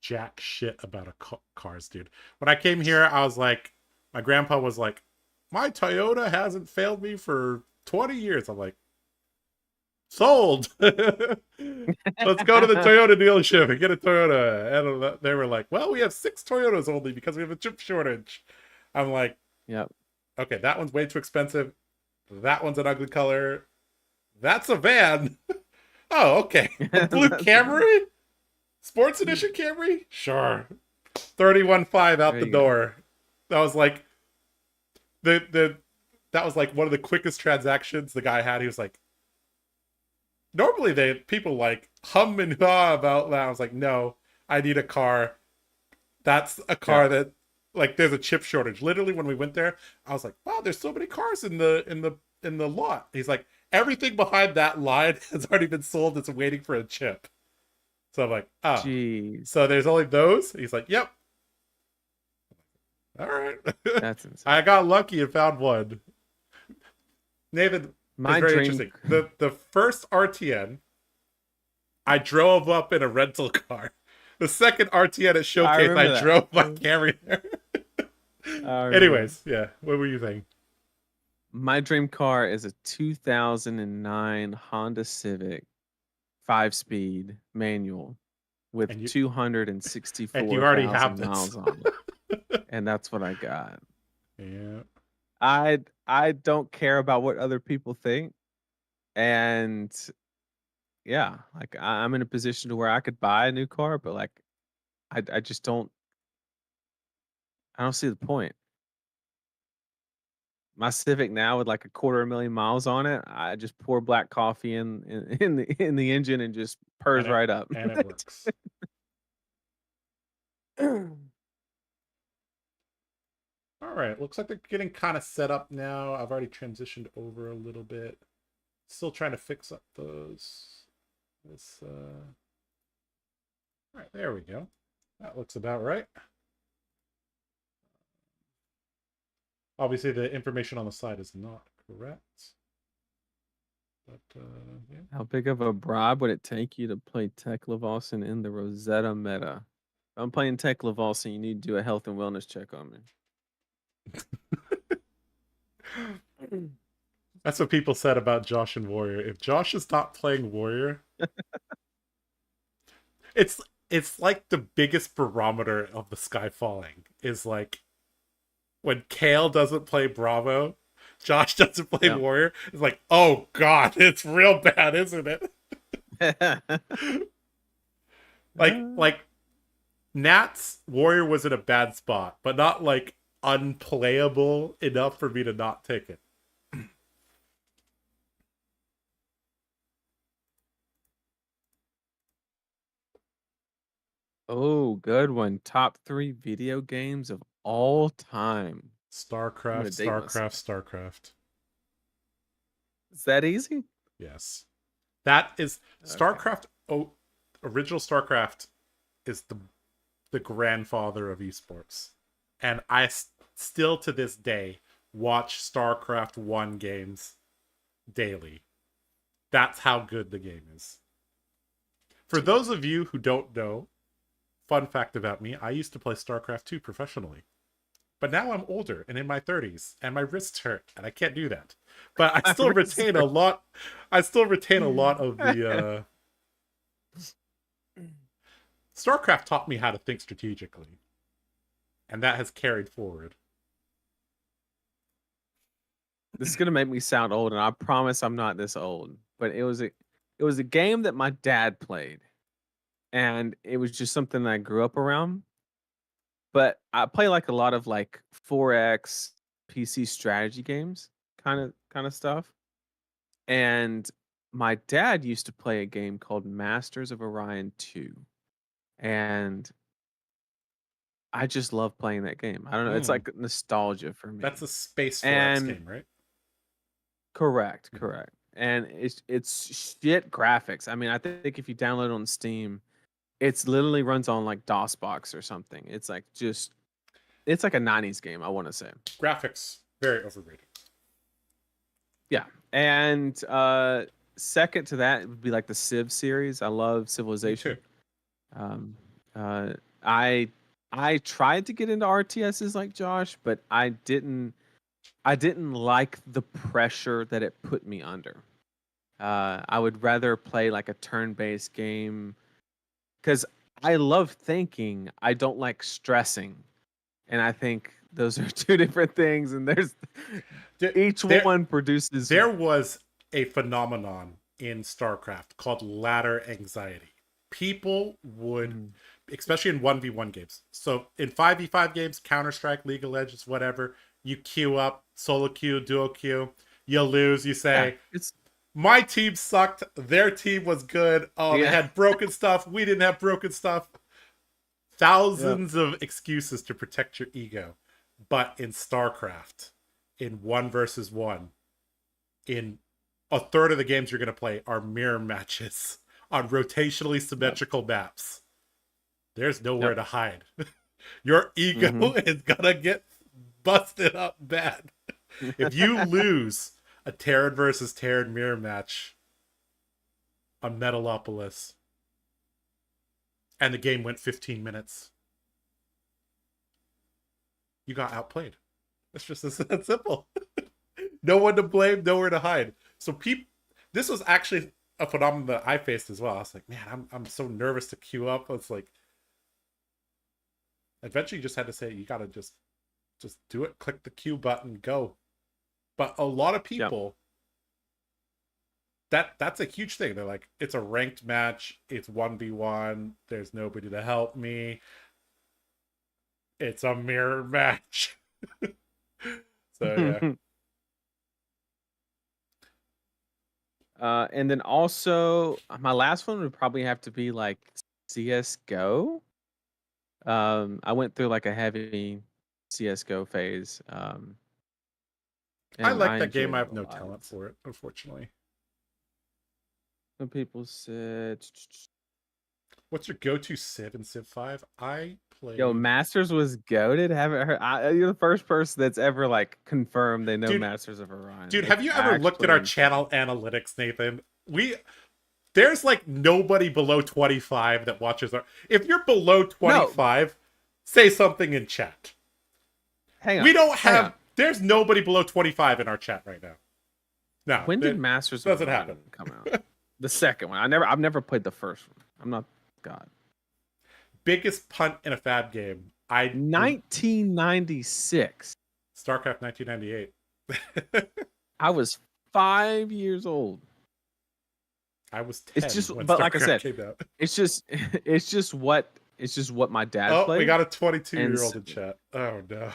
Speaker 1: jack shit about cars, dude. When I came here, I was like, my grandpa was like, my Toyota hasn't failed me for 20 years. I'm like, sold. Let's go to the Toyota dealership and get a Toyota. And they were like, well, we have 6 Toyotas only because we have a chip shortage. I'm like,
Speaker 2: yep.
Speaker 1: Okay, that one's way too expensive. That one's an ugly color. That's a van. Oh, okay. A blue Camry? Sports Edition Camry? Sure. 31.5 out the door. That was like that was like one of the quickest transactions the guy had. He was like, normally people like hum and haw about that. I was like, no, I need a car. That's a car that, like, there's a chip shortage. Literally, when we went there, I was like, wow, there's so many cars in the lot. He's like, everything behind that line has already been sold. It's waiting for a chip. So I'm like, oh, jeez. So there's only those? He's like, yep. All right. That's insane. I got lucky and found one. Nathan, it's very interesting. The first RTN, I drove up in a rental car. The second RTN at Showcase, I drove my Camry there. Anyways, yeah. What were you thinking?
Speaker 2: My dream car is a 2009 Honda Civic 5-speed manual with
Speaker 1: and you
Speaker 2: 264,000
Speaker 1: already have
Speaker 2: miles
Speaker 1: this.
Speaker 2: on it. And that's what I got.
Speaker 1: Yeah.
Speaker 2: I don't care about what other people think. And yeah, like I'm in a position to where I could buy a new car, but like I just I don't see the point. My Civic now with like a 250,000 miles on it, I just pour black coffee in the engine and just purrs right up.
Speaker 1: And it works. All right, looks like they're getting kind of set up now. I've already transitioned over a little bit. Still trying to fix up all right, there we go. That looks about right. Obviously, the information on the side is not correct. But, yeah.
Speaker 2: How big of a bribe would it take you to play Tech Levalson in the Rosetta meta? If I'm playing Tech Levalson, you need to do a health and wellness check on me.
Speaker 1: That's what people said about Josh and Warrior. If Josh is not playing Warrior, it's like the biggest barometer of the sky falling is like when Kale doesn't play Bravo, Josh doesn't play Warrior. It's like, oh god, it's real bad, isn't it? like Nat's Warrior was in a bad spot, but not like unplayable enough for me to not take it.
Speaker 2: Oh, good one. Top 3 video games of all time.
Speaker 1: StarCraft.
Speaker 2: Is that easy?
Speaker 1: Yes. That is StarCraft. Oh, original StarCraft is the grandfather of esports. And I still to this day watch StarCraft 1 games daily. That's how good the game is. For those of you who don't know, fun fact about me, I used to play StarCraft 2 professionally. But now I'm older and in my 30s and my wrists hurt and I can't do that. But I still retain a lot of the StarCraft taught me how to think strategically. And that has carried forward.
Speaker 2: This is gonna make me sound old, and I promise I'm not this old. But it was a game that my dad played, and it was just something that I grew up around. But I play like a lot of like 4X PC strategy games, kind of stuff. And my dad used to play a game called Masters of Orion 2, and I just love playing that game. I don't know, it's like nostalgia for me.
Speaker 1: That's a Space 4X game, right?
Speaker 2: Correct. And it's shit graphics. I mean, I think if you download it on Steam, it's literally runs on like DOSBox or something. It's like it's like a 90s game, I want to say.
Speaker 1: Graphics, very overrated.
Speaker 2: Yeah. And second to that would be like the Civ series. I love Civilization. I tried to get into RTSs like Josh, but I didn't like the pressure that it put me under. I would rather play like a turn-based game because I love thinking. I don't like stressing, and I think those are two different things. And each one produces.
Speaker 1: There was a phenomenon in StarCraft called ladder anxiety. People would, especially in 1v1 games. So in 5v5 games, Counter-Strike, League of Legends, whatever, you queue up, solo queue, duo queue, you lose, you say, my team sucked, their team was good, they had broken stuff, we didn't have broken stuff. Thousands of excuses to protect your ego. But in StarCraft, in 1 versus 1, in a third of the games you're going to play are mirror matches on rotationally symmetrical maps. There's nowhere to hide. Your ego is gonna get busted up bad. If you lose a Terran versus Terran mirror match on Metalopolis and the game went 15 minutes, you got outplayed. It's just that simple. No one to blame, nowhere to hide. So this was actually a phenomenon that I faced as well. I was like, man, I'm so nervous to queue up. It's like, eventually you just had to say, you gotta just do it. Click the queue button, go. But a lot of people, that's a huge thing. They're like, it's a ranked match. It's 1v1. There's nobody to help me. It's a mirror match. So yeah.
Speaker 2: And then also my last one would probably have to be like CS:GO. I went through like a heavy CS:GO phase.
Speaker 1: I
Speaker 2: And
Speaker 1: like that
Speaker 2: enjoyed
Speaker 1: game. I
Speaker 2: it
Speaker 1: have
Speaker 2: a
Speaker 1: no
Speaker 2: lot.
Speaker 1: talent for it, unfortunately.
Speaker 2: Some people said,
Speaker 1: What's your go-to Civ in Civ 5? I played.
Speaker 2: "Yo, Masters was goated." Haven't heard. You're the first person that's ever like confirmed they know
Speaker 1: Dude,
Speaker 2: Masters of Orion.
Speaker 1: Dude,
Speaker 2: It's
Speaker 1: have you ever looked at
Speaker 2: actually
Speaker 1: our
Speaker 2: insane.
Speaker 1: channel analytics, Nathan? There's like nobody below 25 that watches our. If you're below 25, say something in chat.
Speaker 2: Hang on.
Speaker 1: We don't have. There's nobody below 25 in our chat right now. No.
Speaker 2: When did Masters of
Speaker 1: doesn't
Speaker 2: Orion
Speaker 1: happen.
Speaker 2: come out? The second one. I've never played the first one. I'm not God.
Speaker 1: Biggest punt in a fab game.
Speaker 2: 1996.
Speaker 1: StarCraft 1998.
Speaker 2: I was 5 years old.
Speaker 1: I was 10.
Speaker 2: It's just,
Speaker 1: when
Speaker 2: but like I
Speaker 1: StarCraft
Speaker 2: said,
Speaker 1: came out.
Speaker 2: it's just what my dad played.
Speaker 1: We got a 22-year-old in chat. Oh no.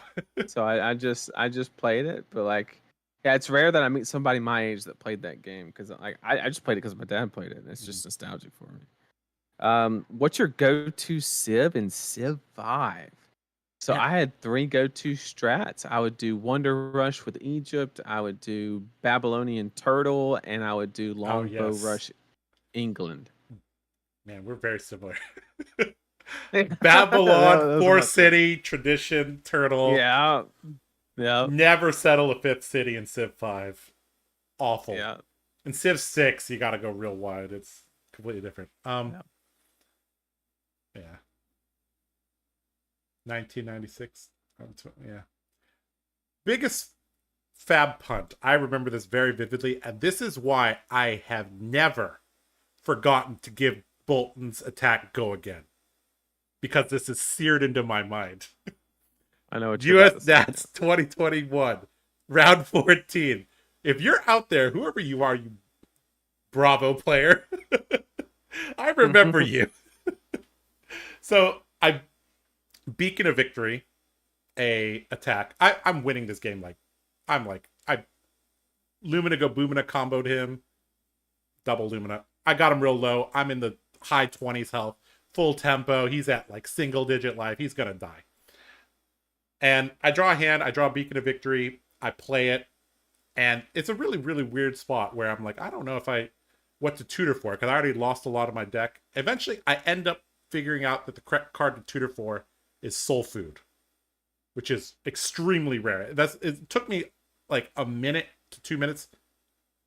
Speaker 2: So I just played it, but like, yeah, it's rare that I meet somebody my age that played that game because like I just played it because my dad played it, and it's just nostalgic for me. What's your go-to Civ in Civ 5? So I had 3 go-to strats. I would do Wonder Rush with Egypt. I would do Babylonian Turtle, and I would do Longbow Rush England.
Speaker 1: Man, we're very similar. Babylon, Forest City, Tradition, Turtle.
Speaker 2: Yeah.
Speaker 1: Never settle a 5th city in Civ 5. Awful.
Speaker 2: Yeah.
Speaker 1: In Civ 6, you got to go real wide. It's completely different. Yeah. 1996. Yeah. Biggest fab punt. I remember this very vividly, and this is why I have never forgotten to give Bolton's attack go again. Because this is seared into my mind.
Speaker 2: I know what you're
Speaker 1: US Nats 2021, round 14. If you're out there, whoever you are, you Bravo player, I remember you. So I Beacon of Victory, a attack. I'm winning this game. I Lumina go Boomina comboed him, double Lumina. I got him real low. I'm in the high 20s health, full tempo. He's at like single digit life. He's gonna die. And I draw a hand. I draw Beacon of Victory. I play it, and it's a really, really weird spot where I'm like, I don't know what to tutor for because I already lost a lot of my deck. Eventually, I end up figuring out that the correct card to tutor for is Soul Food, which is extremely rare. It took me like a minute to 2 minutes.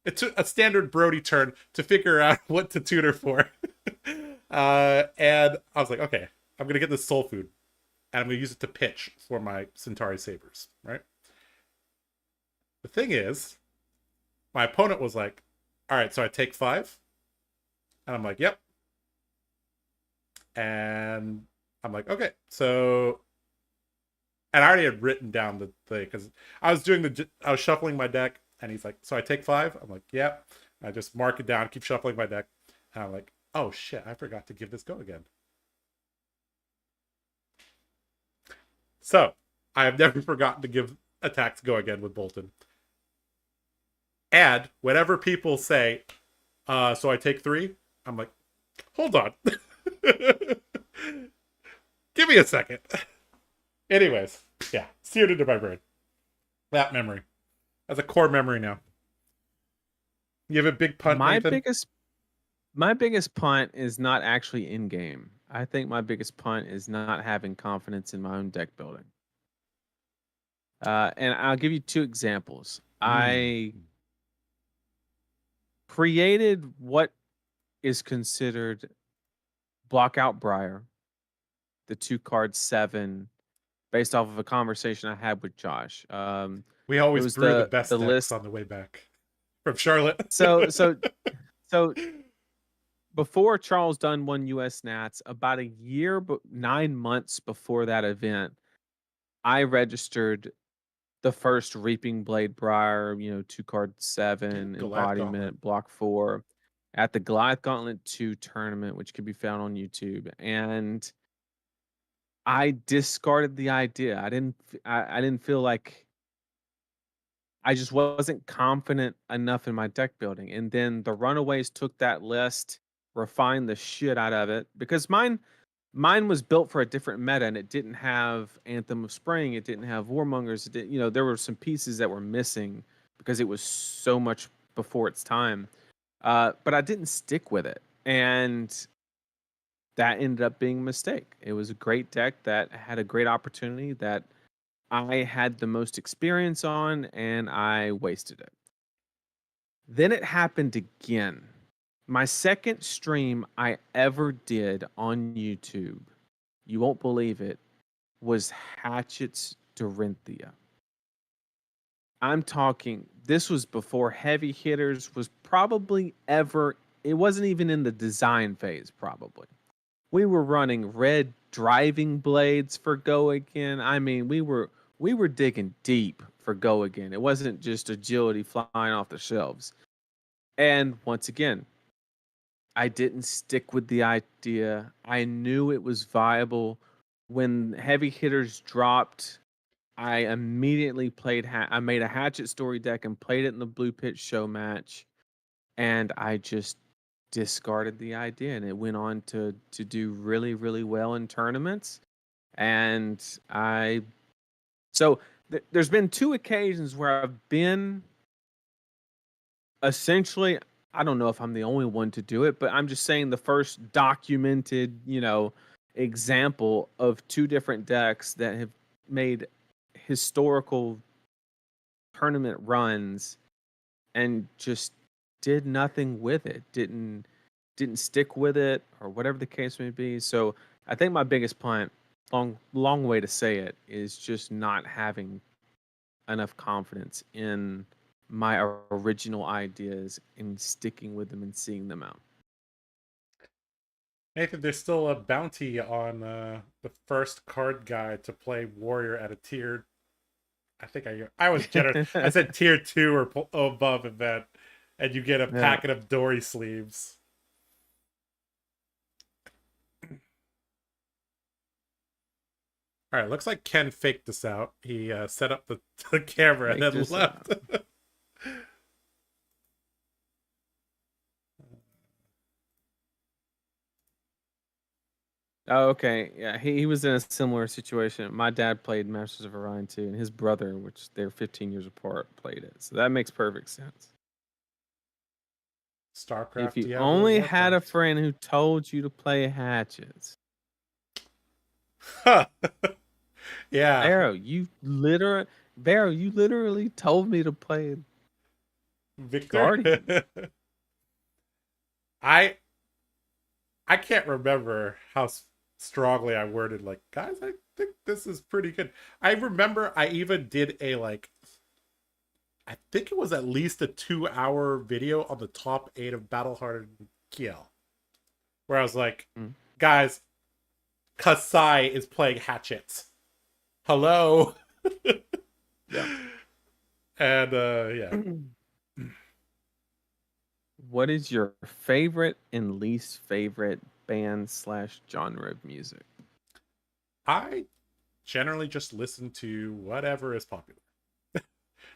Speaker 1: It took a standard Brody turn to figure out what to tutor for. And I was like, okay, I'm going to get this Soul Food, and I'm going to use it to pitch for my Centauri Sabers, right? The thing is, my opponent was like, all right, so I take 5. And I'm like, yep. And I'm like, okay, so, and I already had written down the thing because I was shuffling my deck, and he's like, so I take 5. I'm like, yep. I just mark it down, keep shuffling my deck, and I'm like, oh shit, I forgot to give this go again. So I have never forgotten to give attacks go again with Bolton. And whenever people say, so I take 3, I'm like, hold on. Give me a second. Anyways, yeah, seared into my brain. That memory. That's a core memory now. You have a big punt, Nathan?
Speaker 2: My biggest punt is not actually in game. I think my biggest punt is not having confidence in my own deck building. And I'll give you 2 examples. I created what is considered Blockout Briar, the 2-card 7, based off of a conversation I had with Josh.
Speaker 1: We always brew the best decks on the way back from Charlotte.
Speaker 2: So before Charles Dunn won US Nats, about a year, but 9 months before that event, I registered the first Reaping Blade Briar, 2 card 7
Speaker 1: Goliath Gauntlet.
Speaker 2: embodiment, block 4 at the Goliath Gauntlet 2 tournament, which can be found on YouTube. And I discarded the idea. I didn't feel like I just wasn't confident enough in my deck building. And then the Runaways took that list, refined the shit out of it because mine was built for a different meta and it didn't have Anthem of Spring, it didn't have Warmongers, it didn't, there were some pieces that were missing because it was so much before its time. But I didn't stick with it. And that ended up being a mistake. It was a great deck that had a great opportunity that I had the most experience on, and I wasted it. Then it happened again. My second stream I ever did on YouTube, you won't believe it, was Hatchet's Dorinthia. I'm talking, this was before Heavy Hitters was probably ever, it wasn't even in the design phase, probably. We were running red driving blades for Go Again. I mean, we were digging deep for Go Again. It wasn't just agility flying off the shelves. And once again, I didn't stick with the idea. I knew it was viable. When Heavy Hitters dropped, I immediately I made a Hatchet story deck and played it in the Blue Pit show match. And I just discarded the idea, and it went on to do really, really well in tournaments. And there's been 2 occasions where I've been essentially, I don't know if I'm the only one to do it, but I'm just saying the first documented, example of 2 different decks that have made historical tournament runs and just did nothing with it. Didn't stick with it or whatever the case may be. So I think my biggest point, long way to say it, is just not having enough confidence in my original ideas and sticking with them and seeing them out.
Speaker 1: Nathan, there's still a bounty on the first card guy to play Warrior at a tier. I think I was generous. I said tier 2 or above event, and you get a packet of Dory sleeves. All right, looks like Ken faked this out. He set up the camera and then left.
Speaker 2: Oh, okay. Yeah, he was in a similar situation. My dad played Masters of Orion too, and his brother, which they're 15 years apart, played it. So that makes perfect sense.
Speaker 1: StarCraft.
Speaker 2: If you only had a friend who told you to play Hatchets.
Speaker 1: Yeah.
Speaker 2: Barrow, you literally told me to play
Speaker 1: Victor. I can't remember how strongly I worded, like, guys, I think this is pretty good. I remember I even did a, like, I think it was at least a 2-hour video on the top 8 of Battle-Hardened Kiel, where I was like, guys, Kasai is playing Hatchets. Hello.
Speaker 2: Yeah.
Speaker 1: And yeah.
Speaker 2: What is your favorite and least favorite band/genre of music?
Speaker 1: I generally just listen to whatever is popular.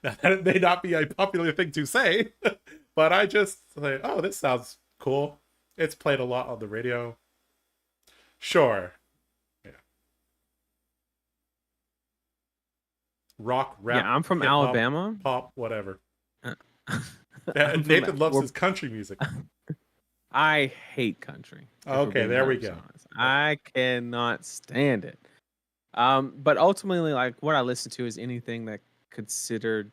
Speaker 1: Now, that may not be a popular thing to say, but I just say, oh, this sounds cool. It's played a lot on the radio. Sure. Yeah. Rock, rap.
Speaker 2: Yeah, I'm from
Speaker 1: hip-hop,
Speaker 2: Alabama.
Speaker 1: Pop, whatever. Nathan loves his country music.
Speaker 2: I hate country.
Speaker 1: Okay, there we go.
Speaker 2: I cannot stand it. But ultimately, like, what I listen to is anything that considered.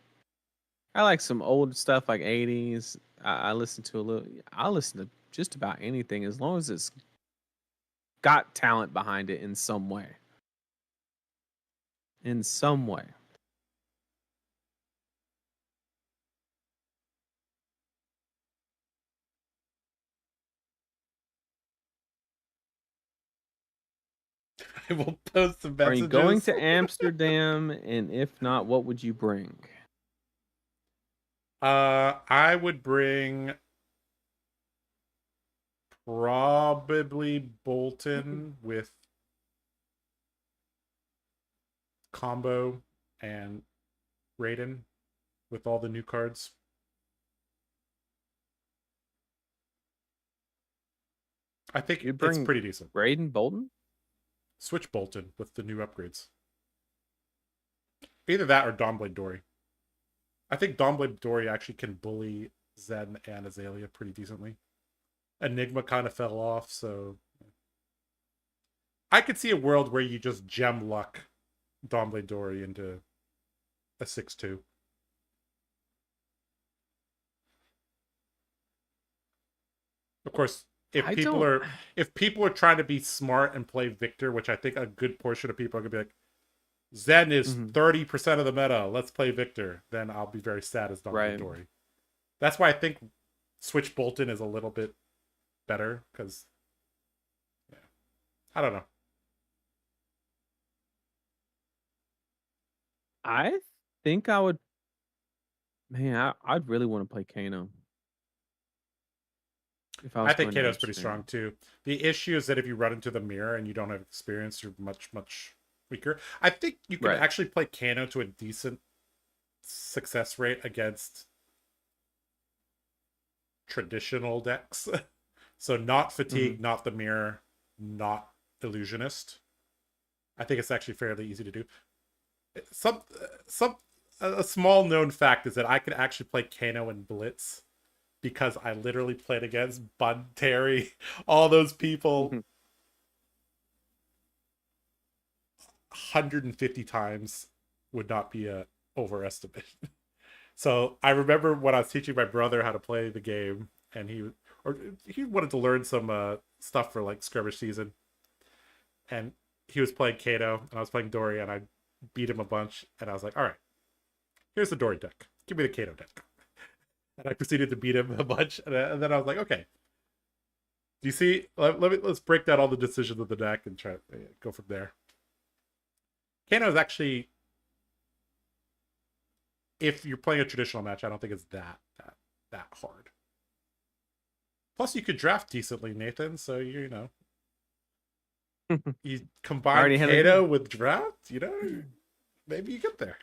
Speaker 2: I like some old stuff like 80s. I listen to I listen to just about anything as long as it's got talent behind it in some way. In some way.
Speaker 1: I will post some
Speaker 2: Are you going
Speaker 1: messages.
Speaker 2: to Amsterdam? And if not, what would you bring?
Speaker 1: I would bring probably Bolton with combo and Raiden with all the new cards. I think
Speaker 2: You'd
Speaker 1: it's
Speaker 2: bring
Speaker 1: pretty decent.
Speaker 2: Raiden Bolton?
Speaker 1: Switch Bolton with the new upgrades. Either that or Dawnblade Dory. I think Dawnblade Dory actually can bully Zen and Azalea pretty decently. Enigma kind of fell off, so I could see a world where you just gem luck Dawnblade Dory into a 6-2. Of course, if people are trying to be smart and play Victor, which I think a good portion of people are gonna be like, Zen is 30% of the meta, let's play Victor, then I'll be very sad as Dawnblade Dory. That's why I think Switch Bolton is a little bit better, because yeah, I don't know.
Speaker 2: I think I would. Man, I'd really want to play Kano. If I was
Speaker 1: I think
Speaker 2: going to
Speaker 1: Kano's pretty
Speaker 2: Amsterdam.
Speaker 1: strong too. The issue is that if you run into the mirror and you don't have experience, you're much weaker. I think you can actually play Kano to a decent success rate against traditional decks. So not Fatigue, not the mirror, not Illusionist. I think it's actually fairly easy to do. A small known fact is that I could actually play Kano and Blitz because I literally played against Bud, Terry, all those people 150 times would not be a overestimate. So I remember when I was teaching my brother how to play the game, and he wanted to learn some stuff for like skirmish season, and he was playing Kano and I was playing Dory, and I beat him a bunch, and I was like, all right, here's the Dory deck, give me the Kano deck. And I proceeded to beat him a bunch, and then I was like, okay, do you see, let's break down all the decisions of the deck and try to go from there. Kano is actually, if you're playing a traditional match, I don't think it's that hard. Plus, you could draft decently, Nathan. So you know, you combine Kano with draft, you know, maybe you get there.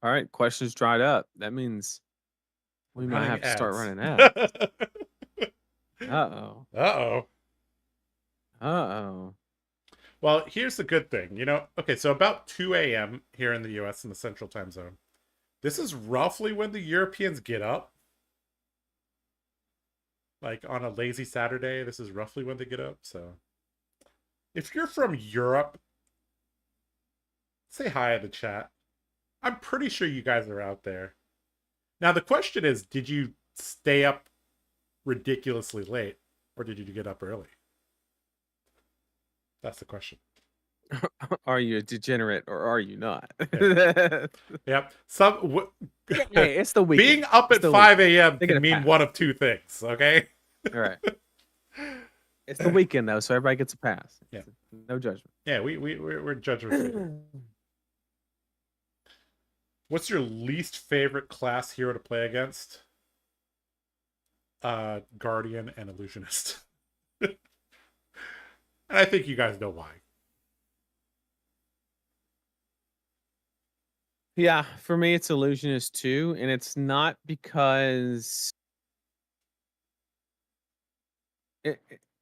Speaker 2: All right, questions dried up. That means we might have to start running ads. Uh-oh.
Speaker 1: Uh-oh.
Speaker 2: Uh-oh.
Speaker 1: Well, here's the good thing. You know, okay, so about 2 a.m. here in the U.S. in the Central Time Zone. This is roughly when the Europeans get up. Like on a lazy Saturday, this is roughly when they get up. So if you're from Europe, say hi in the chat. I'm pretty sure you guys are out there. Now, the question is, did you stay up ridiculously late, or did you get up early? That's the question.
Speaker 2: Are you a degenerate or are you not?
Speaker 1: Yep.
Speaker 2: Hey, it's the weekend.
Speaker 1: Being up at 5 a.m. can mean one of two things, okay?
Speaker 2: All right. It's the weekend, though, so everybody gets a pass.
Speaker 1: Yeah.
Speaker 2: No judgment.
Speaker 1: Yeah, we're judgment. What's your least favorite class hero to play against? Guardian and Illusionist. And I think you guys know why.
Speaker 2: Yeah, for me, it's Illusionist too, and it's not because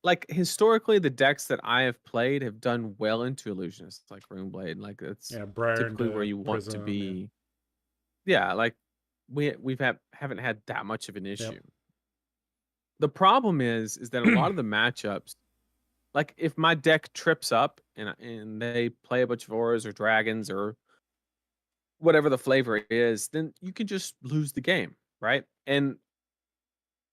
Speaker 2: like historically, the decks that I have played have done well into Illusionist, like Runeblade. Like that's typically where you want to be. Yeah, like haven't had that much of an issue. Yep. The problem is that a lot of the matchups, like if my deck trips up and they play a bunch of auras or dragons or whatever the flavor is, then you can just lose the game, right? And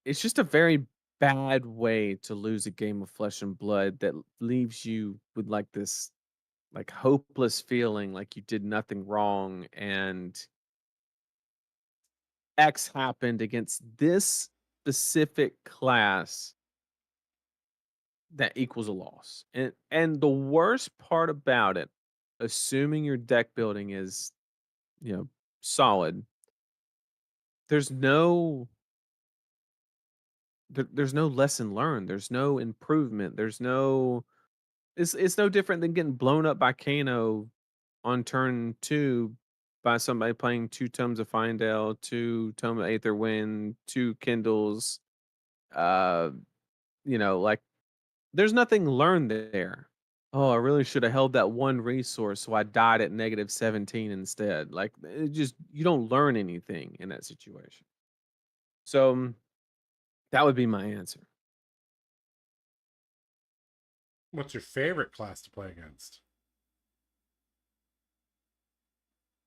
Speaker 2: it's just a very bad way to lose a game of Flesh and Blood that leaves you with like this like hopeless feeling like you did nothing wrong, and X happened against this specific class that equals a loss. And the worst part about it, assuming your deck building is, you know, solid, there's no there's no lesson learned. There's no improvement. There's no it's no different than getting blown up by Kano on turn 2 by somebody playing 2 Tomes of Findale, 2 Tome of Aether Wind, 2 Kindles. Uh, like there's nothing learned there. Oh, I really should have held that one resource, so I died at -17 instead. Like it just you don't learn anything in that situation. So that would be my answer.
Speaker 1: What's your favorite class to play against?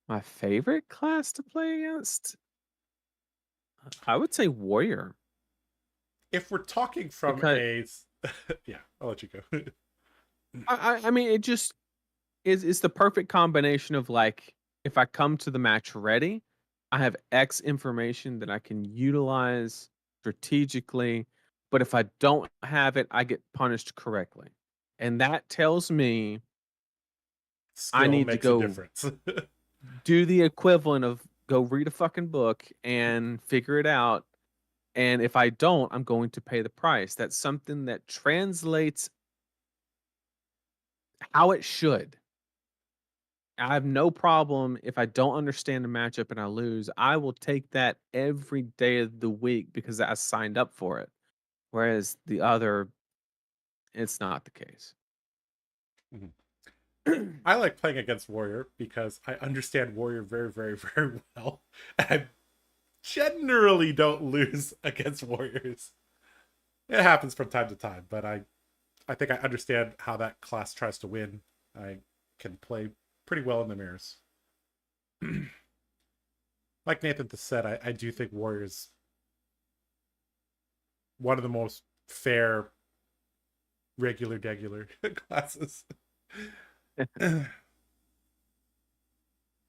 Speaker 2: My favorite class to play against? I would say Warrior.
Speaker 1: If we're talking from
Speaker 2: Because
Speaker 1: a yeah, I'll let you go.
Speaker 2: I mean it just is the perfect combination of like if I come to the match ready, I have X information that I can utilize strategically, but if I don't have it, I get punished correctly. And that tells me I
Speaker 1: Skill
Speaker 2: need to
Speaker 1: makes a
Speaker 2: go
Speaker 1: difference.
Speaker 2: do the equivalent of go read a fucking book and figure it out. And if I don't, I'm going to pay the price. That's something that translates how it should. I have no problem if I don't understand the matchup and I lose. I will take that every day of the week because I signed up for it. Whereas the other, it's not the case.
Speaker 1: Mhm. I like playing against Warrior because I understand Warrior very, very, very well. I generally don't lose against Warriors. It happens from time to time, but I think I understand how that class tries to win. I can play pretty well in the mirrors. Like Nathan said, I do think Warriors one of the most fair regular degular classes.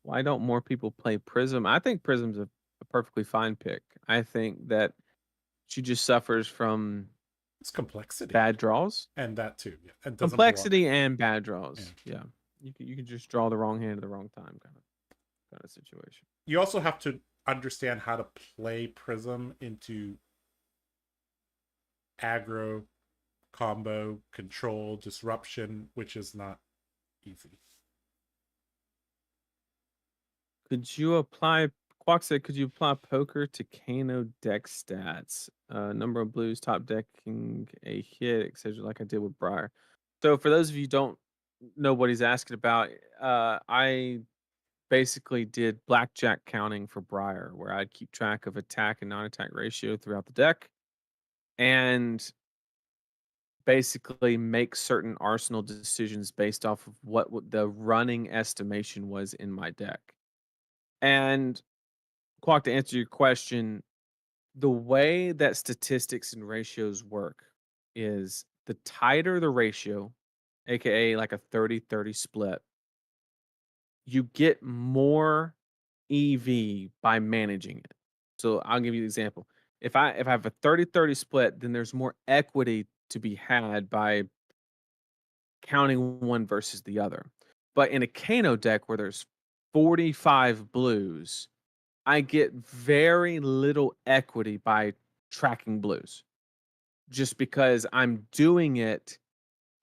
Speaker 2: Why don't more people play Prism? I think Prism's a perfectly fine pick. I think that she just suffers from
Speaker 1: It's complexity
Speaker 2: bad draws,
Speaker 1: and that too. Yeah, and doesn't block.
Speaker 2: complexity, and bad draws.
Speaker 1: Yeah.
Speaker 2: Yeah, you can just draw the wrong hand at the wrong time, kind of situation.
Speaker 1: You also have to understand how to play Prism into aggro, combo, control, disruption, which is not easy.
Speaker 2: Could you apply Quack said, could you apply poker to Kano deck stats? Number of blues, top decking a hit, etc. Like I did with Briar. So for those of you who don't know what he's asking about, I basically did blackjack counting for Briar, where I'd keep track of attack and non-attack ratio throughout the deck, and basically make certain arsenal decisions based off of what the running estimation was in my deck. And Quack, to answer your question, the way that statistics and ratios work is the tighter the ratio, aka like a 30-30 split, you get more EV by managing it. So I'll give you an example. If I have a 30-30 split, then there's more equity to be had by counting one versus the other. But in a Kano deck where there's 45 blues, I get very little equity by tracking blues just because I'm doing it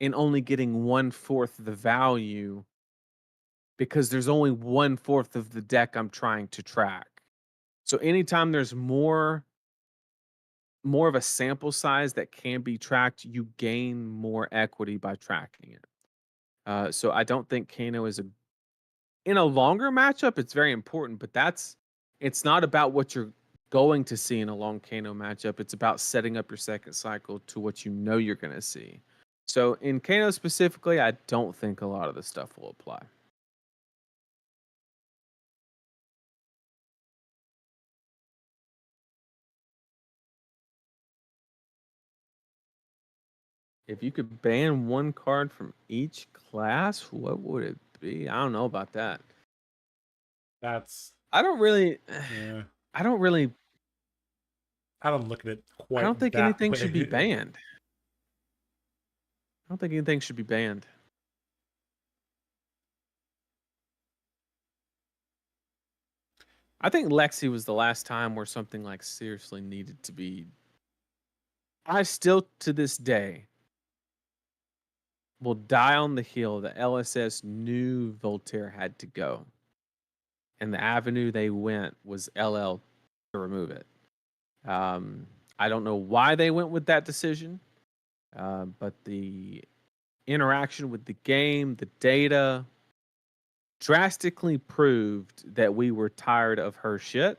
Speaker 2: and only getting 1/4 the value because there's only 1/4 of the deck I'm trying to track. So anytime there's more of a sample size that can be tracked, you gain more equity by tracking it. So I don't think Kano is in a longer matchup, it's very important, but it's not about what you're going to see in a long Kano matchup. It's about setting up your second cycle to what you know you're going to see. So in Kano specifically, I don't think a lot of this stuff will apply. If you could ban one card from each class, what would it be? I don't know about that.
Speaker 1: That's
Speaker 2: I don't really.
Speaker 1: yeah.
Speaker 2: I don't really.
Speaker 1: I don't look at it
Speaker 2: I don't
Speaker 1: quite
Speaker 2: think
Speaker 1: that
Speaker 2: anything should be
Speaker 1: way.
Speaker 2: banned. I don't think anything should be banned. I think Lexi was the last time where something like seriously needed to be. I still, to this day, will die on the hill that LSS knew Voltaire had to go. And the avenue they went was LL to remove it. I don't know why they went with that decision, but the interaction with the game, the data, drastically proved that we were tired of her shit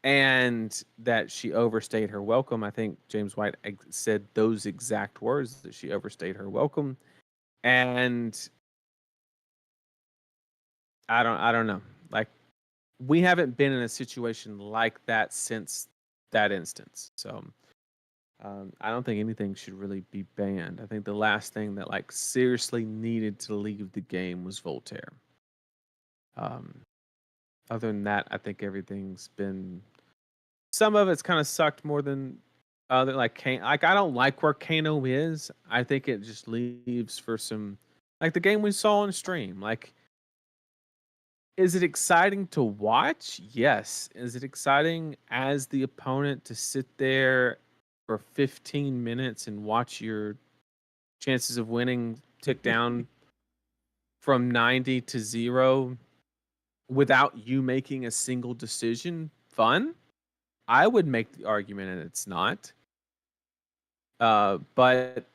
Speaker 2: and that she overstayed her welcome. I think James White said those exact words, that she overstayed her welcome. And I don't know. Like, we haven't been in a situation like that since that instance. So I don't think anything should really be banned. I think the last thing that like seriously needed to leave the game was Voltaire. Other than that, I think everything's been. Some of it's kind of sucked more than other. Like I don't like where Kano is. I think it just leaves for some, like the game we saw on stream. Like, is it exciting to watch? Yes. Is it exciting as the opponent to sit there for 15 minutes and watch your chances of winning tick down from 90 to 0 without you making a single decision? Fun. I would make the argument that it's not. But,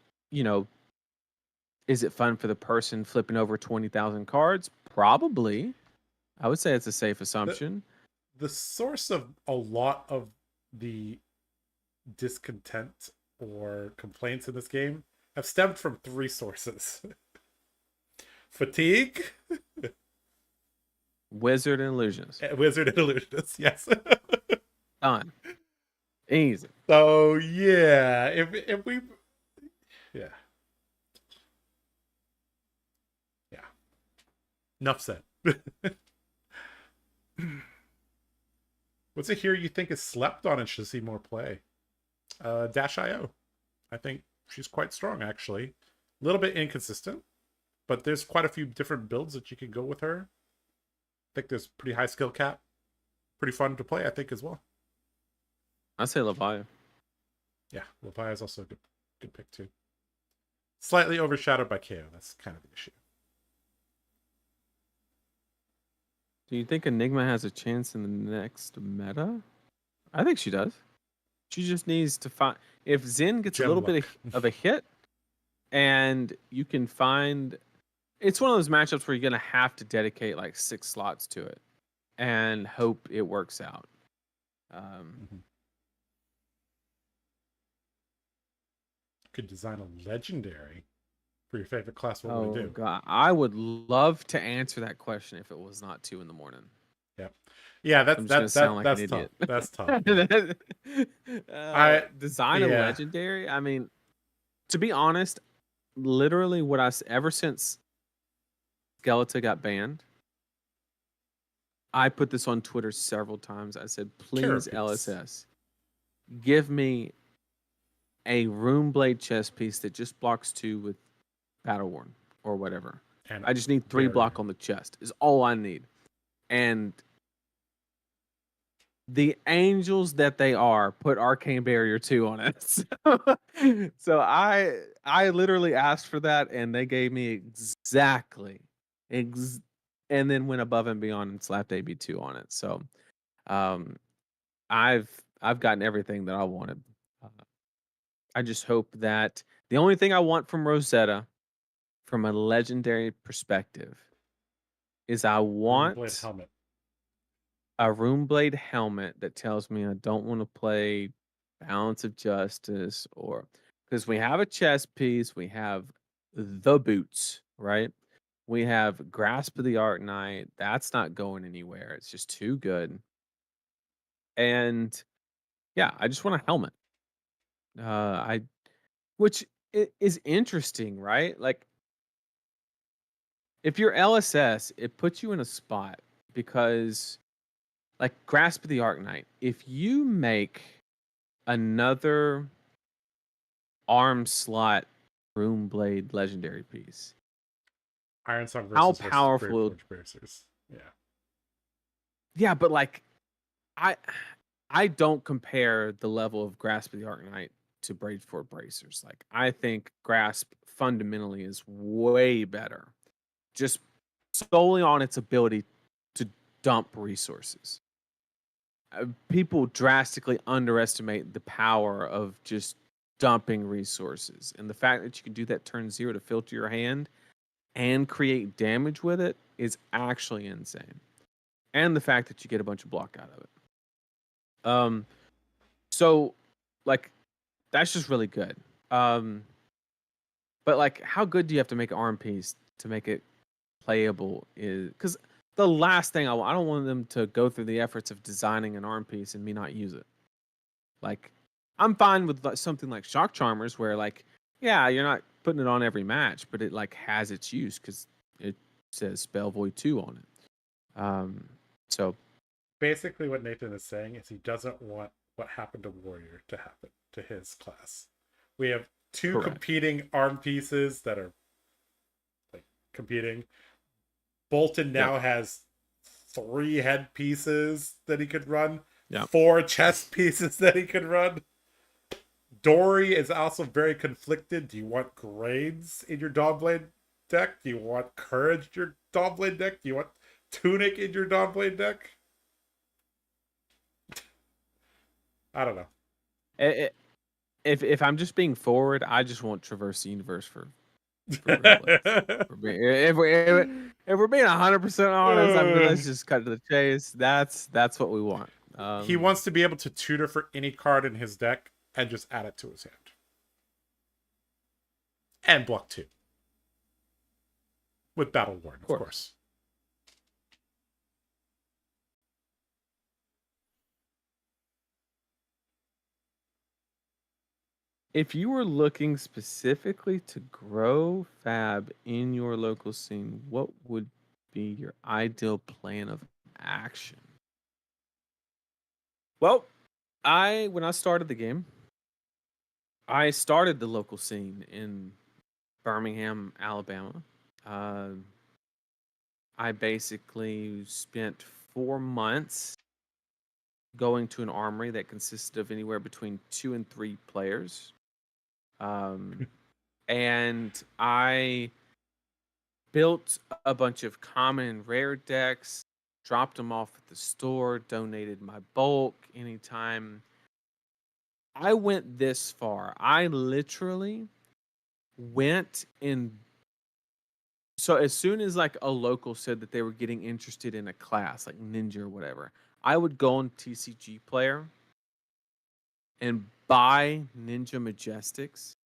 Speaker 2: is it fun for the person flipping over 20,000 cards? Probably. I would say it's a safe assumption.
Speaker 1: The source of a lot of the discontent or complaints in this game have stemmed from 3 sources. Fatigue,
Speaker 2: Wizard and Illusionist.
Speaker 1: Wizard and Illusionist, yes.
Speaker 2: Done. Easy.
Speaker 1: So yeah, if we yeah. Enough said. What's it here you think is slept on and should see more play? Dash.io. I think she's quite strong, actually. A little bit inconsistent, but there's quite a few different builds that you can go with her. I think there's pretty high skill cap. Pretty fun to play, I think, as well.
Speaker 2: I say Leviathan.
Speaker 1: Yeah, Leviathan is also a good pick, too. Slightly overshadowed by Kayo. That's kind of the issue.
Speaker 2: Do you think Enigma has a chance in the next meta? I think she does. She just needs to find. If Zen gets a little bit of a hit, and you can find. It's one of those matchups where you're going to have to dedicate like 6 slots to it and hope it works out.
Speaker 1: Could design a legendary for your favorite class. What would it do?
Speaker 2: God. I would love to answer that question if it was not 2 a.m.
Speaker 1: Yeah, that's
Speaker 2: like
Speaker 1: that's
Speaker 2: an
Speaker 1: tough.
Speaker 2: idiot.
Speaker 1: That's tough.
Speaker 2: Design a legendary. I mean, to be honest, literally ever since Skeleton got banned, I put this on Twitter several times. I said, please, LSS, give me a Runeblade chess piece that just blocks 2 with Battle Worn or whatever. And I just need 3 block on the chest is all I need. And the angels that they are put Arcane Barrier 2 on it. So I literally asked for that and they gave me exactly and then went above and beyond and slapped AB2 on it. So I've gotten everything that I wanted. I just hope that the only thing I want from Rosetta from a legendary perspective is I want a Runeblade helmet that tells me I don't want to play Balance of Justice, or because we have a chess piece, we have the boots, right? We have Grasp of the Arknight. That's not going anywhere. It's just too good. And yeah, I just want a helmet. Which is interesting, right? Like, if you're LSS, it puts you in a spot because, like Grasp of the Arknight, if you make another arm slot Runeblade legendary piece,
Speaker 1: Iron Song
Speaker 2: how
Speaker 1: versus
Speaker 2: powerful?
Speaker 1: Braveforge Bracers. Yeah.
Speaker 2: Yeah, but like I don't compare the level of Grasp of the Arknight to Braveforge Bracers. Like I think Grasp fundamentally is way better, just solely on its ability to dump resources. People drastically underestimate the power of just dumping resources, and the fact that you can do that turn 0 to filter your hand and create damage with it is actually insane. And the fact that you get a bunch of block out of it. So like that's just really good. But like how good do you have to make an arm piece to make it playable? Is because the last thing I don't want them to go through the efforts of designing an arm piece and me not use it. Like I'm fine with something like Shock Charmers where like, yeah, you're not putting it on every match, but it like has its use because it says Spell Void 2 on it. So
Speaker 1: basically what Nathan is saying is he doesn't want what happened to Warrior to happen to his class. We have two
Speaker 2: correct.
Speaker 1: competing arm pieces that are like competing. Bolton now has 3 head pieces that he could run, 4 chest pieces that he could run. Dory is also very conflicted. Do you want grades in your Dawnblade deck? Do you want courage in your Dawnblade deck? Do you want tunic in your Dawnblade deck? I don't know.
Speaker 2: If I'm just being forward, I just want Traverse the Universe for if we're being 100% honest, I mean, let's just cut to the chase. That's what we want.
Speaker 1: He wants to be able to tutor for any card in his deck and just add it to his hand. And block 2. With Battle Warden, of course.
Speaker 2: If you were looking specifically to grow Fab in your local scene, what would be your ideal plan of action? Well, when I started the game, I started the local scene in Birmingham, Alabama. I basically spent 4 months going to an armory that consisted of anywhere between 2 and 3 players. And I built a bunch of common and rare decks, dropped them off at the store, donated my bulk anytime. I went this far. I literally went in. So as soon as like a local said that they were getting interested in a class like Ninja or whatever, I would go on TCG Player and buy Ninja Majestics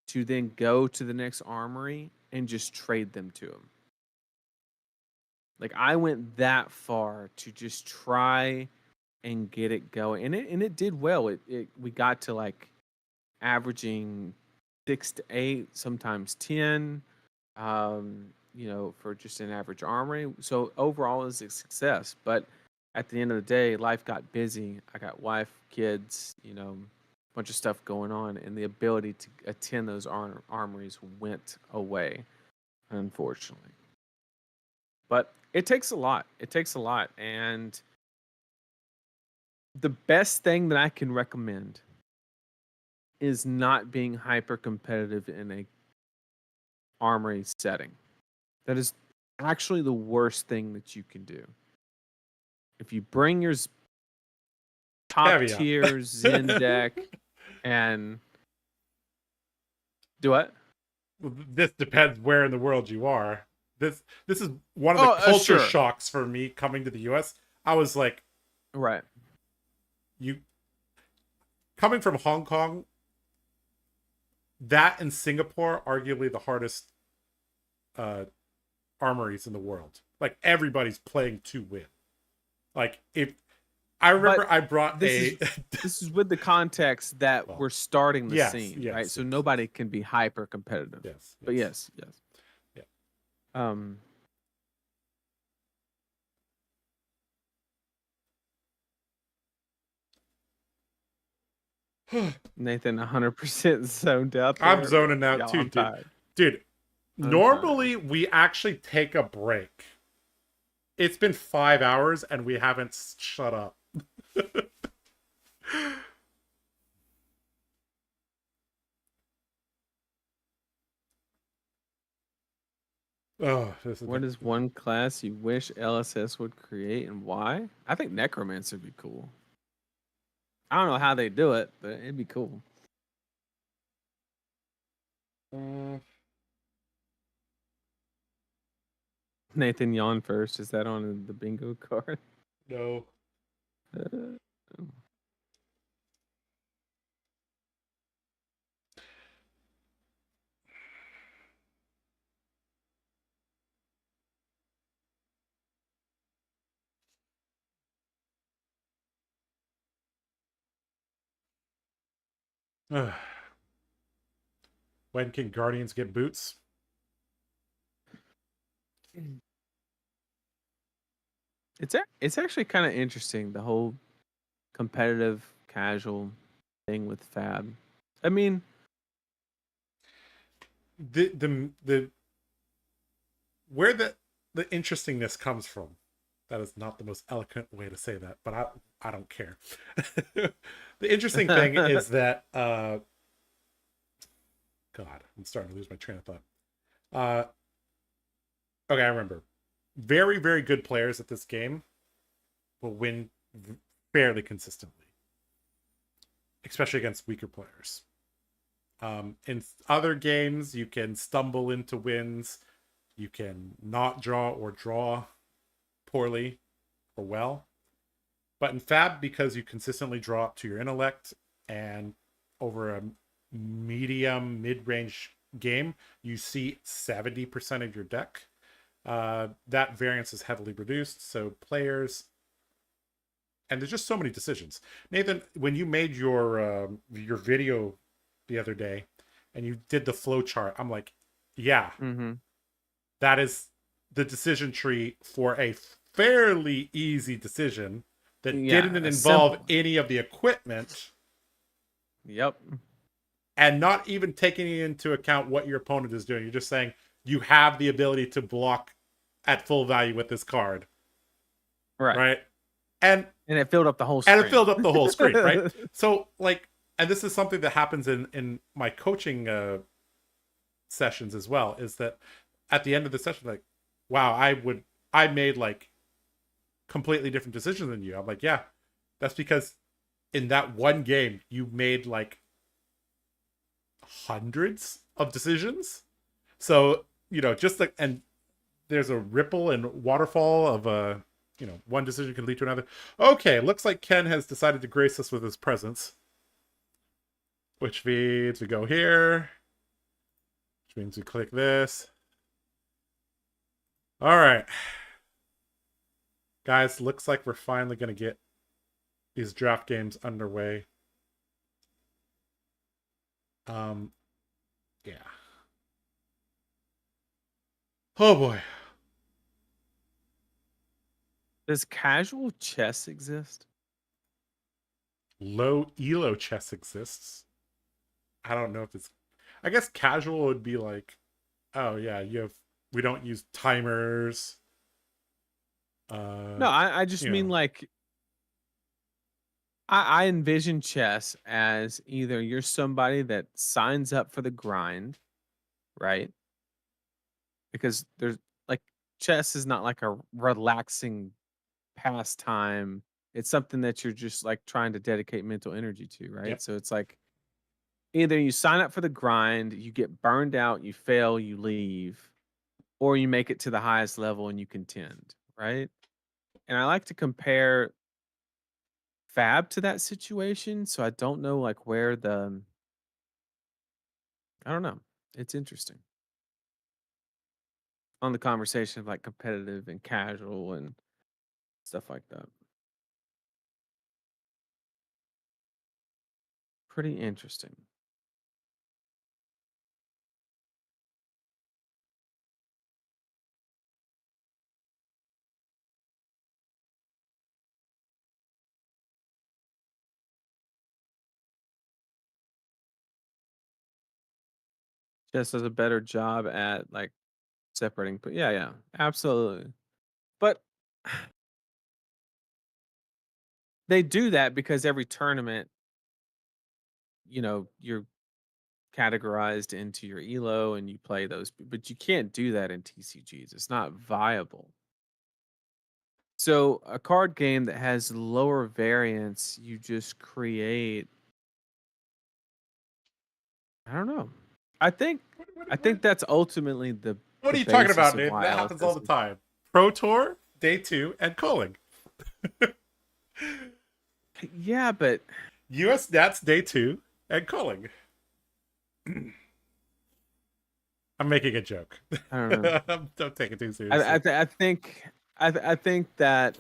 Speaker 2: to then go to the next armory and just trade them to him. Like I went that far to just try and get it going, and it did well. We got to like averaging 6 to 8, sometimes 10, for just an average armory. So overall, it was a success. But at the end of the day, life got busy. I got wife, kids, bunch of stuff going on, and the ability to attend those armories went away, unfortunately. But it takes a lot. And the best thing that I can recommend is not being hyper competitive in a armory setting. That is actually the worst thing that you can do. If you bring your top tier Zen deck and do what?
Speaker 1: This depends where in the world you are. This is one of the culture shocks for me coming to the US. I was like,
Speaker 2: right.
Speaker 1: You coming from Hong Kong, that and Singapore, arguably the hardest armories in the world. Like everybody's playing to win. Like if I remember, I brought
Speaker 2: this is with the context that we're starting the scene,
Speaker 1: yes,
Speaker 2: right?
Speaker 1: Yes.
Speaker 2: So nobody can be hyper competitive.
Speaker 1: Yes.
Speaker 2: But yes.
Speaker 1: Yeah.
Speaker 2: Nathan 100% zoned out
Speaker 1: I'm
Speaker 2: there.
Speaker 1: zoning out
Speaker 2: Yeah,
Speaker 1: too,
Speaker 2: I'm
Speaker 1: dude.
Speaker 2: tired.
Speaker 1: Dude,
Speaker 2: I'm tired.
Speaker 1: normally we actually take a break. It's been 5 hours and we haven't shut up. Oh, this is
Speaker 2: What is one class you wish LSS would create and why? I think Necromancer would be cool. I don't know how they do it, but it'd be cool. Nathan yawn first. Is that on the bingo card?
Speaker 1: no. When can Guardians get boots?
Speaker 2: It's actually kind of interesting, the whole competitive casual thing with Fab. I mean,
Speaker 1: the where the interestingness comes from. That is not the most eloquent way to say that, but I don't care. The interesting thing is that God, I'm starting to lose my train of thought. Okay, I remember. Very, very good players at this game will win fairly consistently, especially against weaker players. In other games, you can stumble into wins. You can not draw or draw poorly or well. But in Fab, because you consistently draw up to your intellect and over a medium mid-range game, you see 70% of your deck. That variance is heavily reduced. So players, and there's just so many decisions. Nathan, when you made your video the other day and you did the flow chart, I'm like, yeah, that is the decision tree for a fairly easy decision that didn't involve any of the equipment.
Speaker 2: Yep.
Speaker 1: And not even taking into account what your opponent is doing. You're just saying you have the ability to block at full value with this card. Right. And
Speaker 2: it filled up the whole screen.
Speaker 1: Right? So, like, and this is something that happens in my coaching sessions as well, is that at the end of the session, like, wow, I made like completely different decisions than you. I'm like, yeah, that's because in that one game you made like hundreds of decisions. So, just like, and there's a ripple and waterfall of one decision can lead to another. Okay, looks like Ken has decided to grace us with his presence, which means we go here, which means we click this. All right, guys, looks like we're finally gonna get these draft games underway. Yeah. Oh boy.
Speaker 2: Does casual chess exist?
Speaker 1: Low elo chess exists. I don't know if it's. I guess casual would be like, oh yeah, we don't use timers.
Speaker 2: No, I just mean like I envision chess as either you're somebody that signs up for the grind, right? Because there's like chess is not like a relaxing pastime. It's something that you're just like trying to dedicate mental energy to, right?
Speaker 1: Yep.
Speaker 2: So it's like either you sign up for the grind, you get burned out, you fail, you leave, or you make it to the highest level and you contend, right? And I like to compare Fab to that situation, so I don't know like where I don't know. It's interesting. On the conversation of like competitive and casual and stuff like that. Pretty interesting. Just does a better job at like separating. But yeah, absolutely. But they do that because every tournament, you're categorized into your elo and you play those, but you can't do that in TCGs. It's not viable. So a card game that has lower variance, you just create. I don't know. I think
Speaker 1: What,
Speaker 2: I
Speaker 1: what,
Speaker 2: think
Speaker 1: what,
Speaker 2: that's ultimately the
Speaker 1: what are you talking
Speaker 2: basis
Speaker 1: about,
Speaker 2: of
Speaker 1: dude?
Speaker 2: why
Speaker 1: That happens all
Speaker 2: LSS
Speaker 1: the
Speaker 2: is.
Speaker 1: time. Pro Tour, Day 2, and Culling.
Speaker 2: Yeah, but
Speaker 1: US Nats Day 2 and Culling. I'm making a joke.
Speaker 2: I don't know.
Speaker 1: Don't take it too
Speaker 2: I I,
Speaker 1: seriously.
Speaker 2: th- I think I think that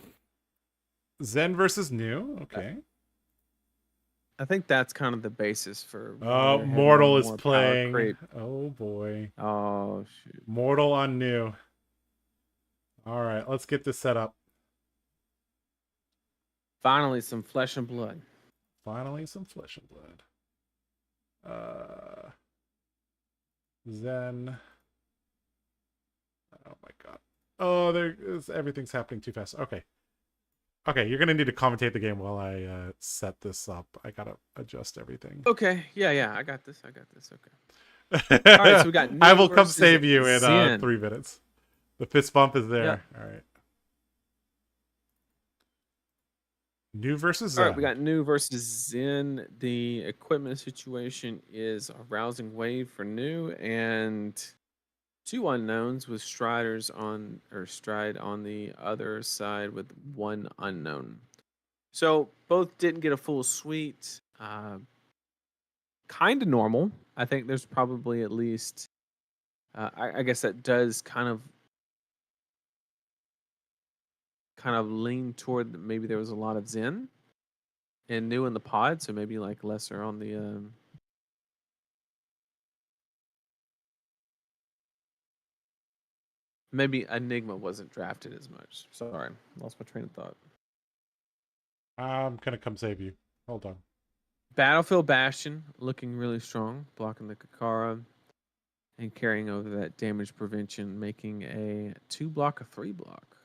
Speaker 1: Zen versus New. Okay.
Speaker 2: I think that's kind of the basis for why
Speaker 1: Oh,
Speaker 2: you're having
Speaker 1: Mortal is
Speaker 2: more power
Speaker 1: playing.
Speaker 2: creep.
Speaker 1: Oh boy.
Speaker 2: Oh shoot!
Speaker 1: Mortal on New. All right, let's get this set up.
Speaker 2: Finally, some flesh and blood.
Speaker 1: Finally, some flesh and blood. Uh, Zen. Oh my god. Oh, everything's happening too fast. Okay. Okay, you're gonna need to commentate the game while I set this up. I gotta adjust everything.
Speaker 2: Okay, yeah, I got this. Okay. All right, so we got
Speaker 1: I
Speaker 2: New
Speaker 1: will come
Speaker 2: versus
Speaker 1: save you in
Speaker 2: Zen.
Speaker 1: 3 minutes. The fist bump is
Speaker 2: Yep.
Speaker 1: there. All right. New versus
Speaker 2: All right, we
Speaker 1: Zen.
Speaker 2: got New versus Zen. The equipment situation is a rousing wave for New and two unknowns with Stride on the other side with one unknown. So both didn't get a full suite. Kind of normal. I think there's probably at least. I guess that does kind of lean toward maybe there was a lot of Zen and New in the pod, so maybe like lesser on the. Maybe Enigma wasn't drafted as much. Sorry, lost my train of thought.
Speaker 1: I'm gonna come save you. Hold on.
Speaker 2: Battlefield Bastion looking really strong, blocking the Kakara and carrying over that damage prevention, making a 2 block, a 3 block.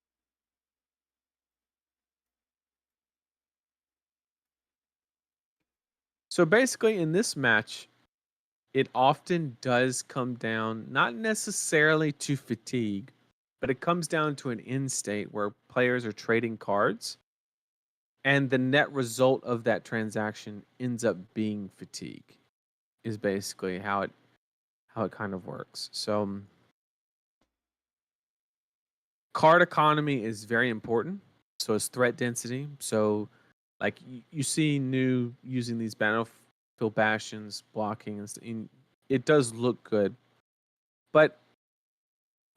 Speaker 2: So basically, in this match, it often does come down not necessarily to fatigue, but it comes down to an end state where players are trading cards, and the net result of that transaction ends up being fatigue. Is basically how it kind of works. So card economy is very important. So is threat density. So like you see New using these battlefield bastions blocking and it does look good, but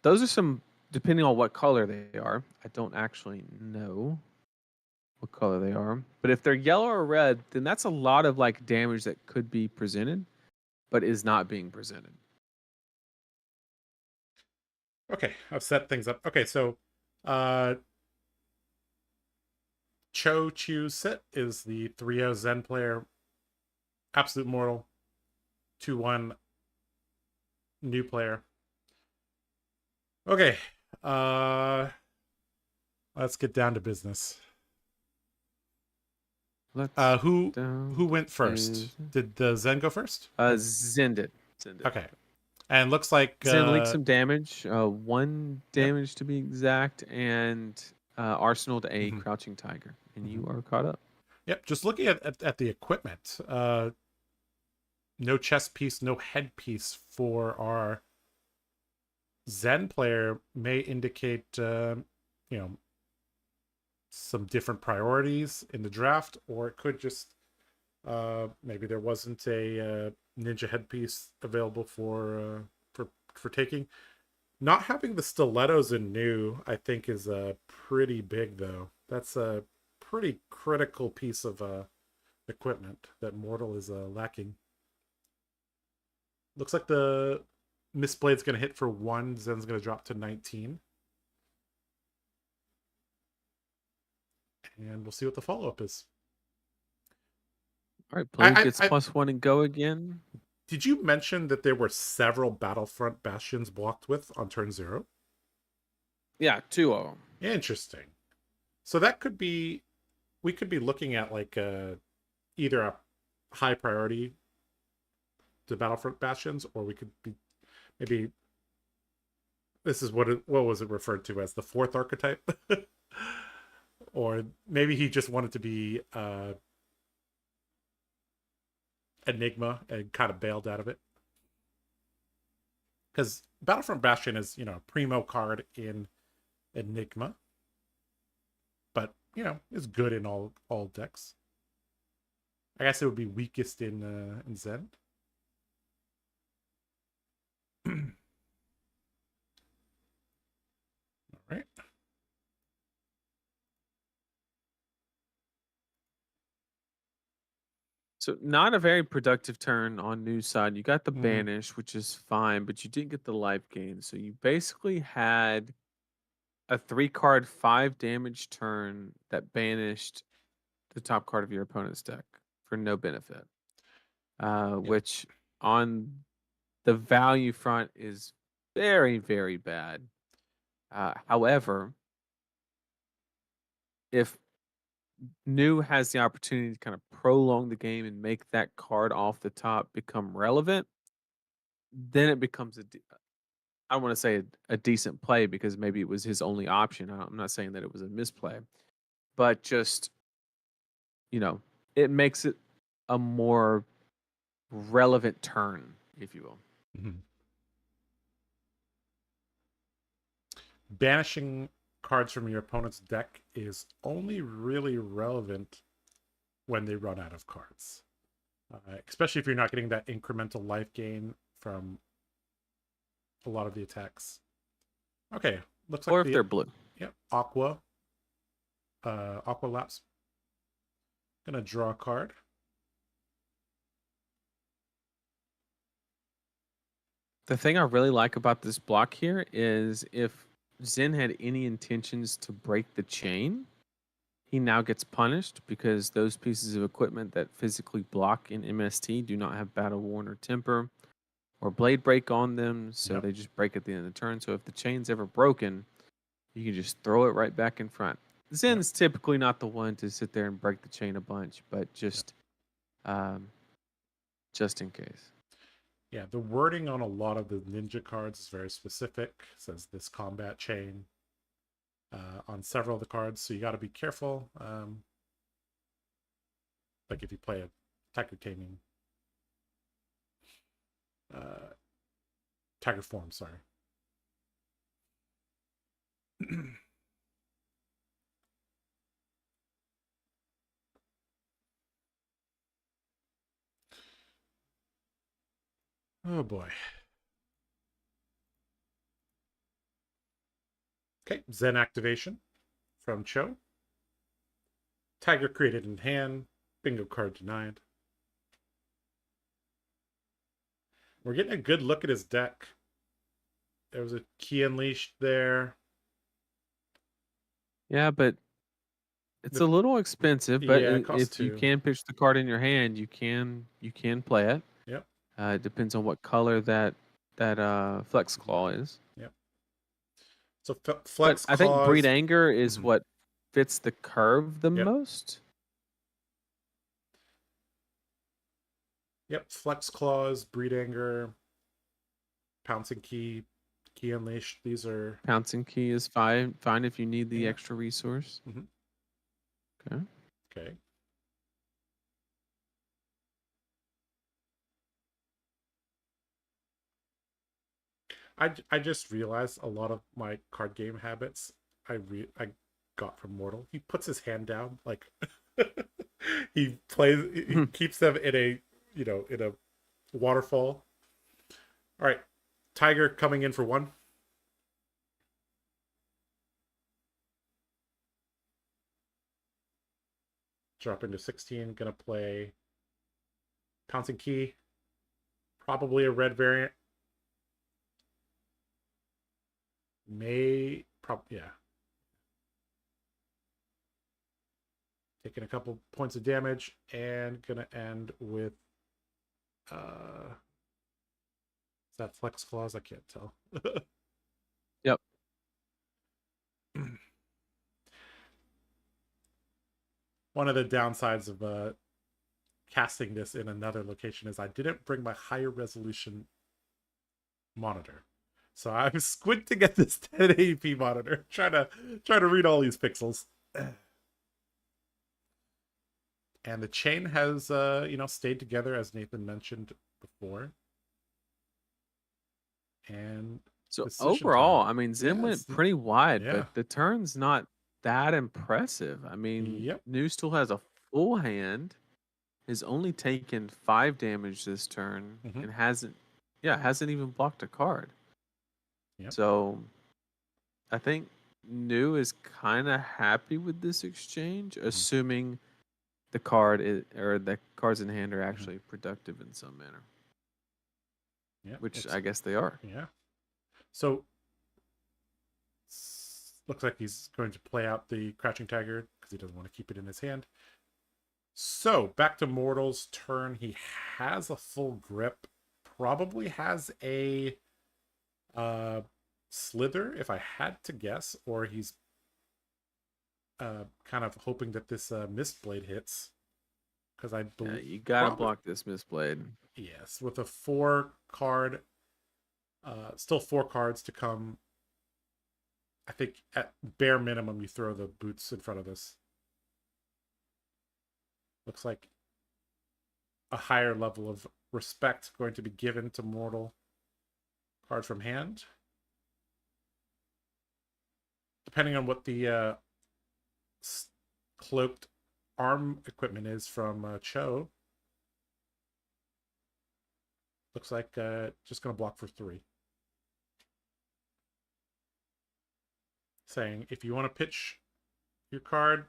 Speaker 2: those are some depending on what color they are. I don't actually know what color they are, but if they're yellow or red, then that's a lot of like damage that could be presented, but is not being presented.
Speaker 1: Okay, I've set things up. Okay, so Cho Chu Sit is the 3-0 Zen player. Absolute Mortal. 2-1 New player. Okay. Let's get down to business. Who went first? Did the Zen go first?
Speaker 2: Zen did.
Speaker 1: Okay. And looks like
Speaker 2: Zen leaked some damage, 1 damage to be exact, and Arsenal to a Crouching Tiger, and you are caught up.
Speaker 1: Yep. Just looking at the equipment, no chest piece, no headpiece for our Zen player may indicate, some different priorities in the draft, or it could just maybe there wasn't a ninja headpiece available for taking. Not having the stilettos in New, I think, is pretty big though. That's a pretty critical piece of equipment that Mortal is lacking. Looks like the Mistblade's going to hit for 1. Zen's going to drop to 19. And we'll see what the follow-up is.
Speaker 2: All right, Blade gets +1 and go again.
Speaker 1: Did you mention that there were several Battlefront Bastions blocked with on turn 0?
Speaker 2: Yeah, 2 of them.
Speaker 1: Interesting. So that could be, we could be looking at like either a high priority to Battlefront Bastions, or we could be maybe this is what was it referred to as, the 4th archetype, or maybe he just wanted to be Enigma and kind of bailed out of it, because Battlefront Bastion is, a primo card in Enigma, but is good in all decks. I guess it would be weakest in Zen. All right.
Speaker 2: So not a very productive turn on news side. You got the banish, which is fine, but you didn't get the life gain. So you basically had a 3-card 5 damage turn that banished the top card of your opponent's deck for no benefit. Which on the value front is very, very bad. However, if New has the opportunity to kind of prolong the game and make that card off the top become relevant, then it becomes I don't want to say a decent play, because maybe it was his only option. I'm not saying that it was a misplay, but just, it makes it a more relevant turn, if you will.
Speaker 1: Mm-hmm. Banishing cards from your opponent's deck is only really relevant when they run out of cards, especially if you're not getting that incremental life gain from a lot of the attacks. Okay, looks like,
Speaker 2: or if they're blue.
Speaker 1: Yep, Aqua Lapse. Gonna draw a card.
Speaker 2: The thing I really like about this block here is if Zen had any intentions to break the chain, he now gets punished, because those pieces of equipment that physically block in MST do not have Battle Worn or Temper or Blade Break on them, so they just break at the end of the turn. So if the chain's ever broken, you can just throw it right back in front. Zen's typically not the one to sit there and break the chain a bunch, but just in case.
Speaker 1: Yeah, the wording on a lot of the ninja cards is very specific. It says this combat chain on several of the cards, so you got to be careful. Like if you play a Tiger Taming, Tiger Form, sorry. Oh boy. Okay, Zen activation from Cho. Tiger created in hand. Bingo card denied. We're getting a good look at his deck. There was a Key Unleashed there.
Speaker 2: Yeah, but it's a little expensive. But if you can pitch the card in your hand, you can play it.
Speaker 1: Yep.
Speaker 2: It depends on what color that Flex Claw is.
Speaker 1: Yep. So Flex Claw.
Speaker 2: I think Breed Anger is what fits the curve the most.
Speaker 1: Yep. Flex Claws, Breed Anger, Pouncing Key, Key Unleashed. These are
Speaker 2: Pouncing Key is fine if you need the extra resource. Okay.
Speaker 1: Okay. I just realized a lot of my card game habits I got from Mortal. He puts his hand down, like he keeps them in a in a waterfall. All right, Tiger coming in for 1. Dropping to 16. Gonna play Pouncing Key. Probably a red variant. Yeah. Taking a couple points of damage, and gonna end with that flex clause? I can't tell.
Speaker 2: Yep.
Speaker 1: One of the downsides of casting this in another location is I didn't bring my higher resolution monitor. So I'm squinting at this 1080p monitor, trying to read all these pixels. And the chain has stayed together, as Nathan mentioned before. And
Speaker 2: so overall, I mean, Zim went pretty wide,
Speaker 1: yeah.
Speaker 2: but the turn's not that impressive. I mean, New still has a full hand, has only taken 5 damage this turn, and hasn't even blocked a card.
Speaker 1: Yep.
Speaker 2: So I think New is kind of happy with this exchange, assuming the card or the cards in hand are actually productive in some manner.
Speaker 1: Yeah,
Speaker 2: which I guess they are.
Speaker 1: Yeah. So looks like he's going to play out the Crouching Tiger because he doesn't want to keep it in his hand. So back to Mortal's turn. He has a full grip. Probably has a Slither, if I had to guess, or he's kind of hoping that this Mistblade hits. Because I believe
Speaker 2: you gotta block this Mistblade.
Speaker 1: Yes, with a 4 card, still 4 cards to come. I think at bare minimum you throw the boots in front of this. Looks like a higher level of respect going to be given to Mortal. Card from hand. Depending on what the cloaked arm equipment is from Cho. Looks like just going to block for 3. Saying, if you want to pitch your card,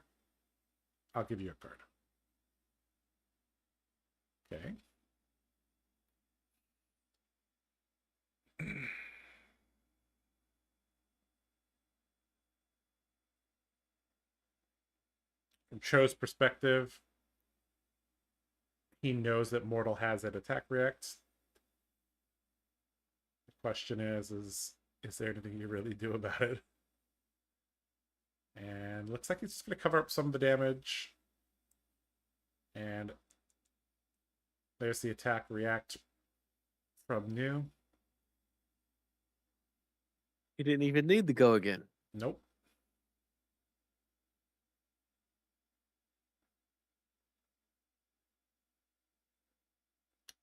Speaker 1: I'll give you a card. Okay. From Cho's perspective, he knows that Mortal has an attack react. The question is there anything you really do about it? And looks like he's just going to cover up some of the damage. And there's the attack react from New.
Speaker 2: He didn't even need to go again.
Speaker 1: Nope.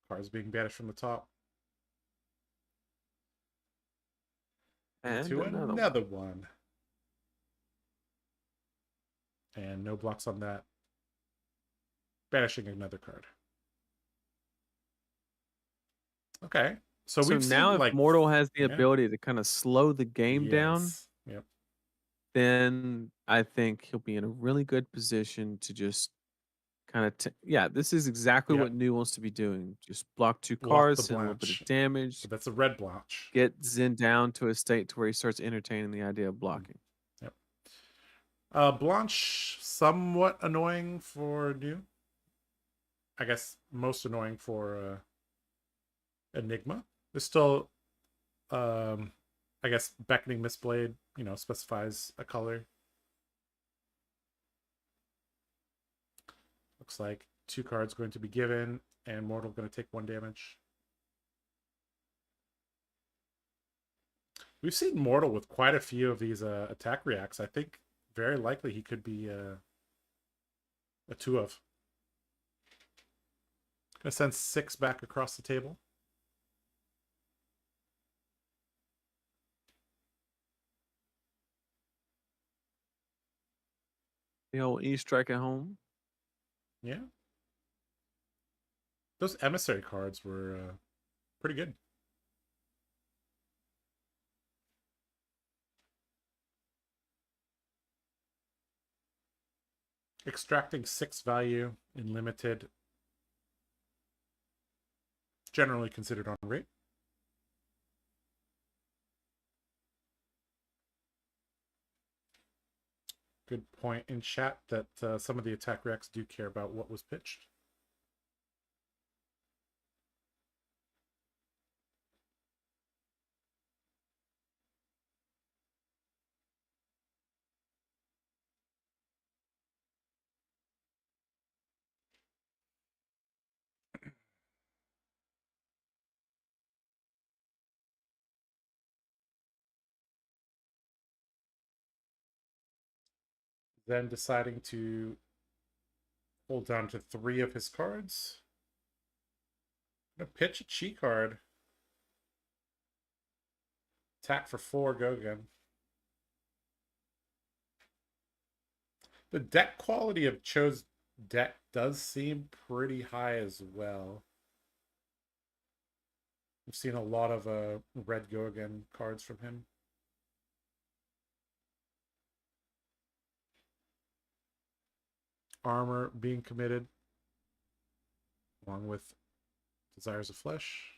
Speaker 1: Cards being banished from the top.
Speaker 2: And
Speaker 1: to another one. And no blocks on that. Banishing another card. Okay. So we've
Speaker 2: now
Speaker 1: seen,
Speaker 2: if Mortal has the ability to kind of slow the game down, then I think he'll be in a really good position to just kind of this is exactly what New wants to be doing. Just block 2 cards and a little bit of damage.
Speaker 1: So that's a red blanche.
Speaker 2: Get Zen down to a state to where he starts entertaining the idea of blocking.
Speaker 1: Blanche, somewhat annoying for New. I guess most annoying for Enigma. There's still, I guess, Beckoning Mistblade, specifies a color. Looks like 2 cards going to be given, and Mortal going to take 1 damage. We've seen Mortal with quite a few of these attack reacts. I think very likely he could be a 2 of. Gonna send 6 back across the table.
Speaker 2: The old E-strike at home.
Speaker 1: Yeah. Those emissary cards were pretty good. Extracting 6 value in limited. Generally considered on rate. Good point in chat that some of the attack reacts do care about what was pitched. Then deciding to hold down to 3 of his cards. I'm gonna pitch a chi card. Attack for 4, go again. The deck quality of Cho's deck does seem pretty high as well. We've seen a lot of red go again cards from him. Armor being committed, along with Desires of Flesh.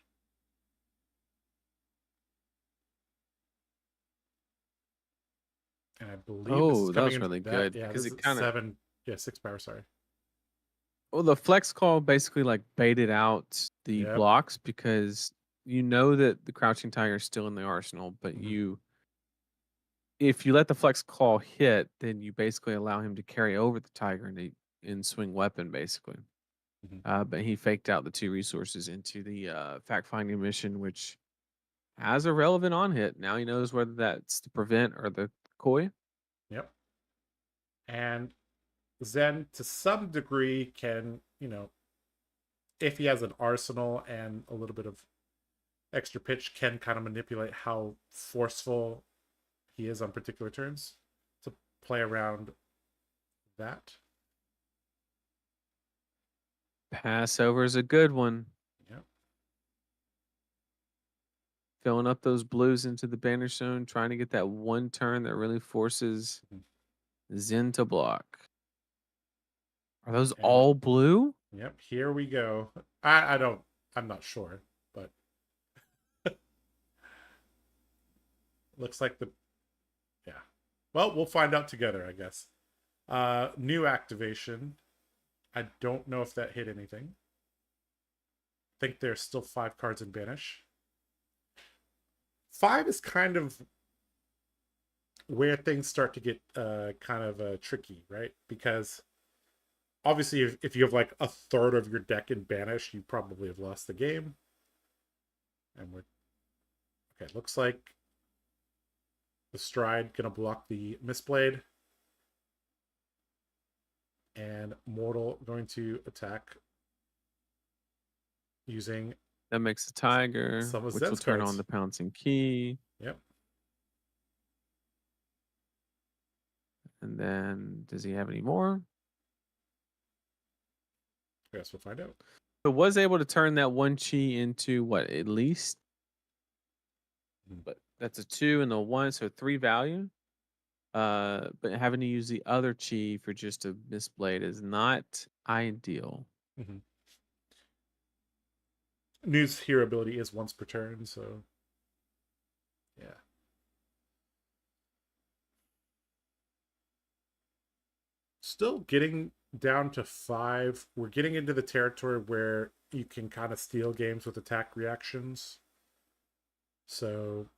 Speaker 1: And I believe this is
Speaker 2: that
Speaker 1: coming
Speaker 2: was
Speaker 1: into
Speaker 2: really
Speaker 1: that.
Speaker 2: good
Speaker 1: Yeah,
Speaker 2: because
Speaker 1: this
Speaker 2: it
Speaker 1: is
Speaker 2: kind of
Speaker 1: 7. Yeah, 6 power. Sorry.
Speaker 2: well, the flex call basically like baited out the
Speaker 1: Yep.
Speaker 2: blocks because you know that the Crouching Tiger is still in the arsenal, but if you let the flex call hit, then you basically allow him to carry over the tiger and swing weapon basically. But he faked out the 2 resources into the fact finding mission, which has a relevant on hit. Now he knows whether that's the prevent or the koi.
Speaker 1: Yep. And Zen, to some degree, can, if he has an arsenal and a little bit of extra pitch, can kind of manipulate how forceful he is on particular turns to play around that.
Speaker 2: Passover is a good one.
Speaker 1: Yep.
Speaker 2: Filling up those blues into the banner zone, trying to get that one turn that really forces Zen to block. Are those all blue?
Speaker 1: Yep, here we go. I'm not sure, but looks like yeah. Well, we'll find out together, I guess. New activation. I don't know if that hit anything. I think there's still 5 cards in banish. 5 is kind of where things start to get kind of tricky, right? Because obviously if you have like a third of your deck in banish, you probably have lost the game. And we're okay, looks like the Stride gonna block the Mistblade. And Mortal going to attack using
Speaker 2: that makes a tiger, which will turn on the pouncing key.
Speaker 1: Yep.
Speaker 2: And then does he have any more?
Speaker 1: I guess we'll find out.
Speaker 2: So was able to turn that 1 chi into what, at least? But that's a 2 and a 1, so 3 value. But having to use the other chi for just a Mistblade is not ideal.
Speaker 1: News hero ability is once per turn, so yeah. Still getting down to 5. We're getting into the territory where you can kind of steal games with attack reactions. So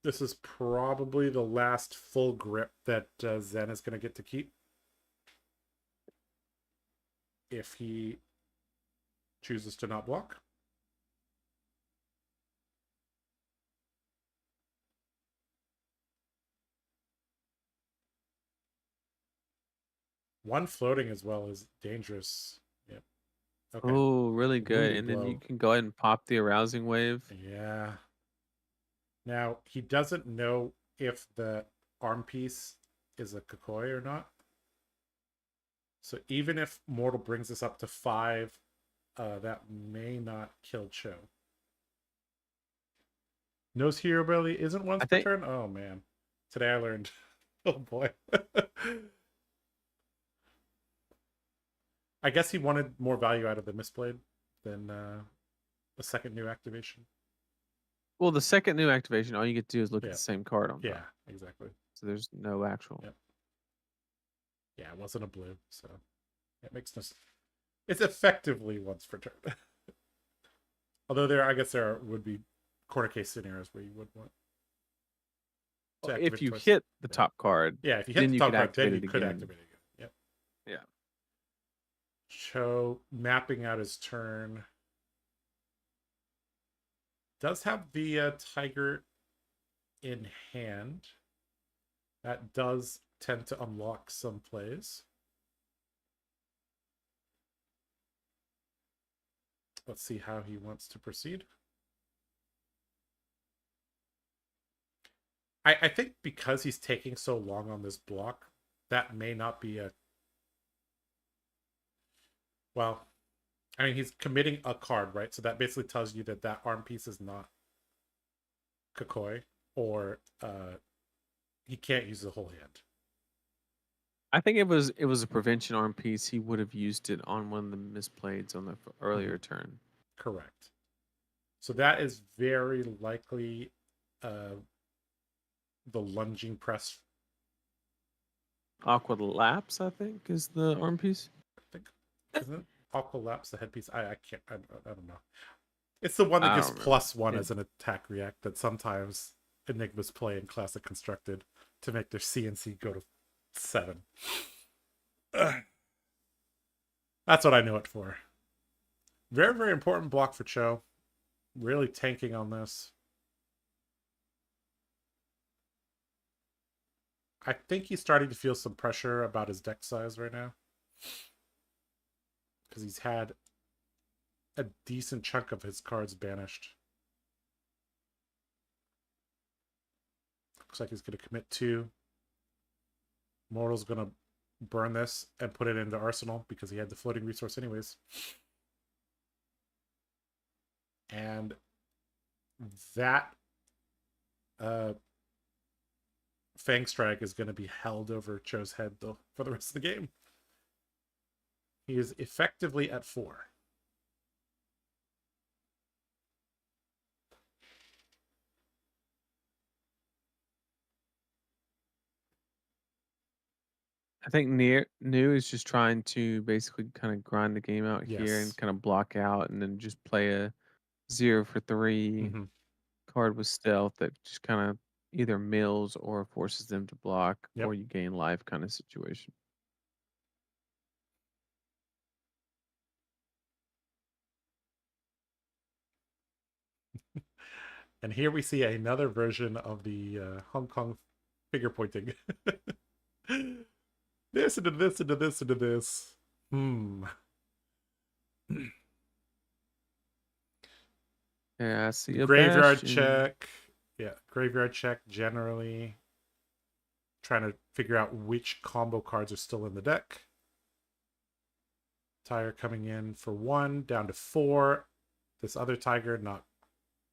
Speaker 1: this is probably the last full grip that Zen is going to get to keep. If he chooses to not block. One floating as well is dangerous. Yep.
Speaker 2: Okay. Oh, really good.
Speaker 1: Wounded
Speaker 2: and
Speaker 1: blow.
Speaker 2: Then you can go ahead and pop the arousing wave.
Speaker 1: Yeah. Now, he doesn't know if the arm piece is a Kakoi or not. So even if Mortal brings us up to 5, that may not kill Cho. Nose hero ability isn't once per turn? Oh, man. Today I learned. Oh, boy. I guess he wanted more value out of the Mistblade than the second new activation.
Speaker 2: Well, the second new activation, all you get to do is look at the same card on
Speaker 1: top. Exactly.
Speaker 2: So there's no actual.
Speaker 1: Yep. Yeah, it wasn't a blue, so it makes no sense. It's effectively once per turn. Although I guess there would be corner case scenarios where you would want
Speaker 2: to if you hit the top card.
Speaker 1: Yeah, if you hit the top card, then you could activate it again. Yep.
Speaker 2: Yeah.
Speaker 1: Cho mapping out his turn. Does have the tiger in hand. That does tend to unlock some plays. Let's see how he wants to proceed. I think because he's taking so long on this block, that may not be a... Well, I mean, he's committing a card, right? So that basically tells you that that arm piece is not Kakoi, or he can't use the whole hand.
Speaker 2: I think it was a prevention arm piece. He would have used it on one of the misplays on the earlier turn.
Speaker 1: Correct. So that is very likely the lunging press.
Speaker 2: Aqua Lapse, I think, is the arm piece.
Speaker 1: I think, isn't it? Aqua Lapse, the headpiece? I can't, I don't know. It's the one that gives +1 as an attack react that sometimes Enigmas play in Classic Constructed to make their CNC go to 7. That's what I know it for. Very, very important block for Cho. Really tanking on this. I think he's starting to feel some pressure about his deck size right now, because he's had a decent chunk of his cards banished. Looks like he's going to commit 2. Mortal's going to burn this and put it into Arsenal because he had the floating resource anyways. And that Fang Strike is going to be held over Cho's head though for the rest of the game. He is effectively at 4.
Speaker 2: I think New is just trying to basically kind of grind the game out here and kind of block out, and then just play a 0 for 3 card with stealth that just kind of either mills or forces them to block, or you gain life kind of situation.
Speaker 1: And here we see another version of the Hong Kong finger pointing. This into this into this into this.
Speaker 2: Yeah, I see a
Speaker 1: graveyard
Speaker 2: bastion.
Speaker 1: check. Yeah, graveyard check generally. Trying to figure out which combo cards are still in the deck. Tiger coming in for 1, down to 4. This other Tiger not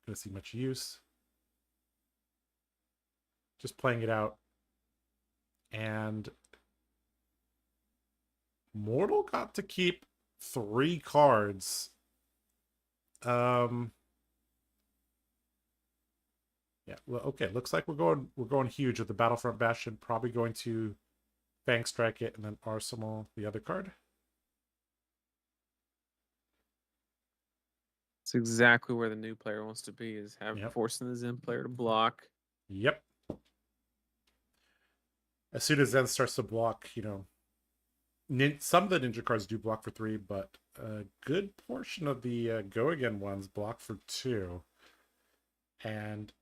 Speaker 1: going to see much use. Just playing it out. And Mortal got to keep 3 cards. Yeah, well, okay. Looks like we're going huge with the Battlefront Bastion. Probably going to Fang Strike it and then Arsenal the other card.
Speaker 2: It's exactly where the new player wants to be, is forcing the Zen player to block.
Speaker 1: Yep. As soon as Zen starts to block, you know, some of the ninja cards do block for 3, but a good portion of the go again ones block for 2. And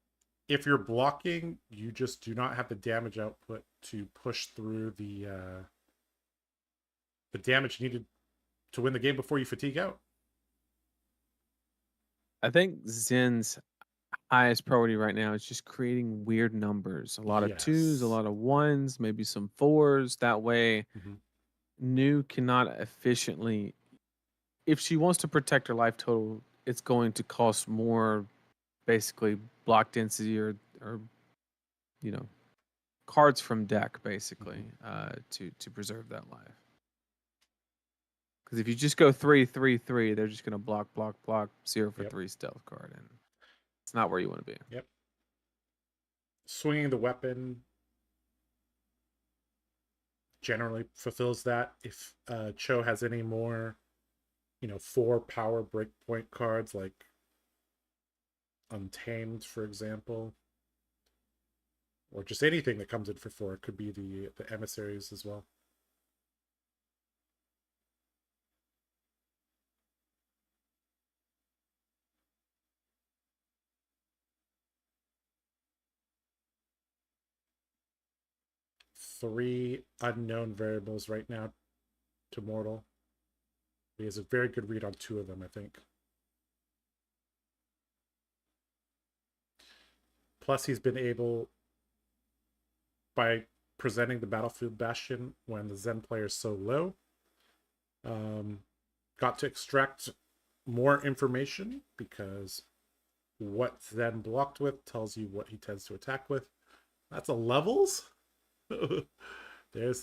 Speaker 1: if you're blocking, you just do not have the damage output to push through the damage needed to win the game before you fatigue out.
Speaker 2: I think Zen's highest priority right now is just creating weird numbers. A lot of 2s, a lot of 1s, maybe some 4s. That way, New cannot efficiently... If she wants to protect her life total, it's going to cost more, basically, block density or you know, cards from deck, basically, to preserve that life. Because if you just go 3-3-3, they're just going to block 0 for 3 stealth card, and it's not where you want to be.
Speaker 1: Yep. Swinging the weapon generally fulfills that. If Cho has any more, you know, 4 power breakpoint cards like Untamed, for example, or just anything that comes in for 4, it could be the emissaries as well. 3 unknown variables right now to Mortal. He has a very good read on 2 of them, I think. Plus, he's been able, by presenting the Battlefield Bastion when the Zen player is so low, got to extract more information, because what Zen blocked with tells you what he tends to attack with. That's a levels. there's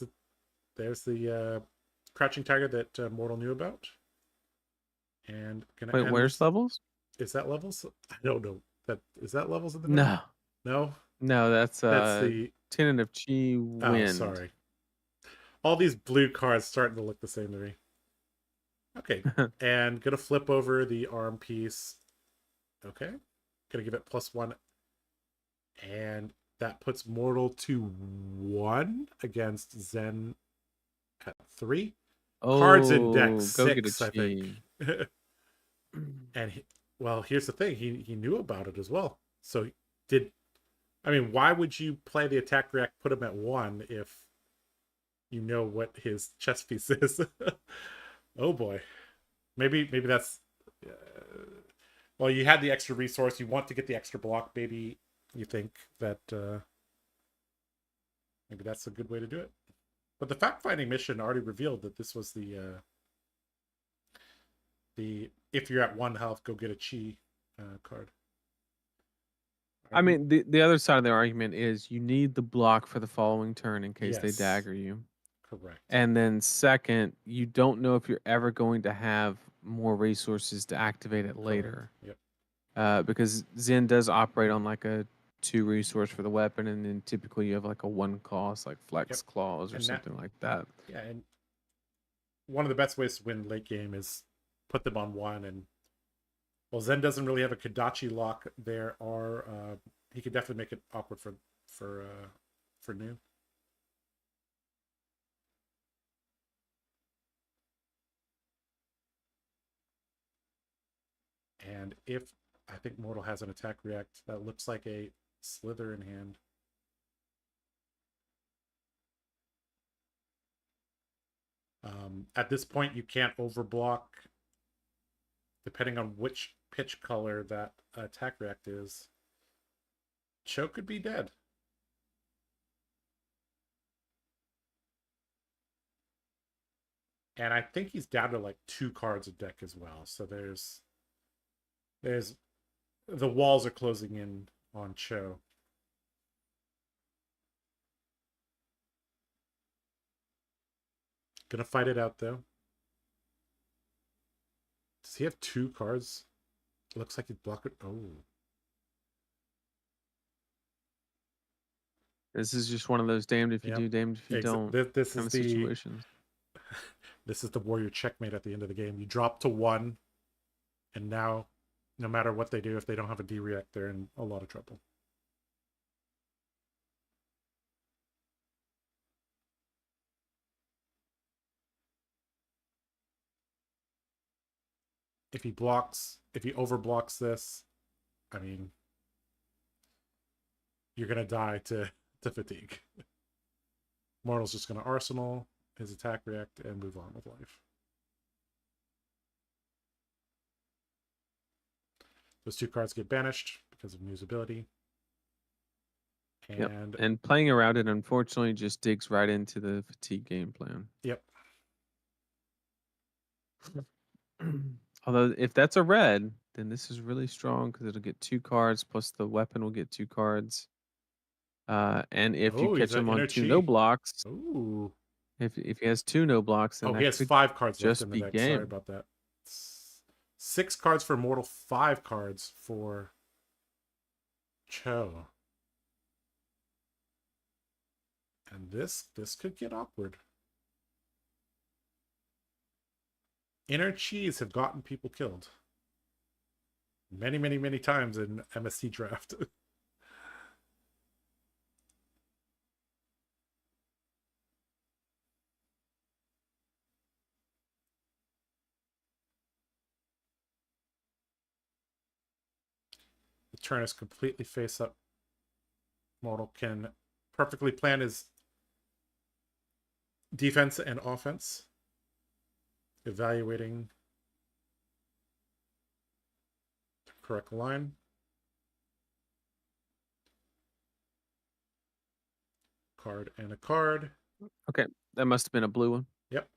Speaker 1: the crouching tiger that Mortal knew about. And
Speaker 2: wait, where's levels?
Speaker 1: Is that levels? I don't know. Is that levels in the
Speaker 2: No.
Speaker 1: No,
Speaker 2: that's
Speaker 1: the
Speaker 2: Tenant of Chi Wind.
Speaker 1: Oh, sorry. All these blue cards starting to look the same to me. Okay, and gonna flip over the arm piece. Okay, gonna give it +1, and that puts Mortal to 1 against Zen at 3. Cards in deck 6, I think. And well, here's the thing: he knew about it as well. So why would you play the attack react, put him at 1 if you know what his chess piece is? Oh boy, maybe that's. Well, you had the extra resource. You want to get the extra block. Maybe you think that maybe that's a good way to do it. But the fact-finding mission already revealed that this was the if you're at 1 health, go get a chi card.
Speaker 2: I mean, the other side of the argument is you need the block for the following turn in case they dagger you.
Speaker 1: Correct.
Speaker 2: And then second, you don't know if you're ever going to have more resources to activate it later.
Speaker 1: Yep.
Speaker 2: Because Zen does operate on like a 2 resource for the weapon, and then typically you have like a 1 cost, like flex claws or something like that.
Speaker 1: Yeah, and one of the best ways to win late game is put them on 1. And well, Zen doesn't really have a Kodachi lock. There are he could definitely make it awkward for new. And if I think Mortal has an attack react that looks like a Slither in hand. At this point, you can't overblock, depending on which pitch color that attack react is. Cho could be dead. And I think he's down to like 2 cards a deck as well. So there's the walls are closing in on Cho. Gonna fight it out though. Does he have 2 cards? It looks like he's blocked it. Oh.
Speaker 2: This is just one of those damned if you do, damned if you don't
Speaker 1: this
Speaker 2: kind
Speaker 1: is
Speaker 2: of situations.
Speaker 1: This is the warrior checkmate at the end of the game. You drop to 1, and now, no matter what they do, if they don't have a D-react, they're in a lot of trouble. If he overblocks this, I mean, you're gonna die to fatigue. Mortal's just gonna arsenal his attack react and move on with life. Those 2 cards get banished because of New's ability.
Speaker 2: And playing around it, unfortunately, just digs right into the fatigue game plan.
Speaker 1: Yep.
Speaker 2: Although, if that's a red, then this is really strong because it'll get 2 cards, plus the weapon will get 2 cards. And if you catch him on 2 no blocks, if he has 2 no blocks, then
Speaker 1: he has 5 cards left in the deck. Sorry about that. 6 cards for Mortal, 5 cards for Cho. And this could get awkward. Inner Cheese have gotten people killed many, many, many times in MSC draft. The turn is completely face up. Mortal can perfectly plan his defense and offense. Evaluating the correct line. Card and a card.
Speaker 2: Okay, that must have been a blue one.
Speaker 1: Yep.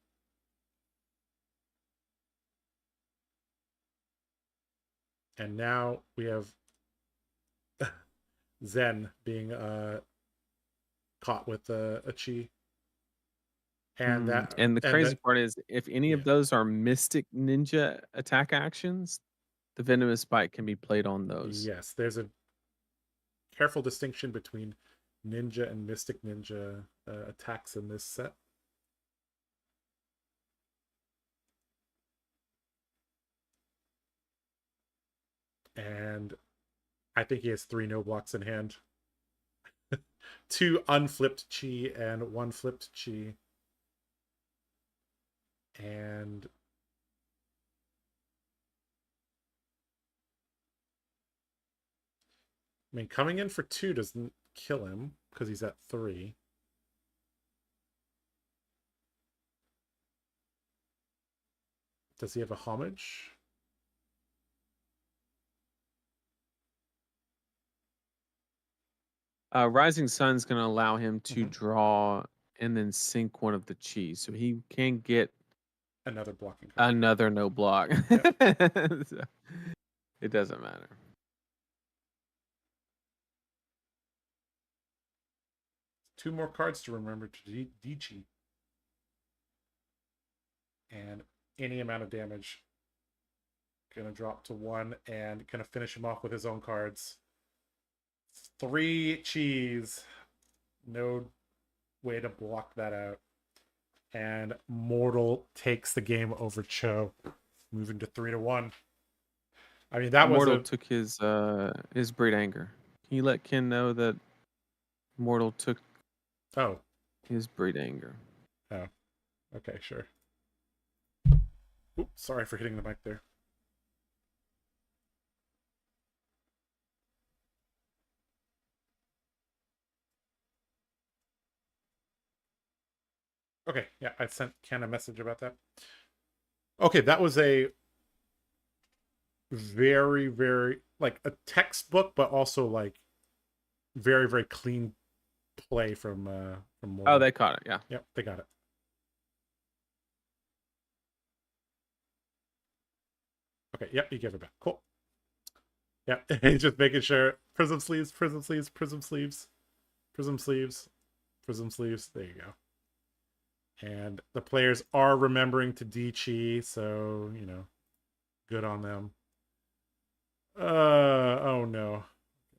Speaker 1: And now we have Zen being caught with a chi. And
Speaker 2: the crazy part is, if any of those are Mystic Ninja attack actions, the Venomous Bite can be played on those.
Speaker 1: Yes, there's a careful distinction between Ninja and Mystic Ninja attacks in this set. And I think he has 3 no blocks in hand. 2 unflipped chi and 1 flipped chi. And I mean, coming in for 2 doesn't kill him because he's at 3. Does he have a homage?
Speaker 2: Rising Sun's going to allow him to draw and then sink one of the chi, so he can get
Speaker 1: another blocking card.
Speaker 2: Another no block. Yep. So, it doesn't matter.
Speaker 1: Two more cards to remember to D-Chi. And any amount of damage. Gonna drop to 1 and gonna finish him off with his own cards. 3 cheese. No way to block that out. And Mortal takes the game over Cho, moving to 3-1. I mean, that
Speaker 2: Mortal took his Breed Anger. Can you let Ken know that Mortal took his Breed Anger?
Speaker 1: Oh, okay, sure. Oops, sorry for hitting the mic there. Okay, yeah, I sent Ken a message about that. Okay, that was a very, very, like, a textbook, but also, like, very, very clean play from Mortal.
Speaker 2: Oh, they caught it, yeah.
Speaker 1: Yep, they got it. Okay, yep, you give it back. Cool. Yep, just making sure. Prism sleeves, prism sleeves, prism sleeves, prism sleeves, prism sleeves. There you go. And the players are remembering to D-Chi, so, you know, good on them. Oh no.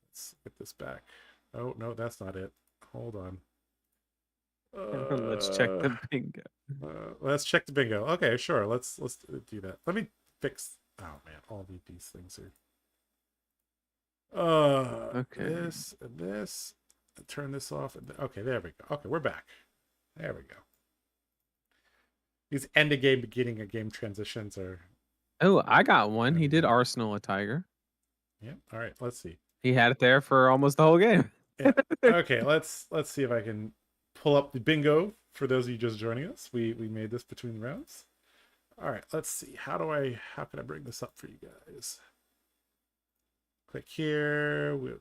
Speaker 1: Let's get this back. Oh, no, that's not it. Hold on.
Speaker 2: Let's check the bingo.
Speaker 1: Let's check the bingo. Okay, sure. Let's do that. Let me fix. Oh man, all these things are. Okay. This and this. Turn this off. Okay, there we go. Okay, we're back. There we go. These end of game, beginning of game transitions are.
Speaker 2: Oh, I got one. He did Arsenal a Tiger.
Speaker 1: Yeah. All right. Let's see.
Speaker 2: He had it there for almost the whole game.
Speaker 1: Yeah. Okay. Let's see if I can pull up the bingo for those of you just joining us. We made this between rounds. All right. Let's see. How can I bring this up for you guys? Click here. We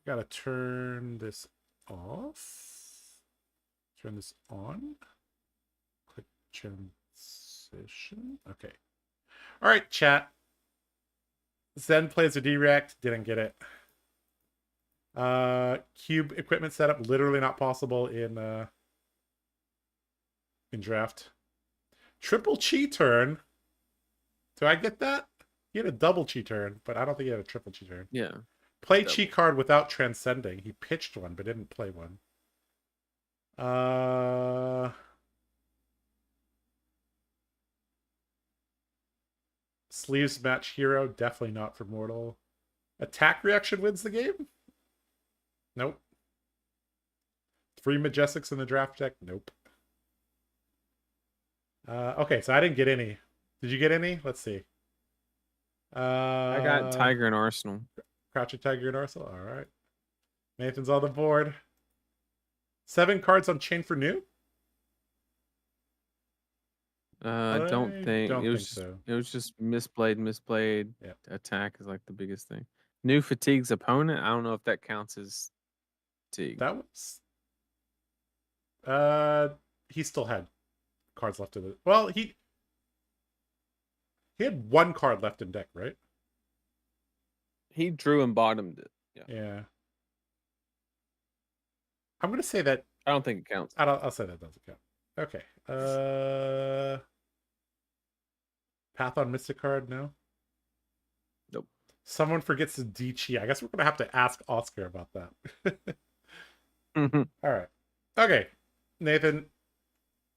Speaker 1: gotta turn this off. Turn this on. Click transition. Okay. All right, chat. Zen plays a direct. Didn't get it. Cube equipment setup literally not possible in draft. Triple chi turn. Do I get that? He had a double chi turn, but I don't think he had a triple chi turn.
Speaker 2: Yeah.
Speaker 1: Play chi card without transcending. He pitched one, but didn't play one. Sleeves match hero. Definitely not for Mortal. Attack reaction wins the game? Nope. 3 Majestics in the draft deck? Nope. Okay, so I didn't get any. Did you get any? Let's see.
Speaker 2: I got Tiger and Arsenal.
Speaker 1: Crouching Tiger and Arsenal? All right. Nathan's on the board. 7 cards on Chain for New?
Speaker 2: Don't
Speaker 1: I
Speaker 2: think
Speaker 1: don't think so.
Speaker 2: it was just misplayed.
Speaker 1: Yeah.
Speaker 2: Attack is like the biggest thing. New fatigues opponent. I don't know if that counts as fatigue.
Speaker 1: That was he still had cards left in it. Well, he had one card left in deck, right?
Speaker 2: He drew and bottomed it. Yeah.
Speaker 1: Yeah. I'm gonna say that
Speaker 2: I don't think it counts.
Speaker 1: I'll say that doesn't count. Okay. Path on Mystic card, no?
Speaker 2: Nope.
Speaker 1: Someone forgets to D-Chi. I guess we're gonna have to ask Oscar about that.
Speaker 2: Mhm.
Speaker 1: All right. Okay. Nathan,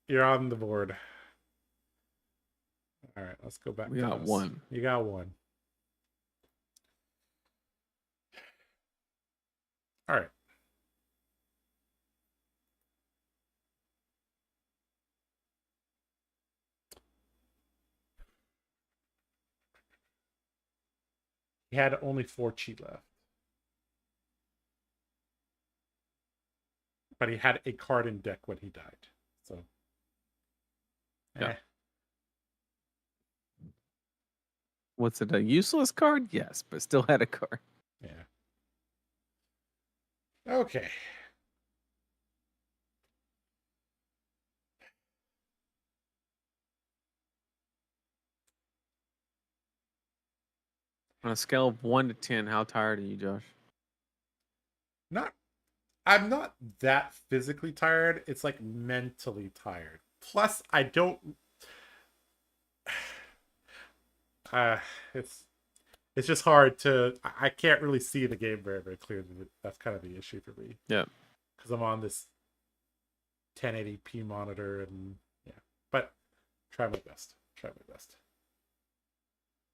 Speaker 1: you're on the board. All right, let's go back.
Speaker 2: We got one.
Speaker 1: You got one. All right. He had only 4 chi left. But he had a card in deck when he died. So.
Speaker 2: Yeah. What's it, a useless card? Yes, but still had a card.
Speaker 1: Yeah. Okay.
Speaker 2: On a scale of 1 to 10, how tired are you, Josh?
Speaker 1: I'm not that physically tired. It's like mentally tired. Plus, I don't. It's just hard to. I can't really see the game very, very clearly. That's kind of the issue for me.
Speaker 2: Yeah.
Speaker 1: Because I'm on this 1080p monitor and yeah. But try my best.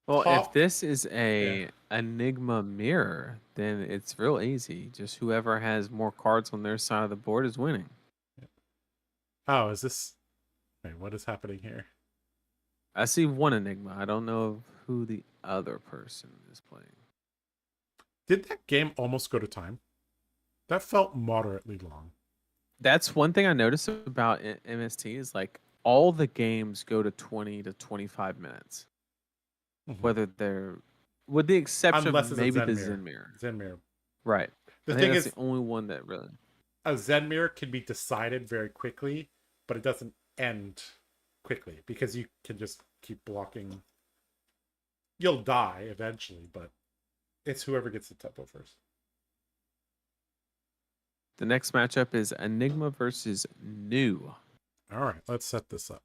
Speaker 2: Well, if this is a Enigma mirror, then it's real easy. Just whoever has more cards on their side of the board is winning.
Speaker 1: Yeah. Oh, is this? Wait, what is happening here?
Speaker 2: I see one Enigma. I don't know who the other person is playing.
Speaker 1: Did that game almost go to time? That felt moderately long.
Speaker 2: That's one thing I noticed about MST is like all the games go to 20 to 25 minutes. Mm-hmm. Whether they're, with the exception of maybe the
Speaker 1: Zenmir.
Speaker 2: Right.
Speaker 1: The thing is,
Speaker 2: the only one that really.
Speaker 1: A Zenmir can be decided very quickly, but it doesn't end quickly because you can just keep blocking. You'll die eventually, but it's whoever gets the tempo first.
Speaker 2: The next matchup is Enigma versus New.
Speaker 1: All right, let's set this up.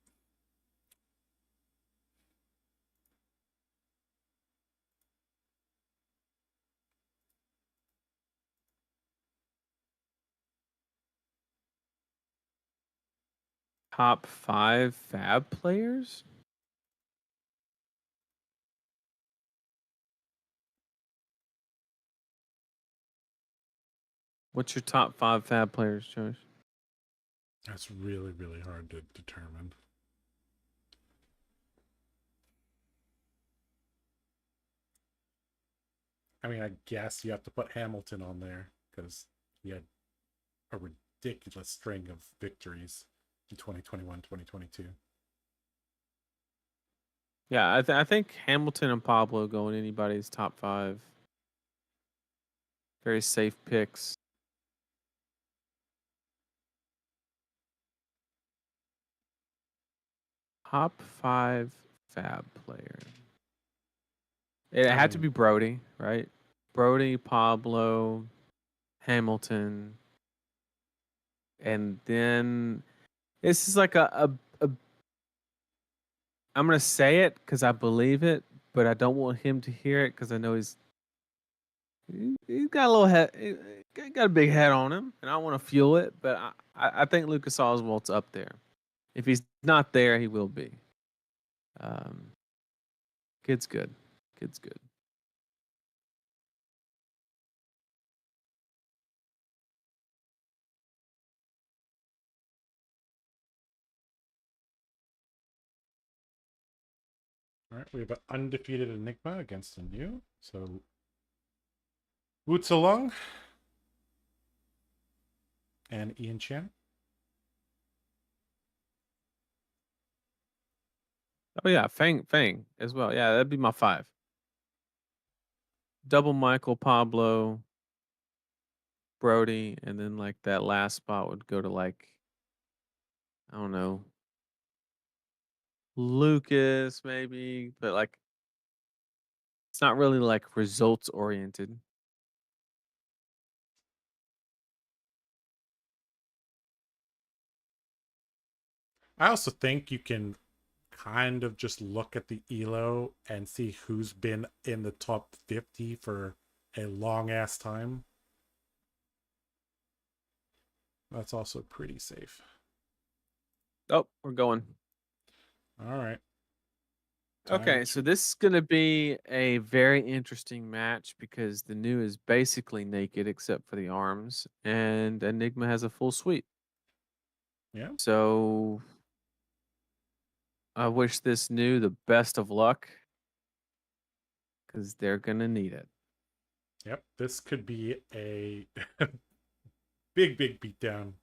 Speaker 2: Top 5 Fab players? What's your top 5 Fab players, Josh?
Speaker 1: That's really, really hard to determine. I mean, I guess you have to put Hamilton on there because he had a ridiculous string of victories in 2021, 2022.
Speaker 2: Yeah, I think Hamilton and Pablo go in anybody's top 5. Very safe picks. Top 5 Fab player. It had to be Brody, right? Brody, Pablo, Hamilton, and then this is like a I'm gonna say it because I believe it, but I don't want him to hear it because I know he's got a little head, he got a big head on him, and I want to fuel it. But I think Lucas Oswald's up there. If he's not there, he will be. Kid's good. Kid's good.
Speaker 1: All right, we have an undefeated Enigma against a new. So, Wu Tselong and Ian Chen.
Speaker 2: Oh yeah, Fang as well. Yeah, that'd be my 5. Double Michael, Pablo, Brody, and then like that last spot would go to like I don't know, Lucas maybe, but like it's not really like results oriented.
Speaker 1: I also think you can kind of just look at the elo and see who's been in the top 50 for a long ass time. That's also pretty safe.
Speaker 2: Oh, we're going.
Speaker 1: All right.
Speaker 2: Okay, so this is going to be a very interesting match because the new is basically naked except for the arms, and Enigma has a full suite.
Speaker 1: Yeah.
Speaker 2: So I wish this new the best of luck because they're going to need it.
Speaker 1: Yep. This could be a big beatdown.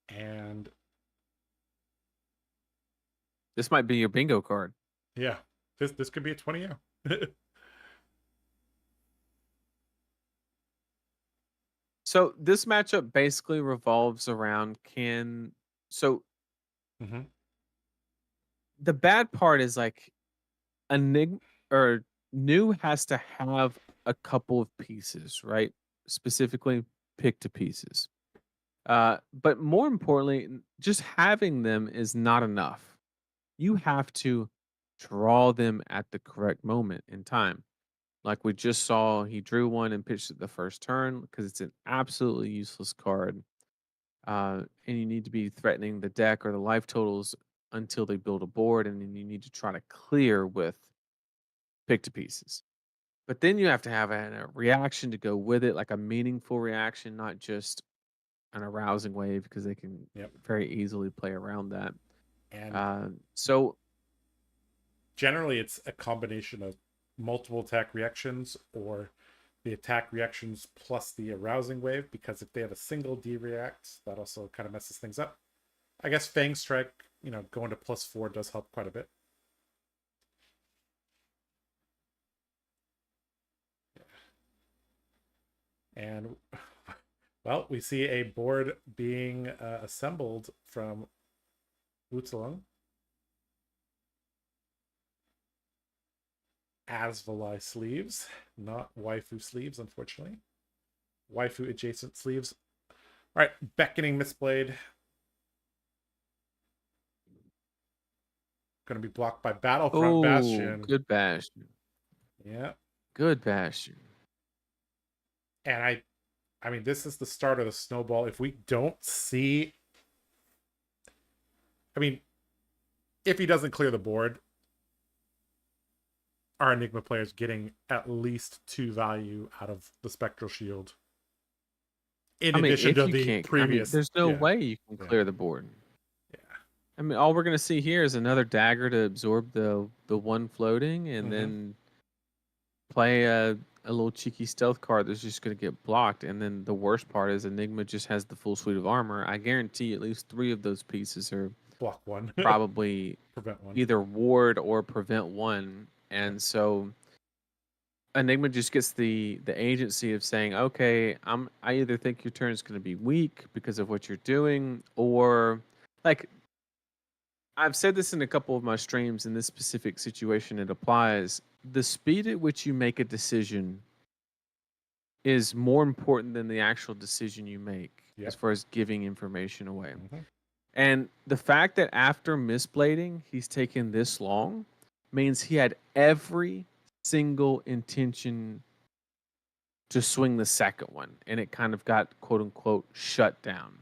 Speaker 1: And
Speaker 2: This might be your bingo card.
Speaker 1: yeah, this could be a 20-0.
Speaker 2: So this matchup basically revolves around
Speaker 1: Mm-hmm.
Speaker 2: the bad part is like Enigma or new has to have a couple of pieces, right? Specifically pick to pieces. But more importantly, just having them is not enough. You have to draw them at the correct moment in time. Like we just saw, he drew one and pitched it the first turn because it's an absolutely useless card. And you need to be threatening the deck or the life totals until they build a board, and then you need to try to clear with pick to pieces. But then you have to have a reaction to go with it, like a meaningful reaction, not just an arousing wave, because they can very easily play around that.
Speaker 1: And
Speaker 2: So
Speaker 1: generally, it's a combination of multiple attack reactions or the attack reactions plus the arousing wave, because if they have a single D react, that also kind of messes things up. I guess Fang Strike, going to +4 does help quite a bit. And well, we see a board being assembled from Wutzalung. Azalea sleeves, not waifu sleeves, unfortunately. Waifu adjacent sleeves. All right, Beckoning Mistblade. Going to be blocked by Battlefront Bastion.
Speaker 2: Good Bastion.
Speaker 1: Yeah.
Speaker 2: Good Bastion.
Speaker 1: And I mean, this is the start of the snowball. If we don't see, I mean, if he doesn't clear the board, our Enigma players getting at least 2 value out of the Spectral Shield. In addition to the previous.
Speaker 2: There's no way you can clear the board.
Speaker 1: Yeah.
Speaker 2: I mean, all we're gonna see here is another dagger to absorb the one floating, and then play a little cheeky stealth card that's just gonna get blocked. And then the worst part is Enigma just has the full suite of armor. I guarantee at least 3 of those pieces are
Speaker 1: block 1,
Speaker 2: probably
Speaker 1: prevent 1,
Speaker 2: either ward or prevent 1. And so Enigma just gets the agency of saying, okay, I either think your turn is going to be weak because of what you're doing, or like I've said this in a couple of my streams. In this specific situation, it applies. The speed at which you make a decision is more important than the actual decision you make as far as giving information away. And the fact that after misblading, he's taken this long means he had every single intention to swing the second one, and it kind of got quote unquote shut down.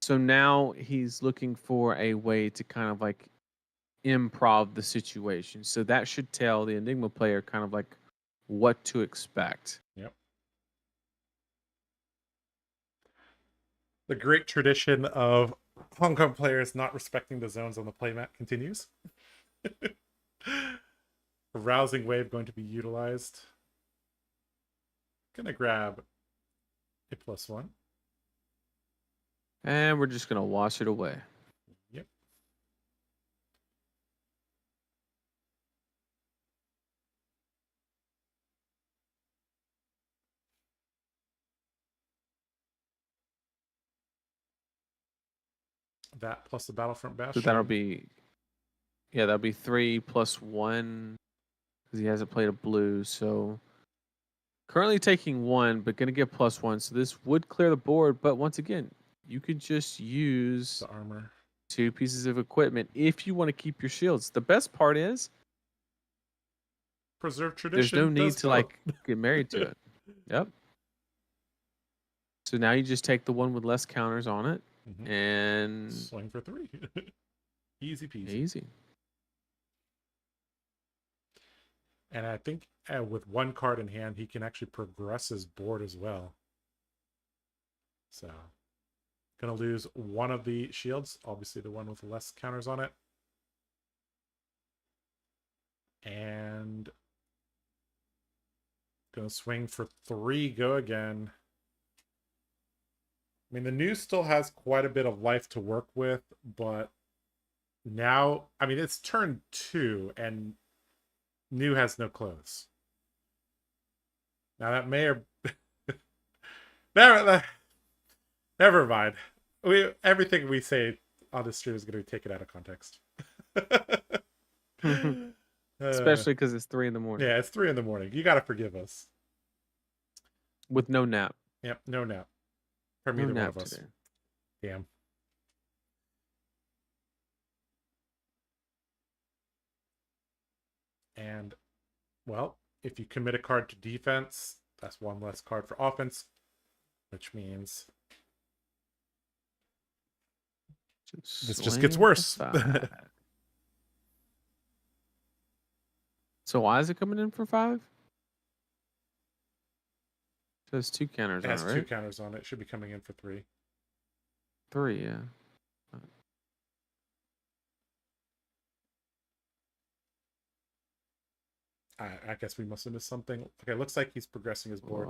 Speaker 2: So now he's looking for a way to kind of like improv the situation. So that should tell the Enigma player kind of like what to expect.
Speaker 1: The great tradition of Hong Kong players not respecting the zones on the playmat continues. A rousing wave going to be utilized. Gonna grab a +1.
Speaker 2: And we're just going to wash it away.
Speaker 1: Yep. That plus the Battlefront
Speaker 2: So
Speaker 1: Bastion.
Speaker 2: that'll be 3 plus 1 because he hasn't played a blue. So currently taking 1, but gonna get plus 1. So this would clear the board. But once again, you could just use
Speaker 1: the armor.
Speaker 2: 2 pieces of equipment if you want to keep your shields. The best part is
Speaker 1: Preserve tradition.
Speaker 2: there's no need to like get married to it. Yep. So now you just take the one with less counters on it and
Speaker 1: swing for 3. Easy peasy.
Speaker 2: Easy.
Speaker 1: And I think with 1 card in hand, he can actually progress his board as well. So, gonna lose 1 of the shields, obviously the one with less counters on it. And gonna swing for 3, go again. I mean, the new still has quite a bit of life to work with, but now, I mean, it's turn 2, and new has no clothes. Now that may or never mind. Everything we say on this stream is going to be taken out of context.
Speaker 2: Especially because it's 3 in the morning.
Speaker 1: Yeah, it's 3 in the morning. You got to forgive us.
Speaker 2: With no nap.
Speaker 1: Yep, no nap. From either one of us. Today. Damn. And, well, if you commit a card to defense, that's 1 less card for offense, which means this just gets worse.
Speaker 2: So why is it coming in for 5? It has 2 counters on it, right?
Speaker 1: It has 2 counters on it. It should be coming in for 3.
Speaker 2: 3, yeah.
Speaker 1: I guess we must have missed something. Okay, looks like he's progressing his board.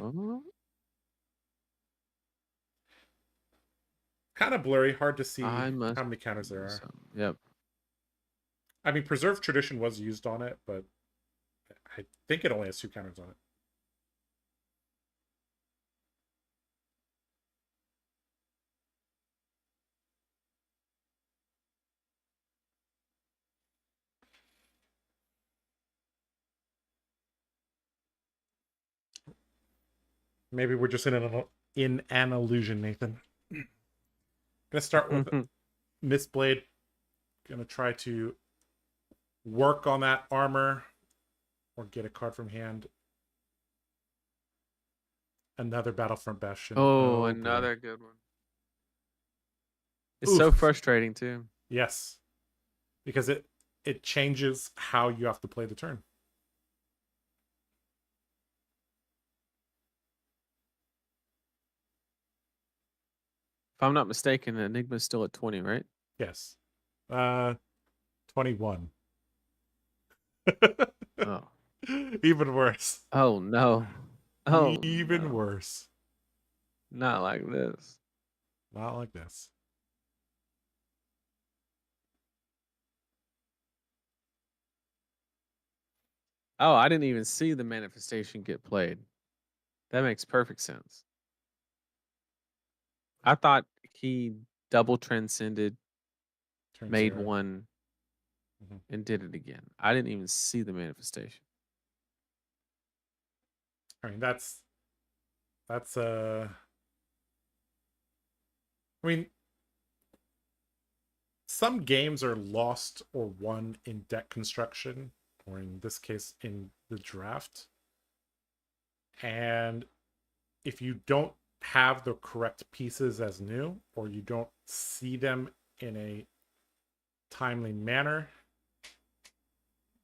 Speaker 1: Kind of blurry, hard to see how many counters there are.
Speaker 2: Yep.
Speaker 1: I mean, Preserved Tradition was used on it, but I think it only has 2 counters on it. Maybe we're just in an illusion, Nathan. Gonna start with Mistblade. Gonna try to work on that armor or get a card from hand. Another Battlefront Bastion.
Speaker 2: Oh, another good one. It's so frustrating too.
Speaker 1: Yes. Because it changes how you have to play the turn.
Speaker 2: If I'm not mistaken, Enigma is still at 20, right?
Speaker 1: Yes. 21.
Speaker 2: Oh.
Speaker 1: Even worse.
Speaker 2: Oh, no. Oh,
Speaker 1: even worse.
Speaker 2: Not like this.
Speaker 1: Not like this.
Speaker 2: Oh, I didn't even see the manifestation get played. That makes perfect sense. I thought he double transcended, made
Speaker 1: 0.
Speaker 2: 1, and did it again. I didn't even see the manifestation.
Speaker 1: I mean, that's I mean, some games are lost or won in deck construction, or in this case, in the draft. And if you don't have the correct pieces as new, or you don't see them in a timely manner,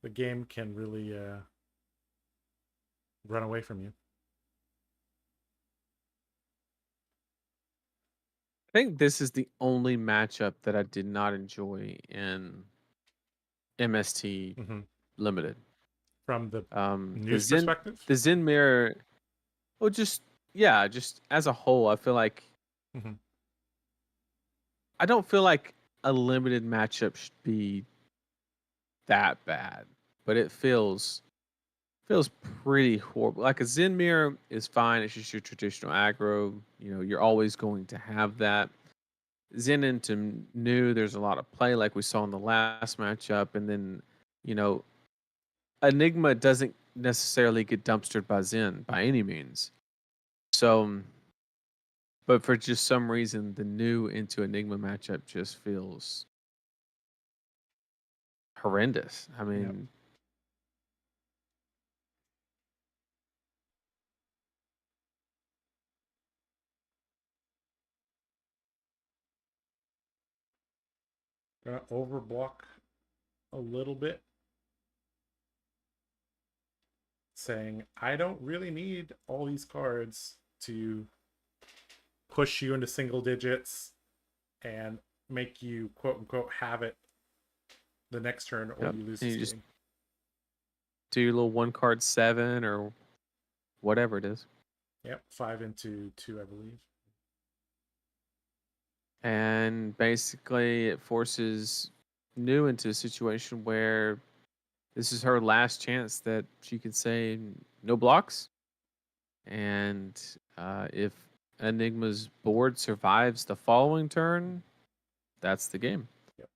Speaker 1: the game can really run away from you.
Speaker 2: I think this is the only matchup that I did not enjoy in MST Limited.
Speaker 1: From the news perspective?
Speaker 2: The Zen Mirror, well, just as a whole, I feel like I don't feel like a limited matchup should be that bad, but it feels pretty horrible. Like a Zen Mirror is fine. It's just your traditional aggro. You know, you're always going to have that. Zen into new, there's a lot of play like we saw in the last matchup, and then you know Enigma doesn't necessarily get dumpstered by Zen by any means. So, but for just some reason, the new into Enigma matchup just feels horrendous. I
Speaker 1: Yep.
Speaker 2: mean,
Speaker 1: Gonna overblock a little bit, saying I don't really need all these cards to push you into single digits and make you quote unquote have it the next turn, or
Speaker 2: yep.
Speaker 1: you lose
Speaker 2: And
Speaker 1: this
Speaker 2: you just
Speaker 1: game.
Speaker 2: do your little 1 card 7 or whatever it is.
Speaker 1: Yep, 5 into 2, I believe.
Speaker 2: And basically, it forces New into a situation where this is her last chance that she could say no blocks. And if Enigma's board survives the following turn, that's the game.
Speaker 1: Yep.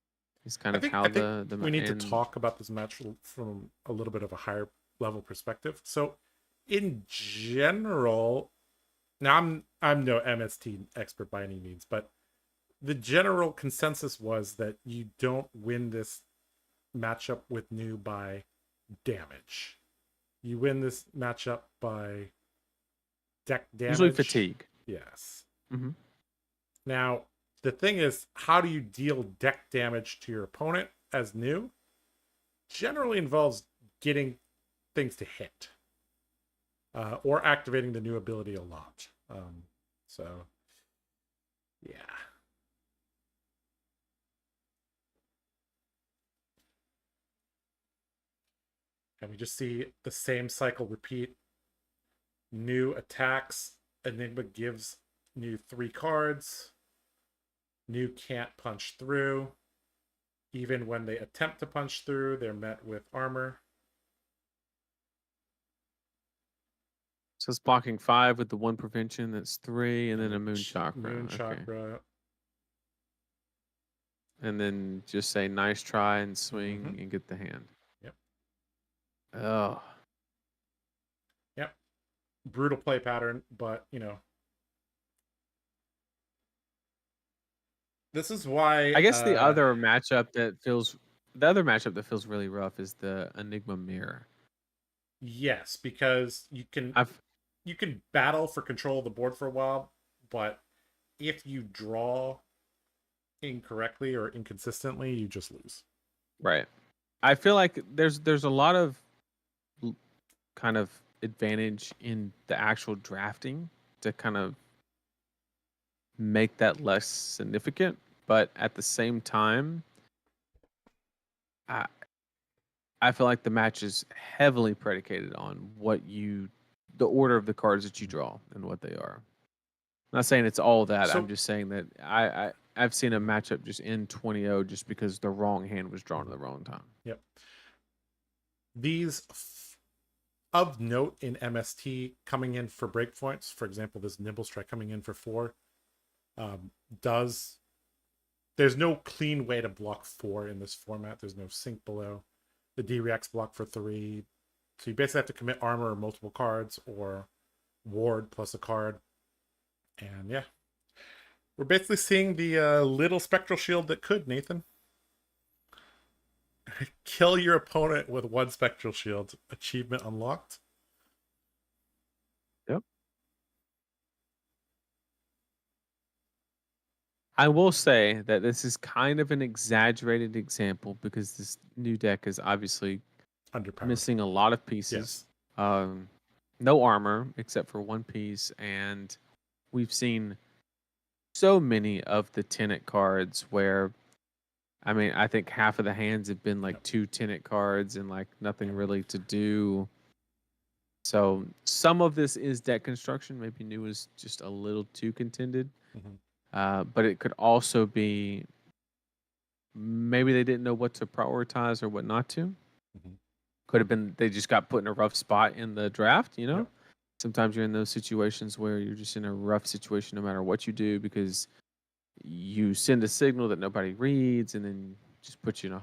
Speaker 2: It's kind
Speaker 1: I
Speaker 2: of
Speaker 1: think
Speaker 2: how the
Speaker 1: we need to talk about this match from a little bit of a higher level perspective. So, in general, now I'm no MST expert by any means, but the general consensus was that you don't win this matchup with New by damage. You win this matchup by deck damage.
Speaker 2: usually fatigue.
Speaker 1: Yes.
Speaker 2: Mm-hmm.
Speaker 1: Now, the thing is, how do you deal deck damage to your opponent as New? Generally involves getting things to hit. Or activating the new ability a lot. So, yeah. And we just see the same cycle repeat. New attacks. Enigma gives New 3 cards. New can't punch through. Even when they attempt to punch through, they're met with armor.
Speaker 2: So it's blocking 5 with the 1 prevention. That's 3, and then a moon chakra.
Speaker 1: Moon chakra.
Speaker 2: And then just say nice try and swing and get the hand.
Speaker 1: Yep.
Speaker 2: Oh.
Speaker 1: Yep. Brutal play pattern, but this is why
Speaker 2: I guess the other matchup that feels really rough is the Enigma Mirror.
Speaker 1: Yes, because you can battle for control of the board for a while, but if you draw incorrectly or inconsistently, you just lose.
Speaker 2: Right. I feel like there's a lot of kind of advantage in the actual drafting to kind of make that less significant, but at the same time, I feel like the match is heavily predicated on the order of the cards that you draw and what they are. I'm not saying it's all that.
Speaker 1: So,
Speaker 2: I'm just saying that I've seen a matchup just end 20-0 just because the wrong hand was drawn at the wrong time.
Speaker 1: Yep. These of note in MST coming in for breakpoints, for example, this Nimble Strike coming in for 4, there's no clean way to block 4 in this format. There's no sink below. The D-Reacts block for 3. So you basically have to commit armor or multiple cards or ward plus a card. And yeah. We're basically seeing the little spectral shield that could, Nathan. Kill your opponent with 1 spectral shield. Achievement unlocked.
Speaker 2: Yep. I will say that this is kind of an exaggerated example because this new deck is obviously missing a lot of pieces.
Speaker 1: Yes.
Speaker 2: No armor except for 1 piece, and we've seen so many of the Tenet cards where, I mean, I think half of the hands have been like 2 Tenet cards and like nothing really to do. So some of this is deck construction. Maybe New is just a little too contended. But it could also be maybe they didn't know what to prioritize or what not to. Could have been they just got put in a rough spot in the draft,
Speaker 1: Yep.
Speaker 2: Sometimes you're in those situations where you're just in a rough situation no matter what you do because you send a signal that nobody reads, and then just put you in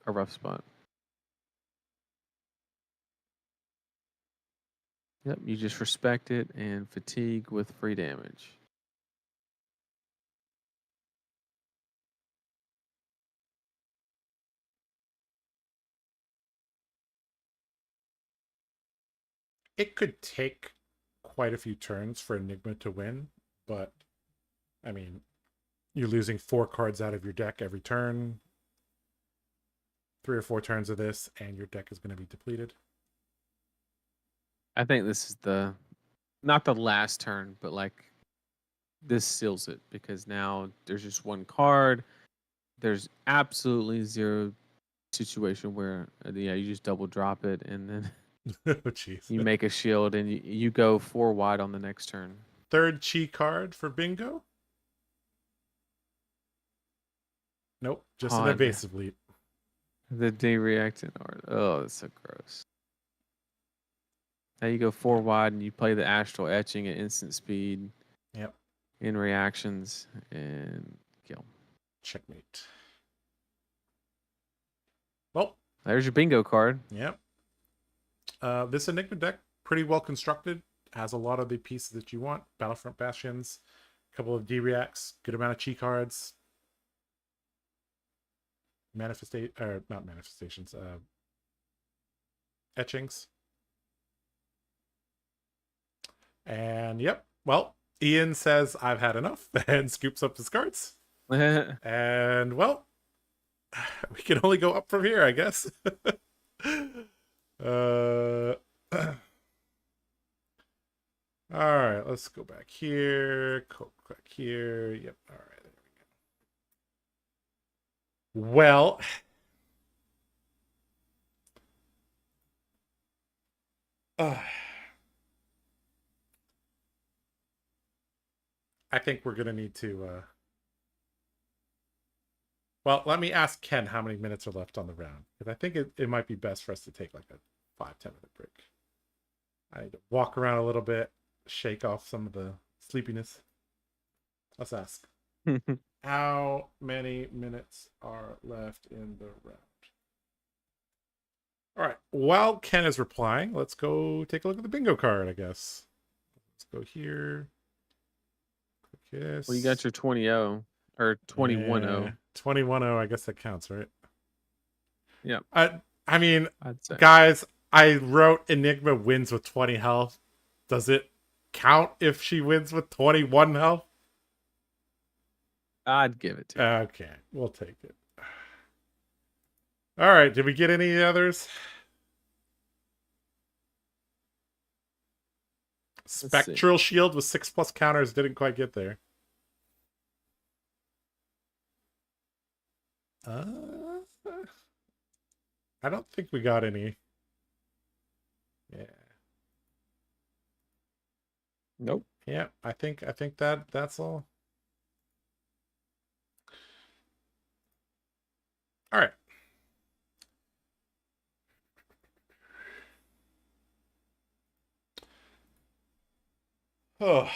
Speaker 2: a rough spot. Yep, you just respect it and fatigue with free damage.
Speaker 1: It could take quite a few turns for Enigma to win, but I mean, you're losing 4 cards out of your deck every turn. 3 or 4 turns of this, and your deck is going to be depleted.
Speaker 2: I think this is not the last turn, but like this seals it because now there's just one card. There's absolutely zero situation where you just double drop it and then
Speaker 1: Oh, jeez.
Speaker 2: you make a shield and you go 4 wide on the next turn.
Speaker 1: 3rd chi card for bingo. Nope, just an evasive leap.
Speaker 2: The de-reactant art. Oh, that's so gross. Now you go 4 wide and you play the astral etching at instant speed.
Speaker 1: Yep.
Speaker 2: In reactions and kill.
Speaker 1: Checkmate. Well,
Speaker 2: there's your bingo card.
Speaker 1: Yep. This Enigma deck, pretty well constructed. Has a lot of the pieces that you want. Battlefront Bastions, a couple of D-Reacts, good amount of chi cards. Not manifestations. Etchings. And yep. Well, Ian says I've had enough and scoops up his cards. And well, we can only go up from here, I guess. All right, let's go back here. Click here. Yep. All right, there we go. Well, I think we're gonna need to. Well, let me ask Ken how many minutes are left on the round, because I think it might be best for us to take like a 5-10 minute break. I need to walk around a little bit, shake off some of the sleepiness. Let's ask. How many minutes are left in the round? All right. While Ken is replying, let's go take a look at the bingo card, I guess. Let's go here. Click this.
Speaker 2: Well, you got your 20-0 or 21-0.
Speaker 1: 21-0, I guess that counts, right?
Speaker 2: Yeah.
Speaker 1: I mean, guys, I wrote Enigma wins with 20 health. Does it count if she wins with 21 health?
Speaker 2: I'd give it to you.
Speaker 1: Okay, we'll take it. All right, did we get any others? Spectral Shield with 6+ counters didn't quite get there. I don't think we got any. Yeah.
Speaker 2: Nope.
Speaker 1: Yeah, I think that's all. All right. Oh.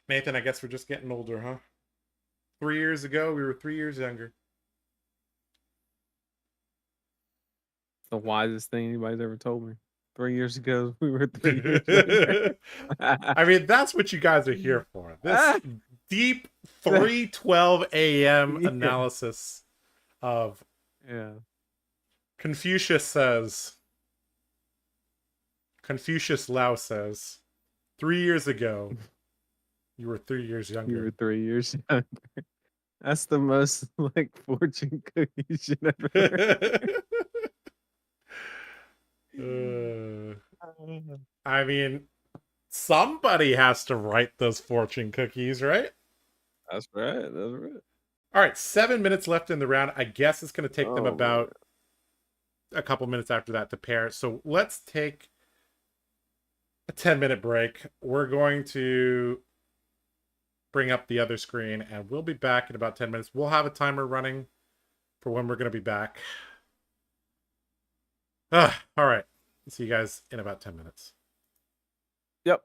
Speaker 1: Nathan, I guess we're just getting older, huh? 3 years ago, we were 3 years younger.
Speaker 2: The wisest thing anybody's ever told me. 3 years ago, we were 3 years younger.
Speaker 1: I mean, that's what you guys are here for. This deep 3:12 a.m. analysis of Confucius Lao says, 3 years ago, you were 3 years younger.
Speaker 2: You were 3 years younger. That's the most like fortune cookie you should ever.
Speaker 1: I mean, somebody has to write those fortune cookies, right?
Speaker 2: That's right. That's right.
Speaker 1: All right, 7 minutes left in the round. I guess it's going to take them about a couple minutes after that to pair. So let's take a 10-minute break. We're going to bring up the other screen, and we'll be back in about 10 minutes. We'll have a timer running for when we're going to be back. All right. See you guys in about 10 minutes.
Speaker 2: Yep.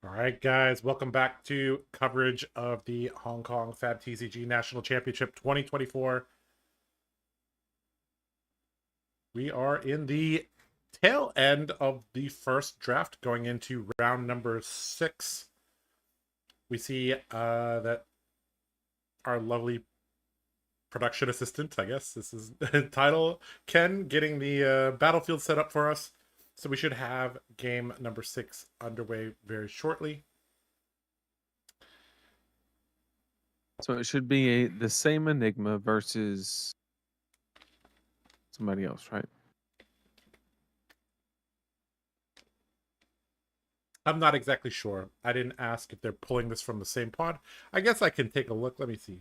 Speaker 1: All right, guys, welcome back to coverage of the Hong Kong fabtcg National Championship 2024. We are in the tail end of the first draft going into round number 6. We see that our lovely production assistant, I guess this is title, Ken, getting the battlefield set up for us. So we should have game number 6 underway very shortly.
Speaker 2: So it should be the same Enigma versus somebody else, right?
Speaker 1: I'm not exactly sure. I didn't ask if they're pulling this from the same pod. I guess I can take a look. Let me see.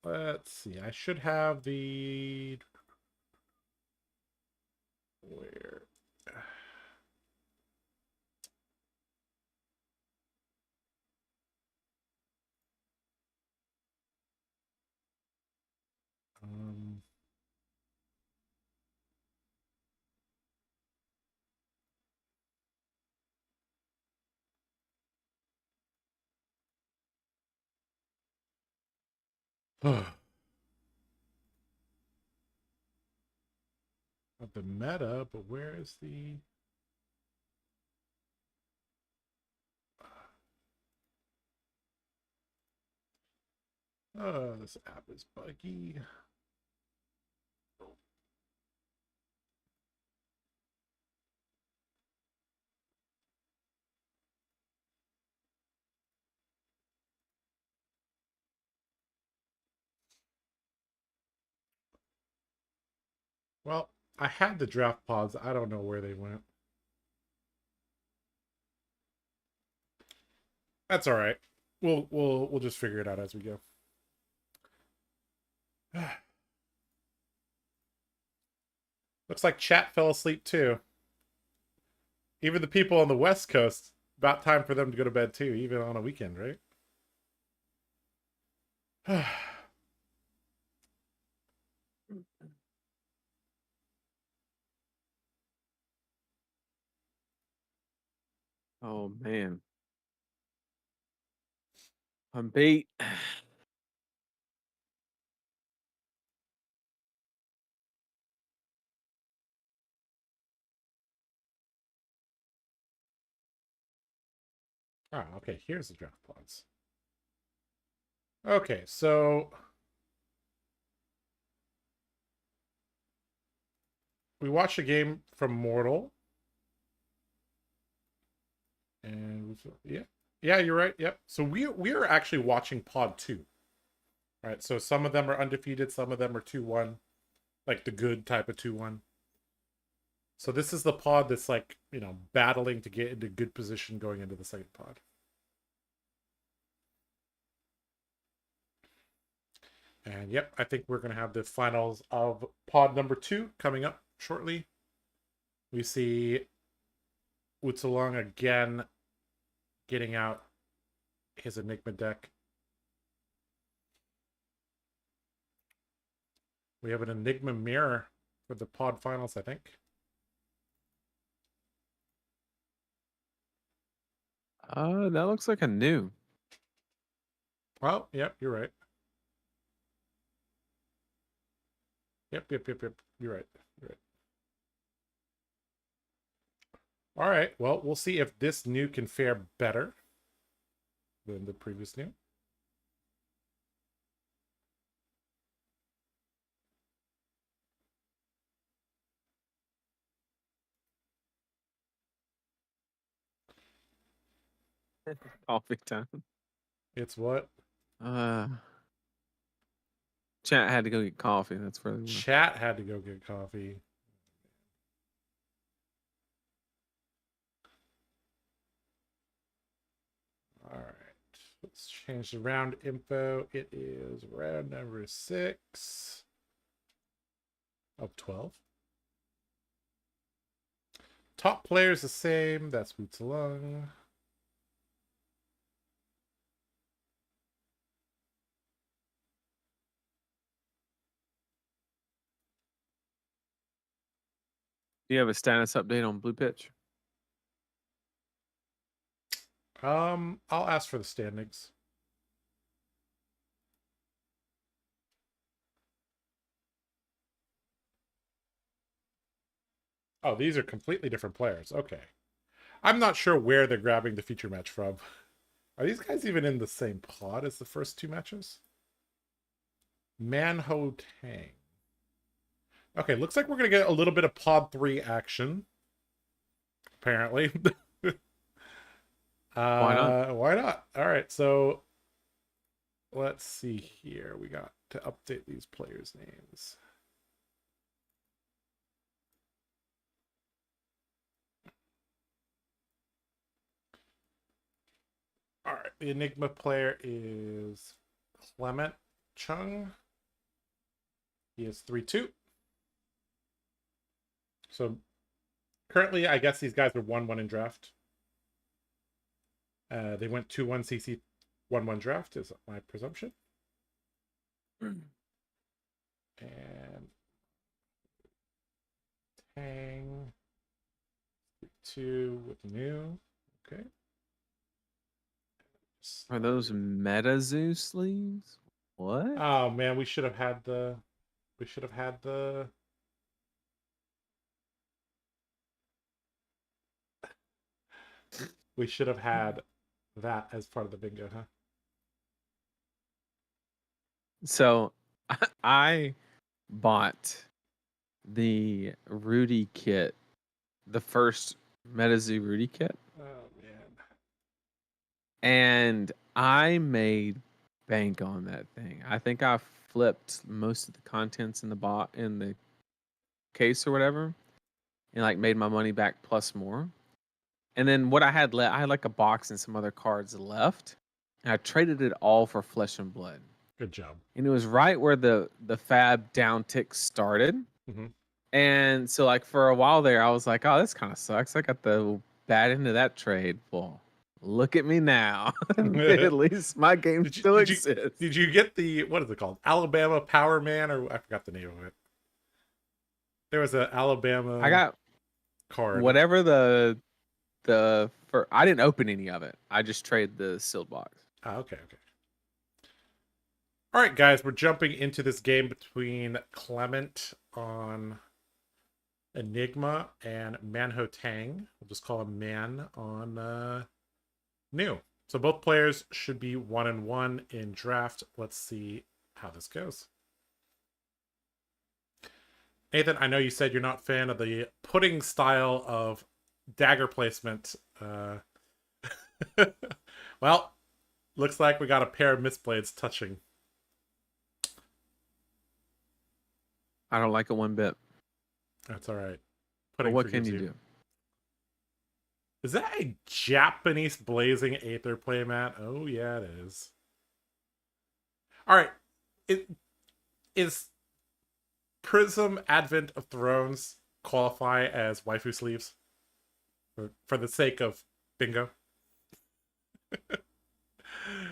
Speaker 1: Let's see. I should have the... Where? Um... of the meta, but where is the... Oh, this app is buggy. Well, I had the draft pods. I don't know where they went. That's all right. We'll just figure it out as we go. Looks like chat fell asleep too. Even the people on the West Coast, about time for them to go to bed too, even on a weekend, right?
Speaker 2: Oh man. I'm beat.
Speaker 1: Ah, okay, here's the draft pods. Okay, so we watched a game from Mortal. And yeah, you're right. Yep. So we're actually watching pod 2. Right. So some of them are undefeated, some of them are 2-1, like the good type of 2-1. So this is the pod that's like, battling to get into good position going into the second pod. And yep, I think we're going to have the finals of pod number 2 coming up shortly. We see Utzalong again getting out his Enigma deck. We have an Enigma mirror for the pod finals, I think.
Speaker 2: That looks like a new.
Speaker 1: Well, yep, you're right. Yep. You're right. You're right. All right. Well, we'll see if this new can fare better than the previous new.
Speaker 2: Coffee time.
Speaker 1: It's what?
Speaker 2: Chat had to go get coffee. That's where they were.
Speaker 1: Chat had to go get coffee. All right. Let's change the round info. It is round number 6 of 12. Top player is the same. That's Boots Along.
Speaker 2: Do you have a status update on Blue Pitch?
Speaker 1: I'll ask for the standings. Oh, these are completely different players. Okay. I'm not sure where they're grabbing the feature match from. Are these guys even in the same pod as the first two matches? Manho Tang. Okay, looks like we're going to get a little bit of pod 3 action. Apparently.
Speaker 2: Why not?
Speaker 1: Why not? All right, so let's see here. We got to update these players' names. All right, the Enigma player is Clement Chung. He is 3-2. So currently, I guess these guys are 1-1 in draft. They went 2-1 CC 1-1 draft, is my presumption. And Tang 2 with new. Okay.
Speaker 2: Are those MetaZoo sleeves? What?
Speaker 1: Oh man, we should have had the. We should have had the. We should have had that as part of the bingo, huh?
Speaker 2: So I bought the Rudy kit, the first MetaZoo Rudy kit.
Speaker 1: Oh man.
Speaker 2: And I made bank on that thing. I think I flipped most of the contents in the case or whatever, and like made my money back plus more. And then what I had left, I had like a box and some other cards left, and I traded it all for Flesh and Blood.
Speaker 1: Good job.
Speaker 2: And it was right where the fab downtick started.
Speaker 1: Mm-hmm.
Speaker 2: And so like for a while there, I was like, oh, this kind of sucks. I got the bad end of that trade. Well, look at me now. At least my game still exists.
Speaker 1: Did you get the, what is it called? Alabama Power Man, or I forgot the name of it. There was an Alabama
Speaker 2: I got
Speaker 1: card.
Speaker 2: Whatever I didn't open any of it. I just traded the sealed box.
Speaker 1: Oh, okay. All right, guys, we're jumping into this game between Clement on Enigma and Manho Tang. We'll just call him Man on New. So both players should be 1-1 in draft. Let's see how this goes. Nathan, I know you said you're not a fan of the pudding style of dagger placement. Well, looks like we got a pair of misblades touching.
Speaker 2: I don't like it one bit.
Speaker 1: That's all right.
Speaker 2: But what can you do?
Speaker 1: Is that a Japanese blazing Aether playmat? Oh yeah, it is. All right. Is Prism Advent of Thrones qualify as waifu sleeves for the sake of bingo?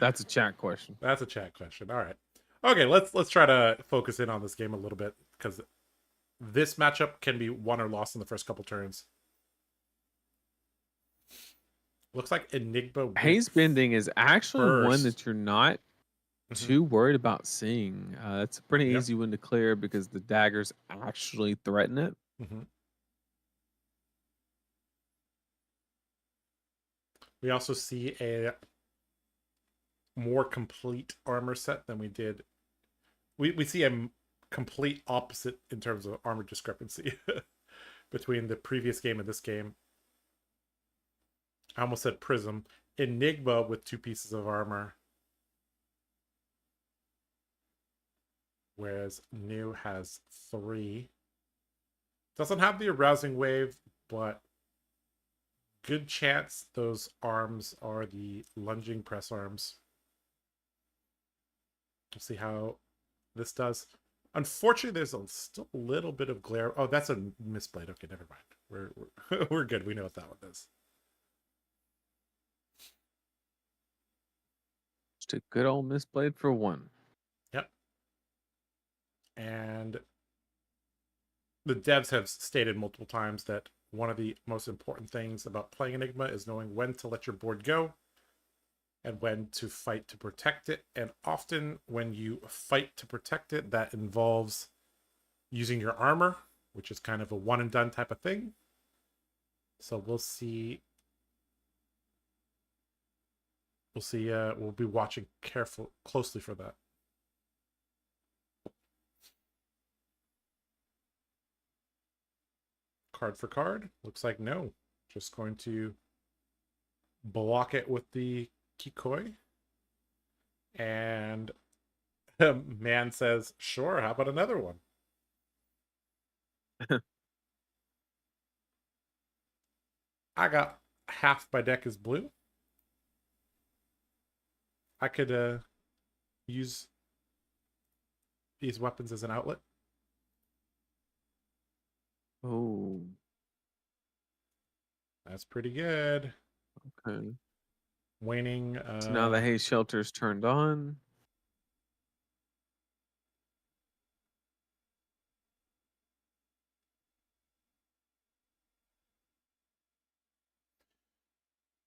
Speaker 2: That's a chat question.
Speaker 1: That's a chat question. All right. Okay, let's try to focus in on this game a little bit, because this matchup can be won or lost in the first couple turns. Looks like Enigma.
Speaker 2: Haze bending is actually one that you're not too worried about seeing. It's a pretty easy one to clear because the daggers actually threaten it.
Speaker 1: We also see a more complete armor set than we did. We see a complete opposite in terms of armor discrepancy between the previous game and this game. I almost said Prism. Enigma with 2 pieces of armor, whereas New has 3. Doesn't have the arousing wave, but good chance those arms are the lunging press arms. We'll see how this does. Unfortunately, there's still a little bit of glare. Oh, that's a misblade. Okay, never mind. We're good. We know what that one is.
Speaker 2: Just a good old misblade for 1.
Speaker 1: Yep. And the devs have stated multiple times that one of the most important things about playing Enigma is knowing when to let your board go. and when to fight to protect it. And often when you fight to protect it, that involves using your armor, which is kind of a one and done type of thing. So we'll see. We'll be watching closely for that. Card for card. Looks like no. Just going to block it with the Kikoi. And man says, sure, how about another one? I got half my deck is blue. I could use these weapons as an outlet.
Speaker 2: Oh.
Speaker 1: That's pretty good.
Speaker 2: Okay.
Speaker 1: Waning.
Speaker 2: So now the haze shelter's turned on.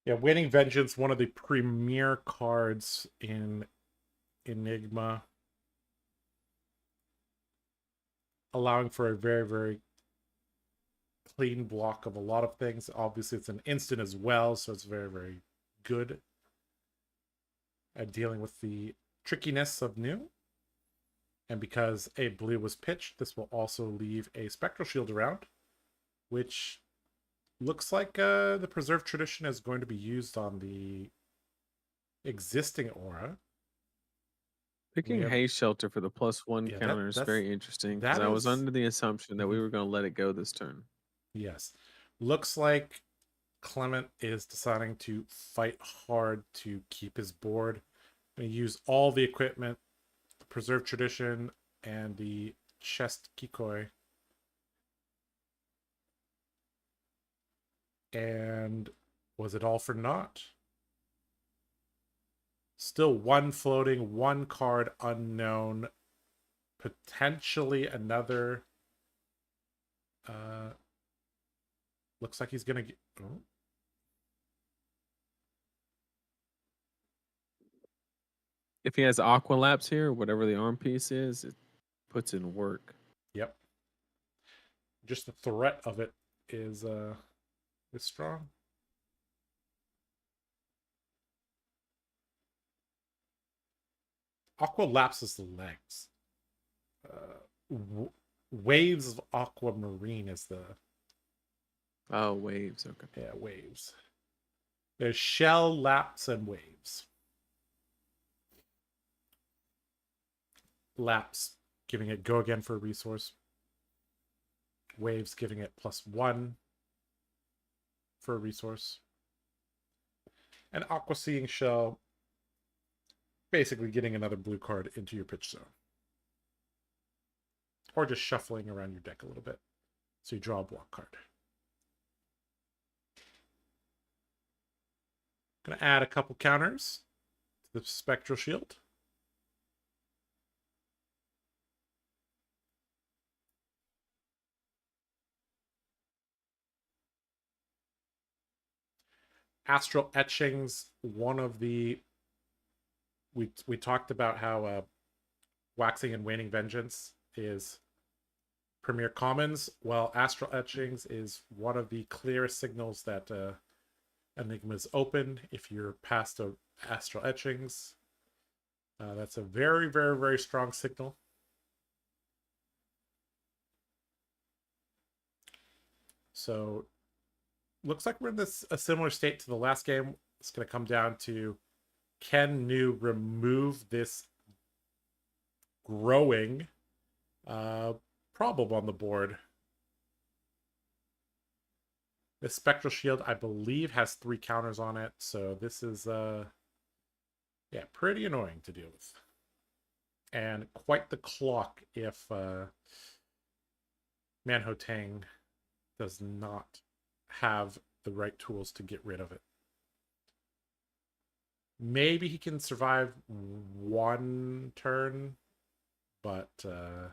Speaker 1: Yeah, Waning Vengeance, one of the premier cards in Enigma. Allowing for a very, very clean block of a lot of things. Obviously, it's an instant as well, so it's very, very good at dealing with the trickiness of new. And because a blue was pitched, this will also leave a Spectral Shield around, which looks like the Preserved Tradition is going to be used on the existing aura.
Speaker 2: Picking haze shelter for the +1 counter is very interesting, because I was under the assumption that we were going to let it go this turn.
Speaker 1: Yes. Looks like Clement is deciding to fight hard to keep his board. Going to use all the equipment, the Preserved Tradition, and the Chest Kikoi. And was it all for naught? Still one floating, one card unknown. Potentially another. Looks like he's gonna get. Oh.
Speaker 2: If he has Aqua Lapse here, whatever the arm piece is, it puts in work.
Speaker 1: Yep. Just the threat of it is strong. Aqua lapses the legs. Waves of Aquamarine is the.
Speaker 2: Oh, waves. Okay.
Speaker 1: Yeah, waves. There's shell, lapse, and waves. Lapse, giving it go again for a resource. Waves, giving it +1 for a resource. And Aqua Seeing Shell, basically getting another blue card into your pitch zone. Or just shuffling around your deck a little bit. So you draw a block card. Gonna add a couple counters to the Spectral Shield. Astral Etchings, one of the we talked about how Waxing and Waning Vengeance is premier commons. Well, Astral Etchings is one of the clearest signals that Enigma is open. If you're past Astral Etchings, that's a very, very, very strong signal. So looks like we're in a similar state to the last game. It's going to come down to, can New remove this growing problem on the board? The Spectral Shield, I believe, has 3 counters on it, so this is yeah, pretty annoying to deal with. And quite the clock if Manhotang does not have the right tools to get rid of it. Maybe he can survive 1 turn, but yeah.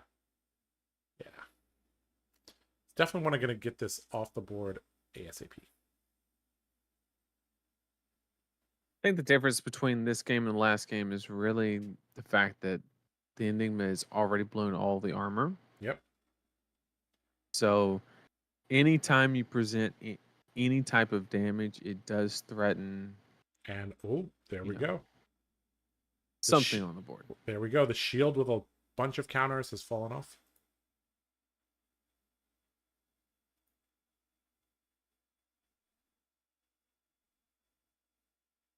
Speaker 1: Definitely want to get this off the board ASAP.
Speaker 2: I think the difference between this game and the last game is really the fact that the Enigma has already blown all the armor.
Speaker 1: Yep.
Speaker 2: So anytime you present any type of damage, it does threaten,
Speaker 1: And oh, there we go.
Speaker 2: Something on the board.
Speaker 1: There we go. The shield with a bunch of counters has fallen off.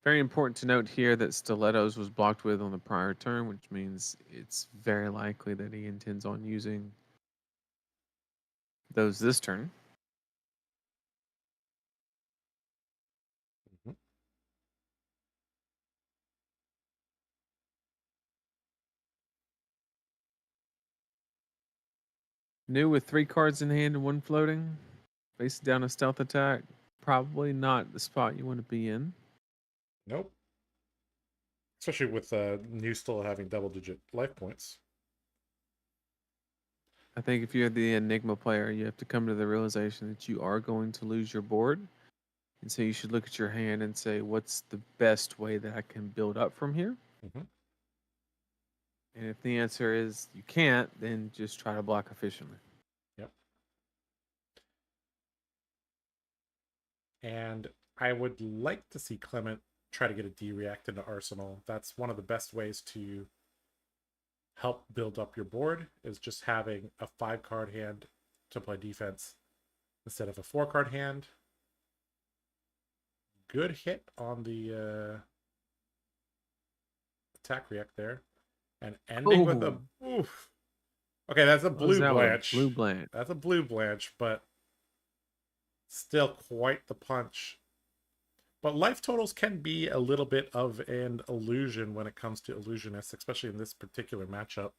Speaker 2: Very important to note here that Stilettos was blocked with on the prior turn, which means it's very likely that he intends on using those this turn.
Speaker 1: Mm-hmm.
Speaker 2: New with 3 cards in hand and 1 floating. Face down a stealth attack. Probably not the spot you want to be in.
Speaker 1: Nope. Especially with New still having double-digit life points.
Speaker 2: I think if you're the Enigma player, you have to come to the realization that you are going to lose your board. And so you should look at your hand and say, what's the best way that I can build up from here?
Speaker 1: Mm-hmm.
Speaker 2: And if the answer is you can't, then just try to block efficiently.
Speaker 1: Yep. And I would like to see Clement try to get a D-React into Arsenal. That's one of the best ways to help build up your board, is just having a 5-card hand to play defense instead of a 4-card hand. Good hit on the attack react there. And ending with a... Oof. Okay, that's a blue Blanche.
Speaker 2: Blue Blanche.
Speaker 1: That's a blue Blanche, but still quite the punch. But life totals can be a little bit of an illusion when it comes to illusionists, especially in this particular matchup.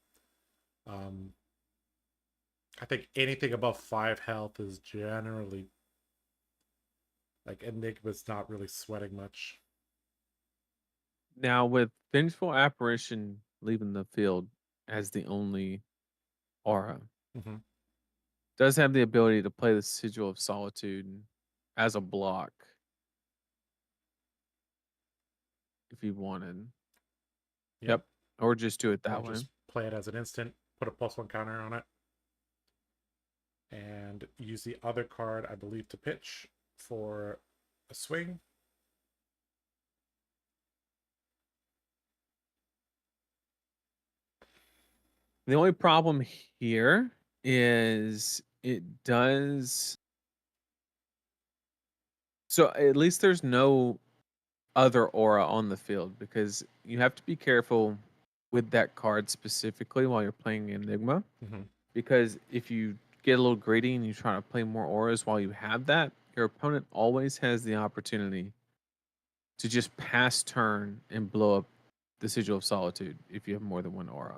Speaker 1: I think anything above 5 health is generally... Like, Enigma's not really sweating much.
Speaker 2: Now, with Vengeful Apparition leaving the field as the only aura, does have the ability to play the Sigil of Solitude as a block if you wanted. Yep. Or just do it that way.
Speaker 1: Just play it as an instant, put a +1 counter on it, and use the other card, I believe, to pitch for a swing.
Speaker 2: The only problem here is it does... So at least there's no other aura on the field, because you have to be careful with that card specifically while you're playing Enigma. Because if you get a little greedy and you try to play more auras while you have that, your opponent always has the opportunity to just pass turn and blow up the Sigil of Solitude if you have more than 1 aura.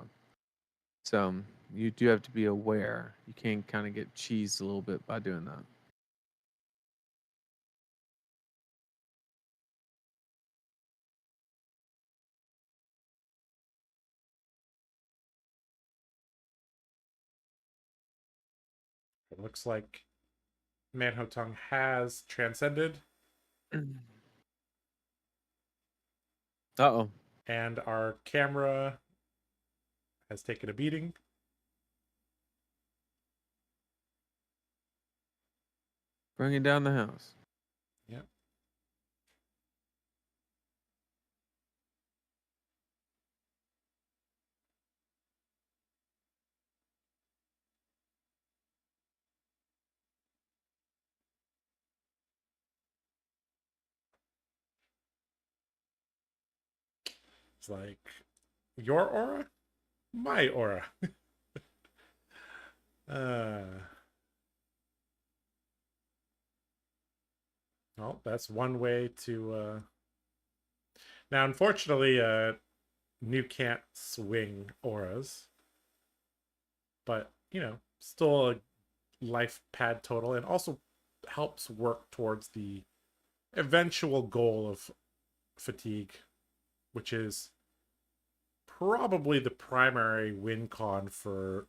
Speaker 2: So you do have to be aware. You can kind of get cheesed a little bit by doing that.
Speaker 1: It looks like Manhotong has transcended.
Speaker 2: Uh-oh.
Speaker 1: And our camera has taken a beating.
Speaker 2: Bringing down the house.
Speaker 1: Yep. It's like, your aura? My aura. Well, that's one way to... Now, unfortunately, New can't swing auras. But, you know, still a life pad total, and also helps work towards the eventual goal of fatigue, which is probably the primary win con for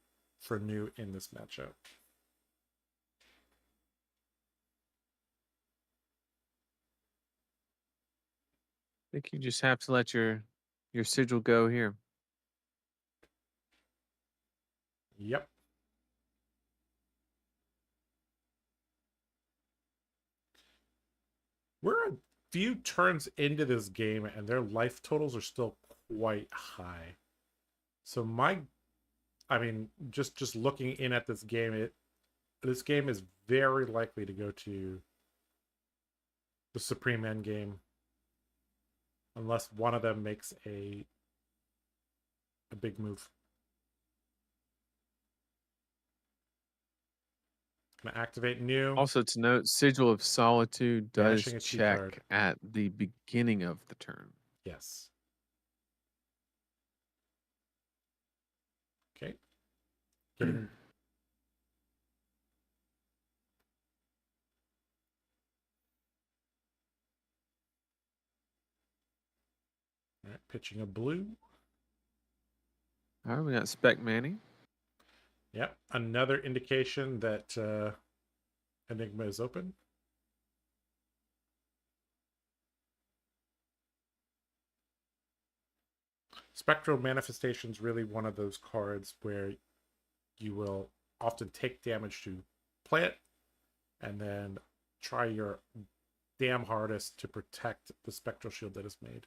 Speaker 1: New in this matchup.
Speaker 2: think you just have to let your sigil go here.
Speaker 1: Yep. We're a few turns into this game, and their life totals are still quite high. So I mean, just looking in at this game, this game is very likely to go to the Supreme Endgame, unless one of them makes a big move. Gonna activate new.
Speaker 2: Also to note, Sigil of Solitude does
Speaker 1: Banishing a T
Speaker 2: check
Speaker 1: card.
Speaker 2: at the beginning of the turn.
Speaker 1: Yes. Okay. Getting all right, pitching a blue.
Speaker 2: All right, we got Spec Manny.
Speaker 1: Yep. Another indication that Enigma is open. Spectral Manifestation is really one of those cards where you will often take damage to play it and then try your damn hardest to protect the spectral shield that is made.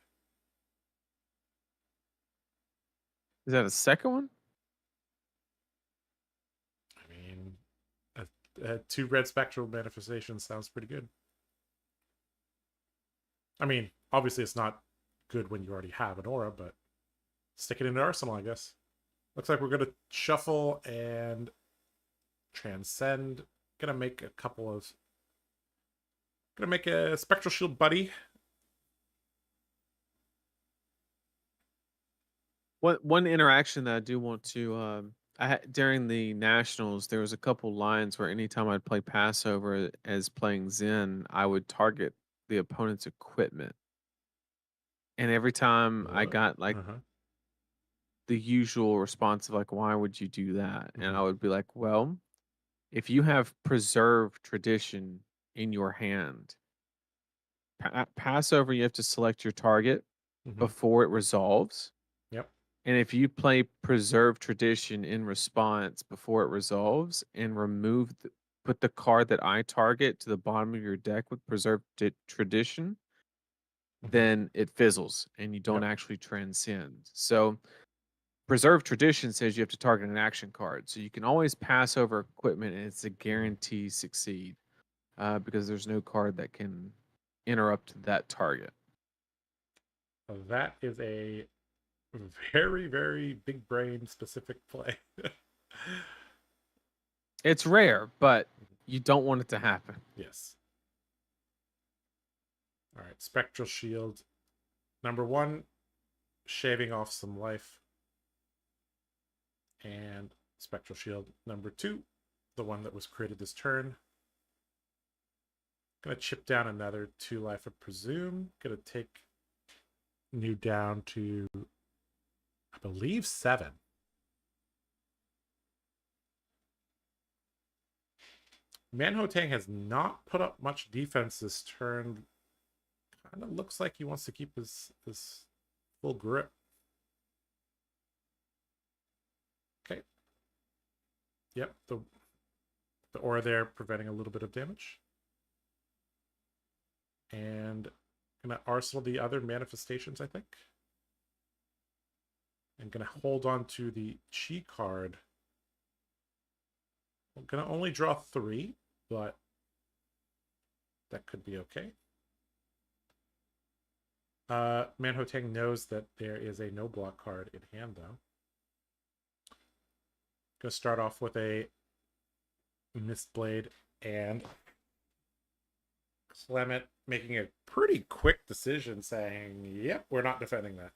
Speaker 2: Is that a second one?
Speaker 1: I mean, two red spectral manifestations sounds pretty good. I mean, obviously it's not good when you already have an aura, but stick it in the arsenal, I guess. Looks like we're going to shuffle and transcend. Gonna make a spectral shield buddy.
Speaker 2: One interaction that I do want to during the nationals, there was a couple lines where anytime I'd play Passover as playing Zen, I would target the opponent's equipment, and every time I
Speaker 1: What?
Speaker 2: got like the usual response of like, "Why would you do that?" And I would be like, "Well, if you have preserved tradition in your hand, Passover, you have to select your target before it resolves."
Speaker 1: Yep.
Speaker 2: And if you play Preserve Tradition in response before it resolves and put the card that I target to the bottom of your deck with Preserve Tradition, then it fizzles and you don't actually transcend. So Preserve Tradition says you have to target an action card. So you can always pass over equipment and it's a guarantee succeed because there's no card that can interrupt that target.
Speaker 1: That is a very, very big brain specific play.
Speaker 2: It's rare, but you don't want it to happen.
Speaker 1: Yes. All right, Spectral Shield. Number one, shaving off some life. And Spectral Shield number two, the one that was created this turn. Gonna chip down another 2 life, I presume. Gonna take new down to, I believe, 7. Manhotang has not put up much defense this turn. Kind of looks like he wants to keep his full grip. Okay. Yep, the aura there preventing a little bit of damage. And gonna arsenal the other manifestations, I think. And gonna hold on to the chi card. I'm gonna only draw 3, but that could be okay. Manhotang knows that there is a no block card in hand, though. Gonna start off with a Mistblade and Clement making a pretty quick decision saying, yep, we're not defending that.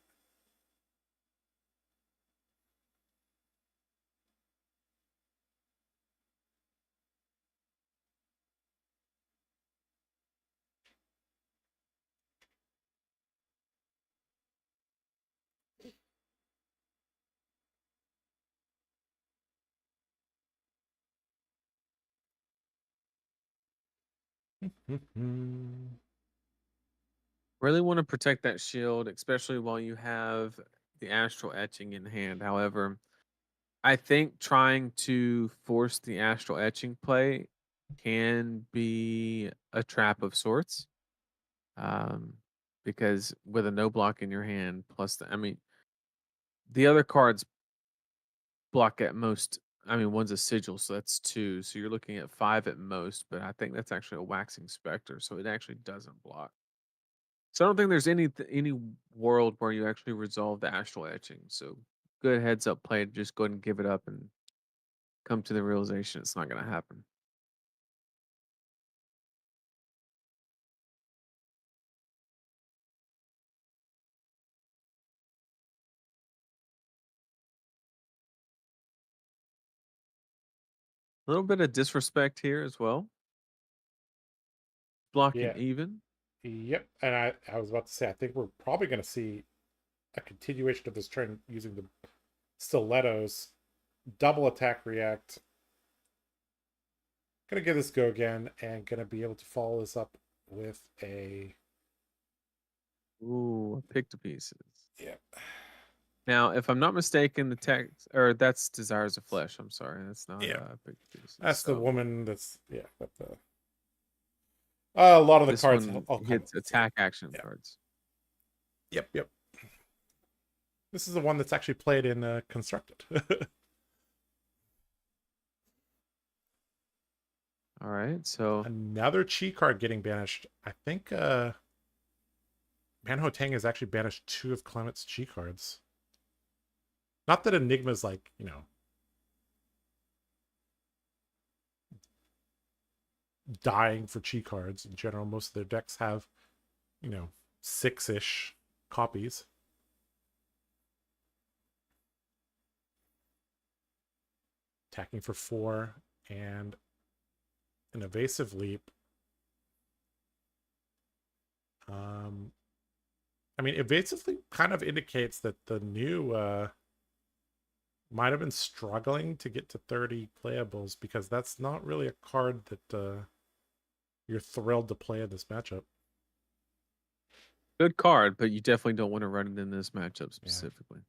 Speaker 2: Really want to protect that shield, especially while you have the astral etching in hand. However, I think trying to force the astral etching play can be a trap of sorts. Um, because with a no block in your hand, plus I mean, the other cards block at most. I mean, one's a sigil, so that's two. So you're looking at five at most. But I think that's actually a waxing specter, so it actually doesn't block. So I don't think there's any world where you actually resolve the astral etching. So good heads up play to just go ahead and give it up and come to the realization it's not going to happen. A little bit of disrespect here as well. Blocking
Speaker 1: Yeah.
Speaker 2: even.
Speaker 1: Yep. And I was about to say, I think we're probably going to see a continuation of this trend using the stilettos, double attack react. Gonna give this go again and gonna be able to follow this up with a
Speaker 2: Pick to pieces.
Speaker 1: yeah.
Speaker 2: Now, if I'm not mistaken, the text or that's Desires of Flesh. I'm sorry, that's not
Speaker 1: Yeah.
Speaker 2: pick to pieces.
Speaker 1: That's the
Speaker 2: So
Speaker 1: woman that's but the a lot of the
Speaker 2: this
Speaker 1: cards
Speaker 2: one
Speaker 1: I'll kind of
Speaker 2: hits attack action
Speaker 1: yeah.
Speaker 2: cards.
Speaker 1: Yep. This is the one that's actually played in Constructed.
Speaker 2: All right, so
Speaker 1: Another chi card getting banished. I think Manho Tang has actually banished 2 of Clement's chi cards. Not that Enigma's like, dying for chi cards in general. Most of their decks have, 6-ish copies. Attacking for 4 and an evasive leap. I mean, evasive leap kind of indicates that the new might have been struggling to get to 30 playables, because that's not really a card that you're thrilled to play in this matchup.
Speaker 2: good card, but you definitely don't want to run it in this matchup specifically.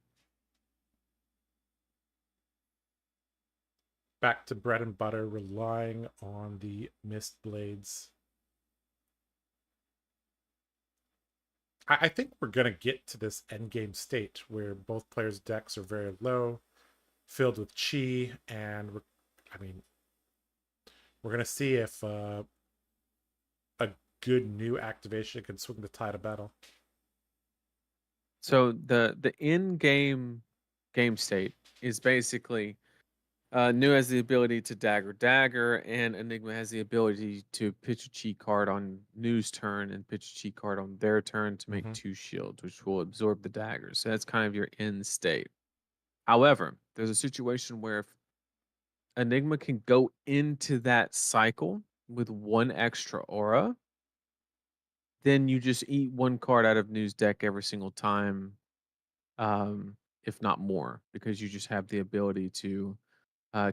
Speaker 1: Back to bread and butter, relying on the Mist Blades. I think we're going to get to this endgame state where both players' decks are very low, filled with chi, and we're going to see if a good new activation can swing the tide of battle.
Speaker 2: So the in game state is basically New has the ability to dagger, and Enigma has the ability to pitch a chi card on New's turn and pitch a chi card on their turn to make 2 shields, which will absorb the daggers. So that's kind of your end state. However, there's a situation where if Enigma can go into that cycle with 1 extra aura, then you just eat 1 card out of New's deck every single time, if not more, because you just have the ability to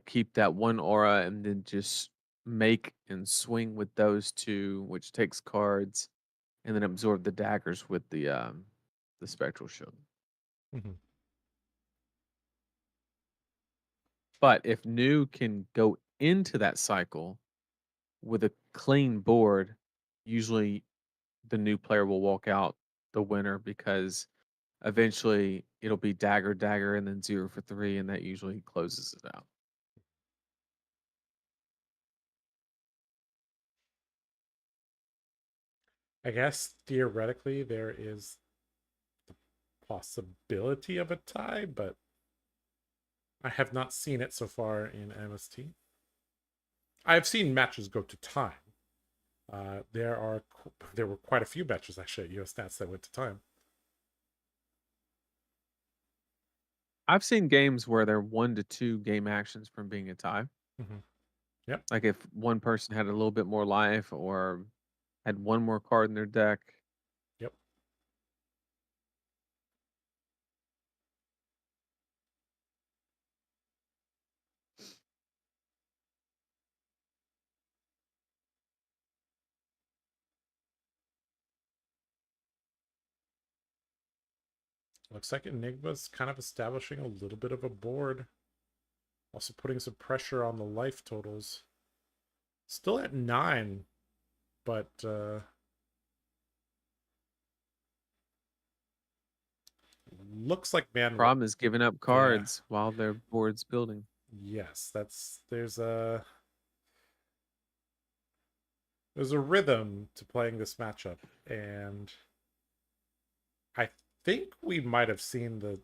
Speaker 2: keep that 1 aura and then just make and swing with those 2, which takes cards, and then absorb the daggers with the spectral shield. But if New can go into that cycle with a clean board, usually the new player will walk out the winner, because eventually it'll be dagger, and then 0 for 3, and that usually closes it out.
Speaker 1: I guess theoretically there is the possibility of a tie, but I have not seen it so far in MST. I've seen matches go to time. There were quite a few matches actually at US Stats that went to time.
Speaker 2: I've seen games where they're 1 to 2 game actions from being a tie.
Speaker 1: Yep.
Speaker 2: Like if one person had a little bit more life or had 1 more card in their deck.
Speaker 1: Yep. Looks like Enigma's kind of establishing a little bit of a board. Also putting some pressure on the life totals. Still at 9, but looks like man.
Speaker 2: Problem is giving up
Speaker 1: Yeah.
Speaker 2: cards while their board's building.
Speaker 1: Yes, there's a rhythm to playing this matchup, and I think we might have seen the,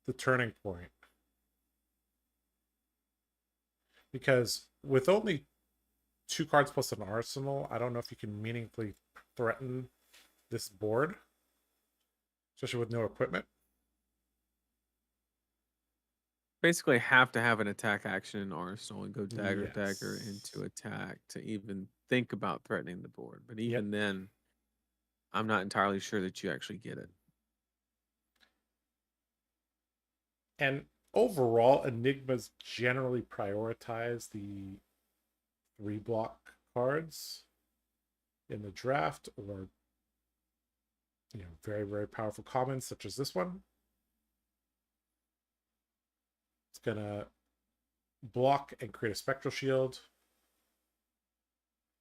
Speaker 1: the turning point, because with only 2 cards plus an arsenal, I don't know if you can meaningfully threaten this board, especially with no equipment.
Speaker 2: Basically have to have an attack action in Arsenal and go dagger
Speaker 1: Yes.
Speaker 2: into attack to even think about threatening the board. But
Speaker 1: Yep.
Speaker 2: even then, I'm not entirely sure that you actually get it.
Speaker 1: And overall, Enigmas generally prioritize the 3 block cards in the draft, or very, very powerful commons such as this one. It's gonna block and create a spectral shield,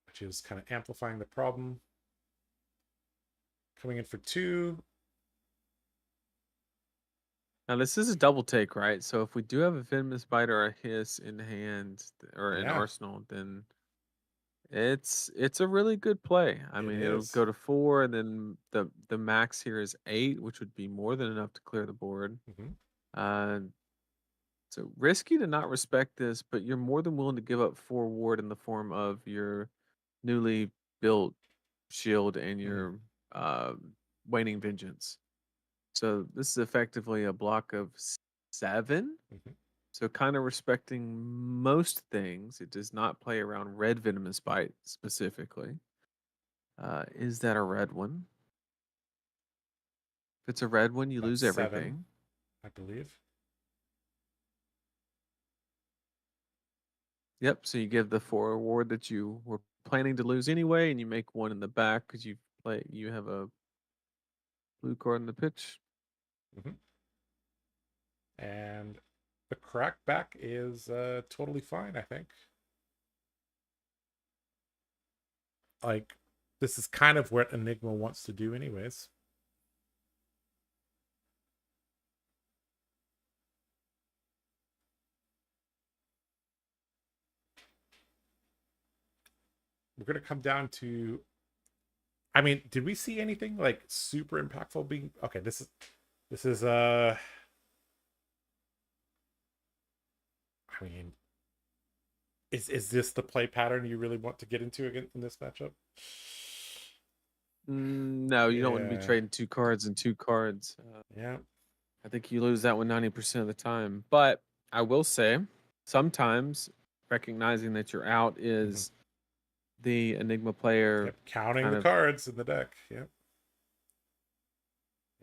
Speaker 1: which is kind of amplifying the problem. Coming in for 2.
Speaker 2: Now this is a double take, right? So if we do have a Venomous Bite or a Hiss in hand or in
Speaker 1: Yeah.
Speaker 2: Arsenal, then it's a really good play. I mean, it'll go to 4, and then the max here is 8, which would be more than enough to clear the board. So risky to not respect this, but you're more than willing to give up 4 ward in the form of your newly built shield and your waning vengeance. So this is effectively a block of 7. So kind of respecting most things. It does not play around red venomous bite specifically. Is that a red one? If it's a red one, you lose
Speaker 1: 7,
Speaker 2: everything.
Speaker 1: I believe.
Speaker 2: Yep. So you give the 4 award that you were planning to lose anyway, and you make 1 in the back because you have a blue card in the pitch.
Speaker 1: And the crackback is totally fine, I think. Like, this is kind of what Enigma wants to do anyways. We're going to come down to, I mean, did we see anything like super impactful being, okay, this is I mean, is this the play pattern you really want to get into again in this matchup?
Speaker 2: No, you don't want to be trading 2 cards and 2 cards.
Speaker 1: Yeah.
Speaker 2: I think you lose that one 90% of the time. But I will say, sometimes recognizing that you're out is the Enigma player
Speaker 1: counting the cards in the deck.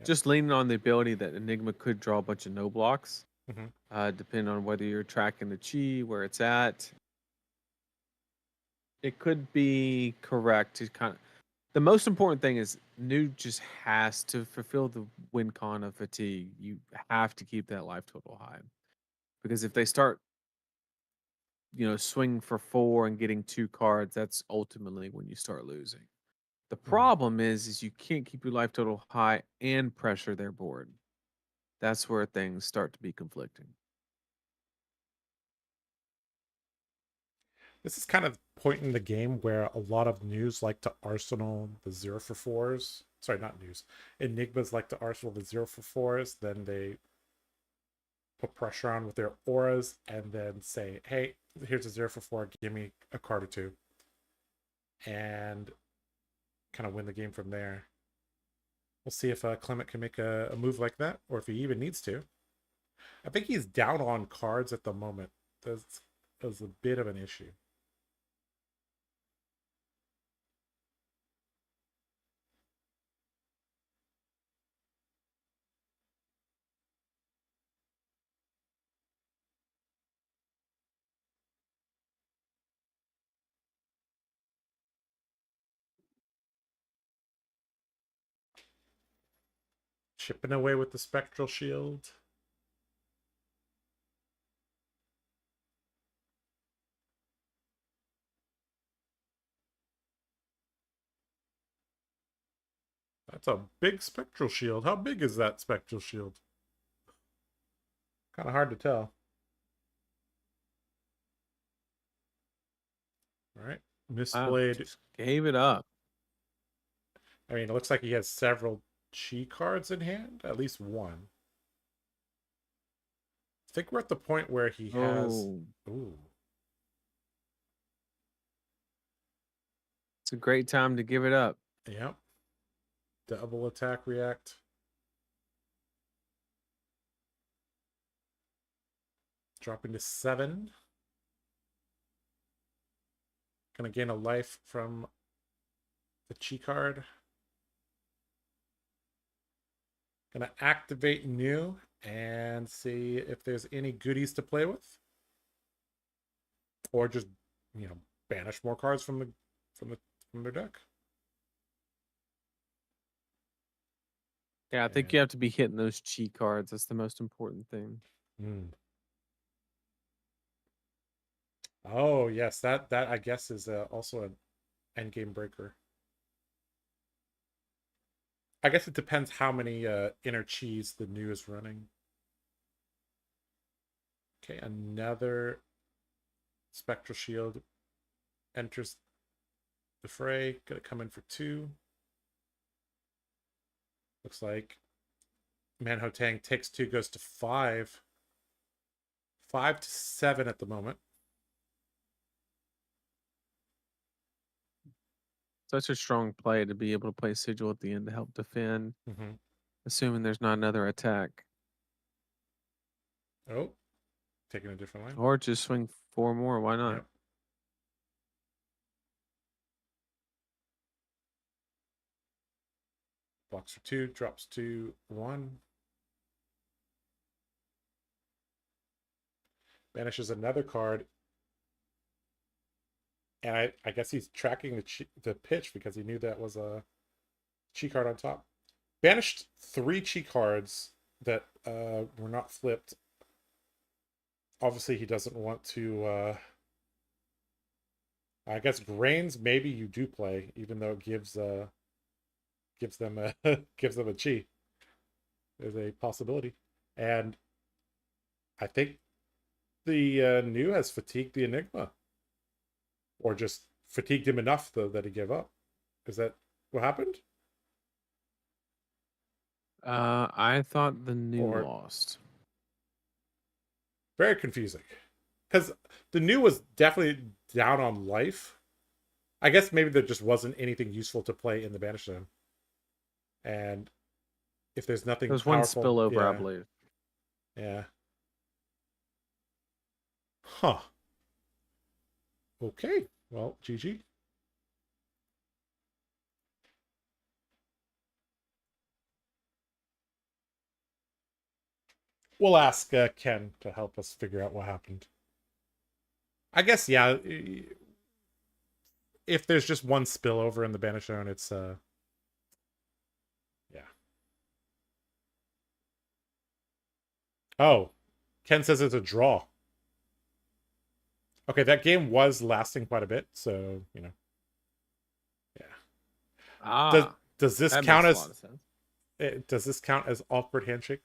Speaker 2: Just leaning on the ability that Enigma could draw a bunch of no blocks, depending on whether you're tracking the chi, where it's at. It could be correct to kind of. The most important thing is New just has to fulfill the win con of fatigue. You have to keep that life total high, because if they start, swinging for 4 and getting 2 cards, that's ultimately when you start losing. The problem is you can't keep your life total high and pressure their board. That's where things start to be conflicting.
Speaker 1: This is kind of point in the game where a lot of news like to arsenal the 0 for 4s. Sorry, not news. Enigmas like to arsenal the 0 for 4s. Then they put pressure on with their auras and then say, hey, here's a 0 for 4. Give me a card or 2. And kind of win the game from there. We'll see if Clement can make a move like that, or if he even needs to. I think he's down on cards at the moment. That's a bit of an issue. Chipping away with the spectral shield. That's a big spectral shield. How big is that spectral shield? Kind of hard to tell. All right. Misplayed.
Speaker 2: Just gave it up.
Speaker 1: I mean, it looks like he has several chi cards in hand. At least one. I think we're at the point where he has... Ooh.
Speaker 2: It's a great time to give it up.
Speaker 1: Yep. Double attack react. Dropping to 7. Gonna gain a life from the chi card. Gonna activate new and see if there's any goodies to play with. Or just, you know, banish more cards from their deck.
Speaker 2: Yeah, I think you have to be hitting those chi cards. That's the most important thing.
Speaker 1: Oh yes, that I guess is also an endgame breaker. I guess it depends how many inner chis the new is running. Okay, another spectral shield enters the fray. Gonna come in for 2. Looks like Manhotang takes 2, goes to 5. 5 to 7 at the moment.
Speaker 2: Such a strong play to be able to play Sigil at the end to help defend, assuming there's not another attack.
Speaker 1: Oh, taking a different line.
Speaker 2: Or just swing 4 more. Why not?
Speaker 1: Yep. Blocks for 2, drops to 1. Banishes another card. And I guess he's tracking the pitch because he knew that was a chi card on top. Banished 3 chi cards that were not flipped. Obviously, he doesn't want to... I guess Grains, maybe you do play, even though it gives them a chi. There's a possibility. And I think the new has fatigued the Enigma. Or just fatigued him enough, though, that he gave up. Is that what happened?
Speaker 2: I thought the new lost.
Speaker 1: Very confusing. Because the new was definitely down on life. I guess maybe there just wasn't anything useful to play in the Banish Zone. And if there's nothing
Speaker 2: There's
Speaker 1: powerful,
Speaker 2: one spillover,
Speaker 1: yeah.
Speaker 2: I believe.
Speaker 1: Yeah. Huh. Okay. Well, GG. We'll ask Ken to help us figure out what happened. I guess, yeah. If there's just one spillover in the Banish Zone, it's yeah. Oh, Ken says it's a draw. Okay, that game was lasting quite a bit, so you know. Yeah. Does this count as? Does this count as awkward handshake?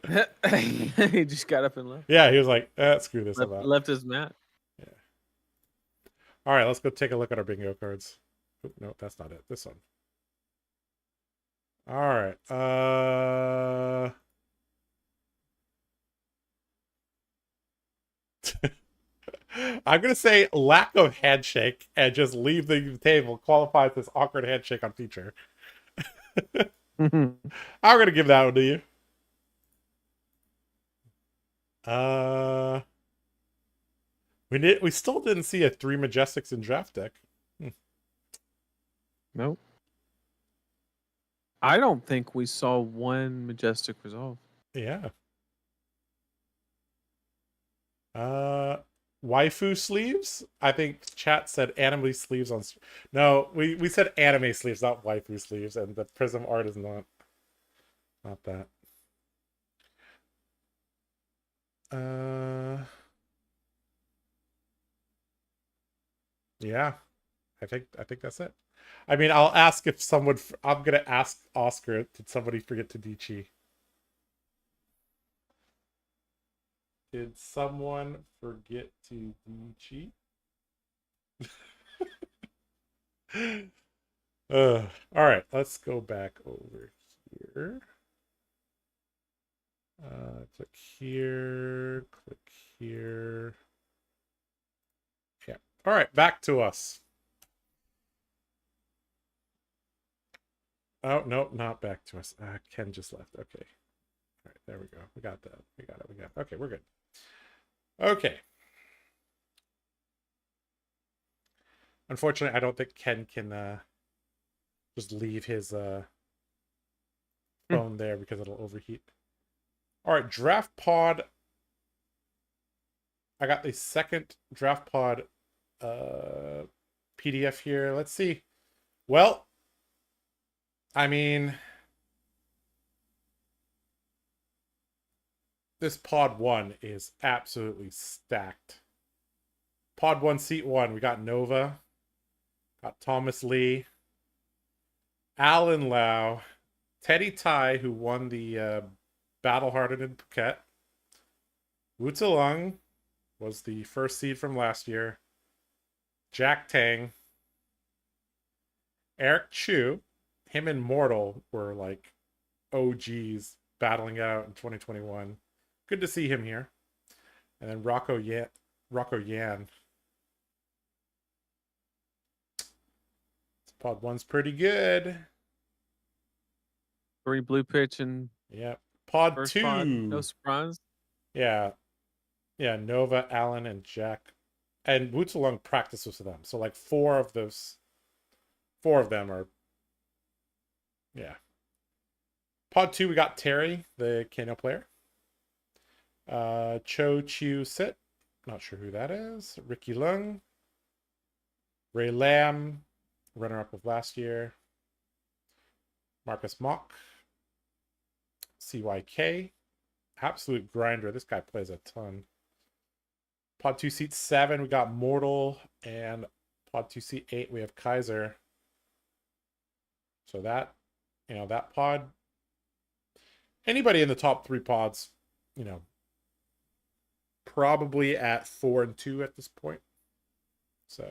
Speaker 2: He just got up and left.
Speaker 1: Yeah, he was like, "Screw this."
Speaker 2: Left his mat.
Speaker 1: Yeah. All right, let's go take a look at our bingo cards. Oop, no, that's not it. This one. All right. I'm gonna say lack of handshake and just leave the table qualifies as awkward handshake on feature. I'm gonna give that one to you. We still didn't see a 3 Majestics in draft deck.
Speaker 2: Nope. I don't think we saw 1 Majestic Resolve.
Speaker 1: Yeah. Waifu sleeves? I think chat said anime sleeves on... No, we said anime sleeves, not waifu sleeves, and the Prism art is not. Not that. Yeah, I think that's it. I mean, I'll ask if someone. I'm gonna ask Oscar. Did somebody forget to DG? Did someone forget to DG? All right, let's go back over here. Click here. Click here. Yeah. All right, back to us. Oh, no, not back to us. Ken just left. Okay. All right, there we go. We got that. We got it. Okay, we're good. Okay. Unfortunately, I don't think Ken can just leave his phone there because it'll overheat. All right, draft pod. I got the second draft pod PDF here. Let's see. Well, I mean, this pod 1 is absolutely stacked. Pod 1, seat 1, we got Nova, got Thomas Lee, Alan Lau, Teddy Tai, who won the Battle Hardened in Phuket. Wu Lung was the first seed from last year. Jack Tang, Eric Chu, him and Mortal were like OGs battling out in 2021. Good to see him here. And then Rocco Yan. Pod 1's pretty good.
Speaker 2: 3 blue pitch and
Speaker 1: Yep. Pod
Speaker 2: first
Speaker 1: 2.
Speaker 2: pod, no surprise.
Speaker 1: Yeah. Yeah, Nova, Alan, and Jack. And Wu Lung practices with them. So like 4 of them are. Yeah. Pod 2, we got Terry, the Kano player. Cho Chiu Sit. Not sure who that is. Ricky Lung. Ray Lam, runner-up of last year. Marcus Mock. CYK. Absolute grinder. This guy plays a ton. Pod 2 seat 7, we got Mortal. And pod 2 seat 8, we have Kaiser. So that, that pod. Anybody in the top 3 pods, probably at 4 and 2 at this point. So.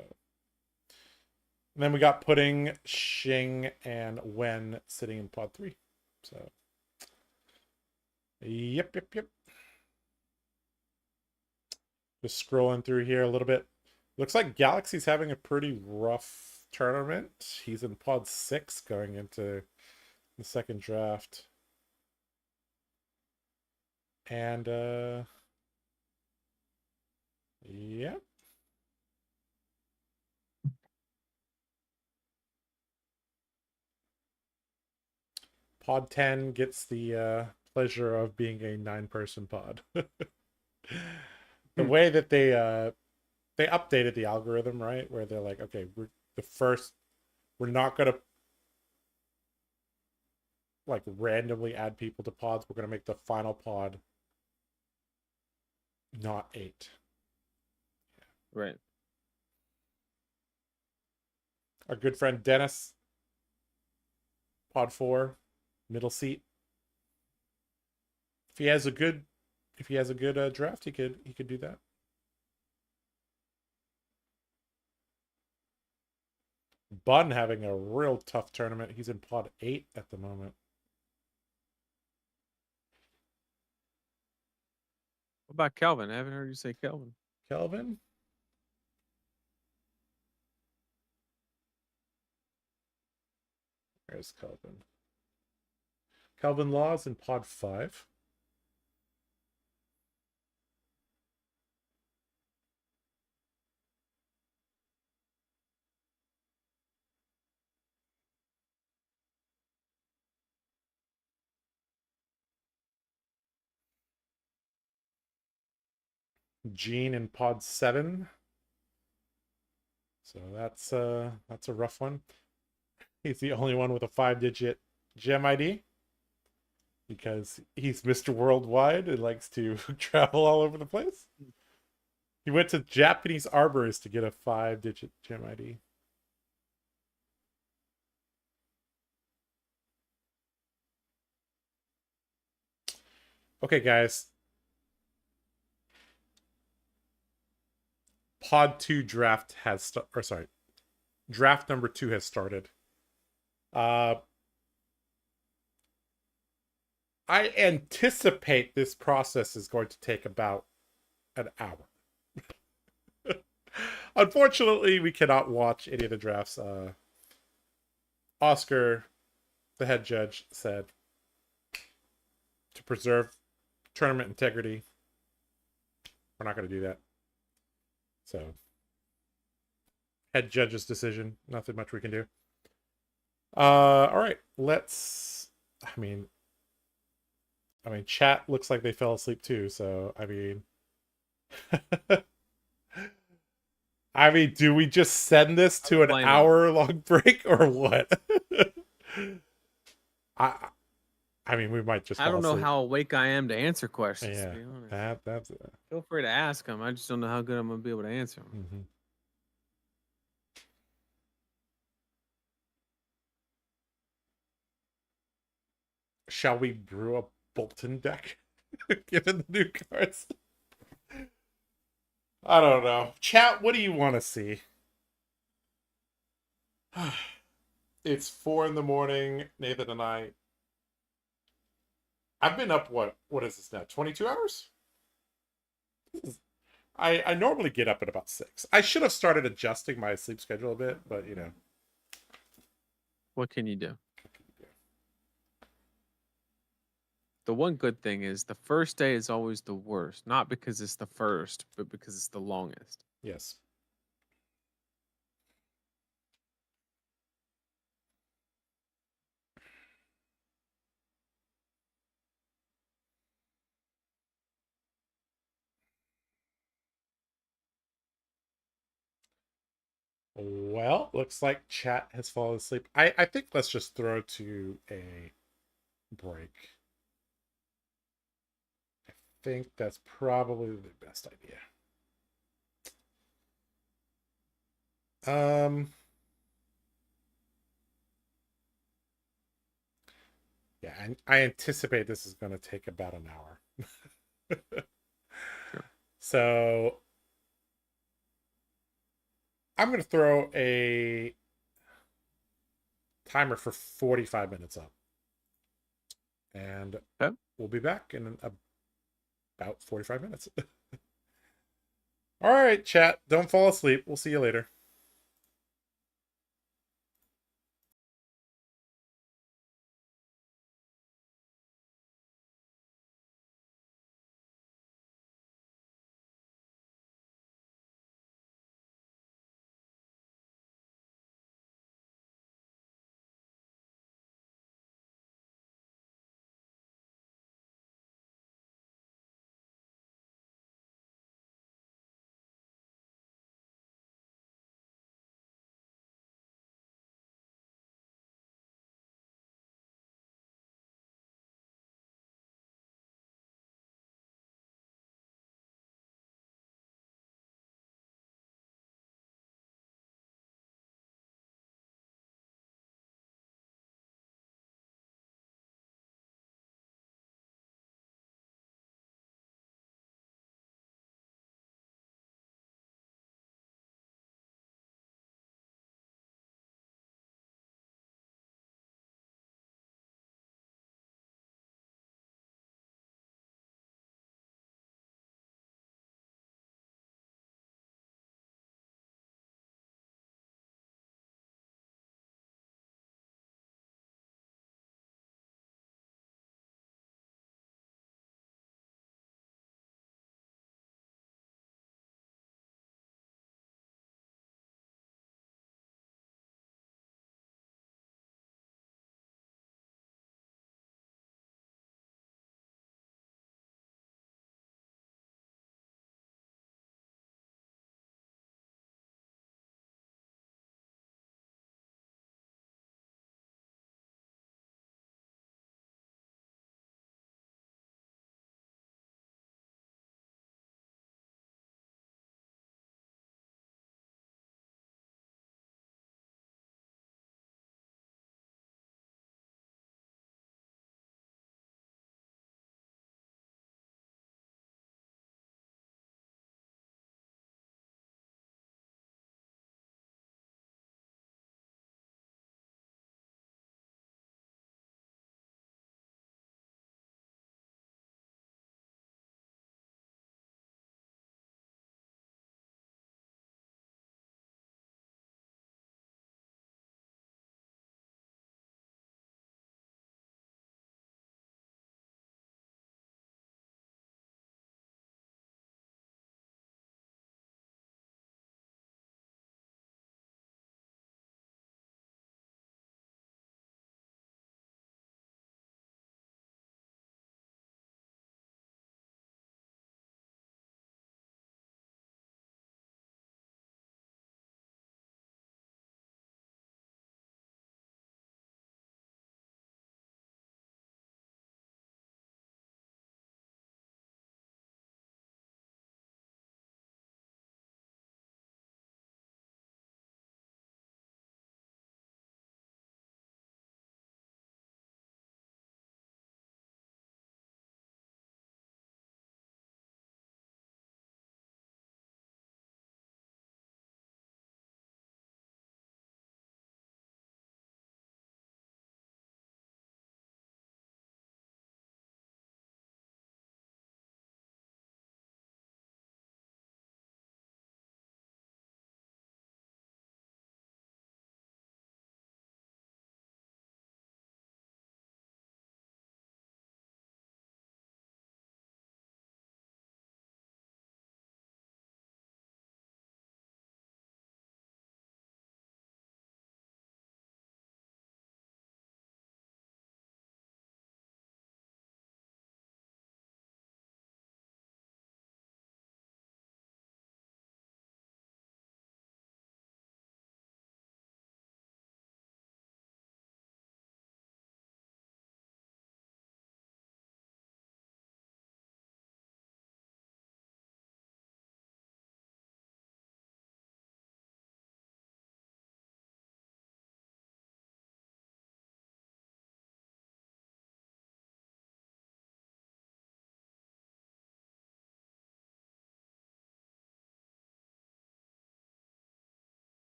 Speaker 1: And then we got Pudding, Xing, and Wen sitting in pod 3. So. Yep. Just scrolling through here a little bit. Looks like Galaxy's having a pretty rough tournament. He's in pod 6 going into the second draft. And yeah. Pod 10 gets the pleasure of being a 9-person pod. The way that they updated the algorithm, right? Where they're like, okay, we're not gonna like randomly add people to pods. We're gonna make the final pod not 8.
Speaker 2: Right.
Speaker 1: Our good friend Dennis, pod 4, middle seat. If he has a good draft, he could do that. Bun having a real tough tournament. He's in pod 8 at the moment.
Speaker 2: What about Kelvin? I haven't heard you say Kelvin.
Speaker 1: Kelvin? Where's Kelvin? Kelvin Laws in pod 5. Gene in pod 7. So that's a rough one. He's the only one with a 5-digit gem ID. because he's Mr. Worldwide and likes to travel all over the place. He went to Japanese Arborist to get a 5-digit gem ID. Okay, guys. Pod 2 draft has draft number 2 has started. I anticipate this process is going to take about an hour. Unfortunately, we cannot watch any of the drafts. Oscar, the head judge, said to preserve tournament integrity, we're not going to do that. So, head judge's decision. Nothing much we can do. All right, let's. I mean, chat looks like they fell asleep too. So, I mean, do we just send this to an hour-long break or what? I mean, we might just.
Speaker 2: I don't know how awake I am to answer questions.
Speaker 1: Yeah,
Speaker 2: to be honest.
Speaker 1: that's.
Speaker 2: Feel free to ask them. I just don't know how good I'm gonna be able to answer them.
Speaker 1: Mm-hmm. Shall we brew a Bolton deck, given the new cards? I don't know. Chat, what do you want to see? It's 4 a.m. Nathan and I've been up, what is this now? 22 hours? I normally get up at about 6. I should have started adjusting my sleep schedule a bit, but you know.
Speaker 2: What can you do? The one good thing is the first day is always the worst. Not because it's the first, but because it's the longest.
Speaker 1: Yes. Well, looks like chat has fallen asleep. I think let's just throw to a break. I think that's probably the best idea. Yeah, I anticipate this is going to take about an hour.
Speaker 2: Sure.
Speaker 1: So I'm going to throw a timer for 45 minutes up. And
Speaker 2: okay.
Speaker 1: We'll be back in about 45 minutes. All right, chat. Don't fall asleep. We'll see you later.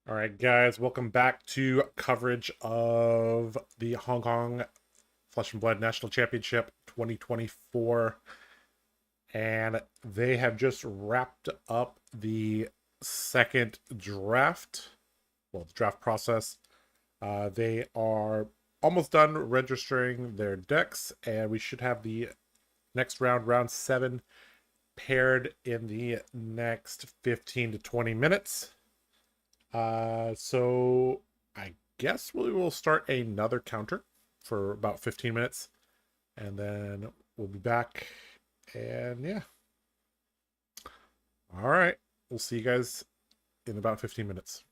Speaker 1: All right, guys, welcome back to coverage of the Hong Kong Flesh and Blood National Championship 2024. And they have just wrapped up the second draft. Well, the draft process. They are almost done registering their decks, and we should have the next round, round 7, paired in the next 15 to 20 minutes. So I guess we will start another counter for about 15 minutes, and then we'll be back. And yeah. All right. We'll see you guys in about 15 minutes.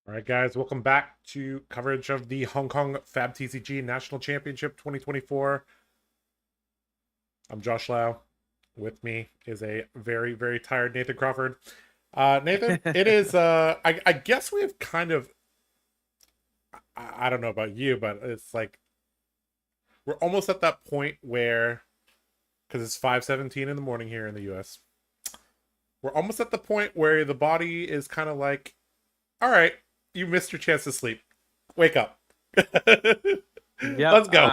Speaker 1: All right, guys, welcome back to coverage of the Hong Kong fabtcg National Championship 2024. I'm Josh Lau. With me is a very, very tired Nathan Crawford. Nathan, it is, I guess we have kind of, I don't know about you, but it's like, we're almost at that point where, because it's 5:17 in the morning here in the US, we're almost at the point where the body is kind of like, all right, you missed your chance to sleep. Wake up.
Speaker 2: Yeah,
Speaker 1: Let's go.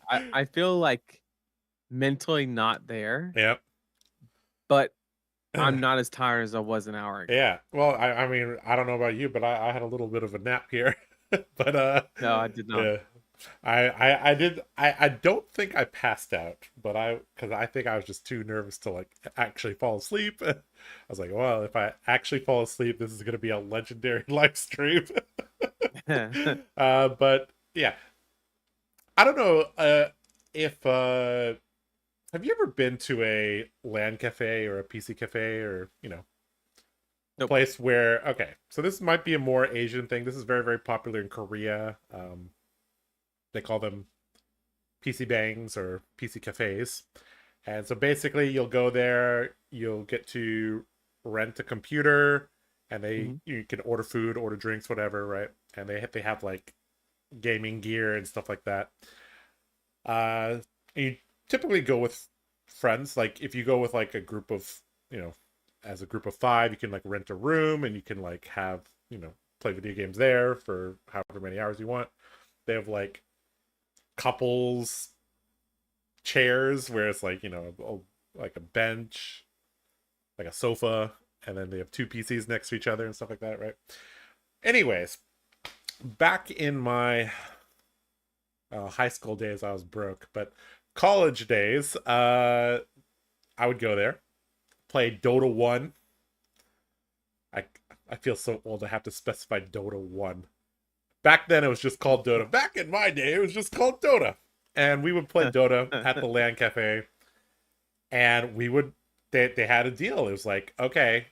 Speaker 2: I feel like mentally not there.
Speaker 1: Yep.
Speaker 2: But I'm not as tired as I was an hour ago.
Speaker 1: Yeah. Well, I mean, I don't know about you, but I had a little bit of a nap here. But
Speaker 2: no, I did not.
Speaker 1: Yeah. I did. I don't think I passed out, but because I think I was just too nervous to like actually fall asleep. I was like, well, if I actually fall asleep, this is gonna be a legendary live stream. But yeah, I don't know if have you ever been to a LAN cafe or a PC cafe or
Speaker 2: Nope.
Speaker 1: place where, okay, so this might be a more Asian thing. This is very, very popular in Korea. They call them PC bangs or PC cafes. And so basically you'll go there, you'll get to rent a computer, and you can order food, order drinks, whatever, right? And they have like gaming gear and stuff like that. You typically go with friends. Like if you go with like a group of, as a group of 5, you can like rent a room and you can like have, play video games there for however many hours you want. They have like couples chairs where it's like, like a bench, like a sofa, and then they have 2 PCs next to each other and stuff like that, right? Anyways, back in my high school days, I was broke, but college days, I would go there, play Dota 1. I feel so old I have to specify Dota 1. Back then it was just called Dota. Back in my day it was just called Dota. And we would play Dota at the LAN cafe. And we would they had a deal. It was like, okay,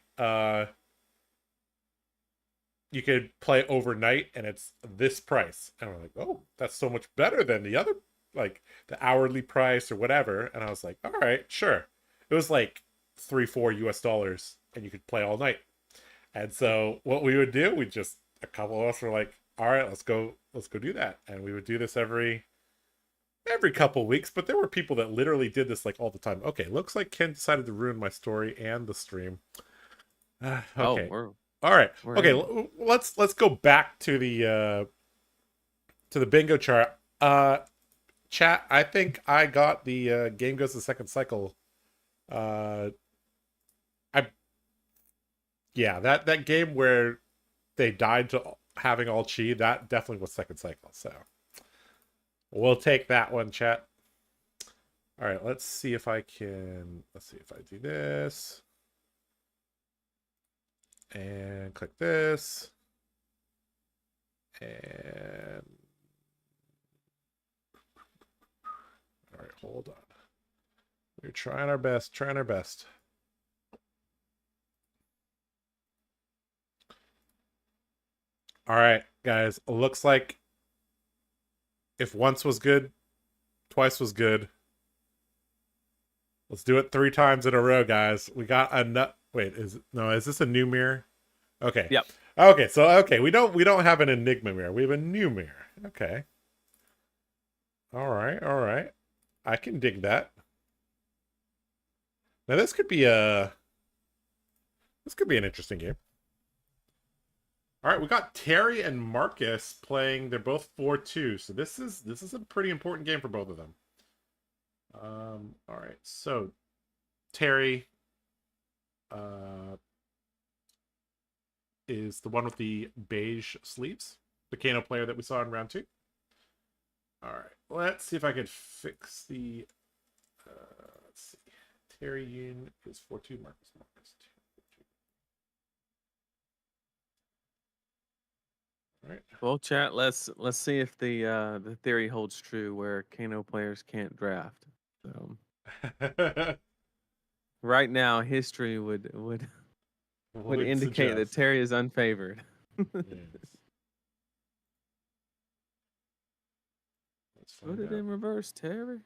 Speaker 1: you could play overnight and it's this price. And we're like, oh, that's so much better than the other, like the hourly price or whatever. And I was like, all right, sure. It was like $3-4 US and you could play all night. And so what we would do, a couple of us were like, all right, let's go do that. And we would do this every couple weeks, but there were people that literally did this like all the time. Okay, looks like Ken decided to ruin my story and the stream. Okay.
Speaker 2: Oh,
Speaker 1: all right. Okay, let's go back to the bingo chart. Chat, I think I got the game goes to second cycle. Yeah, that game where they died to having all chi, that definitely was second cycle. So we'll take that one, chat. All right, let's see if I do this and click this and all right, hold on. We're trying our best. All right, guys, looks like if once was good, twice was good. Let's do it 3 times in a row, guys. We got a nut. Wait, is this a new mirror? Okay.
Speaker 2: Yep.
Speaker 1: Okay, so we don't have an Enigma mirror. We have a new mirror. Okay. All right. I can dig that. Now this could be an interesting game. All right, we got Terry and Marcus playing. They're both 4-2, so this is a pretty important game for both of them. All right, so Terry is the one with the beige sleeves, the Kano player that we saw in round 2. All right, let's see if I could fix the. Let's see. Terry Yoon is 4-2. Marcus 2. All right.
Speaker 2: Well, chat. Let's see if the theory holds true where Kano players can't draft. So right now, history would indicate that Terry is unfavored.
Speaker 1: Let's
Speaker 2: Put it in reverse, Terry.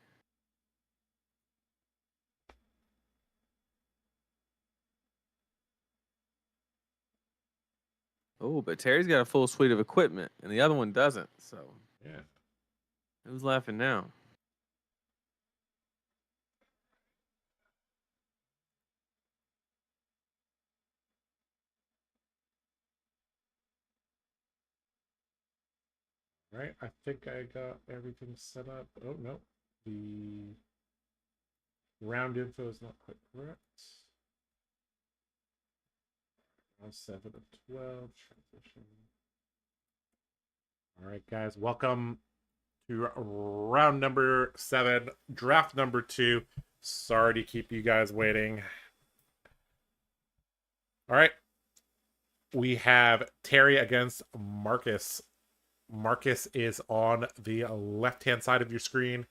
Speaker 2: Oh, but Terry's got a full suite of equipment, and the other one doesn't. So,
Speaker 1: yeah.
Speaker 2: Who's laughing now?
Speaker 1: Right. I think I got everything set up. Oh no, the round info is not quite correct. 7 of 12 transition. All right, guys, welcome to round number 7, draft number 2. Sorry to keep you guys waiting. All right, we have Terry against Marcus. Marcus is on the left-hand side of your screen.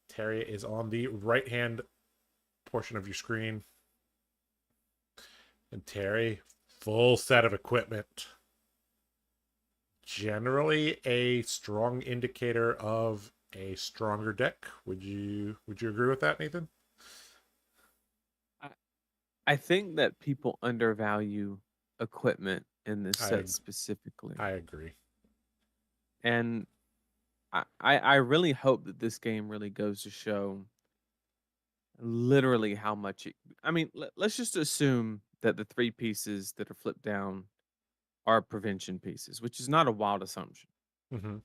Speaker 1: Terry is on the right-hand portion of your screen. And Terry, full set of equipment. Generally a strong indicator of a stronger deck. Would you agree with that, Nathan?
Speaker 2: I think that people undervalue equipment in this set specifically.
Speaker 1: I agree.
Speaker 2: And I really hope that this game really goes to show literally how much it, I mean, let's just assume that the 3 pieces that are flipped down are prevention pieces, which is not a wild assumption.
Speaker 1: Mm-hmm.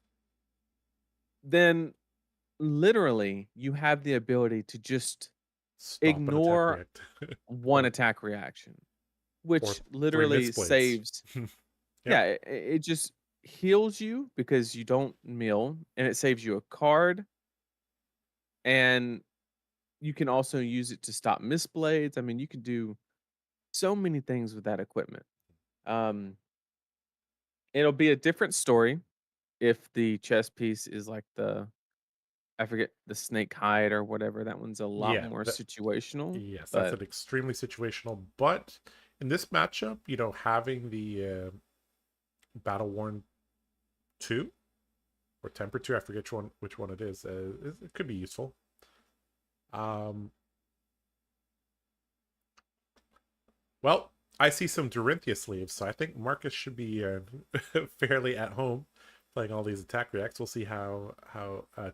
Speaker 2: Then literally you have the ability to just ignore one attack reaction, which literally saves. Yeah, it just heals you because you don't mill, and it saves you a card, and you can also use it to stop misblades. I mean, you can do so many things with that equipment. It'll be a different story if the chess piece is like I forget, the snake hide or whatever. That one's a lot more situational.
Speaker 1: Yes, that's an extremely situational. But in this matchup, having the Battle Worn 2 or Temper 2, I forget which one it is. It could be useful. Well, I see some Dorinthia sleeves, so I think Marcus should be fairly at home playing all these attack reacts. We'll see how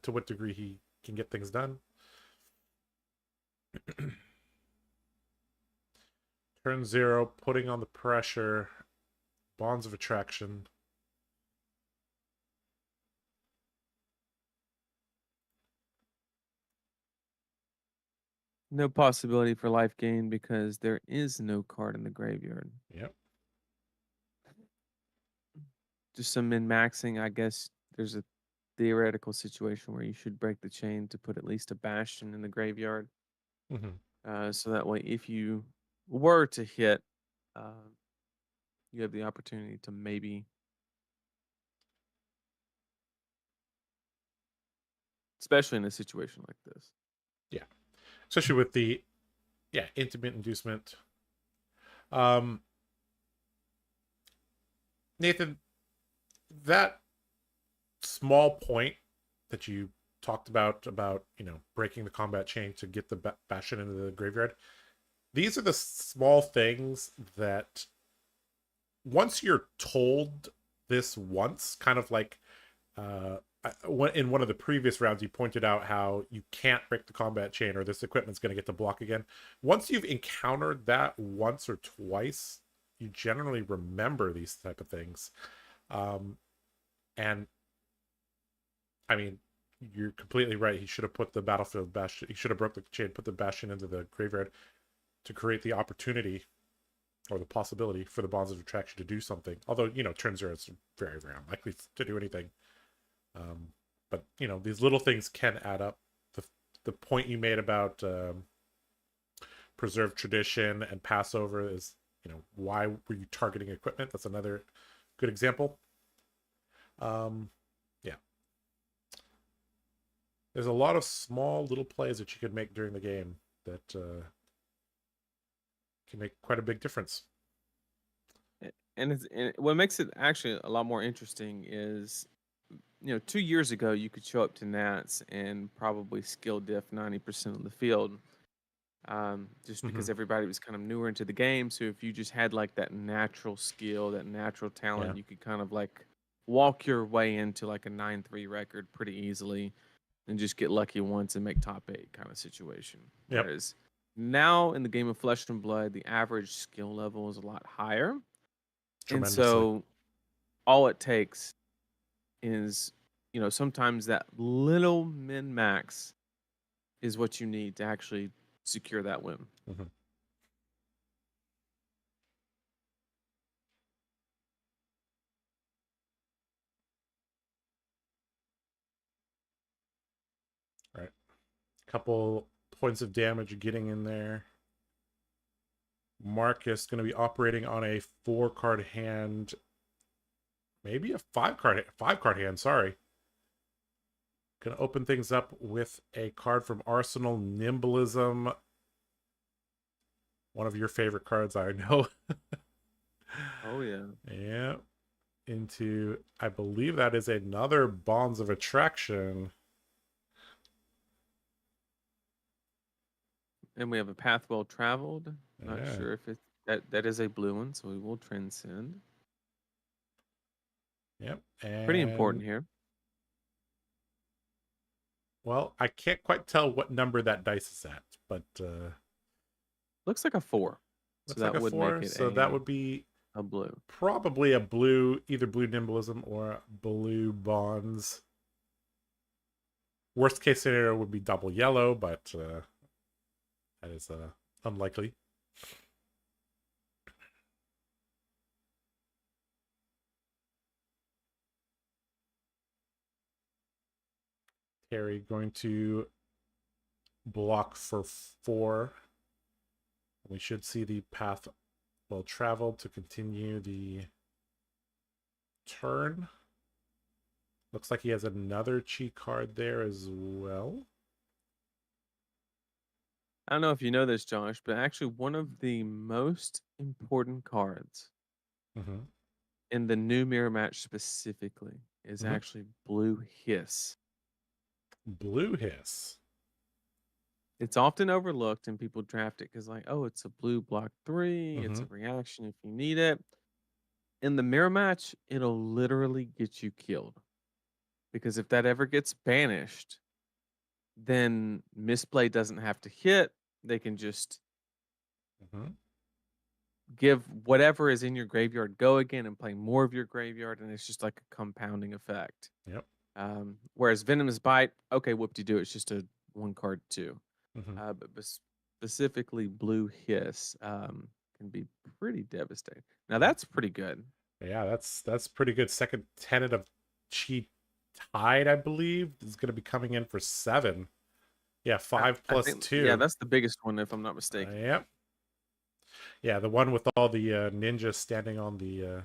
Speaker 1: to what degree he can get things done. Turn 0, putting on the pressure. Bonds of Attraction.
Speaker 2: No possibility for life gain because there is no card in the graveyard.
Speaker 1: Yep.
Speaker 2: Just some min-maxing. I guess there's a theoretical situation where you should break the chain to put at least a Bastion in the graveyard.
Speaker 1: Mm-hmm.
Speaker 2: So that way, if you were to hit, you have the opportunity to maybe, especially in a situation like this.
Speaker 1: Yeah. Especially with the intimate inducement. Nathan, that small point that you talked about breaking the combat chain to get the Bastion into the graveyard, these are the small things that once you're told this once, kind of like in one of the previous rounds, you pointed out how you can't break the combat chain or this equipment's going to get to block again. Once you've encountered that once or twice, you generally remember these type of things. And I mean, you're completely right. He should have put the battlefield Bastion. He should have broke the chain, put the Bastion into the graveyard to create the opportunity or the possibility for the Bonds of Attraction to do something. Although, turn 0 is very, very unlikely to do anything. But these little things can add up. The point you made about preserved tradition and Passover is, why were you targeting equipment? That's another good example. Yeah. There's a lot of small little plays that you could make during the game that can make quite a big difference.
Speaker 2: And what makes it actually a lot more interesting is, 2 years ago you could show up to Nats and probably skill diff 90% of the field, just
Speaker 1: Hmm.
Speaker 2: because everybody was kind of newer into the game. So if you just had like that natural skill, that natural
Speaker 1: Yeah.
Speaker 2: talent, you could kind of like walk your way into like a 9-3 record pretty easily and just get lucky once and make top 8 kind of situation.
Speaker 1: Yep.
Speaker 2: Whereas now in the game of Flesh and Blood, the average skill level is a lot higher. And
Speaker 1: Tremendously.
Speaker 2: so all it takes is, sometimes that little min max is what you need to actually secure that win.
Speaker 1: Hmm. Right. Couple points of damage getting in there. Marcus going to be operating on a 4-card hand, maybe a 5-card hand. Sorry. Going to open things up with a card from Arsenal, Nimblism. One of your favorite cards, I know.
Speaker 2: Oh yeah.
Speaker 1: Yeah. Into, I believe that is another Bonds of Attraction.
Speaker 2: And we have a path well traveled. Not
Speaker 1: Yeah.
Speaker 2: sure if it's that is a blue one, so we will transcend.
Speaker 1: Yep.
Speaker 2: Pretty
Speaker 1: And
Speaker 2: important here.
Speaker 1: well, I can't quite tell what number that dice is at, but
Speaker 2: Looks like a 4. So
Speaker 1: looks like
Speaker 2: that
Speaker 1: a
Speaker 2: would make
Speaker 1: 4.
Speaker 2: it
Speaker 1: So that would be
Speaker 2: a blue.
Speaker 1: probably a blue, either blue Nimblism or blue Bonds. Worst case scenario would be double yellow, but that is unlikely. Terry going to block for 4. We should see the path well traveled to continue the turn. Looks like he has another chi card there as well.
Speaker 2: I don't know if you know this, Josh, but actually one of the most important cards
Speaker 1: Mm-hmm.
Speaker 2: in the new mirror match specifically is
Speaker 1: Mm-hmm.
Speaker 2: actually Blue Hiss.
Speaker 1: Blue Hiss.
Speaker 2: It's often overlooked and people draft it because, like, oh, it's a blue block 3, it's
Speaker 1: Mm-hmm.
Speaker 2: a reaction if you need it. In the mirror match, it'll literally get you killed. Because if that ever gets banished, then misplay doesn't have to hit. They can just
Speaker 1: Mm-hmm.
Speaker 2: give whatever is in your graveyard go again and play more of your graveyard, and it's just like a compounding effect.
Speaker 1: Yep.
Speaker 2: Whereas Venomous Bite, okay, whoop-de-doo, it's just a 1 card 2.
Speaker 1: Mm-hmm.
Speaker 2: But specifically Blue Hiss can be pretty devastating. Now
Speaker 1: Yeah.
Speaker 2: that's pretty good.
Speaker 1: Yeah, that's pretty good. Second tenet of Chi Tide, I believe, is going to be coming in for 7. Yeah, 5
Speaker 2: I
Speaker 1: plus
Speaker 2: think, yeah,
Speaker 1: 2.
Speaker 2: that's the biggest one if I'm not mistaken.
Speaker 1: Yep. Yeah, the one with all the ninjas standing on the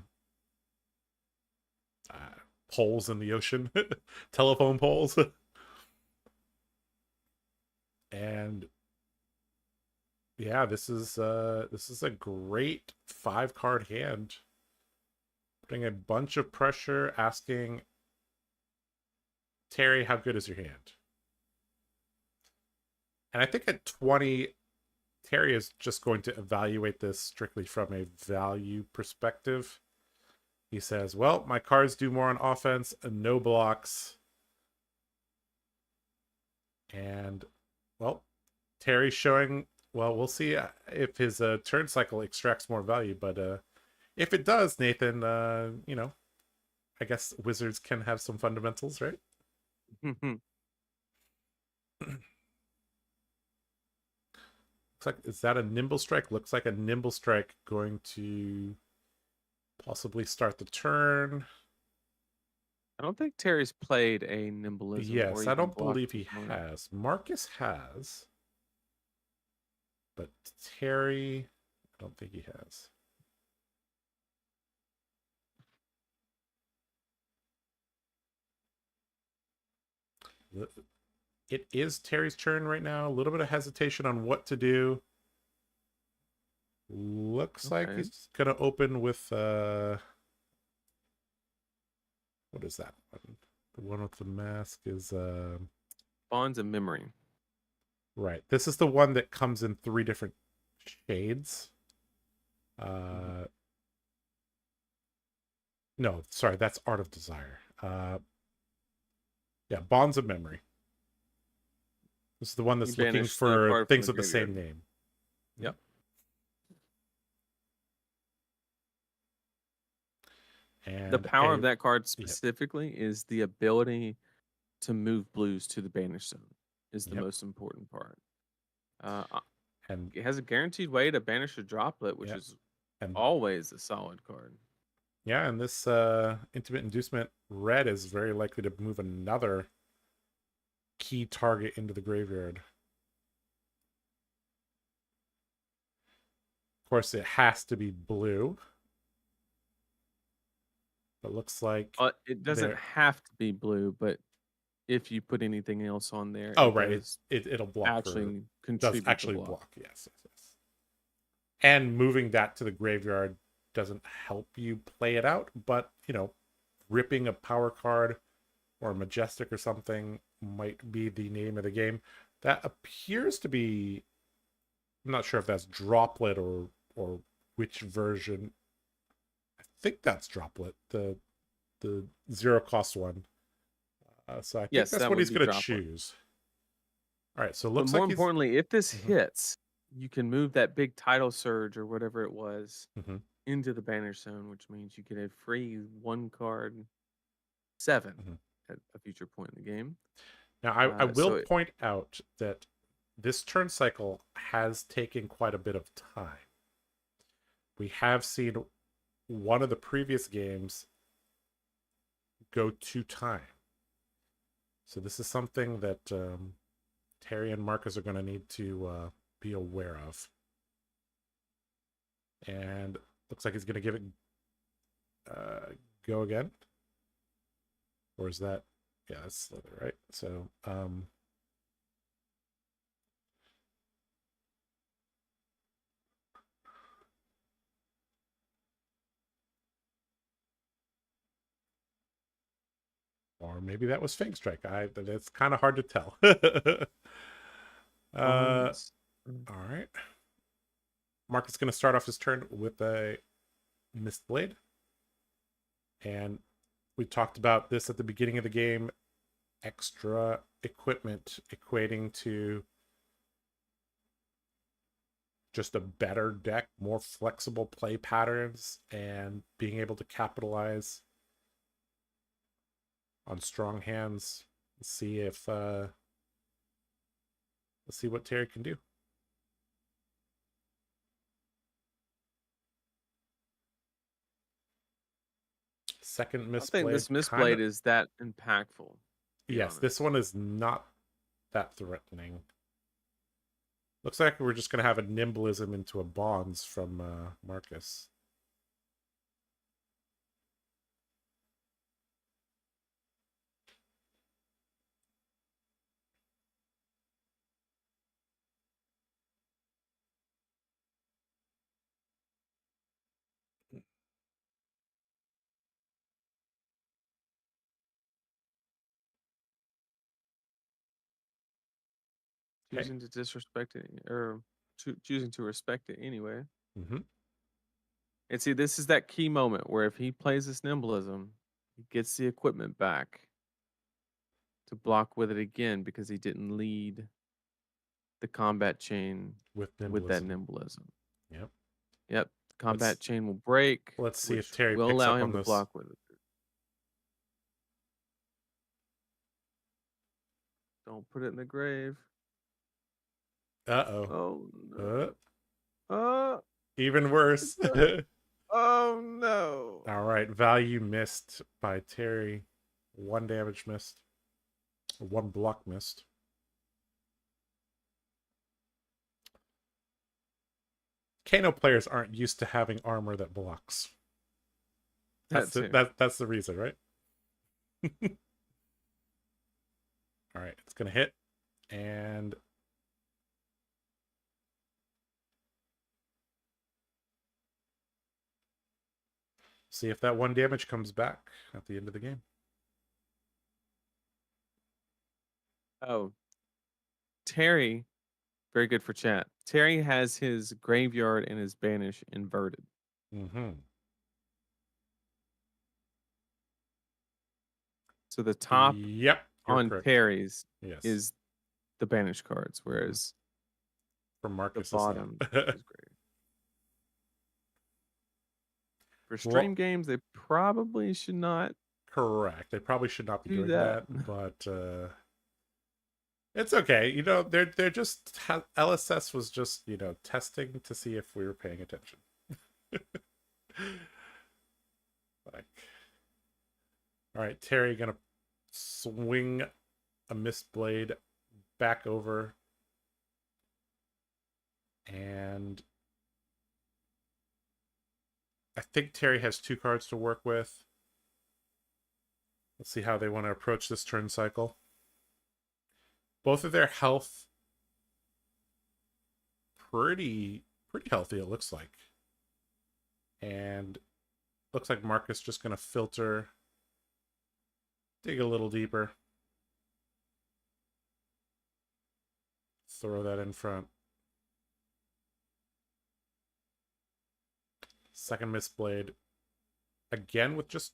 Speaker 1: poles in the ocean, telephone poles, and yeah, this is a great 5-card hand, putting a bunch of pressure, asking Terry, how good is your hand? And I think at 20, Terry is just going to evaluate this strictly from a value perspective. He says, well, my cards do more on offense, no blocks. And, well, Terry's showing, well, we'll see if his turn cycle extracts more value. But if it does, Nathan, I guess wizards can have some fundamentals, right? Looks like, is that a Nimble Strike? Looks like a Nimble Strike going to possibly start the turn.
Speaker 2: I don't think Terry's played a Nimblism or
Speaker 1: Yes, I
Speaker 2: even
Speaker 1: don't
Speaker 2: blocked
Speaker 1: believe he
Speaker 2: component.
Speaker 1: has. Marcus has. But Terry, I don't think he has. It is Terry's turn right now. A little bit of hesitation on what to do. Looks like he's gonna open with what is that one? The one with the mask is
Speaker 2: Bonds of Memory.
Speaker 1: Right. This is the one that comes in 3 different shades. No, sorry, that's Art of Desire. Yeah, Bonds of Memory. This is the one that's looking for things with the same name.
Speaker 2: Yep. And the power of that card specifically is the ability to move blues to the banish zone is the most important part. And it has a guaranteed way to banish a droplet, which is always a solid card.
Speaker 1: Yeah, and this Intimate Inducement red is very likely to move another key target into the graveyard. Of course, it has to be blue. But looks like
Speaker 2: it doesn't have to be blue, but if you put anything else on there,
Speaker 1: it'll block.
Speaker 2: Actually, contribute
Speaker 1: does actually block. Yes. And moving that to the graveyard doesn't help you play it out, but ripping a power card or a majestic or something might be the name of the game. That appears to be, I'm not sure if that's droplet or which version. I think that's droplet, the 0 cost one. So I think that's what he's going to choose. All right, so looks
Speaker 2: like more importantly, if this hits, you can move that big title surge or whatever it was into the banish zone, which means you get a free 1 card 7 at a future point in the game.
Speaker 1: Now, I will point out that this turn cycle has taken quite a bit of time. We have seen one of the previous games go to time. So this is something that Terry and Marcus are going to need to be aware of. And looks like he's going to give it go again. Or is that... Yeah, that's Slither, right? So, or maybe that was Fang Strike. It's kind of hard to tell. All right. Mark is going to start off his turn with a Mist Blade. And we talked about this at the beginning of the game. Extra equipment equating to just a better deck, more flexible play patterns, and being able to capitalize on strong hands. Let's see if let's see what Terry can do. Second Mist Blade.
Speaker 2: I think this Mist Blade is that impactful.
Speaker 1: Yes, this one is not that threatening. Looks like we're just going to have a Nimblism into a Bonds from Marcus.
Speaker 2: Choosing to disrespect it, or choosing to respect it anyway. And see, this is that key moment where if he plays this Nimblism, he gets the equipment back to block with it again because he didn't lead the combat chain with that Nimblism. Yep. Combat chain will break.
Speaker 1: Let's see if Terry
Speaker 2: will
Speaker 1: picks
Speaker 2: allow
Speaker 1: up
Speaker 2: him
Speaker 1: on
Speaker 2: to
Speaker 1: this.
Speaker 2: block with it. Don't put it in the grave.
Speaker 1: Uh-oh.
Speaker 2: Oh no.
Speaker 1: Even worse.
Speaker 2: Oh no.
Speaker 1: All right, value missed by Terry. 1 damage missed. 1 block missed. Kano players aren't used to having armor that blocks. That's the reason, right? All right, it's gonna hit, and See if that 1 damage comes back at the end of the game.
Speaker 2: Oh, Terry, very good for chat. Terry has his graveyard and his banish inverted.
Speaker 1: Mm-hmm.
Speaker 2: So the top
Speaker 1: Yep,
Speaker 2: on
Speaker 1: correct.
Speaker 2: Terry's
Speaker 1: Yes.
Speaker 2: is the banish cards, whereas
Speaker 1: for Marcus,
Speaker 2: the bottom is great. For stream games, they probably should not.
Speaker 1: Correct. They probably should not be
Speaker 2: do
Speaker 1: doing that, but it's okay. You know, they're just LSS was just, you know, testing to see if we were paying attention. Like, all right, Terry gonna swing a mist blade back over, and I think Terry has 2 cards to work with. Let's see how they want to approach this turn cycle. Both of their health pretty healthy, it looks like. And looks like Marcus just going to filter, dig a little deeper. Throw that in front. Second Mistblade. Again, with just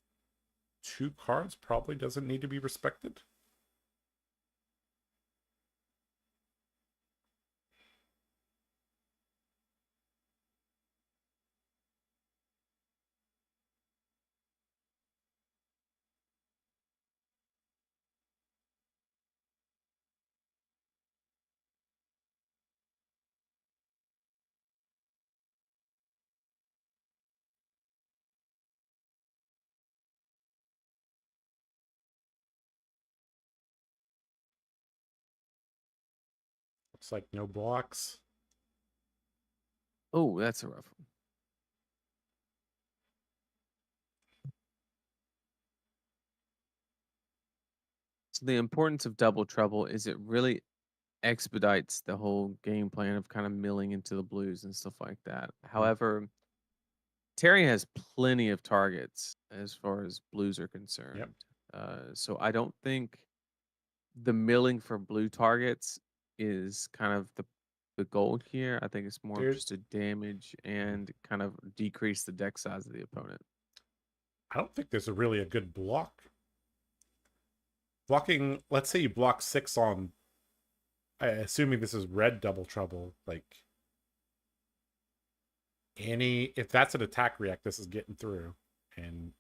Speaker 1: 2 cards, probably doesn't need to be respected. Looks like no blocks.
Speaker 2: Oh, that's a rough one. So the importance of Double Trouble is it really expedites the whole game plan of kind of milling into the blues and stuff like that. However, Terry has plenty of targets as far as blues are concerned.
Speaker 1: Yep.
Speaker 2: So I don't think the milling for blue targets is kind of the goal here. I think it's more just to damage and kind of decrease the deck size of the opponent.
Speaker 1: I don't think there's really a good block. Blocking, let's say you block 6 on, assuming this is red Double Trouble, like if that's an attack react, this is getting through, and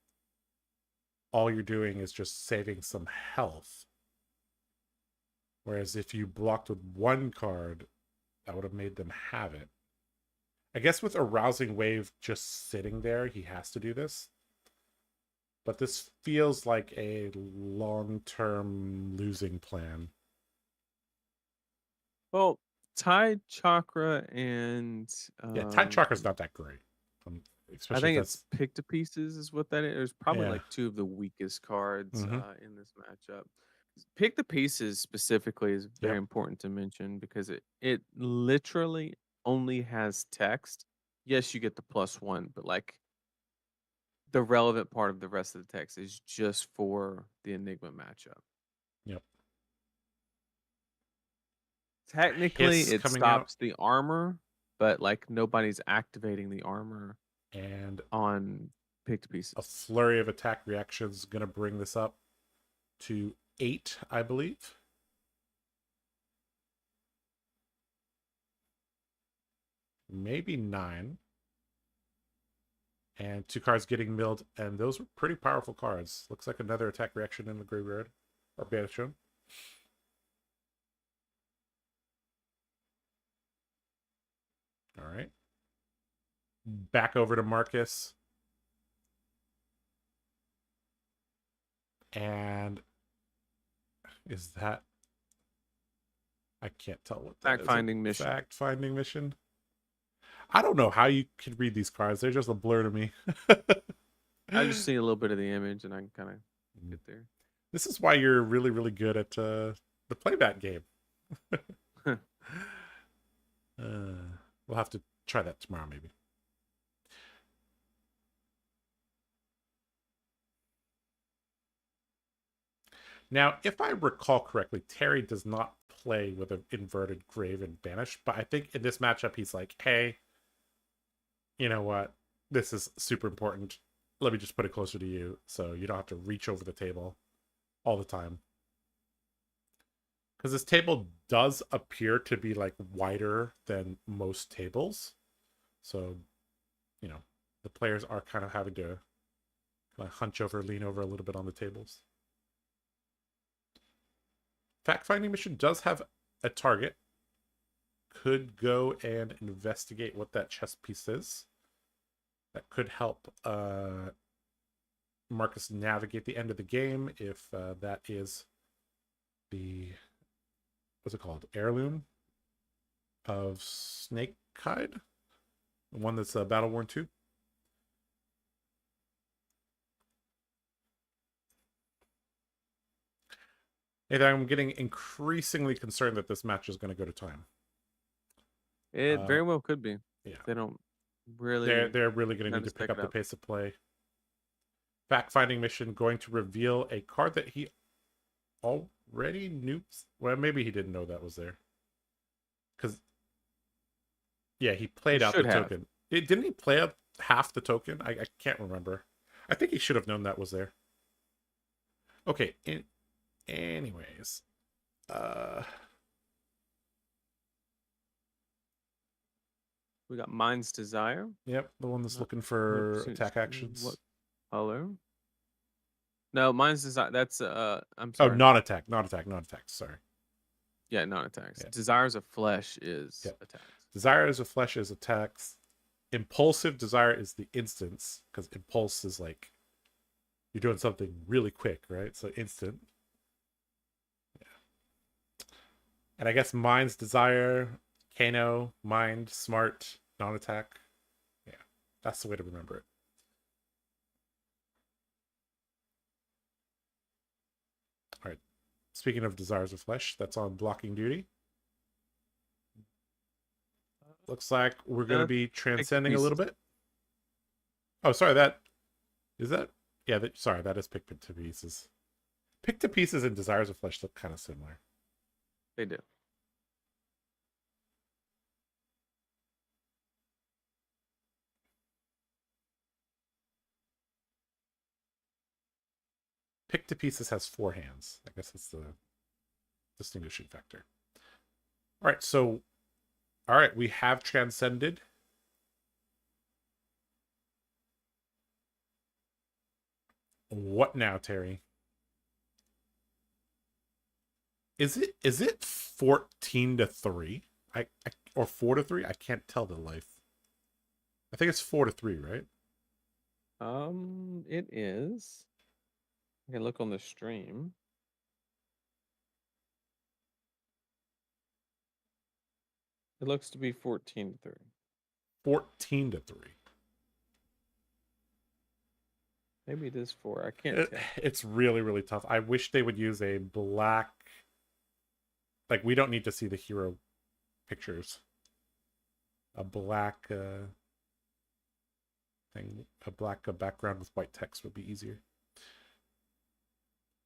Speaker 1: all you're doing is just saving some health. Whereas if you blocked with 1 card, that would have made them have it. I guess with Arousing Wave just sitting there, he has to do this. But this feels like a long-term losing plan.
Speaker 2: Well, Tide Chakra and
Speaker 1: yeah, Tide Chakra's not that great.
Speaker 2: I think it's Pick to Pieces is what that is. It's probably
Speaker 1: Yeah.
Speaker 2: like 2 of the weakest cards in this matchup. Pick the Pieces specifically is very important to mention because it literally only has text. Yes, you get the +1, but like the relevant part of the rest of the text is just for the Enigma matchup.
Speaker 1: Yep.
Speaker 2: Technically, it stops the armor, but like nobody's activating the armor
Speaker 1: and
Speaker 2: on Picked Pieces.
Speaker 1: A flurry of attack reactions is going to bring this up to 8, I believe. Maybe 9. And 2 cards getting milled, and those were pretty powerful cards. Looks like another attack reaction in the graveyard, or banish them. All right. Back over to Marcus. And is that... I can't tell what that is.
Speaker 2: Fact-finding mission.
Speaker 1: Fact-finding mission. I don't know how you can read these cards. They're just a blur to me.
Speaker 2: I just see a little bit of the image, and I can kind of get there.
Speaker 1: This is why you're really, really good at the playback game. We'll have to try that tomorrow, maybe. Now, if I recall correctly, Terry does not play with an inverted grave and banish, but I think in this matchup he's like, hey, you know what? This is super important. Let me just put it closer to you so you don't have to reach over the table all the time. Because this table does appear to be like wider than most tables. So, you know, the players are kind of having to like hunch over, lean over a little bit on the tables. Fact-finding mission does have a target. Could go and investigate what that chess piece is. That could help Marcus navigate the end of the game if that is the, what's it called? Heirloom of Snakehide? The one that's Battle Worn 2. And I'm getting increasingly concerned that this match is going to go to time.
Speaker 2: It very well could be.
Speaker 1: Yeah.
Speaker 2: They don't really...
Speaker 1: They're really going to need to pick up the pace of play. Fact-finding mission going to reveal a card that he already knew. Well, maybe he didn't know that was there. Because, yeah, he played out the token. Didn't he play out half the token? I can't remember. I think he should have known that was there. Okay, anyways.
Speaker 2: We got Mind's Desire.
Speaker 1: Yep, the one that's looking for attack actions.
Speaker 2: What color? No, Mind's Desire. That's I'm
Speaker 1: Oh,
Speaker 2: sorry.
Speaker 1: non-attack. Sorry.
Speaker 2: Yeah, non-attacks. Yeah. Desires of Flesh is attacks.
Speaker 1: Desires of Flesh is attacks. Impulsive Desire is the instance, because impulse is like you're doing something really quick, right? So instant. Yeah. And I guess Mind's Desire, Kano, Mind, Smart, non-attack. Yeah, that's the way to remember it. All right. Speaking of Desires of Flesh, that's on blocking duty. Looks like we're going to be transcending a little bit. Oh, sorry, that is that. Yeah, sorry, that is Pick to Pieces. Pick to Pieces and Desires of Flesh look kind of similar.
Speaker 2: They do.
Speaker 1: Pick to Pieces has 4 hands. I guess that's the distinguishing factor. All right, so all right, we have transcended. What now, Terry? Is it 14-3? Or 4-3? I can't tell the life. I think it's 4-3, right?
Speaker 2: It is. I can look on the stream. It looks to be 14-3.
Speaker 1: 14-3.
Speaker 2: Maybe it is 4. I can't tell.
Speaker 1: It's really, really tough. I wish they would use a black... Like, we don't need to see the hero pictures. A black thing. A black background with white text would be easier.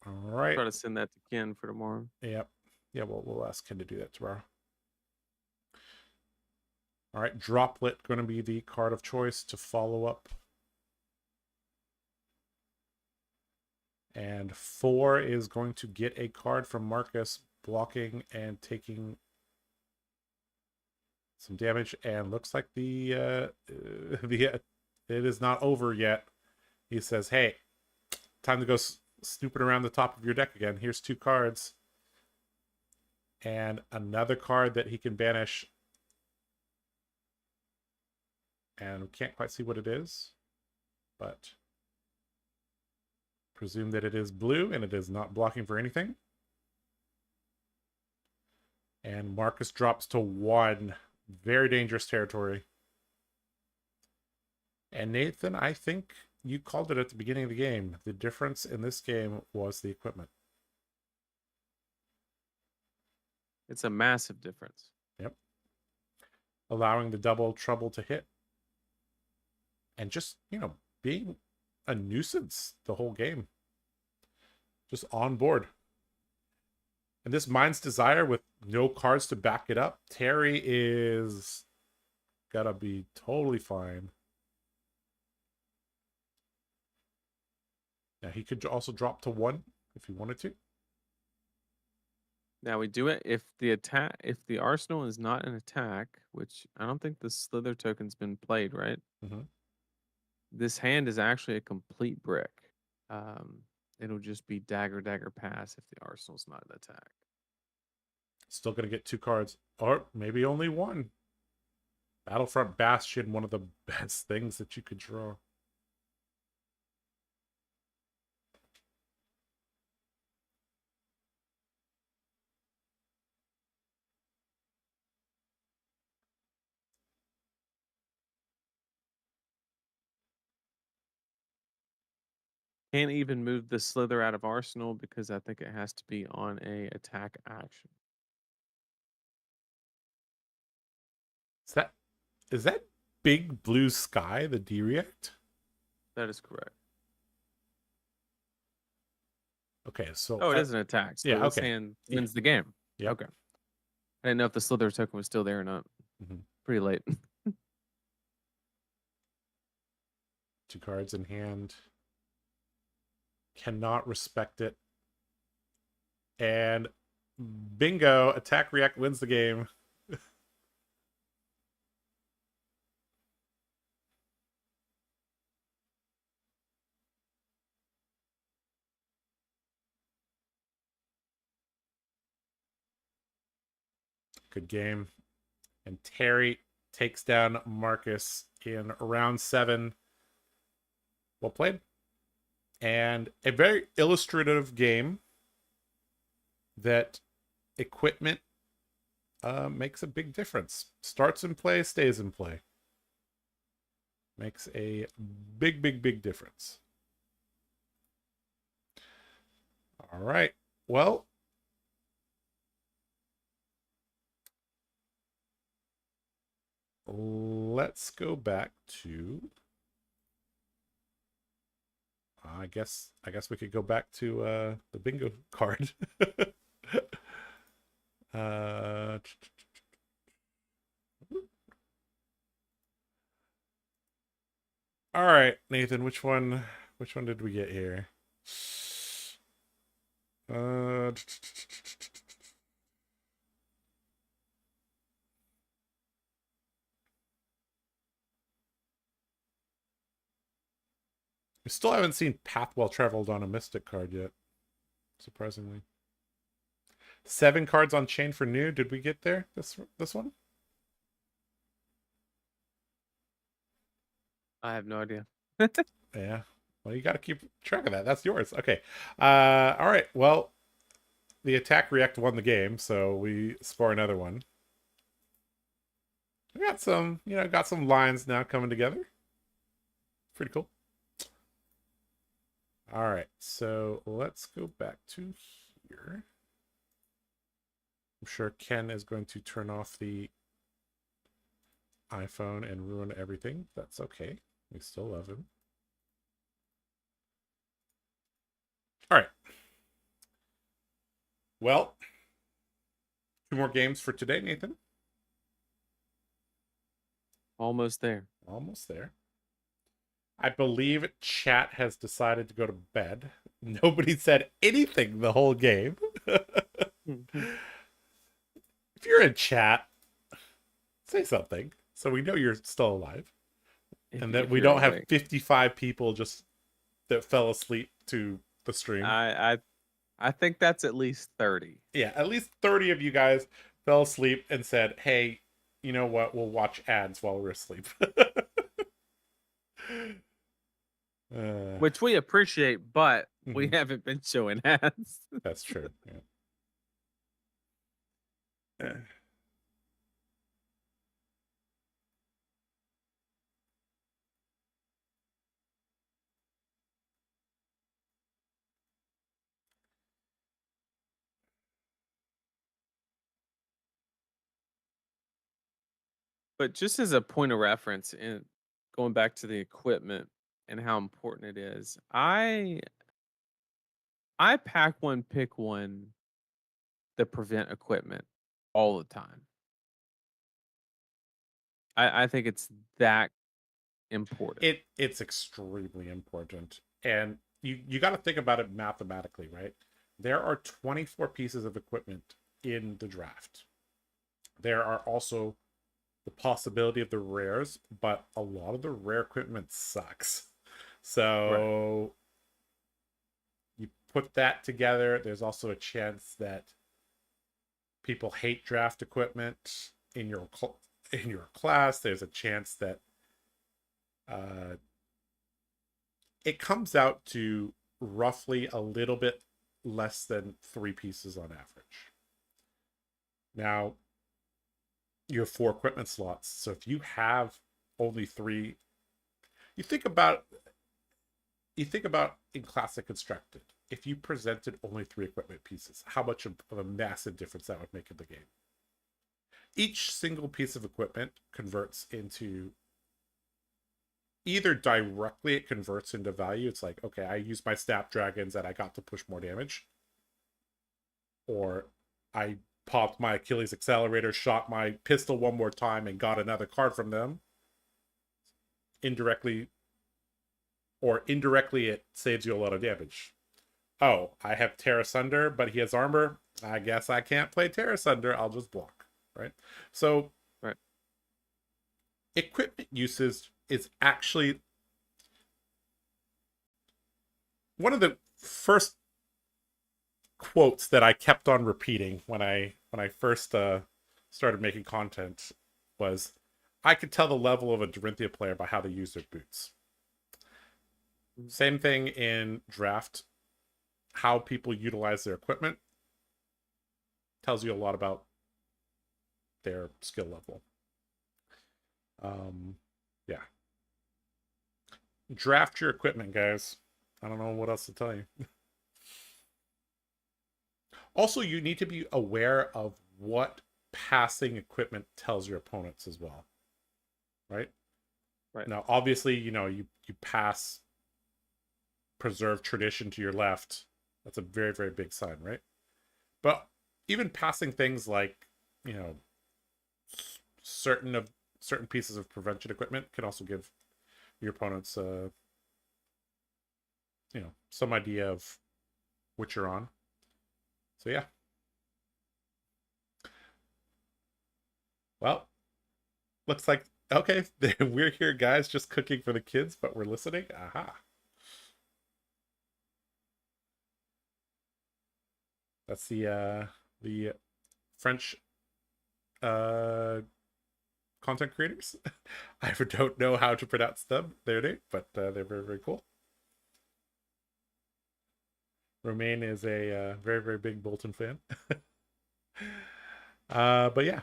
Speaker 1: All right.
Speaker 2: Try to send that to Ken for tomorrow.
Speaker 1: Yep. Yeah, we'll ask Ken to do that tomorrow. All right, Droplet going to be the card of choice to follow up. And 4 is going to get a card from Marcus, blocking and taking some damage. And looks like it is not over yet. He says, hey, time to go snooping around the top of your deck again. Here's 2 cards. And another card that he can banish. And we can't quite see what it is, but presume that it is blue and it is not blocking for anything. And Marcus drops to 1. Very dangerous territory. And Nathan, I think you called it at the beginning of the game. The difference in this game was the equipment.
Speaker 2: It's a massive difference.
Speaker 1: Yep. Allowing the double trouble to hit. And just, being a nuisance the whole game. Just on board. And this Mind's Desire with no cards to back it up, Terry is gotta be totally fine. Now he could also drop to 1 if he wanted to.
Speaker 2: Now we do it if the arsenal is not an attack, which I don't think the slither token's been played, right?
Speaker 1: Mm-hmm.
Speaker 2: This hand is actually a complete brick. It'll just be dagger pass if the arsenal's not an attack.
Speaker 1: Still gonna get 2 cards, or maybe only 1. Battlefront Bastion, one of the best things that you could draw.
Speaker 2: Can't even move the slither out of arsenal because I think it has to be on a attack action.
Speaker 1: Is that Big Blue Sky the D-React?
Speaker 2: That is correct.
Speaker 1: Okay, so
Speaker 2: it is an attack. So
Speaker 1: yeah,
Speaker 2: this
Speaker 1: okay.
Speaker 2: hand wins the game.
Speaker 1: Yeah.
Speaker 2: Okay. I didn't know if the slither token was still there or not.
Speaker 1: Mm-hmm.
Speaker 2: Pretty late.
Speaker 1: 2 cards in hand. Cannot respect it. And bingo, attack react wins the game. Good game. And Terry takes down Marcus in round 7. Well played. And a very illustrative game that equipment makes a big difference. Starts in play, stays in play. Makes a big difference. All right. Well, let's go back to I guess we could go back to the bingo card. All right, Nathan, which one did we get here? We still haven't seen Path Well Traveled on a Mystic card yet, surprisingly. 7 cards on chain for new. Did we get there? This one?
Speaker 2: I have no idea.
Speaker 1: Yeah. Well, you got to keep track of that. That's yours. Okay. All right. Well, the attack react won the game, so we score another one. We got some lines now coming together. Pretty cool. All right. So let's go back to here. I'm sure Ken is going to turn off the iPhone and ruin everything. That's okay. We still love him. All right. Well, 2 more games for today, Nathan.
Speaker 2: Almost there.
Speaker 1: Almost there. I believe chat has decided to go to bed. Nobody said anything the whole game. If you're in chat, say something so we know you're still alive. And that we don't have 55 people just that fell asleep to the stream.
Speaker 2: I think that's at least 30.
Speaker 1: Yeah, at least 30 of you guys fell asleep and said, hey, you know what? We'll watch ads while we're asleep.
Speaker 2: Which we appreciate, but we haven't been showing ads.
Speaker 1: That's true. Yeah.
Speaker 2: But just as a point of reference, and going back to the equipment and how important it is, I pack one, pick one the prevent equipment all the time. I think it's that important.
Speaker 1: It's extremely important, and you got to think about it mathematically, right? There are 24 pieces of equipment in the draft. There are also the possibility of the rares, but a lot of the rare equipment sucks. So you put that together, there's also a chance that people hate draft equipment in your class. There's a chance that it comes out to roughly a little bit less than 3 pieces on average. Now, you have 4 equipment slots. So if you have only 3, you think about in Classic Constructed, if you presented only 3 equipment pieces, how much of a massive difference that would make in the game. Each single piece of equipment converts into either directly it converts into value. It's like, okay, I used my Snapdragons and I got to push more damage. Or I popped my Achilles accelerator, shot my pistol one more time, and got another card from them. Indirectly, it saves you a lot of damage. Oh, I have Tear Asunder, but he has armor. I guess I can't play Tear Asunder. I'll just block, right? So, equipment usage is actually one of the first quotes that I kept on repeating when I first started making content was, I could tell the level of a Dorinthia player by how they use their boots. Same thing in draft. How people utilize their equipment tells you a lot about their skill level. Yeah. Draft your equipment, guys. I don't know what else to tell you. Also, you need to be aware of what passing equipment tells your opponents as well. Right? Now, obviously, you pass Preserve Tradition to your left. That's a very, very big sign, right? But even passing things like, certain pieces of prevention equipment can also give your opponents some idea of what you're on. So yeah. Well, looks like, okay, we're here, guys, just cooking for the kids, but we're listening. Aha. That's the French content creators. I don't know how to pronounce their name, but they're very, very cool. Romain is a very, very big Bolton fan. But yeah.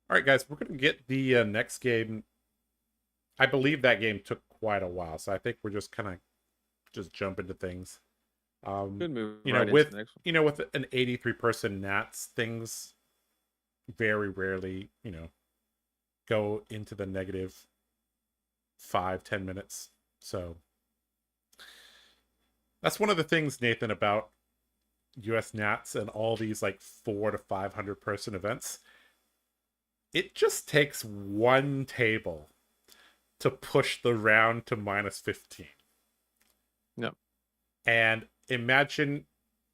Speaker 1: All right, guys, we're going to get the next game. I believe that game took quite a while, so I think we're just kind of jump into things.
Speaker 2: Good move.
Speaker 1: With with an 83-person Nats, things very rarely, go into the negative 5-10 minutes. So that's one of the things, Nathan, about US Nats and all these like 400 to 500 person events. It just takes one table to push the round to -15.
Speaker 2: Yep.
Speaker 1: And imagine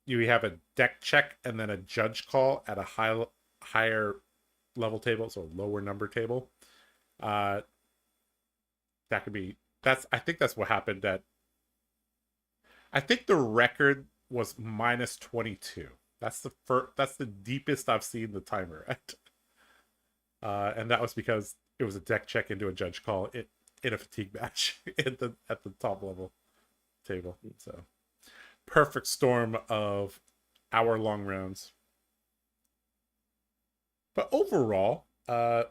Speaker 1: you have a deck check and then a judge call at a higher level table, so lower number table. That could be, I think that's what happened I think the record was -22. That's the deepest I've seen the timer at. And that was because it was a deck check into a judge call in a fatigue match at the top level table. So perfect storm of hour-long rounds. But overall, I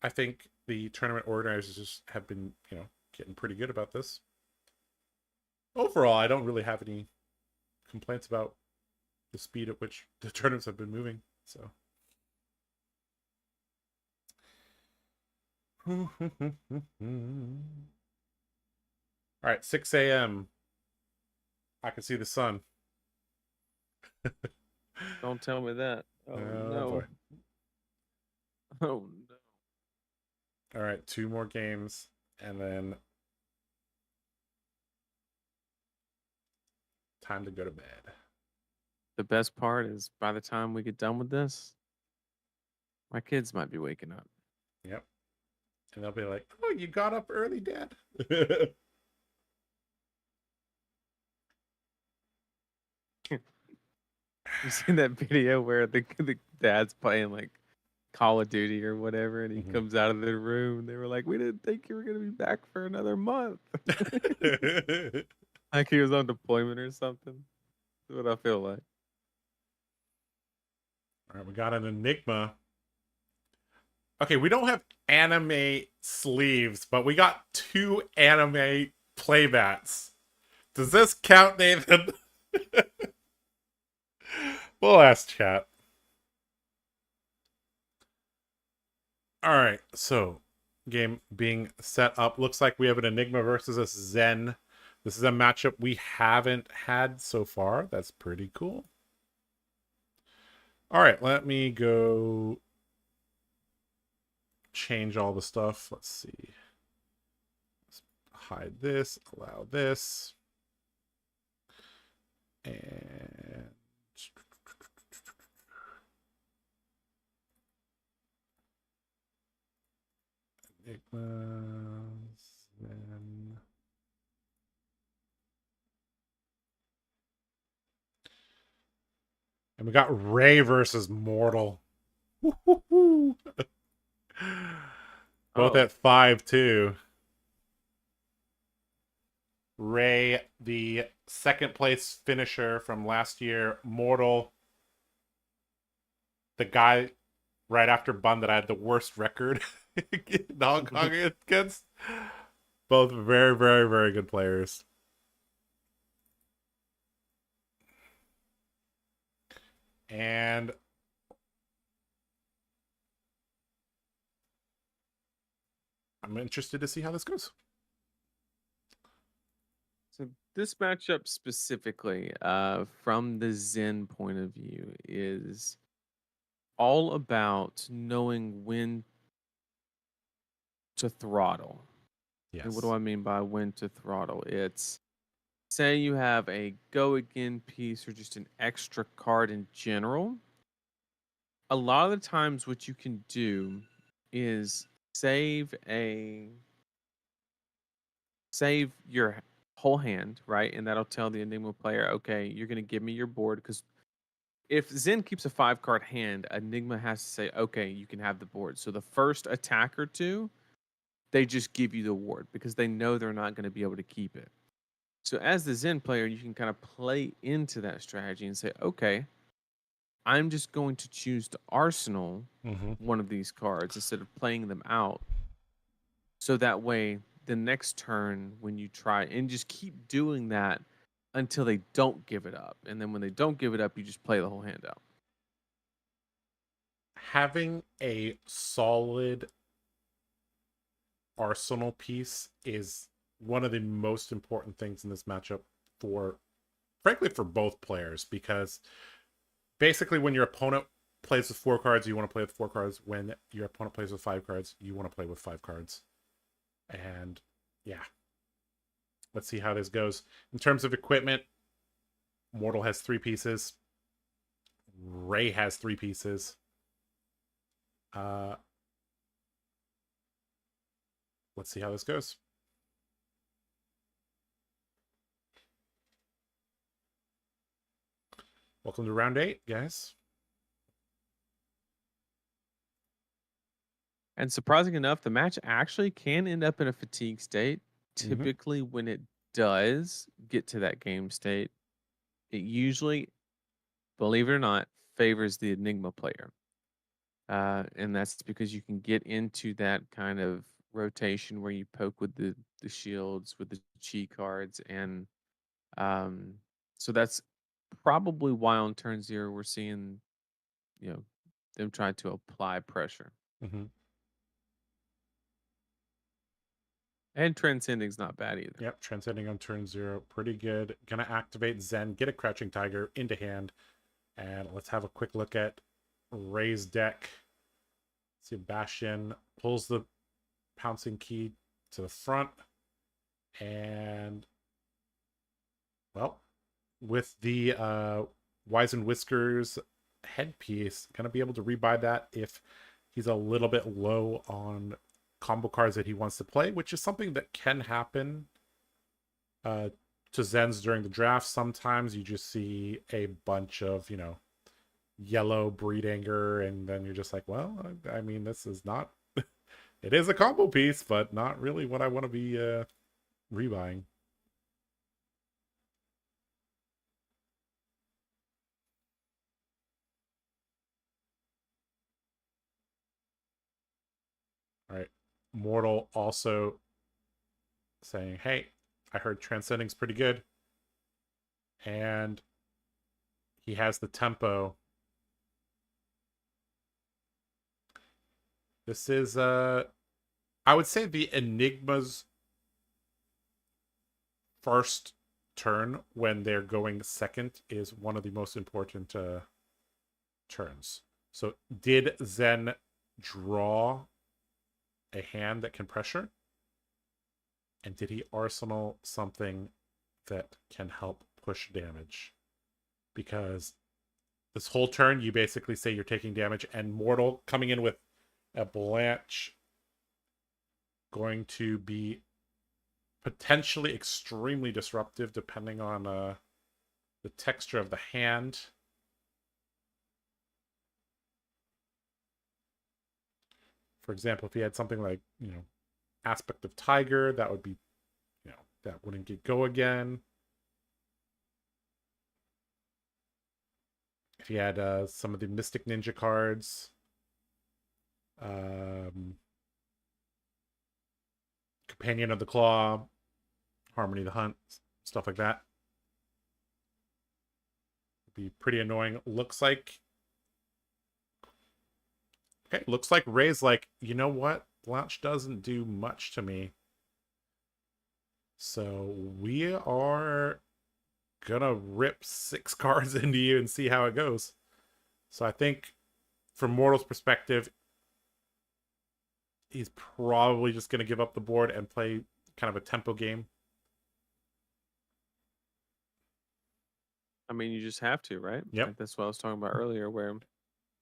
Speaker 1: think the tournament organizers have been, getting pretty good about this. Overall, I don't really have any complaints about the speed at which the tournaments have been moving. So. All right, 6 a.m. I can see the sun.
Speaker 2: Don't tell me that. Oh
Speaker 1: Oh boy.
Speaker 2: no. Oh no.
Speaker 1: All right, 2 more games, and then time to go to bed.
Speaker 2: The best part is by the time we get done with this, my kids might be waking up.
Speaker 1: Yep. And they'll be like, "Oh, you got up early, Dad."
Speaker 2: You seen that video where the dad's playing like Call of Duty or whatever, and he
Speaker 1: Mhm.
Speaker 2: comes out of the room. And they were like, "We didn't think you were gonna be back for another month." Like he was on deployment or something. That's what I feel like.
Speaker 1: All right, we got an Enigma. Okay, we don't have anime sleeves, but we got 2 anime playbats. Does this count, Nathan? We'll ask chat. All right, so game being set up. Looks like we have an Enigma versus a Zen. This is a matchup we haven't had so far. That's pretty cool. All right, let me go change all the stuff. Let's see. Let's hide this, allow this. And Enigmas, then and we got Ray versus Mortal. Both
Speaker 2: Oh,
Speaker 1: at 5-2. Ray, the second place finisher from last year. Mortal, the guy right after Bun that I had the worst record in Hong Kong against. Both very, very, very good players. And I'm interested to see how this goes.
Speaker 2: so this matchup specifically, from the Zen point of view, is all about knowing when to throttle. And what do
Speaker 1: Yes.
Speaker 2: I mean by when to throttle? It's say you have a go again piece or just an extra card in general. A lot of the times, what you can do is save your whole hand, right? And that'll tell the Enigma player, okay, you're going to give me your board. Because if Zen keeps a 5-card hand, Enigma has to say, okay, you can have the board. So the first attack or two, they just give you the ward because they know they're not going to be able to keep it. So as the Zen player, you can kind of play into that strategy and say, okay, I'm just going to choose to arsenal one of these cards instead of playing them out. So that way, the next turn, when you try and just keep doing that until they don't give it up. And then when they don't give it up, you just play the whole hand out.
Speaker 1: Having a solid arsenal piece is one of the most important things in this matchup for, frankly, for both players, because basically when your opponent plays with 4 cards, you want to play with 4 cards. When your opponent plays with 5 cards, you want to play with 5 cards. And yeah, let's see how this goes. In terms of equipment, Mortal has 3 pieces. Ray has 3 pieces. Let's see how this goes. Welcome to round 8, guys.
Speaker 2: And surprising enough, the match actually can end up in a fatigue state. Typically, when it does get to that game state, it usually, believe it or not, favors the Enigma player. And that's because you can get into that kind of rotation where you poke with the shields, with the chi cards. And so that's probably why on turn 0 we're seeing, them trying to apply pressure. And Transcending's not bad either.
Speaker 1: Yep, transcending on turn 0, pretty good. Gonna activate Zen, get a Crouching Tiger into hand. And let's have a quick look at Ray's deck. Sebastian pulls the pouncing key to the front. And, well, with the Wise and Whiskers headpiece, going to be able to rebuy that if he's a little bit low on combo cards that he wants to play, which is something that can happen to Zens during the draft. Sometimes you just see a bunch of, yellow breed anger, and then you're just like, well, I mean, this is not it is a combo piece, but not really what I want to be rebuying. All right, Mortal also saying, hey, I heard Transcending's pretty good, and he has the tempo. This is I would say the Enigma's first turn when they're going second is one of the most important turns. So did Zen draw a hand that can pressure? And did he arsenal something that can help push damage? Because this whole turn, you basically say you're taking damage, and Mortal coming in with a Blanche going to be potentially extremely disruptive depending on the texture of the hand. For example, if he had something like, Aspect of Tiger, that would be, that wouldn't get go again. If he had some of the Mystic Ninja cards, Companion of the Claw, Harmony of the Hunt, stuff like that. It'd be pretty annoying. Looks like Ray's like, you know what? Blanche doesn't do much to me. So we are gonna rip 6 cards into you and see how it goes. So I think from Mortal's perspective, he's probably just gonna give up the board and play kind of a tempo game.
Speaker 2: I mean, you just have to, right?
Speaker 1: Yep.
Speaker 2: Like, that's what I was talking about earlier, where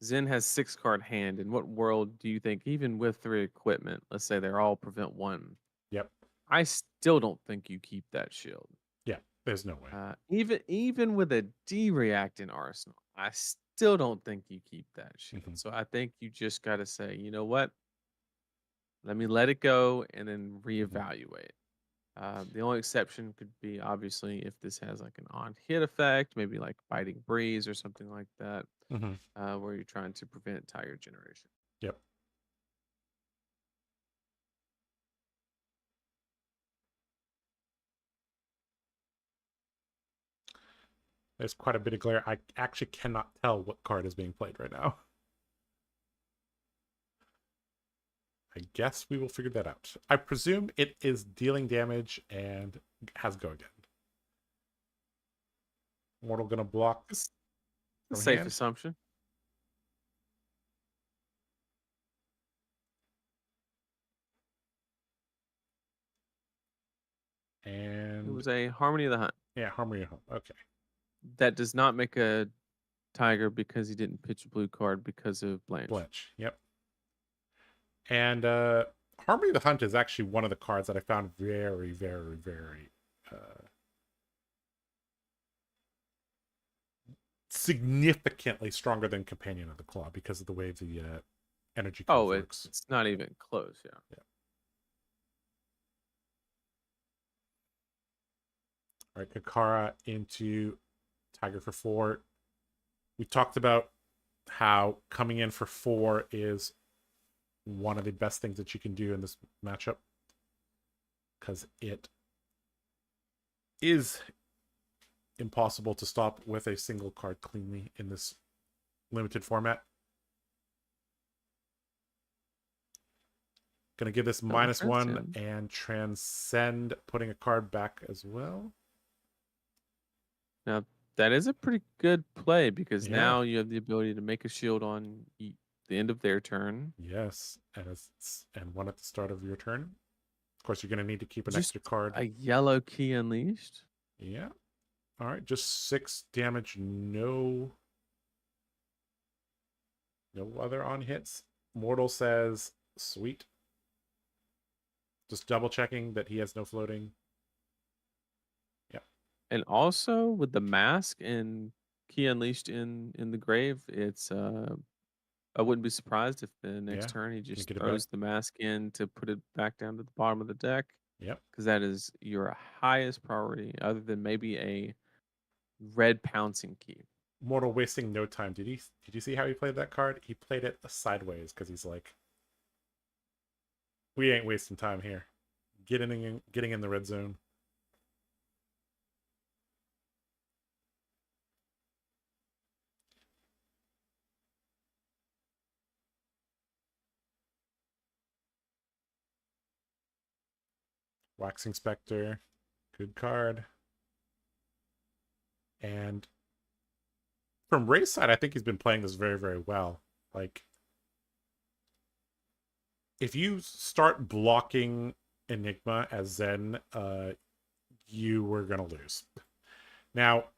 Speaker 2: Zen has 6-card hand. In what world do you think, even with 3 equipment, let's say they're all prevent 1?
Speaker 1: Yep.
Speaker 2: I still don't think you keep that shield.
Speaker 1: Yeah, there's no way.
Speaker 2: Even with a D-react in Arsenal, I still don't think you keep that shield.
Speaker 1: Mm-hmm.
Speaker 2: So I think you just got to say, you know what? Let me let it go and then reevaluate. The only exception could be, obviously, if this has like an on-hit effect, maybe like Biting Breeze or something like that, where you're trying to prevent tire generation.
Speaker 1: Yep. There's quite a bit of glare. I actually cannot tell what card is being played right now. I guess we will figure that out. I presume it is dealing damage and has go again. Mortal gonna block.
Speaker 2: A safe assumption.
Speaker 1: And
Speaker 2: it was a Harmony of the Hunt.
Speaker 1: Yeah, Harmony of the Hunt. Okay.
Speaker 2: That does not make a Tiger because he didn't pitch a blue card because of Blanche.
Speaker 1: Yep. And Harmony of the Hunt is actually one of the cards that I found very, very, very significantly stronger than Companion of the Claw because of the way the energy curve works.
Speaker 2: It's not even close. Yeah.
Speaker 1: All right, Kakara into Tiger for 4. We talked about how coming in for 4 is one of the best things that you can do in this matchup, because it is impossible to stop with a single card cleanly in this limited format. Gonna give this -1 and transcend, putting a card back as well.
Speaker 2: Now, That is a pretty good play because
Speaker 1: Yeah.
Speaker 2: now you have the ability to make a shield on the end of their turn.
Speaker 1: Yes, and one at the start of your turn. Of course, you're going to need to keep an
Speaker 2: Just
Speaker 1: extra card.
Speaker 2: a yellow key unleashed.
Speaker 1: Yeah. All right, just 6 damage. No other on hits. Mortal says, sweet. Just double checking that he has no floating. Yeah.
Speaker 2: And also with the mask and key unleashed in the grave, it's I wouldn't be surprised if the next
Speaker 1: Yeah.
Speaker 2: turn he
Speaker 1: Can you
Speaker 2: just
Speaker 1: get it back?
Speaker 2: throws the mask in to put it back down to the bottom of the deck.
Speaker 1: Yep.
Speaker 2: Because that is your highest priority, other than maybe a red pouncing key.
Speaker 1: Mortal wasting no time. Did you see how he played that card? He played it sideways because he's like, we ain't wasting time here. Getting in the red zone. Waxing Spectre, good card. And from Ray's side, I think he's been playing this very, very well. Like, if you start blocking Enigma as Zen, you were gonna lose. Now,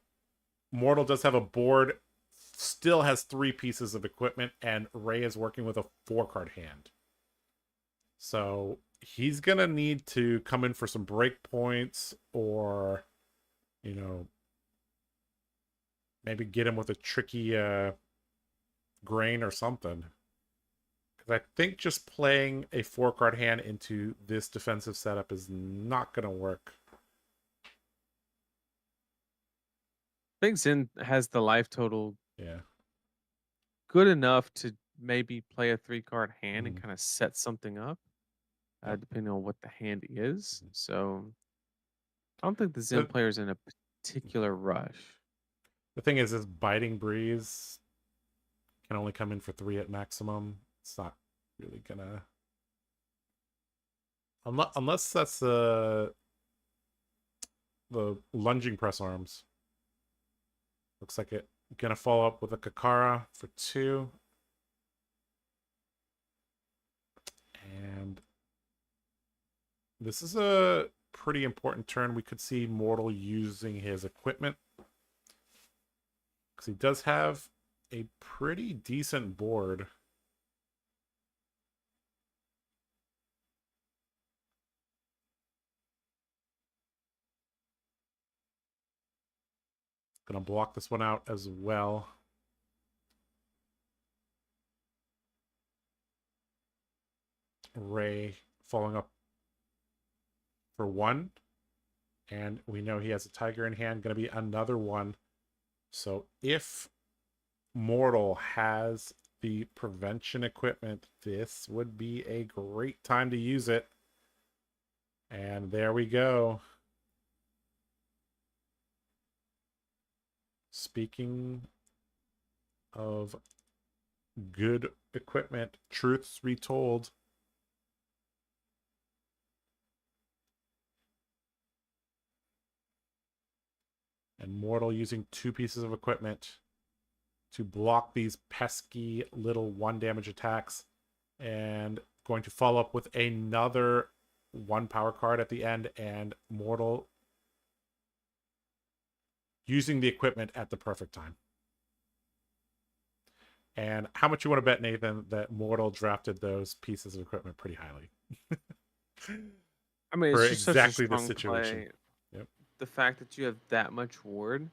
Speaker 1: Mortal does have a board, still has 3 pieces of equipment, and Ray is working with a 4-card hand. So he's gonna need to come in for some break points, or maybe get him with a tricky grain or something. Because I think just playing a 4-card hand into this defensive setup is not gonna work.
Speaker 2: Big Zen has the life total
Speaker 1: Yeah.
Speaker 2: good enough to maybe play a 3-card hand and
Speaker 1: Mhm.
Speaker 2: kind of set something up,
Speaker 1: Yep.
Speaker 2: depending on what the hand is. So I don't think the Zen
Speaker 1: The,
Speaker 2: player's in a particular rush.
Speaker 1: the thing is, Biting Breeze can only come in for 3 at maximum. It's not really gonna, unless that's the lunging press arms. Looks like it gonna follow up with a Kakara for 2. And this is a pretty important turn. We could see Mortal using his equipment, because he does have a pretty decent board. Gonna block this one out as well. Ray following up for 1. And we know he has a tiger in hand. Gonna be another 1. So if Mortal has the prevention equipment, this would be a great time to use it. And there we go. Speaking of good equipment, truths retold. And Mortal using 2 pieces of equipment to block these pesky little 1 damage attacks, and going to follow up with another 1 power card at the end, and Mortal using the equipment at the perfect time. And how much you want to bet, Nathan, that Mortal drafted those pieces of equipment pretty highly?
Speaker 2: I mean,
Speaker 1: For
Speaker 2: it's just such a
Speaker 1: exactly this
Speaker 2: strong
Speaker 1: situation.
Speaker 2: play.
Speaker 1: Yep.
Speaker 2: The fact that you have that much ward,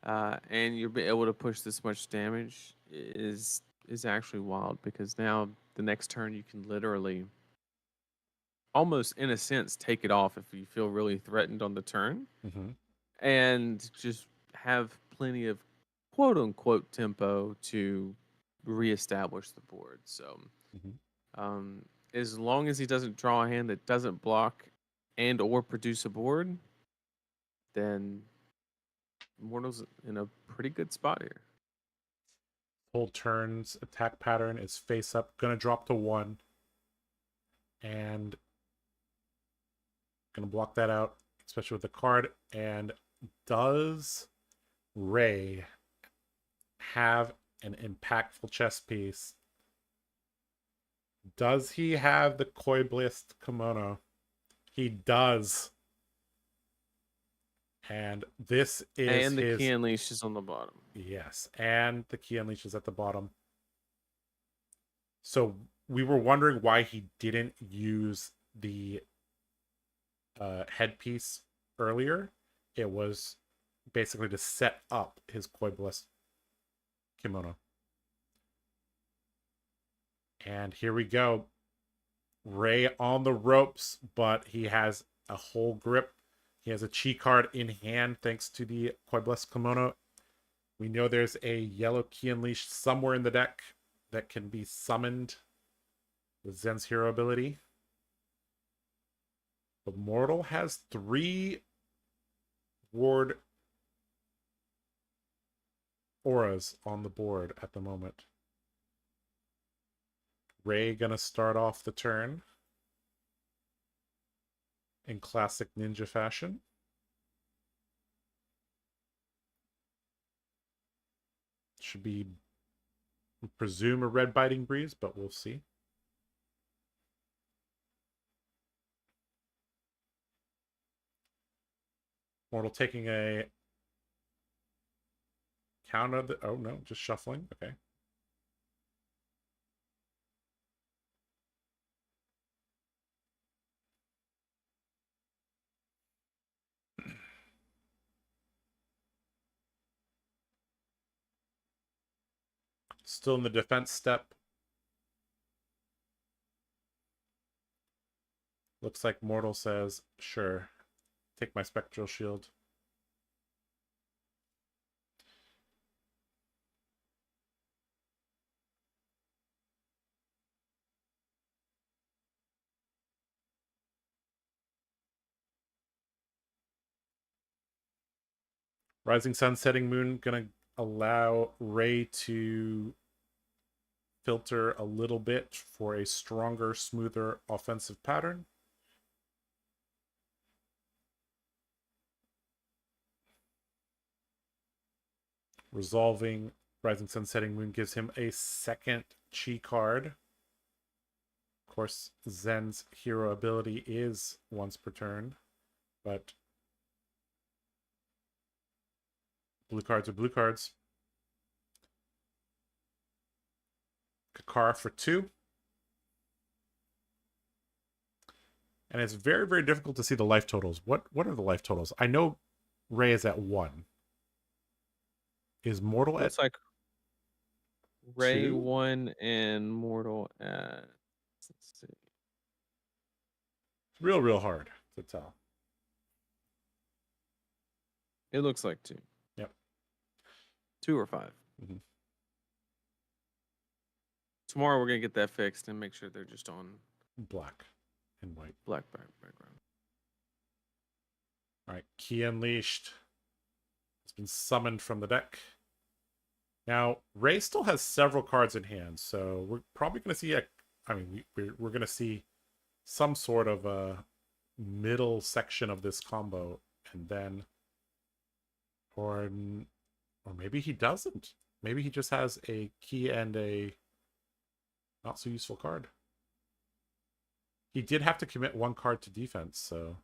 Speaker 2: and you're able to push this much damage is actually wild, because now the next turn you can literally, almost in a sense, take it off if you feel really threatened on the turn, and just have plenty of quote unquote tempo to reestablish the board. So as long as he doesn't draw a hand that doesn't block and or produce a board, then Mortal's in a pretty good spot here.
Speaker 1: Full turns attack pattern is face up, gonna drop to 1, and gonna block that out, especially with the card. And does Ray have an impactful chess piece? Does he have the Koi Blist kimono? He does. And this is
Speaker 2: and the
Speaker 1: his...
Speaker 2: key unleash is on the bottom.
Speaker 1: Yes, and the key unleash is at the bottom. So we were wondering why he didn't use the headpiece earlier. It was basically to set up his Koi Blist kimono. And here we go. Ray on the ropes, but he has a whole grip. He has a chi card in hand thanks to the Koi Blist kimono. We know there's a yellow key unleashed somewhere in the deck that can be summoned with Zen's hero ability. But Mortal has 3 ward auras on the board at the moment. Ray gonna start off the turn in classic ninja fashion. Should be, I presume, a red biting breeze, but we'll see. Mortal taking a count of the... Oh, no, just shuffling. Okay. Still in the defense step. Looks like Mortal says, sure, take my spectral shield. Rising Sun, Setting Moon gonna allow Ray to filter a little bit for a stronger, smoother offensive pattern. Resolving Rising Sun, Setting Moon gives him a second chi card. Of course, Zen's hero ability is once per turn, but blue cards are blue cards. Kakara for 2. And it's very, very difficult to see the life totals. What are the life totals? I know Ray is at 1. Is Mortal
Speaker 2: Looks
Speaker 1: at
Speaker 2: like Ray
Speaker 1: 2?
Speaker 2: 1 and Mortal at... Let's see.
Speaker 1: It's real hard to tell.
Speaker 2: It looks like 2.
Speaker 1: Yep.
Speaker 2: 2 or 5.
Speaker 1: Mm-hmm.
Speaker 2: Tomorrow we're gonna get that fixed and make sure they're just on
Speaker 1: Black and white.
Speaker 2: black background.
Speaker 1: All right, Key Unleashed. It's been summoned from the deck. Now, Ray still has several cards in hand, so we're probably going to see we're going to see some sort of a middle section of this combo, and then, or maybe he doesn't. Maybe he just has a key and a not so useful card. He did have to commit 1 card to defense, so,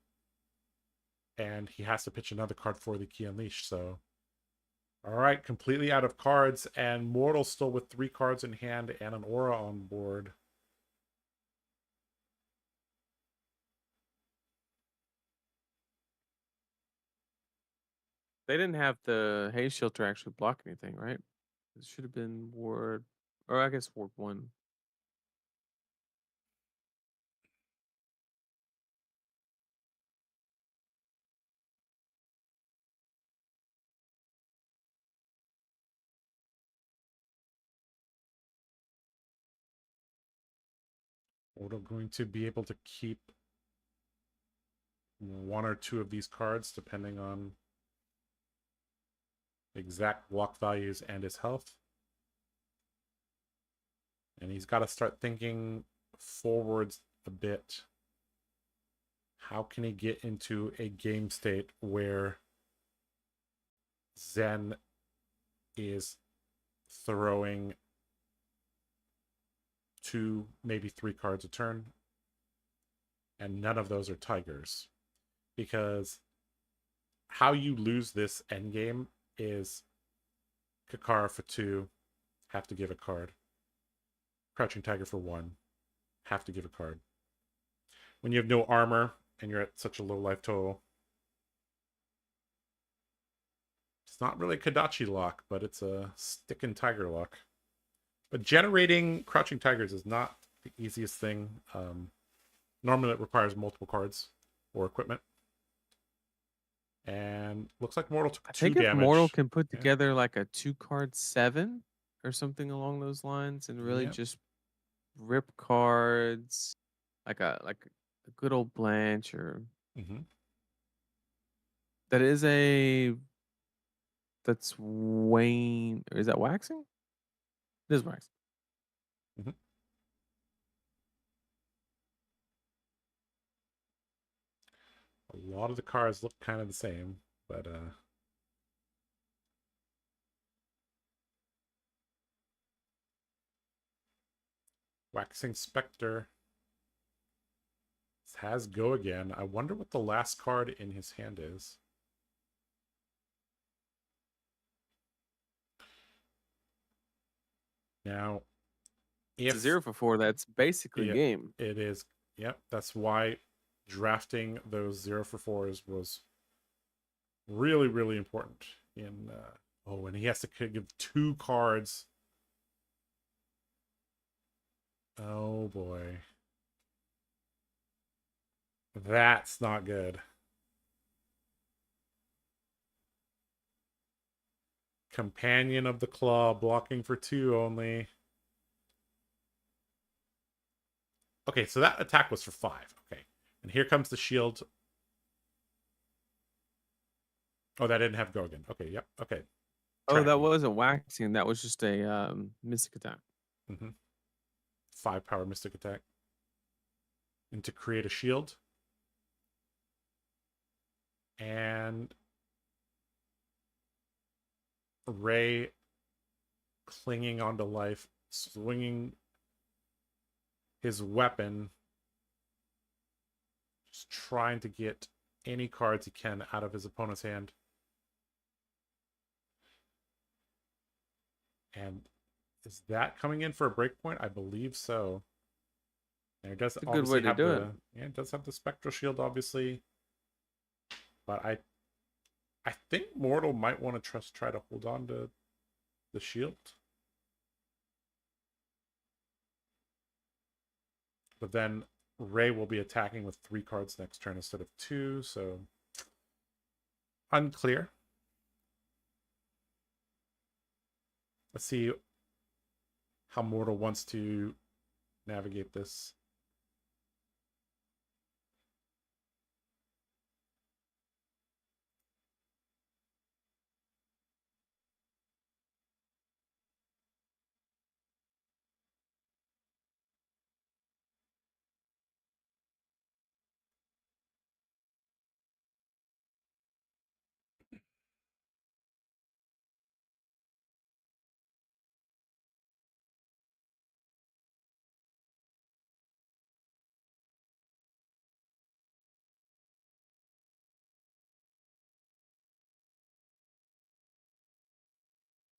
Speaker 1: and he has to pitch another card for the Key Unleashed, so. All right, completely out of cards, and Mortal still with 3 cards in hand and an aura on board.
Speaker 2: They didn't have the haze shelter actually block anything, right? It should have been ward, or I guess ward 1.
Speaker 1: Mortal going to be able to keep 1 or 2 of these cards, depending on exact block values and his health. And he's got to start thinking forwards a bit. How can he get into a game state where Zen is throwing 2, maybe 3 cards a turn. And none of those are tigers. Because how you lose this endgame is Kakara for 2, have to give a card. Crouching Tiger for 1, have to give a card. When you have no armor and you're at such a low life total, it's not really a Kadachi lock, but it's a Stickin' Tiger lock. But generating Crouching Tigers is not the easiest thing. Normally it requires multiple cards or equipment. And looks like Mortal took 2 damage.
Speaker 2: I think if Mortal can put together like a 2-card 7 or something along those lines and really just rip cards like a good old Blanche or that is that's Wayne, or is that waxing? It is waxing.
Speaker 1: A lot of the cards look kind of the same, but Waxing Spectre has go again. I wonder what the last card in his hand is. Now, if
Speaker 2: it's a 0 for 4, that's basically game.
Speaker 1: It is. Yep. That's why drafting those 0 for 4s was really, really important. In and he has to give 2 cards. Oh boy. That's not good. Companion of the Claw, blocking for 2 only. Okay, so that attack was for 5. Okay. And here comes the shield. Oh, that didn't have go again. Okay, yep. Okay.
Speaker 2: Oh, that wasn't waxing. That was just a mystic attack.
Speaker 1: 5 power mystic attack. And to create a shield. And Ray clinging onto life, swinging his weapon, just trying to get any cards he can out of his opponent's hand. And is that coming in for a breakpoint? I believe so. And it does
Speaker 2: a good way to do it.
Speaker 1: Yeah, it does have the Spectral Shield, obviously. But I think Mortal might want to try to hold on to the shield. But then Ray will be attacking with 3 cards next turn instead of 2, so unclear. Let's see how Mortal wants to navigate this.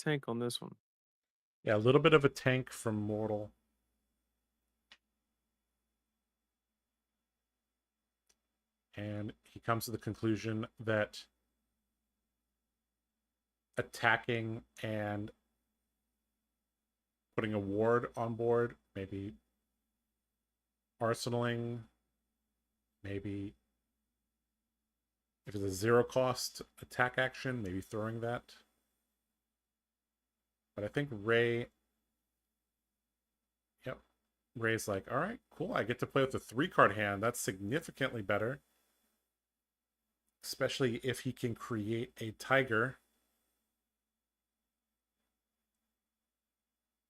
Speaker 2: Tank on this one.
Speaker 1: Yeah, a little bit of a tank from Mortal. And he comes to the conclusion that attacking and putting a ward on board, maybe arsenaling, maybe if it's a 0 cost attack action, maybe throwing that. But I think Ray's like, all right, cool. I get to play with a 3-card hand. That's significantly better. Especially if he can create a tiger.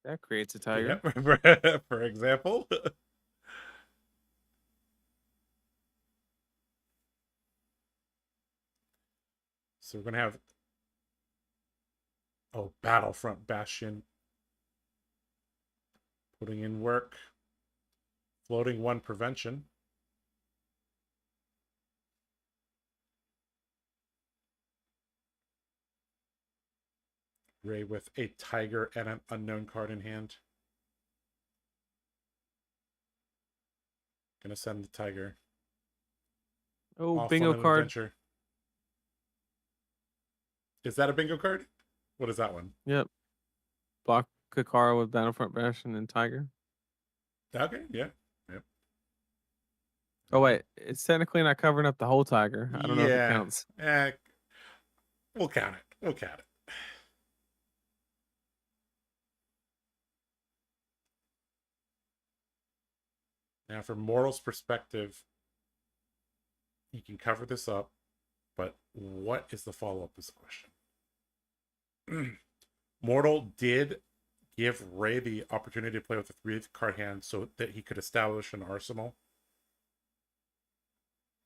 Speaker 2: That creates a tiger.
Speaker 1: Yep. For example. So we're going to have Oh, Battlefront Bastion. Putting in work. Floating 1 prevention. Ray with a tiger and an unknown card in hand. Gonna send the tiger.
Speaker 2: Oh,
Speaker 1: Off
Speaker 2: bingo
Speaker 1: on an
Speaker 2: card.
Speaker 1: adventure. Is that a bingo card? What is that one?
Speaker 2: Yep. Block Kakara with Battlefront Bastion and Tiger.
Speaker 1: Okay, yeah. Yep.
Speaker 2: Oh wait, it's technically not covering up the whole tiger. I don't know if it counts.
Speaker 1: We'll count it. We'll count it. Now, from Mortal's perspective, he can cover this up, but what is the follow-up is the question. Mortal did give Ray the opportunity to play with a 3-card hand so that he could establish an arsenal.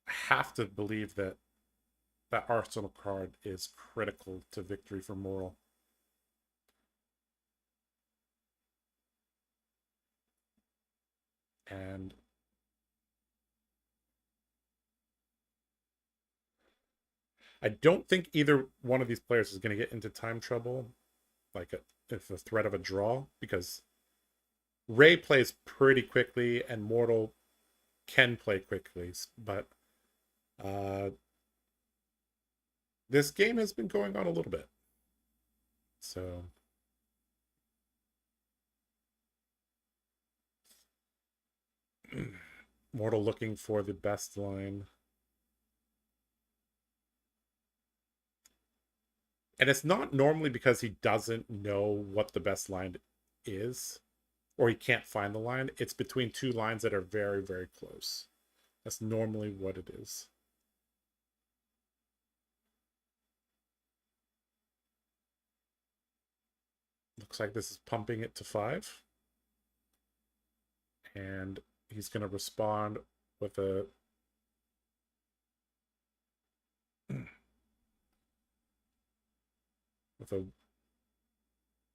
Speaker 1: I have to believe that that arsenal card is critical to victory for Mortal. And I don't think either one of these players is going to get into time trouble, like if the threat of a draw, because Ray plays pretty quickly and Mortal can play quickly, but this game has been going on a little bit. So Mortal looking for the best line. And it's not normally because he doesn't know what the best line is, or he can't find the line. It's between 2 lines that are very, very close. That's normally what it is. Looks like this is pumping it to 5. And he's going to respond with a...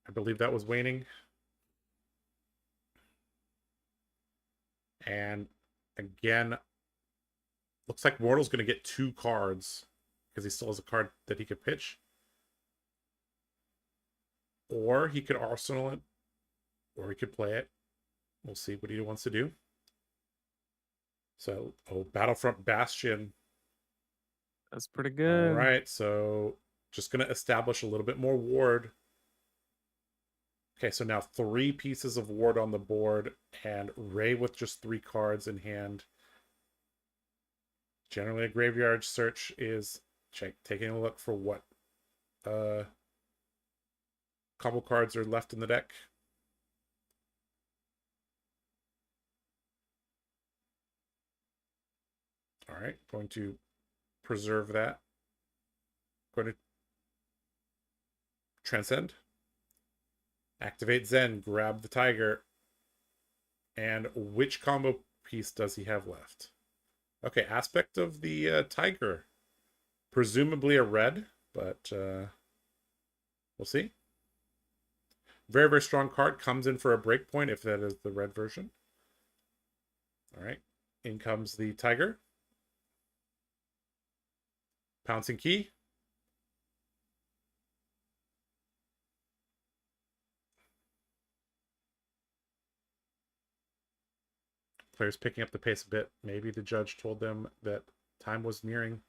Speaker 1: I believe that was waning. And again, looks like Mortal's going to get 2 cards because he still has a card that he could pitch. Or he could arsenal it, or he could play it. We'll see what he wants to do. So, Battlefront Bastion.
Speaker 2: That's pretty good.
Speaker 1: All right, so just going to establish a little bit more ward. Okay, so now 3 pieces of ward on the board, and Ray with just 3 cards in hand. Generally, a graveyard search is taking a look for what combo cards are left in the deck. All right, going to preserve that. Going to transcend. Activate Zen, grab the tiger. And which combo piece does he have left? Okay, aspect of the tiger. Presumably a red, but we'll see. Very, very strong card. Comes in for a breakpoint if that is the red version. All right, in comes the tiger. Pouncing key. Players picking up the pace a bit. Maybe the judge told them that time was nearing.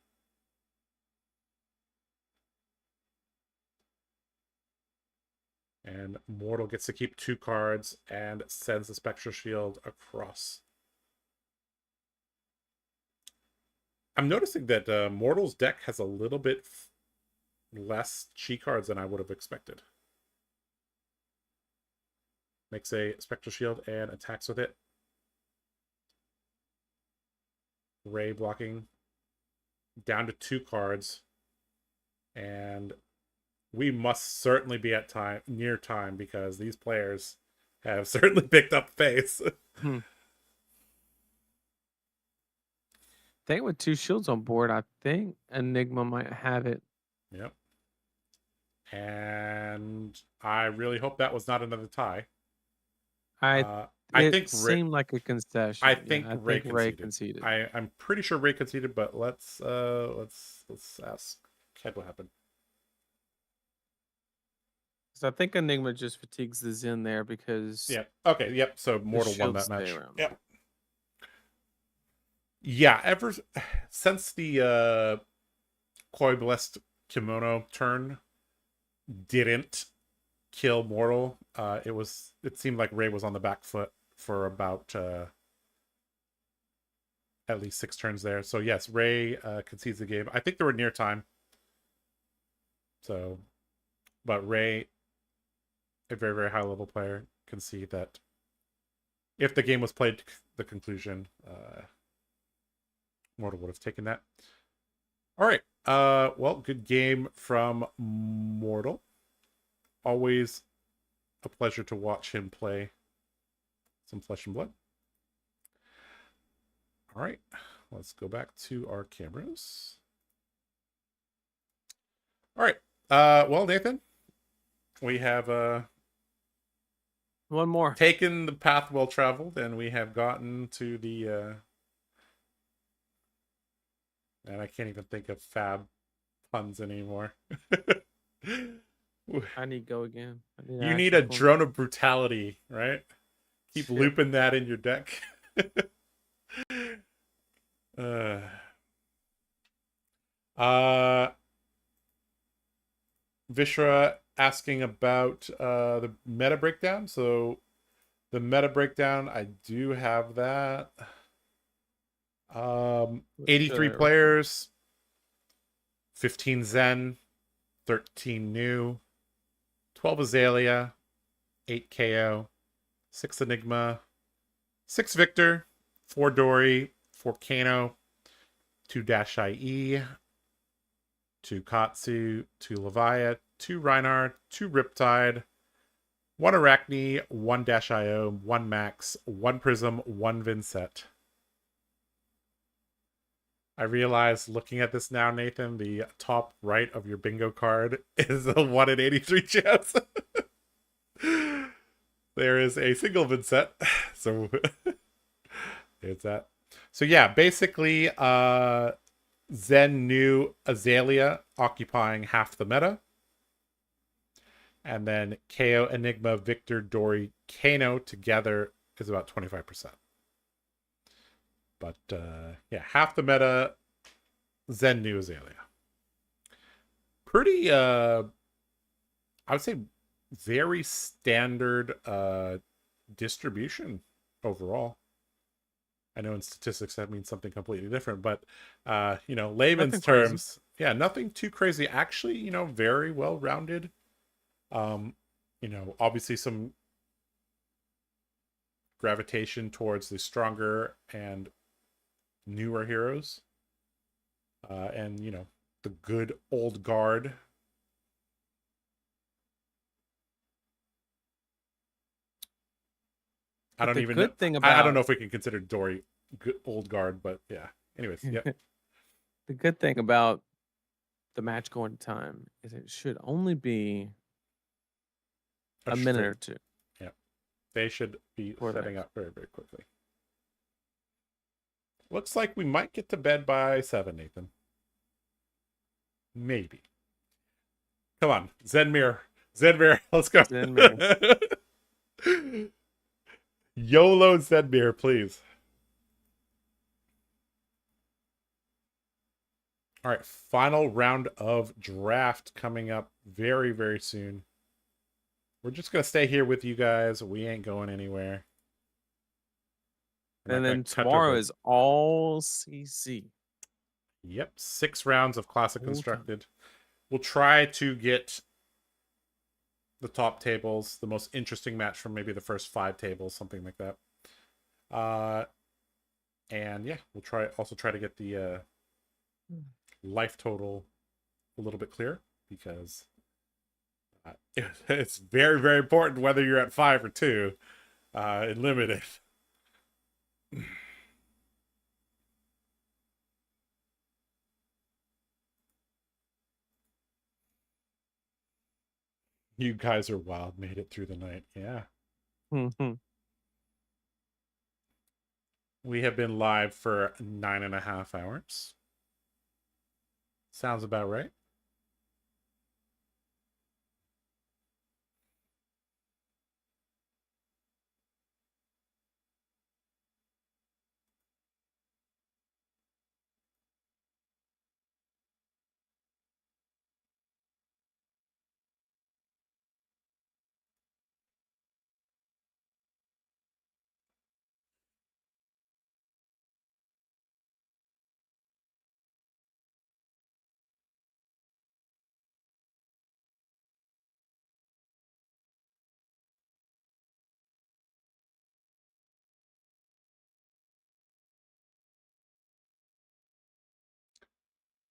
Speaker 1: And Mortal gets to keep 2 cards and sends the Spectral Shield across. I'm noticing that Mortal's deck has a little bit less chi cards than I would have expected. Makes a Spectral Shield and attacks with it. Ray blocking down to 2 cards. And we must certainly be at near time because these players have certainly picked up pace.
Speaker 2: I think with 2 shields on board, I think Enigma might have it.
Speaker 1: Yep. And I really hope that was not another tie.
Speaker 2: I
Speaker 1: I
Speaker 2: it
Speaker 1: think
Speaker 2: seemed like a concession.
Speaker 1: I
Speaker 2: Yeah,
Speaker 1: think
Speaker 2: I
Speaker 1: Ray
Speaker 2: think Ray
Speaker 1: conceded.
Speaker 2: conceded.
Speaker 1: I'm pretty sure Ray conceded, but let's ask Ken what happened.
Speaker 2: So I think Enigma just fatigues the Zen there because
Speaker 1: Yeah. Okay. Yep. So
Speaker 2: the
Speaker 1: Mortal won
Speaker 2: shields
Speaker 1: that
Speaker 2: stay
Speaker 1: match.
Speaker 2: around.
Speaker 1: Yep. Yeah. Ever since the Koi Blessed Kimono turn didn't kill Mortal, it seemed like Ray was on the back foot for about at least 6 turns there. So yes, Ray concedes the game. I think they were near time. So, but Ray, a very, very high level player, can see that if the game was played to the conclusion, Mortal would have taken that. All right. Well, good game from Mortal. Always a pleasure to watch him play some Flesh and Blood. All right. Let's go back to our cameras. All right. Well, Nathan, we have
Speaker 2: one more
Speaker 1: taken the path well traveled, and we have gotten to the and I can't even think of fab puns anymore.
Speaker 2: I need go again.
Speaker 1: You need a drone of brutality, right? Keep looping that in your deck. Vishra asking about the meta breakdown. So the meta breakdown, I do have that. 83 players, 15 Zen, 13 new, 12 Azalea, 8 Kayo, 6 Enigma, 6 Victor, 4 Dory, 4 Kano, 2 Dash-IE, 2 Katsu, 2 Leviat, 2 Reinhardt, 2 Riptide, 1 Arachne, 1 Dash-IO, 1 Maxx, 1 Prism, 1 Vincent. I realize looking at this now, Nathan, the top right of your bingo card is a 1 in 83 chance. There is a single Vincent. So there's that. So yeah, basically Zen new Azalea occupying half the meta. And then Kayo, Enigma, Victor, Dory, Kano together is about 25%. But yeah, half the meta, Zen new Azalea. Pretty I would say very standard distribution overall. I know in statistics that means something completely different, but layman's terms, yeah, nothing too crazy. Actually, very well rounded. Obviously some gravitation towards the stronger and newer heroes. And the good old guard. I don't even know. I don't know if we can consider Dory good old guard, but yeah. Anyways, yeah.
Speaker 2: The good thing about the match going to time is it should only be a minute or two.
Speaker 1: Yeah. They should be setting up very, very quickly. Looks like we might get to bed by 7, Nathan. Maybe. Come on, Zenmir, let's go. Zenmir. YOLO Zenmir, please. All right, final round of draft coming up very, very soon. We're just going to stay here with you guys. We ain't going anywhere.
Speaker 2: And then tomorrow is all CC.
Speaker 1: Yep, 6 rounds of Classic Constructed. We'll try to get the top tables, the most interesting match from maybe the first 5 tables, something like that. And yeah, we'll try to get the life total a little bit clearer, because it's very, very important whether you're at 5 or 2 in limited. You guys are wild. Made it through the night. Yeah. We have been live for 9.5 hours. Sounds about right.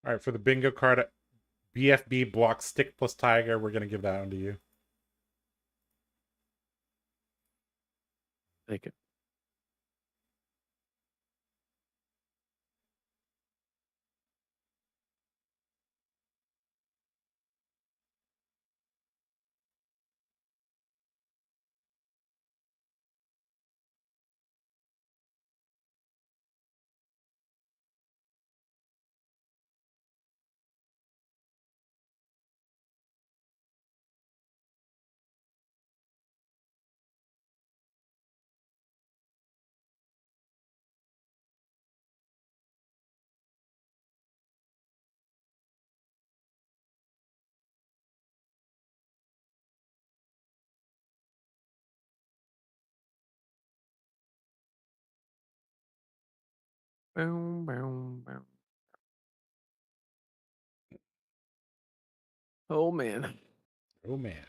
Speaker 1: All right, for the bingo card, BFB block stick plus tiger. We're gonna give that one to you.
Speaker 2: Take it. Boom, boom, boom. Oh man.
Speaker 1: Oh man.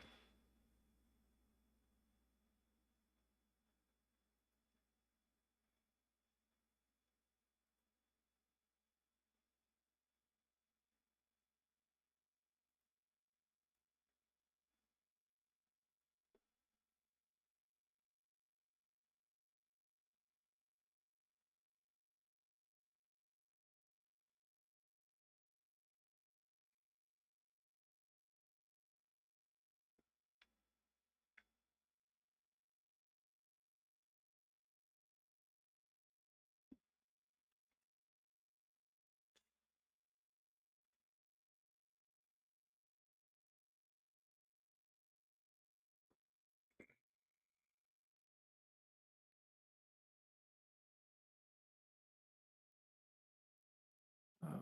Speaker 2: Oh.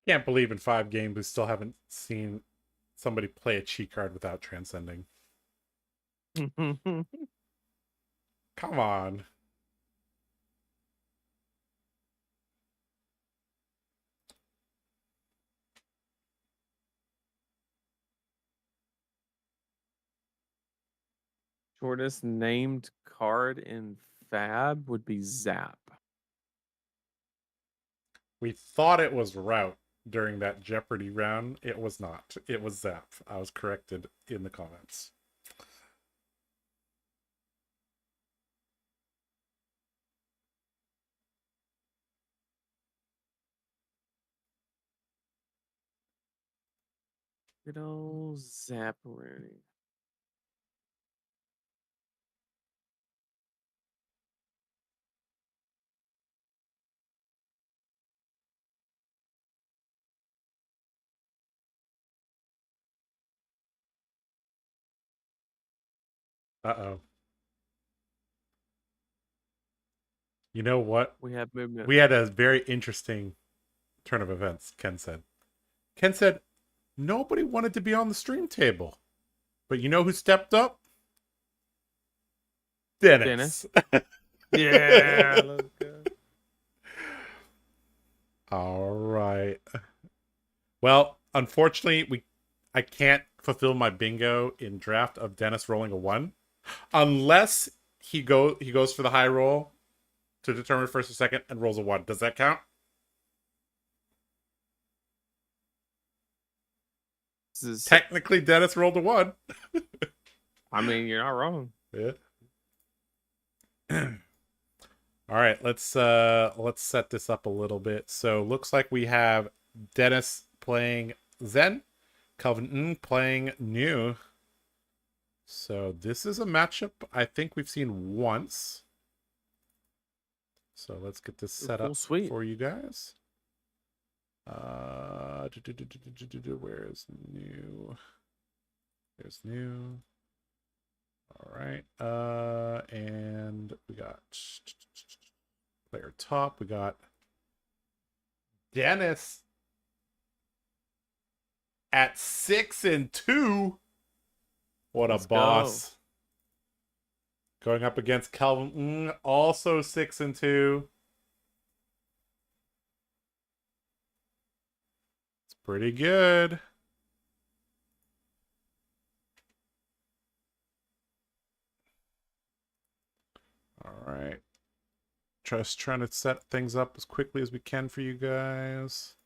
Speaker 1: Can't believe in 5 games we still haven't seen somebody play a cheat card without transcending. Come on.
Speaker 2: Shortest named card in Fab would be Zap.
Speaker 1: We thought it was Route during that Jeopardy round. It was not. It was Zap. I was corrected in the comments.
Speaker 2: Good old Zapparoonie.
Speaker 1: Uh-oh. You know what?
Speaker 2: We have movement.
Speaker 1: We had a very interesting turn of events, Ken said. Ken said, nobody wanted to be on the stream table. But you know who stepped up? Dennis.
Speaker 2: Yeah. Let's go.
Speaker 1: All right. Well, unfortunately, I can't fulfill my bingo in draft of Dennis rolling a 1 unless he goes for the high roll to determine first or second and rolls a 1. Does that count? Technically, Dennis rolled a 1.
Speaker 2: I mean, you're not wrong.
Speaker 1: Yeah. All right, let's set this up a little bit. So looks like we have Dennis playing Zen, Calvin playing New. So this is a matchup I think we've seen once. So let's get this set up for you guys. Where is New? There's New. All right. And we got player top. We got Dennis at 6-2. What a boss. Going up against Calvin, also 6-2. It's pretty good. All right. Just trying to set things up as quickly as we can for you guys.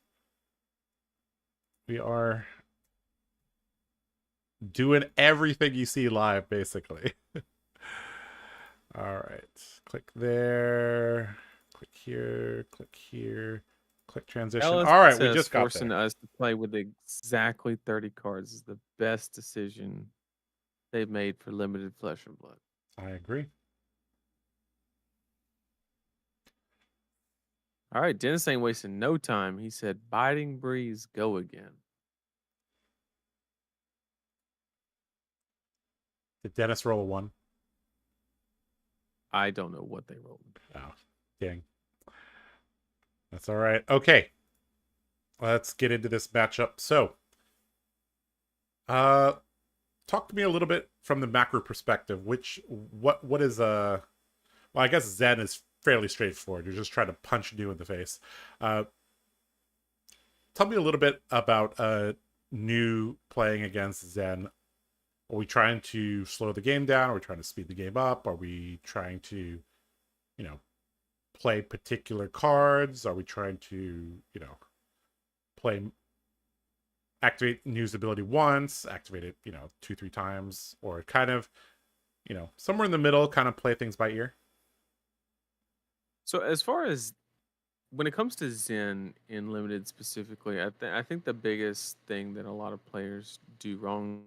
Speaker 1: We are doing everything you see live, basically. All right. Click there. Click here. Click here. Click transition. All right, we just got
Speaker 2: forcing us to play with exactly 30 cards is the best decision they've made for limited Flesh and Blood.
Speaker 1: I agree.
Speaker 2: All right, Dennis ain't wasting no time. He said, "Biting breeze, go again."
Speaker 1: Did Dennis roll a 1?
Speaker 2: I don't know what they rolled.
Speaker 1: Oh, dang. That's all right. Okay. Let's get into this matchup. So, talk to me a little bit from the macro perspective. What is well, I guess Zen is fairly straightforward. You're just trying to punch New in the face. Tell me a little bit about New playing against Zen. Are we trying to slow the game down? Are we trying to speed the game up? Are we trying to, play particular cards? Are we trying to, activate New's ability once, activate it, 2-3 times, or kind of, somewhere in the middle, kind of play things by ear?
Speaker 2: So as far as when it comes to Zen in limited specifically, I think the biggest thing that a lot of players do wrong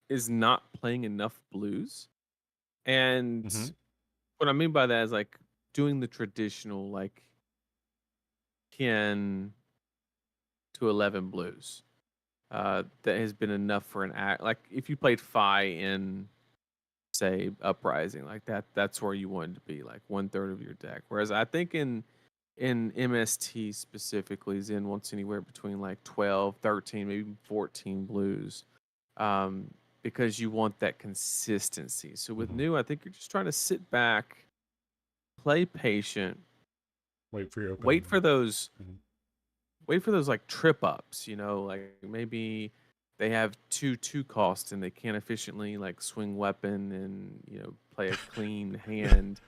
Speaker 2: is not playing enough blues. And what I mean by that is like doing the traditional like 10 to 11 blues. That has been enough for an act. Like if you played Phi in say Uprising, like that's where you wanted to be, like 1/3 of your deck. Whereas I think in MST specifically, Zen wants anywhere between like 12, 13, maybe 14 blues. Because you want that consistency. So with New, I think you're just trying to sit back, play patient,
Speaker 1: wait for your opening.
Speaker 2: Wait for those like trip ups, like maybe they have 2/2 cost and they can't efficiently like swing weapon and play a clean hand.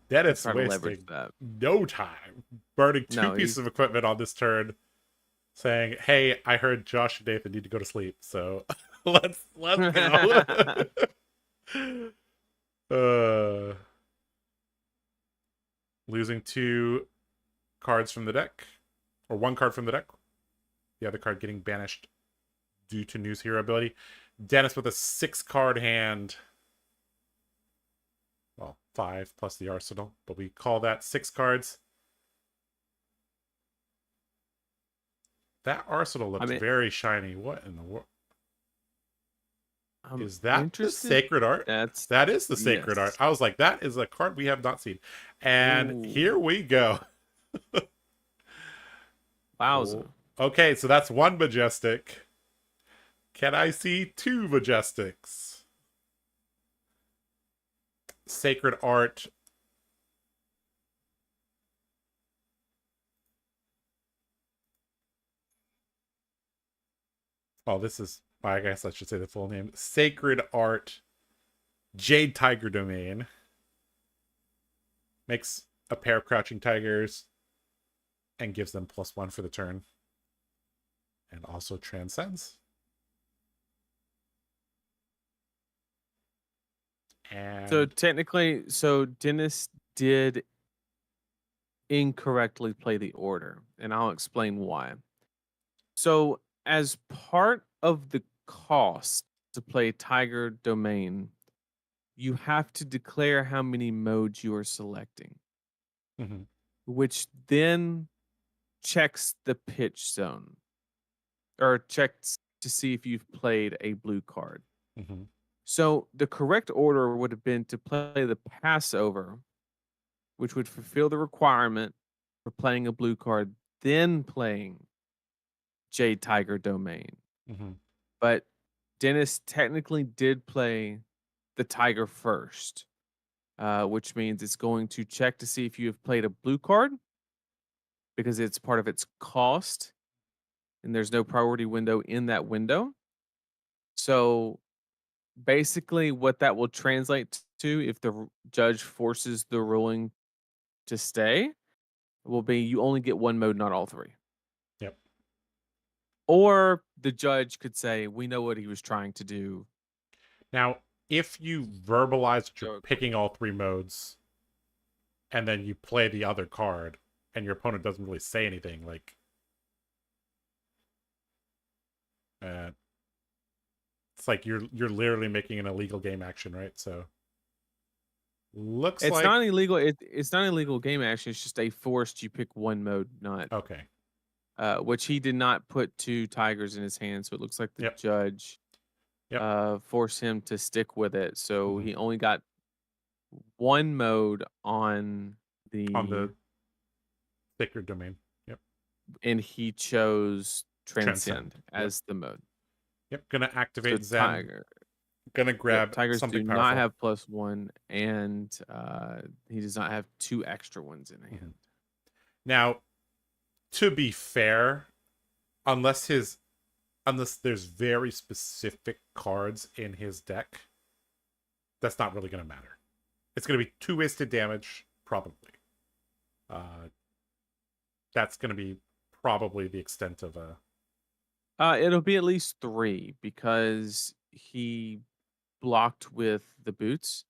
Speaker 1: That is wasting no time burning two pieces of equipment on this turn, saying, "Hey, I heard Josh and Nathan need to go to sleep, so let's go." Losing 2 cards from the deck, or 1 card from the deck. The other card getting banished due to New's hero ability. Dennis with a 6-card hand. Well, 5 plus the arsenal, but we call that 6 cards. That arsenal looks very shiny. What in the world? Is that the sacred art? That is the sacred art. I was like, that is a card we have not seen. And here we go.
Speaker 2: Wowza.
Speaker 1: Okay, so that's 1 majestic. Can I see 2 majestics? Sacred art. Oh, this is, I guess I should say the full name. Sacred Art Jade Tiger Domain. Makes a pair of crouching tigers and gives them +1 for the turn. And also transcends.
Speaker 2: So
Speaker 1: And
Speaker 2: technically, Dennis did incorrectly play the order, and I'll explain why. So, as part of the cost to play Tiger Domain, you have to declare how many modes you are selecting,
Speaker 1: mhm,
Speaker 2: which then checks the pitch zone or checks to see if you've played a blue card.
Speaker 1: mhm,
Speaker 2: So, the correct order would have been to play the Passover, which would fulfill the requirement for playing a blue card, then playing Jade Tiger Domain.
Speaker 1: mhm.
Speaker 2: But Dennis technically did play the Tiger first, which means it's going to check to see if you have played a blue card because it's part of its cost and there's no priority window in that window. So basically, what that will translate to if the judge forces the ruling to stay will be you only get one mode, not all three.
Speaker 1: Yep.
Speaker 2: Or the judge could say, we know what he was trying to do.
Speaker 1: Now, if you verbalize that you're
Speaker 2: Go
Speaker 1: picking all 3 modes, and then you play the other card, and your opponent doesn't really say anything, like, it's like you're literally making an illegal game action, right? So looks
Speaker 2: It's
Speaker 1: like
Speaker 2: not illegal. It's not illegal game action. It's just a forced you pick one mode, not
Speaker 1: okay.
Speaker 2: which he did not put 2 tigers in his hand. So it looks like the
Speaker 1: Yep.
Speaker 2: judge
Speaker 1: Yep.
Speaker 2: forced him to stick with it. So
Speaker 1: Mhm.
Speaker 2: he only got one mode on
Speaker 1: On
Speaker 2: the
Speaker 1: the sacred domain. Yep.
Speaker 2: and he chose
Speaker 1: Transcend.
Speaker 2: transcend
Speaker 1: Yep.
Speaker 2: as the mode.
Speaker 1: Yep. Gonna
Speaker 2: So
Speaker 1: activate Zen.
Speaker 2: tiger.
Speaker 1: Gonna
Speaker 2: Yep,
Speaker 1: grab
Speaker 2: tigers do
Speaker 1: something
Speaker 2: not
Speaker 1: powerful.
Speaker 2: have +1, and he does not have 2 extra ones in hand.
Speaker 1: Now, to be fair, unless there's very specific cards in his deck, that's not really going to matter. It's going to be 2 wasted damage, probably. That's going to be probably the extent of a.
Speaker 2: It'll be at least 3 because he blocked with the boots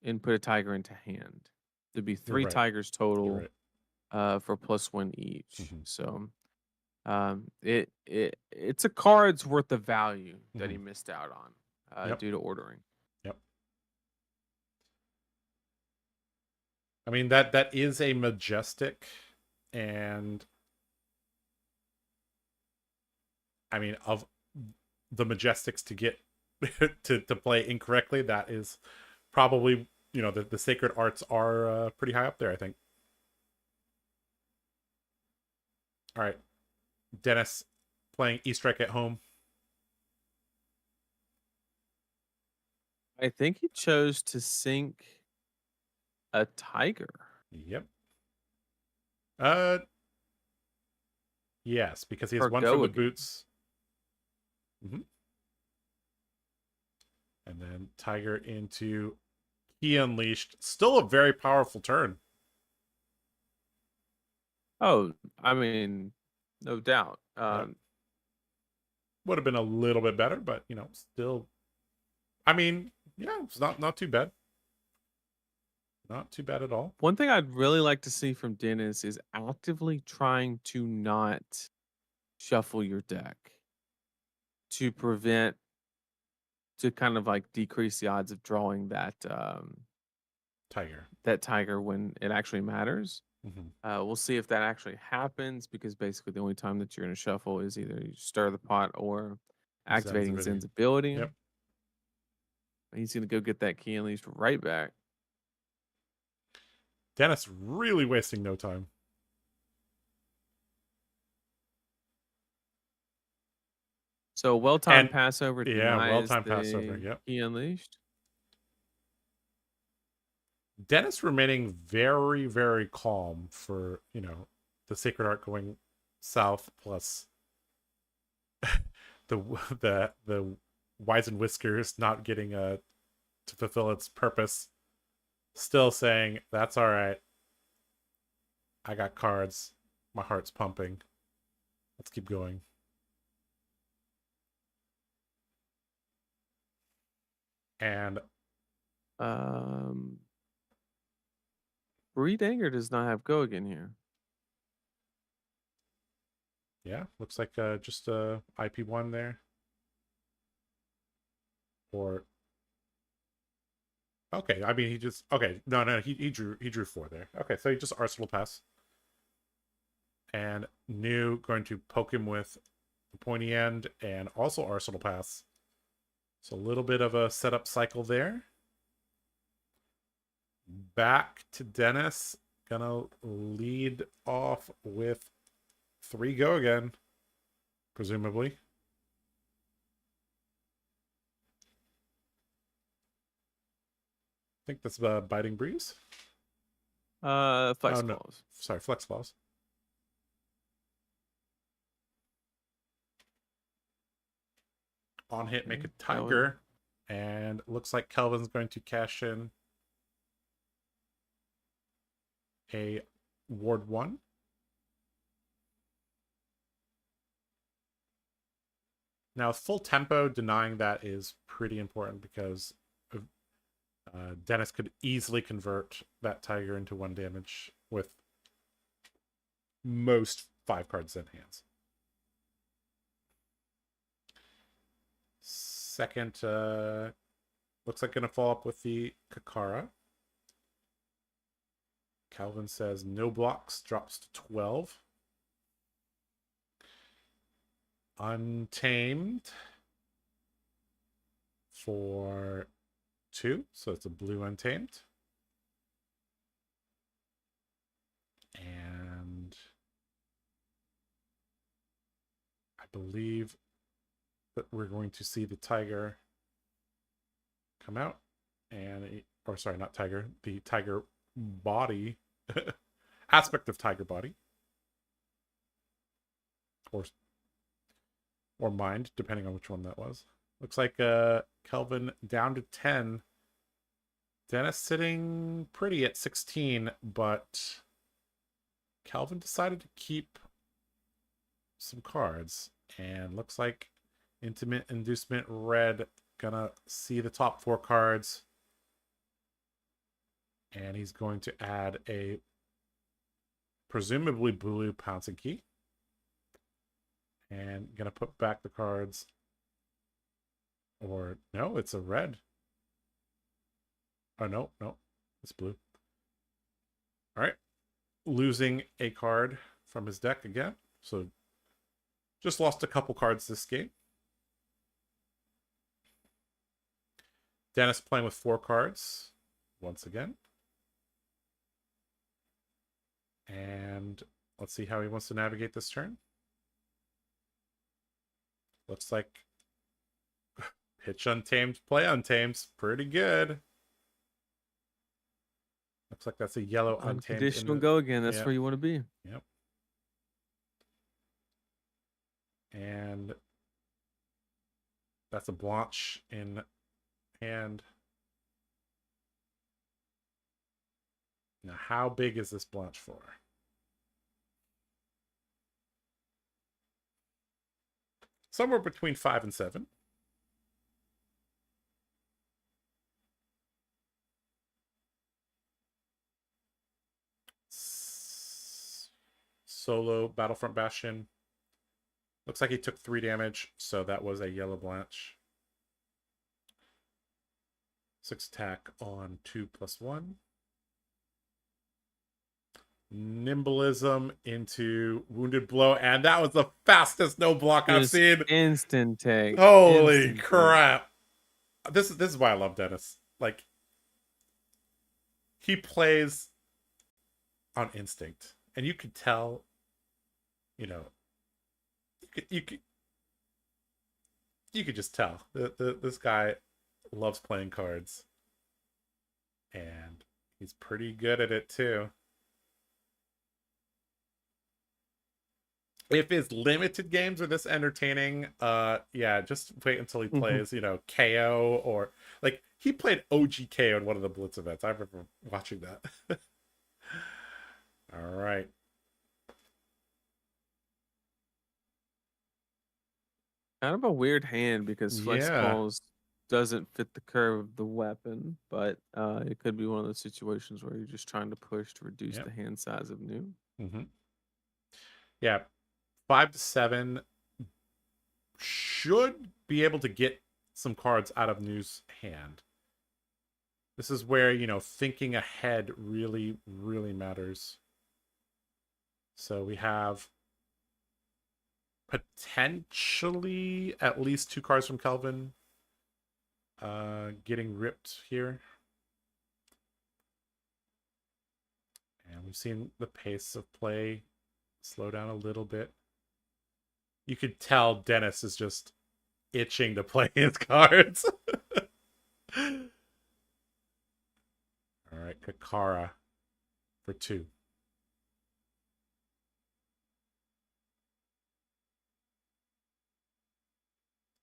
Speaker 2: and put a tiger into hand. There'd be
Speaker 1: You're
Speaker 2: 3
Speaker 1: right.
Speaker 2: tigers
Speaker 1: You're
Speaker 2: total
Speaker 1: right.
Speaker 2: for +1 each.
Speaker 1: Mhm.
Speaker 2: So it's a card's worth of value that he
Speaker 1: Mhm.
Speaker 2: missed out on
Speaker 1: Yep.
Speaker 2: due to ordering.
Speaker 1: Yep. I mean that is a majestic, and I mean of the majestics to get to play incorrectly, that is probably, the sacred arts are pretty high up there, I think. All right, Dennis playing E-Strike at home.
Speaker 2: I think he chose to sink a tiger.
Speaker 1: Yep. Yes, because he has
Speaker 2: Or
Speaker 1: 1 from
Speaker 2: go
Speaker 1: the
Speaker 2: again.
Speaker 1: boots. Mm-hmm. And then Tiger into Key Unleashed. Still a very powerful turn.
Speaker 2: Oh, I mean, no doubt.
Speaker 1: Yep. Would have been a little bit better, but still. I mean, yeah, it's not too bad. Not too bad at all.
Speaker 2: One thing I'd really like to see from Dennis is actively trying to not shuffle your deck to kind of like decrease the odds of drawing
Speaker 1: Tiger.
Speaker 2: that tiger when it actually matters.
Speaker 1: Mm-hmm.
Speaker 2: We'll see if that actually happens because basically the only time that you're going to shuffle is either you stir the pot or activating Zen's ability.
Speaker 1: Yep.
Speaker 2: He's going to go get that key unleashed right back.
Speaker 1: Dennis really wasting no time.
Speaker 2: So well-timed Passover.
Speaker 1: Yeah, well-timed Passover. Yep.
Speaker 2: Key unleashed.
Speaker 1: Dennis remaining very, very calm for, the sacred art going south, plus the Wise and Whiskers not getting to fulfill its purpose. Still saying, that's all right. I got cards. My heart's pumping. Let's keep going. And
Speaker 2: Breed Anger does not have Go again here.
Speaker 1: Yeah, looks like just IP1 there. Or okay, I mean he just okay. No, he drew 4 there. Okay, so he just Arsenal pass. And New going to poke him with the pointy end and also Arsenal pass. So a little bit of a setup cycle there. Back to Dennis. Gonna lead off with 3 Go again, presumably. I think that's Biting Breeze.
Speaker 2: Flex
Speaker 1: oh, no.
Speaker 2: Balls.
Speaker 1: Sorry, Flex Balls. On hit, make a Tiger. And looks like Kelvin's going to cash in a Rd1. Now, full tempo, denying that is pretty important because Dennis could easily convert that Tiger into 1 damage with most 5 cards in hands. Second, looks like going to follow up with the Kakara. Calvin says no blocks, drops to 12. Untamed for 2, so it's a blue Untamed. And I believe that we're going to see the Tiger come out. And, or sorry, not Tiger, the Tiger body, aspect of Tiger body. Or mind, depending on which one that was. Looks like Kelvin down to 10. Dennis sitting pretty at 16, but Kelvin decided to keep some cards. And looks like Intimate Inducement Red gonna see the top 4 cards. And he's going to add a presumably blue Pouncing Key. And gonna put back the cards. Or no, it's a red. Oh no, it's blue. All right, losing a card from his deck again. So just lost a couple cards this game. Dennis playing with 4 cards once again. And let's see how he wants to navigate this turn. Looks like pitch Untamed, play Untamed. Pretty good. Looks like that's a yellow Untamed.
Speaker 2: Unconditional Go again. That's where you want to be.
Speaker 1: Yep. And that's a Blanche in hand. Now, how big is this Blanche for? Somewhere between 5 and 7. Solo Battlefront Bastion. Looks like he took 3 damage, so that was a yellow Blanche. 6 attack on 2+1. Nimblism into Wounded Blow, and that was the fastest no block I've seen.
Speaker 2: Instant take.
Speaker 1: Holy crap. This is why I love Dennis. Like, he plays on instinct. And you could tell, you know, you could just tell this guy loves playing cards, and he's pretty good at it too. If his limited games are this entertaining, yeah, just wait until he plays, you know, KO, or like he played OG KO in one of the Blitz events. I remember watching that. All right.
Speaker 2: Kind of a weird hand because Flex Balls doesn't fit the curve of the weapon, but it could be one of those situations where you're just trying to push to reduce the hand size of new.
Speaker 1: Mm-hmm. Yeah, 5 to 7 should be able to get some cards out of New's hand. This is where, you know, thinking ahead really, really matters. So we have potentially at least 2 cards from Kelvin getting ripped here. And we've seen the pace of play slow down a little bit. You could tell Dennis is just itching to play his cards. All right, Kakara for 2.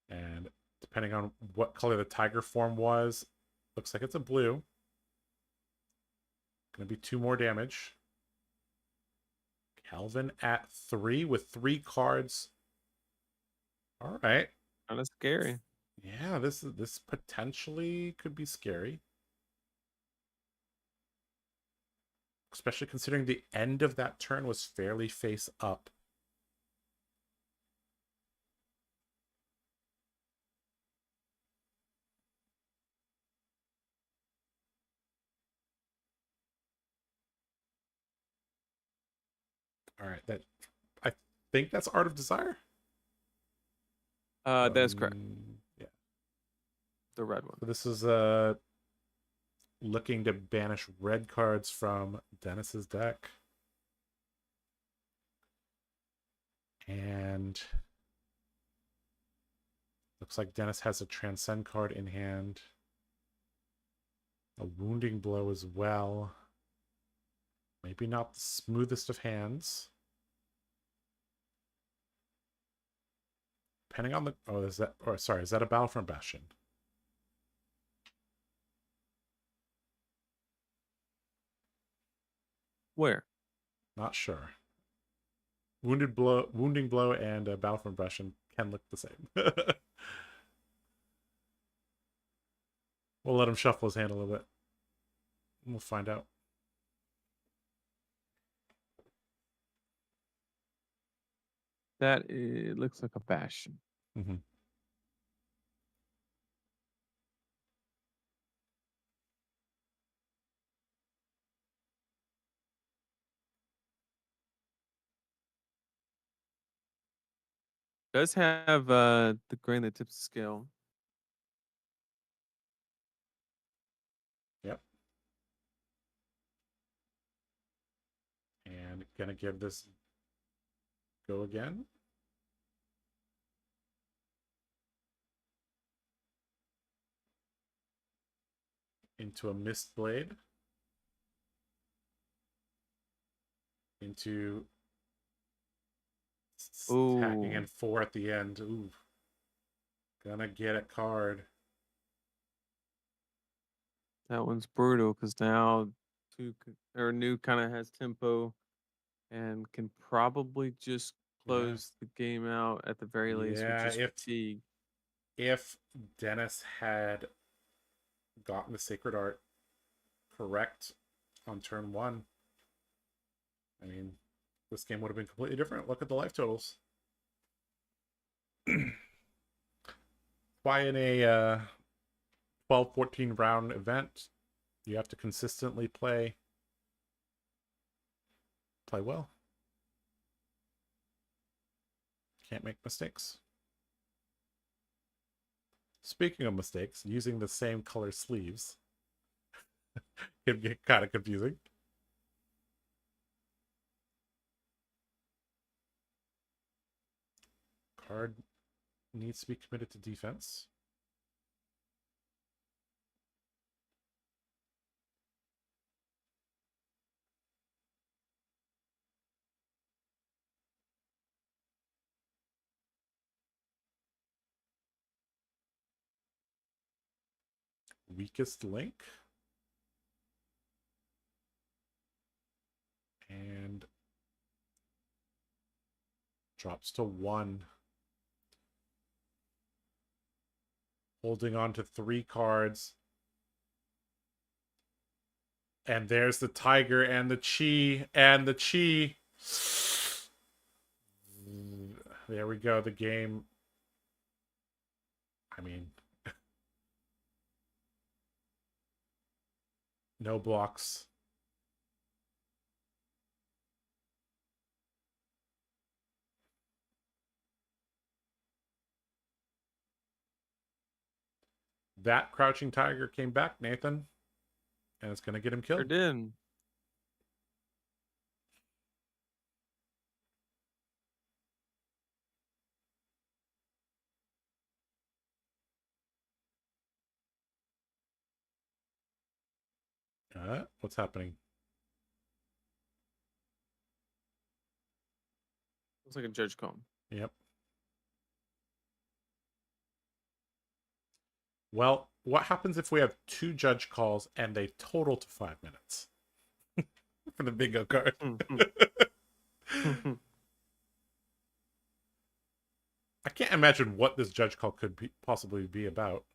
Speaker 1: And depending on what color the tiger form was, looks like it's a blue. Gonna be 2 more damage. Calvin at 3 with 3 cards. All right.
Speaker 2: Kind of scary.
Speaker 1: Yeah, this potentially could be scary. Especially considering the end of that turn was fairly face up. All right, I think that's Art of Desire.
Speaker 2: That's correct.
Speaker 1: Yeah,
Speaker 2: The red one.
Speaker 1: so this is looking to banish red cards from Dennis's deck. And looks like Dennis has a Transcend card in hand. A Wounding Blow as well. Maybe not the smoothest of hands. Depending on the... Oh, is that... Or, sorry, is that a Battlefront Bastion?
Speaker 2: Where?
Speaker 1: Not sure. Wounding Blow and Battlefront Bastion can look the same. We'll let him shuffle his hand a little bit. We'll find out.
Speaker 2: That it looks like a bastion.
Speaker 1: Mm-hmm.
Speaker 2: Does have the grain that tips the scale.
Speaker 1: Yep. And gonna give this go again. Into a Mist Blade. Into attacking in 4 at the end. Ooh. Gonna get a card.
Speaker 2: That one's brutal because now new kind of has tempo and can probably just close the game out at the very least with just fatigue.
Speaker 1: If Dennis had gotten the Sacred Art correct on turn 1, I mean, this game would have been completely different. Look at the life totals. Why in a 12-14 round event, you have to consistently play well. Can't make mistakes. Speaking of mistakes, using the same color sleeves can get kind of confusing. Card needs to be committed to defense. Weakest link. And drops to 1. Holding on to 3 cards. And there's the tiger and the chi and the chi. There we go. The game. I mean, no blocks. That crouching tiger came back, Nathan. And it's going to get him killed.
Speaker 2: Sure did.
Speaker 1: What's happening?
Speaker 2: Looks like a judge call.
Speaker 1: Yep. Well, what happens if we have 2 judge calls and they total to 5 minutes? For the bingo card. I can't imagine what this judge call could possibly be about.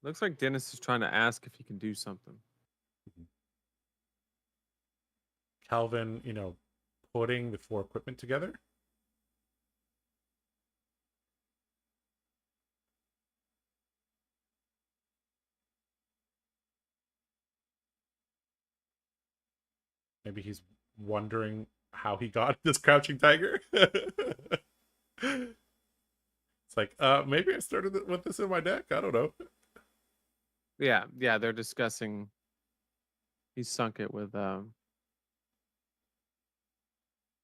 Speaker 2: Looks like Dennis is trying to ask if he can do something.
Speaker 1: Calvin, putting the 4 equipment together. Maybe he's wondering how he got this crouching tiger. It's like, maybe I started with this in my deck. I don't know.
Speaker 2: Yeah, they're discussing. He sunk it with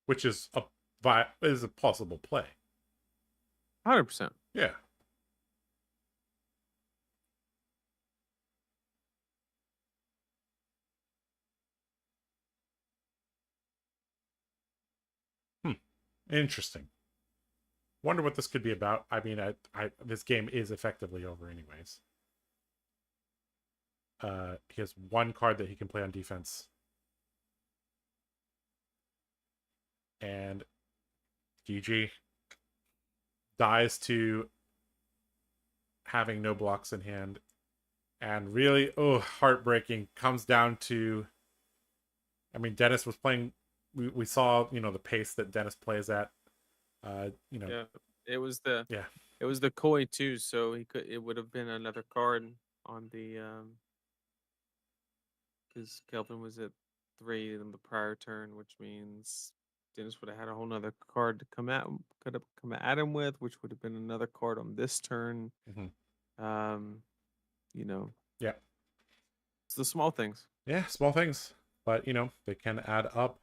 Speaker 1: which is a possible play.
Speaker 2: 100%.
Speaker 1: Yeah. Interesting. Wonder what this could be about. I mean, this game is effectively over anyways. He has 1 card that he can play on defense. And GG dies to having no blocks in hand. And really, heartbreaking. Comes down to, I mean, Dennis was playing. We saw, the pace that Dennis plays at.
Speaker 2: Yeah, it was the
Speaker 1: yeah.
Speaker 2: It was the koi too, so it would have been another card on the because Kelvin was at 3 in the prior turn, which means Dennis would have had a whole nother card to come at him with, which would have been another card on this turn.
Speaker 1: Yeah.
Speaker 2: It's the small things.
Speaker 1: Yeah, small things, but they can add up.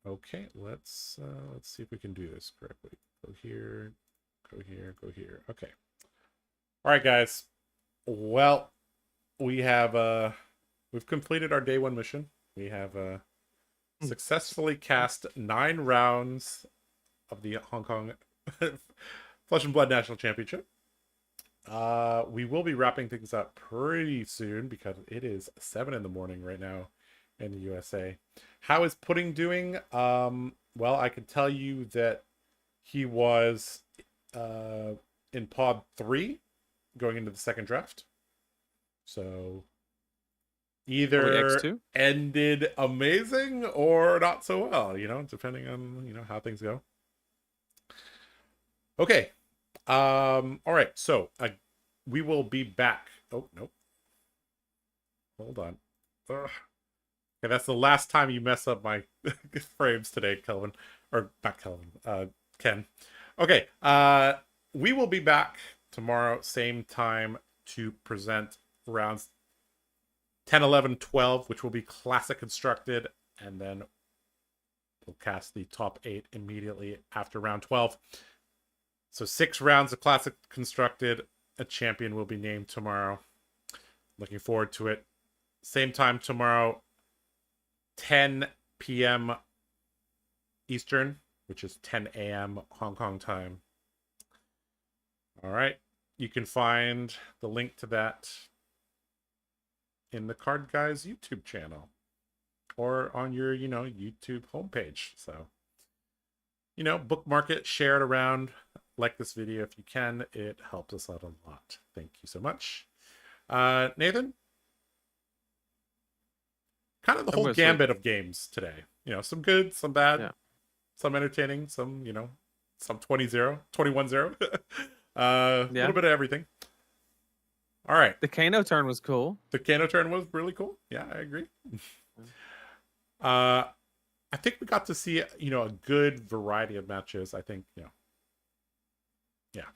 Speaker 1: Okay, let's see if we can do this correctly. Go here, go here, go here. Okay. All right, guys. Well, we've completed our day 1 mission. We have successfully cast 9 rounds of the Hong Kong Flesh and Blood National Championship. We will be wrapping things up pretty soon because it is 7 in the morning right now in the USA. How is Pudding doing? Well, I can tell you that he was in pod 3 going into the second draft. So either ended amazing or not so well, depending on, how things go. Okay. All right. So we will be back. Oh, nope. Hold on. Ugh. Okay, that's the last time you mess up my frames today, Kelvin. Or not Kelvin, Ken. Okay, we will be back tomorrow, same time, to present rounds 10, 11, 12, which will be classic constructed, and then we'll cast the top 8 immediately after round 12. So 6 rounds of classic constructed. A champion will be named tomorrow. Looking forward to it. Same time tomorrow, 10 p.m. Eastern, which is 10 a.m. Hong Kong time. All right. You can find the link to that in the TheCardGuyz YouTube channel or on your, YouTube homepage. So, bookmark it, share it around, like this video if you can. It helps us out a lot. Thank you so much. Nathan? Kind of the whole gambit of games today. You know, some good, some bad, some entertaining, some, you know, some 20-0, 21-0. A little bit of everything. All right.
Speaker 2: The Kano turn was cool.
Speaker 1: The Kano turn was really cool. Yeah, I agree. I think we got to see, you know, a good variety of matches. I think, you know, yeah.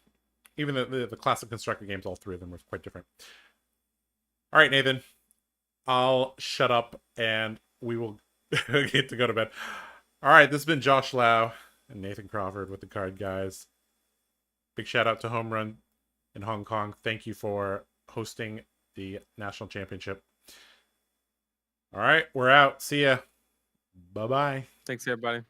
Speaker 1: Even the classic constructed games, all three of them were quite different. All right, Nathan. I'll shut up and we will get to go to bed. All right, this has been Josh Lau and Nathan Crawford with the Card Guys. Big shout out to Homerun in Hong Kong. Thank you for hosting the national championship. All right, we're out. See ya. Bye-bye.
Speaker 2: Thanks, everybody.